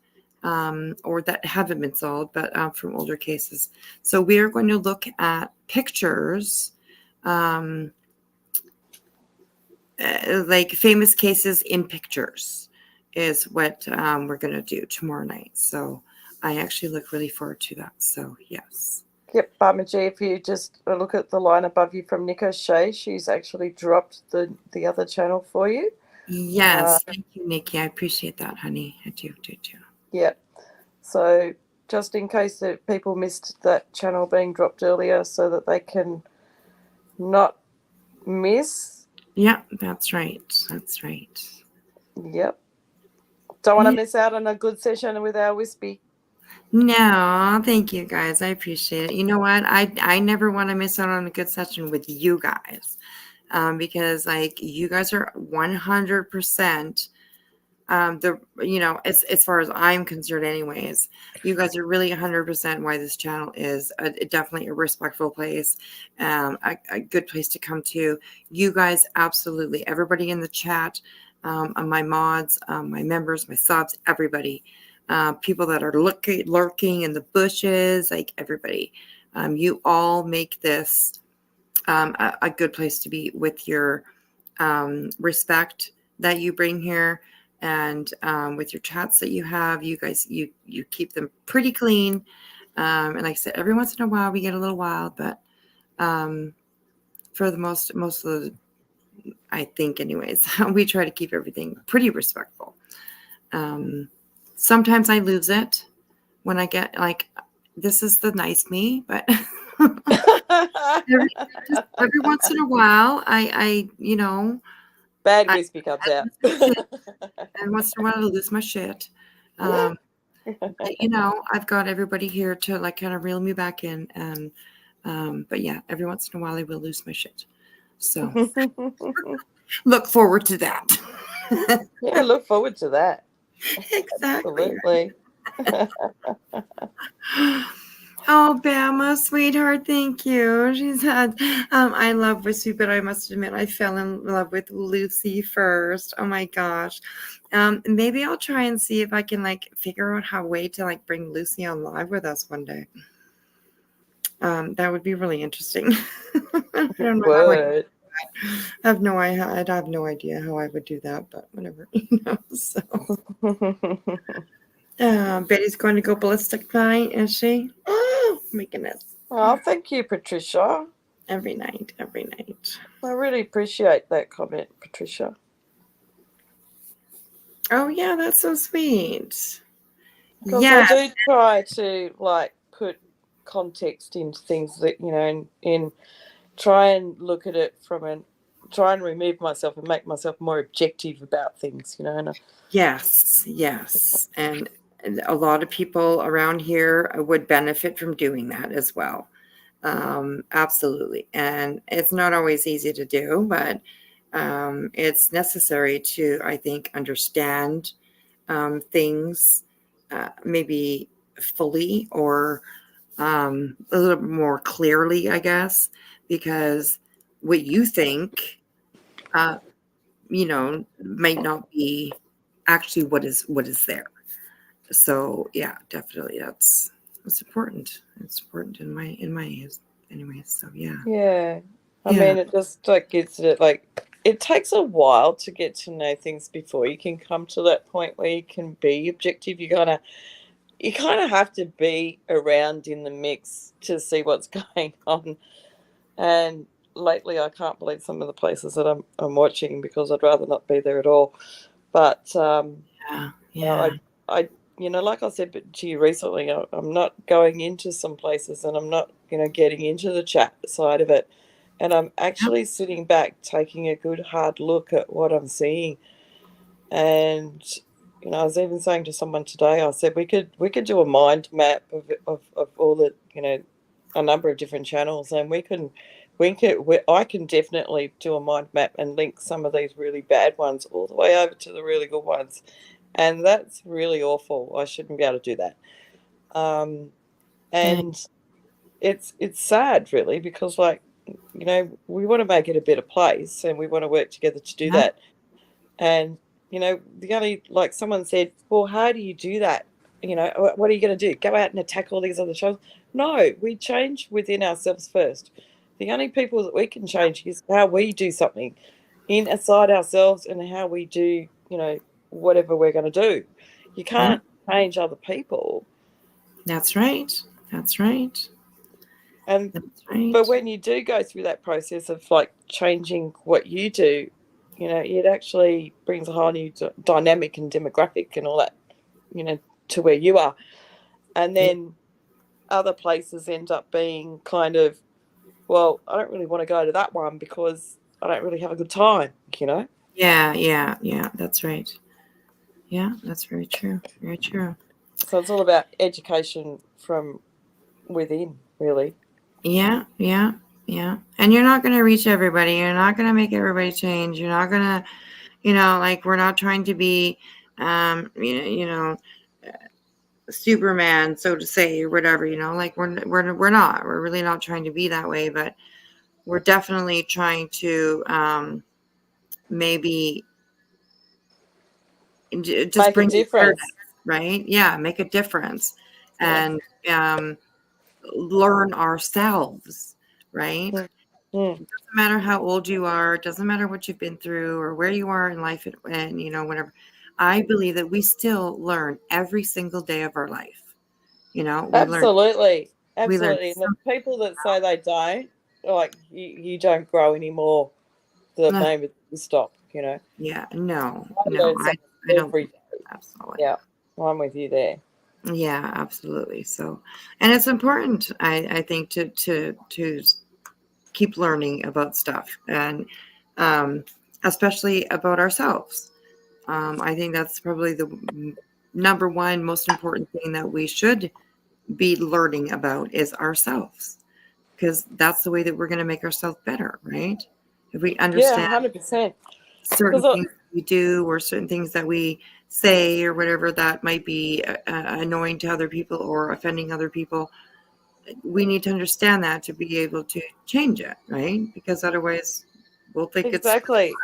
or that haven't been solved, but from older cases. So we are going to look at pictures like famous cases in pictures is what we're going to do tomorrow night. So I actually look really forward to that. So yes. Yep, Bama G, if you just look at the line above you from Nick O'Shea, she's actually dropped the other channel for you. Yes, thank you, Nikki. I appreciate that, honey. I do. Yeah. So just in case that people missed that channel being dropped earlier so that they can not miss. Yeah, that's right. That's right. Yep. Don't want to miss out on a good session with our Wispy. No, thank you guys. I appreciate it. You know what? I never want to miss out on a good session with you guys. Because like you guys are 100% as far as I'm concerned anyways, you guys are really 100% why this channel is definitely a respectful place, a good place to come to. You guys, absolutely, everybody in the chat, my mods, my members, my subs, everybody, people that are lurking in the bushes, like everybody, you all make this a good place to be with your respect that you bring here, and with your chats that you have. You guys, you keep them pretty clean, and like I said, every once in a while we get a little wild, but for the most of the, I think anyways, we try to keep everything pretty respectful. Sometimes I lose it when I get like, this is the nice me, but every once in a while, I bad Wispy comes out. Every once in a while, I lose my shit. But, I've got everybody here to like kind of reel me back in, and but yeah, every once in a while, I will lose my shit. So look forward to that. Yeah, look forward to that. Exactly. Absolutely. Oh, Bama, sweetheart, thank you. She's had, I love Lucy, but I must admit, I fell in love with Lucy first. Oh my gosh. Maybe I'll try and see if I can like figure out how way to like bring Lucy on live with us one day. That would be really interesting. I don't know how I Word. have no idea. I'd have no idea how I would do that, but whatever. So. Betty's going to go ballistic tonight, is she? Oh my goodness. Oh, thank you, Patricia. Every night, every night. I really appreciate that comment, Patricia. Oh yeah, that's so sweet. Because I do try to like put context into things that, you know, and try and look at it try and remove myself and make myself more objective about things, you know. And Yes. And a lot of people around here would benefit from doing that as well. Absolutely. And it's not always easy to do, but it's necessary to, I think, understand things maybe fully or a little more clearly, I guess, because what you think, you know, might not be actually what is there. So yeah, definitely that's important. It's important in my eyes anyways. So yeah. yeah. I mean, it just like gets it like it takes a while to get to know things before you can come to that point where you can be objective. You kind of have to be around in the mix to see what's going on. And lately, I can't believe some of the places that I'm watching because I'd rather not be there at all. But you know, I you know, like I said to you recently, I'm not going into some places and I'm not, you know, getting into the chat side of it. And I'm actually sitting back, taking a good hard look at what I'm seeing. And you know, I was even saying to someone today, I said we could do a mind map of all the, you know, a number of different channels, and I can definitely do a mind map and link some of these really bad ones all the way over to the really good ones, and that's really awful. I shouldn't be able to do that. And it's sad, really, because like, you know, we want to make it a better place, and we want to work together to do that. And you know, the only, like someone said, well, how do you do that? You know, what are you going to do? Go out and attack all these other shows? No, we change within ourselves first. The only people that we can change is how we do something inside ourselves and how we do, you know, whatever we're going to do. You can't change other people. That's right. That's right. And but when you do go through that process of like changing what you do, you know, it actually brings a whole new dynamic and demographic and all that, you know, to where you are. And then other places end up being kind of, well, I don't really want to go to that one because I don't really have a good time, you know? Yeah. That's right. Yeah, that's very true. Very true. So it's all about education from within, really. Yeah. And you're not going to reach everybody. You're not going to make everybody change. You're not going to, you know, like we're not trying to be, you know, Superman, so to say, or whatever, you know, like we're not. We're really not trying to be that way, but we're definitely trying to maybe just make bring a difference, right? Yeah, make a difference, and learn ourselves, right? It doesn't matter how old you are, it doesn't matter what you've been through or where you are in life, and you know, whatever. I believe that we still learn every single day of our life. You know, absolutely. And the people that say they don't, like you don't grow anymore the moment you stop, you know. Yeah, no, I don't. Absolutely. Yeah, I'm with you there. Yeah, absolutely. So, and it's important, I think, to keep learning about stuff, and especially about ourselves. I think that's probably the number one most important thing that we should be learning about is ourselves, because that's the way that we're going to make ourselves better, right? If we understand 100%. certain things we do or certain things that we say or whatever that might be annoying to other people or offending other people, we need to understand that to be able to change it, right? Because otherwise we'll think Exactly.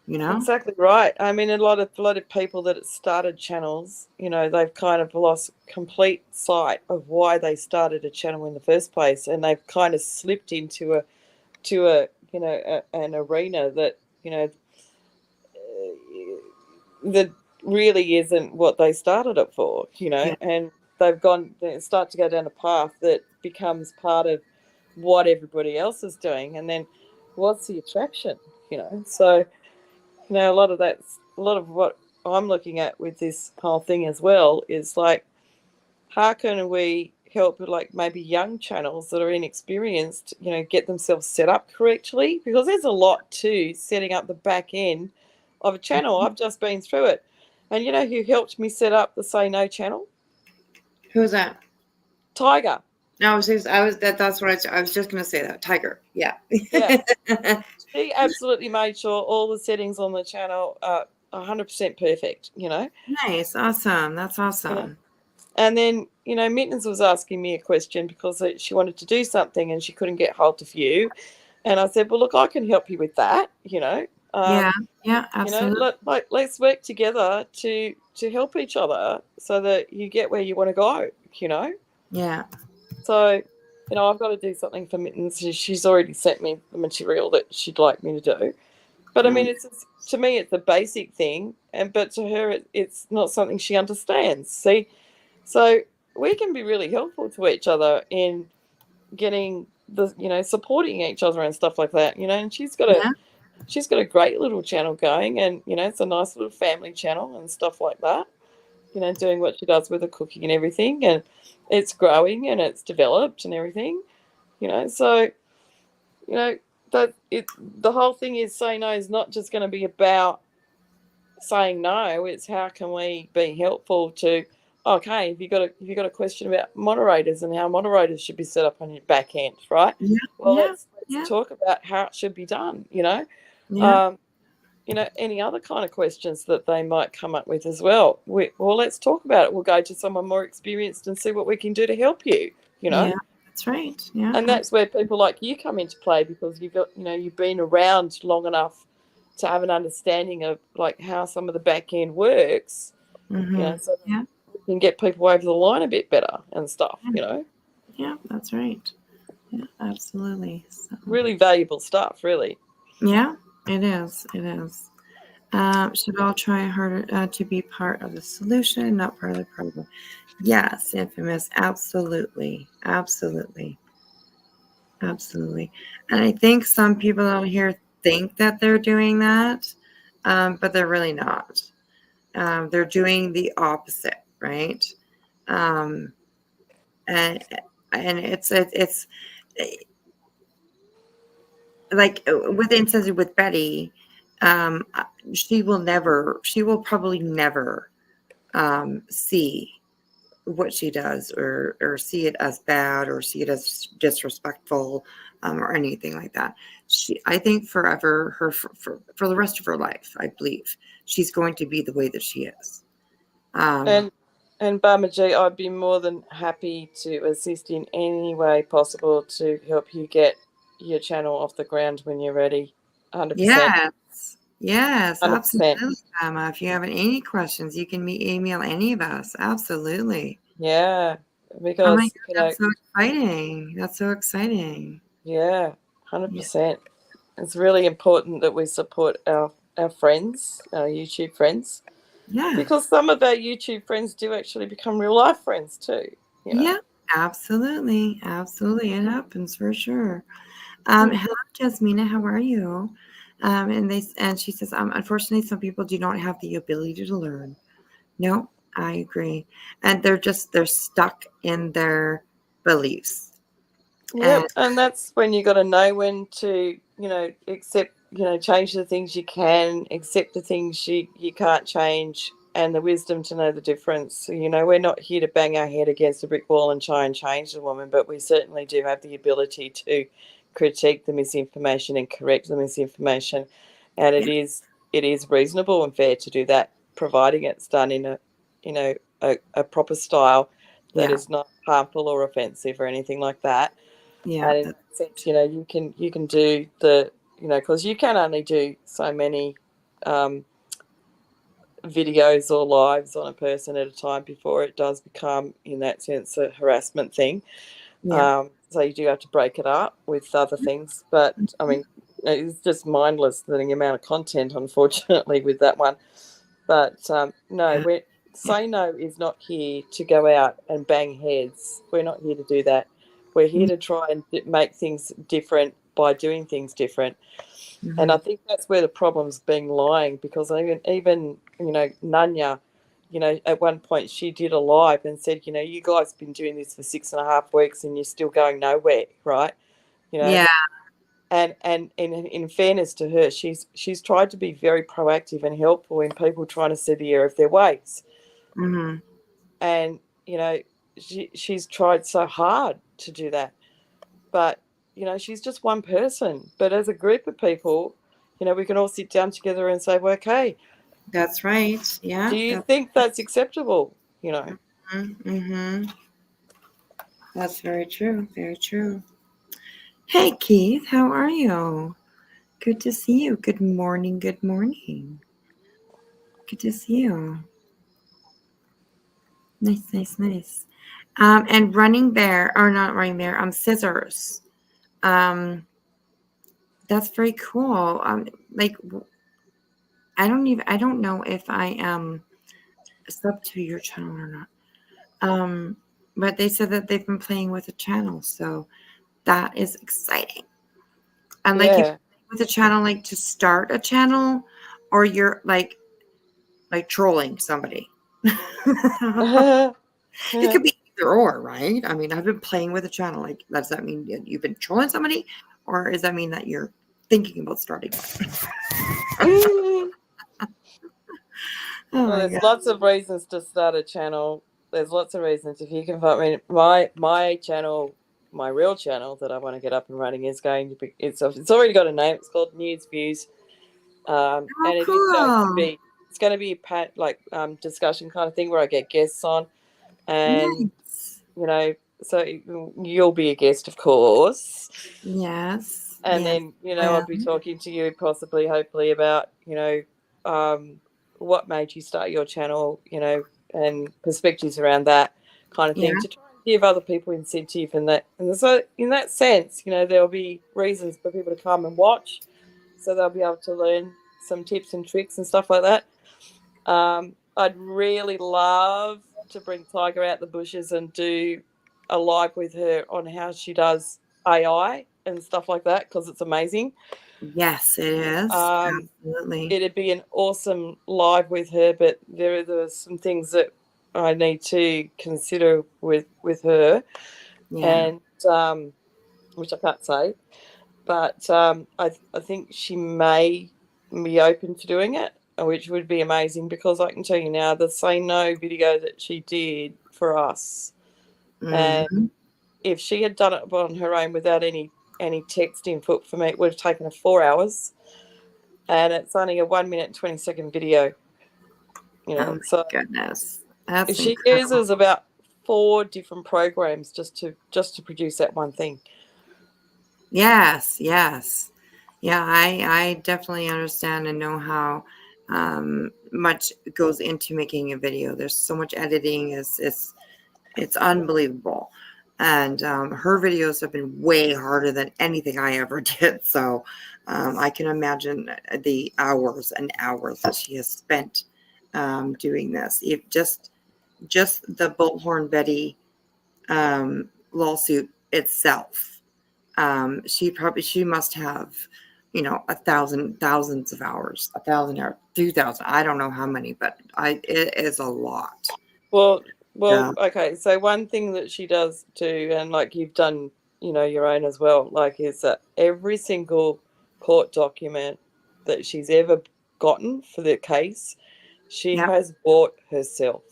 Exactly right. I mean, a lot of people that started channels, they've kind of lost complete sight of why they started a channel in the first place, and they've kind of slipped into an arena that that really isn't what they started it for, and they start to go down a path that becomes part of what everybody else is doing, and then what's the attraction, So, a lot of what I'm looking at with this whole thing as well is like, how can we help like maybe young channels that are inexperienced, get themselves set up correctly? Because there's a lot to setting up the back end of a channel. I've just been through it. And you know who helped me set up the Say No channel? Who's that? Tiger. No, that's what I was just going to say that. Tiger. Yeah. Yeah. She absolutely made sure all the settings on the channel are 100% perfect, Nice. Awesome. That's awesome. And then, Mittens was asking me a question because she wanted to do something and she couldn't get hold of you. And I said, well, look, I can help you with that, Yeah, absolutely. Let's work together to help each other so that you get where you want to go, Yeah. So, I've got to do something for Mittens. She's already sent me the material that she'd like me to do. But I mean, to me, it's a basic thing, but to her, it's not something she understands. See, so we can be really helpful to each other in getting supporting each other and stuff like that. And she's got a great little channel going, and it's a nice little family channel and stuff like that. Doing what she does with the cooking and everything, and it's growing and it's developed and everything. So the whole thing is Say No is not just going to be about saying no. It's how can we be helpful to, okay, if you got a question about moderators and how moderators should be set up on your back end, right? Yeah. Well, let's talk about how it should be done. Any other kind of questions that they might come up with as well. Let's talk about it. We'll go to someone more experienced and see what we can do to help you. Yeah, that's right. Yeah. And that's where people like you come into play, because you've got, you've been around long enough to have an understanding of like how some of the back end works, so we can get people over the line a bit better and stuff, Yeah, that's right. Yeah, absolutely. So. Really valuable stuff, really. Yeah, it is. It is. Should all try harder to be part of the solution, not part of the problem. Yes, Infamous. Absolutely. Absolutely. Absolutely. And I think some people out here think that they're doing that, but they're really not. They're doing the opposite, right? And it's like with instance with Betty, she will probably never see what she does or see it as bad or see it as disrespectful or anything like that. I think forever, for the rest of her life, I believe she's going to be the way that she is. And Bama G, I'd be more than happy to assist in any way possible to help you get your channel off the ground when you're ready. 100%. Yes, 100%. absolutely, Bama. If you have any questions, you can email any of us. Absolutely. Yeah, because oh my God, that's so exciting. That's so exciting. Yeah, 100%. Yeah. It's really important that we support our friends, our YouTube friends. Yeah. Because some of our YouTube friends do actually become real life friends too. Yeah, absolutely. Absolutely. It happens for sure. Hello, Jasmina. How are you? And she says, unfortunately, some people do not have the ability to learn. No, I agree. And they're stuck in their beliefs. Yep. And that's when you got to know when to, accept, change the things you can, accept the things you can't change, and the wisdom to know the difference. We're not here to bang our head against a brick wall and try and change the woman, but we certainly do have the ability to critique the misinformation and correct the misinformation. And it is it is reasonable and fair to do that, providing it's done in a proper style that Yeah. is not harmful or offensive or anything like that. Yeah. And in that sense, you can do the, because you can only do so many videos or lives on a person at a time before it does become, in that sense, a harassment thing. Yeah. So you do have to break it up with other things. But, I mean, it's just mindless, the amount of content, unfortunately, with that one. But, no, Say No is not here to go out and bang heads. We're not here to do that. We're here to try and make things different by doing things different. And I think that's where the problem's been lying, because even Nanya, at one point she did a live and said, you guys have been doing this for 6.5 weeks and you're still going nowhere, right? Yeah. And in fairness to her, she's tried to be very proactive and helpful in people trying to see the error of their ways. Mm-hmm. And she's tried so hard to do that, but she's just one person. But as a group of people, we can all sit down together and say, well, okay, that's right. Yeah. Do you think that's acceptable? Mm-hmm. That's very true. Very true. Hey, Keith, how are you? Good to see you. Good morning. Good morning. Good to see you. Nice, nice, nice. And Running Bear, or not Running Bear, Scissors. That's very cool. I don't know if I am sub to your channel or not. But they said that they've been playing with the channel, so that is exciting. And you play with a channel to start a channel, or you're like trolling somebody. It could be either or, right? I mean, I've been playing with a channel. Does that mean you've been trolling somebody, or does that mean that you're thinking about starting one? Well, there's lots of reasons to start a channel. There's lots of reasons. If you can find my channel, my real channel that I want to get up and running is going to be. It's already got a name. It's called News Views, and it is going to be. It's going to be a discussion kind of thing where I get guests on, and so you'll be a guest, of course. Yes. And then I'll be talking to you possibly, hopefully, about what made you start your channel, and perspectives around that kind of thing, to try and give other people incentive, and so in that sense, there'll be reasons for people to come and watch, so they'll be able to learn some tips and tricks and stuff like that. I'd really love to bring Tiger out the bushes and do a live with her on how she does AI and stuff like that, because it's amazing. Yes, it is. Absolutely. It'd be an awesome live with her, but there are some things that I need to consider with her, and which I can't say, but I think she may be open to doing it, which would be amazing, because I can tell you now, the Say No video that she did for us, and if she had done it on her own without any text input for me, it would have taken her 4 hours, and it's only a 1 minute and 20-second video. Oh my goodness, that's she incredible. uses about 4 different programs just to produce that one thing. Yes. Yeah, I definitely understand and know how much goes into making a video. There's so much editing. It's unbelievable. And her videos have been way harder than anything I ever did. So I can imagine the hours and hours that she has spent doing this. If just the Bullhorn Betty lawsuit itself, she must have, thousands of hours, 1,000 hours, 2,000. I don't know how many, but it is a lot. Well, okay. So one thing that she does too, and you've done, your own as well, is that every single court document that she's ever gotten for the case, she has bought herself.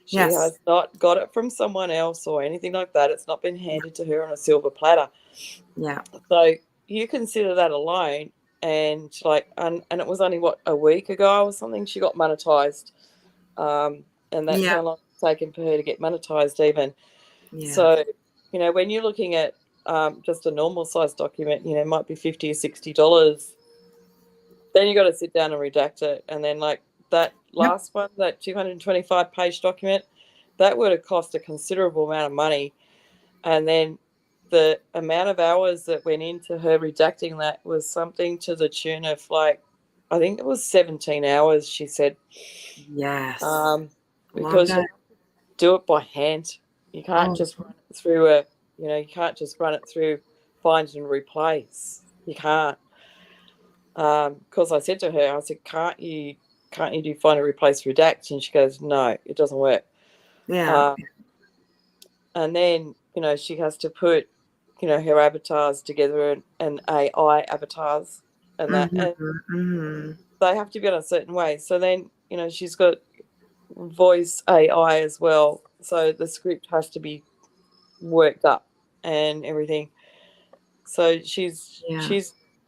She has not got it from someone else or anything like that. It's not been handed to her on a silver platter. Yeah. So you consider that alone, and and it was only a week ago or something she got monetized, and that's Yeah. how long it's taken for her to get monetized even. Yeah. So when you're looking at just a normal size document, it might be $50 or $60. Then you got to sit down and redact it, and then that last one, that 225-page document, that would have cost a considerable amount of money. And then the amount of hours that went into her redacting that was something to the tune of I think it was 17 hours, she said. Yes. Because you time. have to do it by hand. You can't just run it through you can't just run it through find and replace. You can't. Because I said to her, I said, can't you do find and replace redact? And she goes, no, it doesn't work. Yeah. And then, she has to put, her avatars together and AI avatars and that. And they have to be in a certain way. So then, she's got voice AI as well. So the script has to be worked up and everything. So she's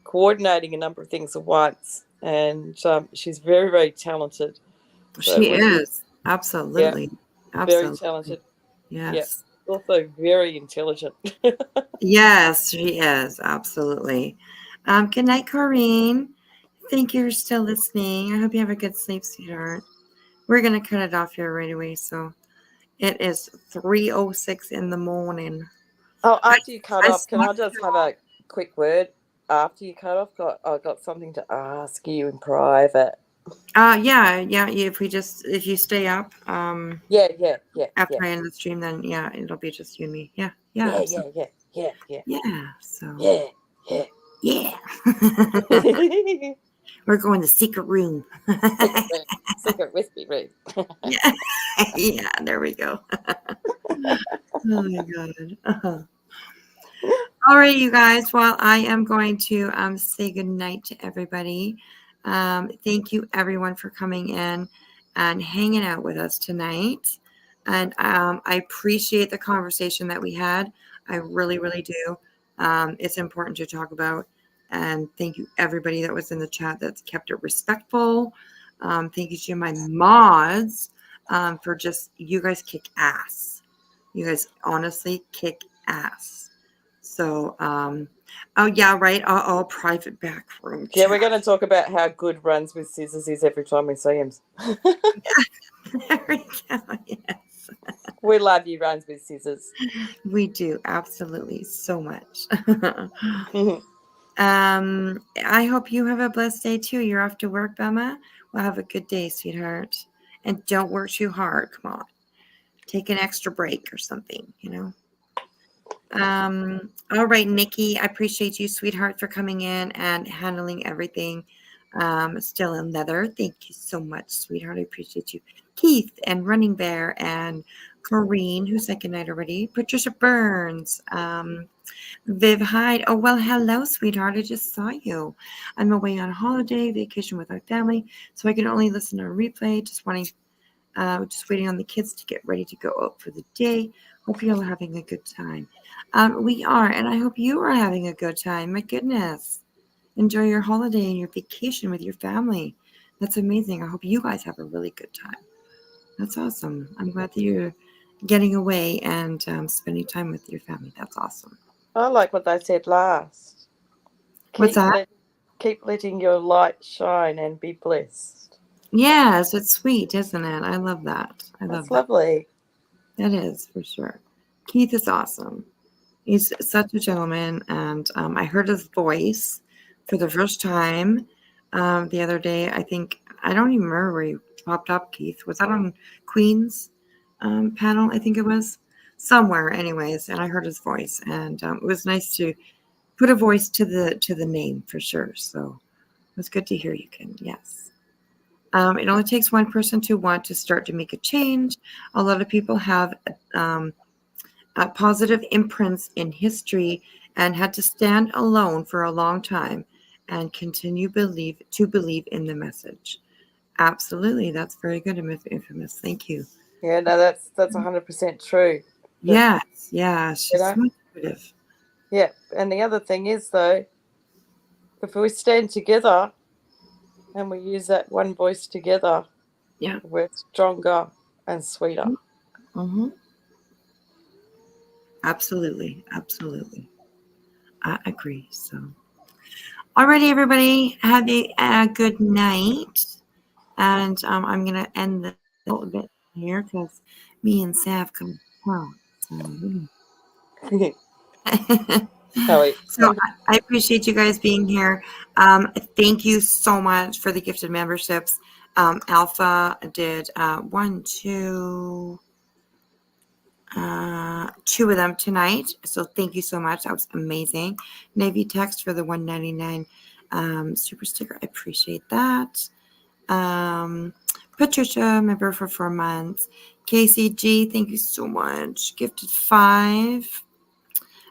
coordinating a number of things at once, and she's very, very talented. So She is. Absolutely. Very talented. Yes. Yes. Also very intelligent. Yes, she is. Absolutely. Good night, Corrine. Thank you for still listening. I hope you have a good sleep, sweetheart. We're going to cut it off here right away. So it is 3:06 in the morning. Oh, after you cut off, can I just have a quick word? After you cut off, I've got something to ask you in private. Yeah. If you stay up, Yeah. after I end the stream, then it'll be just you and me. Yeah. Yeah. So yeah. We're going to secret room. Secret whiskey room. Yeah, there we go. Oh my god. All right, you guys. Well, I am going to say good night to everybody. Thank you, everyone, for coming in and hanging out with us tonight. And I appreciate the conversation that we had. I really, really do. It's important to talk about. And thank you, everybody that was in the chat that's kept it respectful. Thank you to my mods for you guys kick ass. You guys honestly kick ass. So, oh yeah, right. All private back room. Yeah, we're going to talk about how good Runs with Scissors is every time we see him. There we go. Yes. We love you, Runs with Scissors. We do, absolutely, so much. I hope you have a blessed day too. You're off to work, Bema. Well, have a good day, sweetheart. And don't work too hard. Come on. Take an extra break or something, All right, Nikki, I appreciate you, sweetheart, for coming in and handling everything. Still in leather. Thank you so much, sweetheart. I appreciate you. Keith and Running Bear and Corrine, who said goodnight already. Patricia Burns. Viv Hyde. Oh, well, hello, sweetheart. I just saw you. I'm away on holiday, vacation with our family, so I can only listen on replay. Just waiting on the kids to get ready to go out for the day. Hope you're all having a good time. We are, and I hope you are having a good time. My goodness. Enjoy your holiday and your vacation with your family. That's amazing. I hope you guys have a really good time. That's awesome. I'm glad that you're getting away and spending time with your family. That's awesome. I like what they said last. What's that? Keep letting your light shine and be blessed. Yes, it's sweet, isn't it? I love that. That's lovely. That is, for sure. Keith is awesome. He's such a gentleman, and I heard his voice for the first time the other day. I don't even remember where he popped up, Keith. Was that on Queen's panel? I think it was somewhere, anyways. And I heard his voice, and it was nice to put a voice to the name for sure. So it was good to hear you, Ken. Yes. It only takes one person to want to start to make a change. A lot of people have positive imprints in history and had to stand alone for a long time and continue to believe in the message. Absolutely. That's very good, Infamous. Thank you. Yeah, no, that's 100% true. Yes. Yeah. She's so intuitive. Yeah. And the other thing is, though, if we stand together and we use that one voice together, yeah, we're stronger and sweeter. Mm-hmm. Absolutely. Absolutely. I agree. So, alrighty, everybody, have a good night. And I'm going to end this a little bit here because me and Sav come home. So I appreciate you guys being here. Thank you so much for the gifted memberships. Alpha did two of them tonight. So thank you so much. That was amazing. Navy Text for the $1.99 super sticker. I appreciate that. Patricia, member for 4 months. KCG, thank you so much. Gifted 5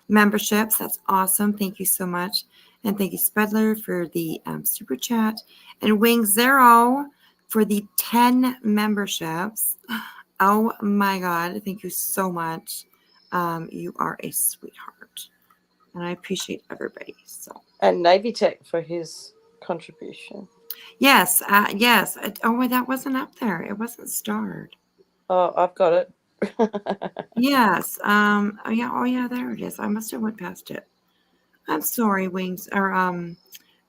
memberships. That's awesome. Thank you so much. And thank you, Spedler, for the super chat. And Wing Zero for the 10 memberships. Oh my God. Thank you so much. You are a sweetheart. And I appreciate everybody. So. And Navy Tech for his contribution. Yes. Yes. Oh, that wasn't up there. It wasn't starred. Oh, I've got it. Yes. Oh yeah. Oh yeah. There it is. I must have went past it. I'm sorry, Wings or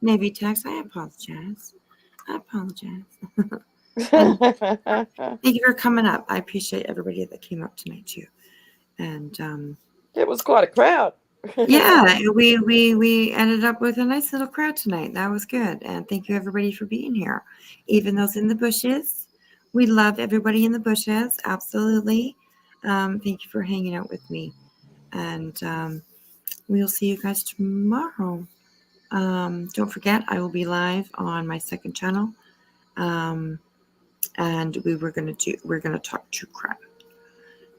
Navy Text. I apologize. And thank you for coming up. I appreciate everybody that came up tonight too. And it was quite a crowd. Yeah, we ended up with a nice little crowd tonight. That was good. And thank you everybody for being here. Even those in the bushes. We love everybody in the bushes. Absolutely. Thank you for hanging out with me. And we'll see you guys tomorrow. Don't forget, I will be live on my second channel. And we're gonna talk true crime.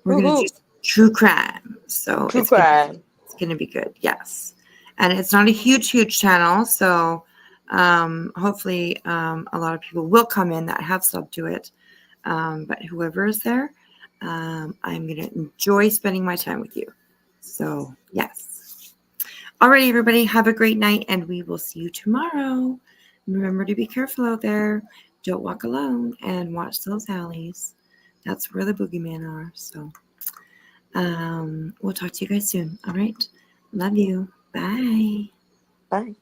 We're gonna do true crime. So True crime. It's gonna be good. Yes. And it's not a huge channel, so hopefully a lot of people will come in that have subbed to it. But whoever is there, I'm gonna enjoy spending my time with you. So yes. Alrighty, everybody, have a great night, and we will see you tomorrow. Remember to be careful out there. Don't walk alone, and watch those alleys. That's where the boogeymen are. So we'll talk to you guys soon. All right. Love you. Bye. Bye.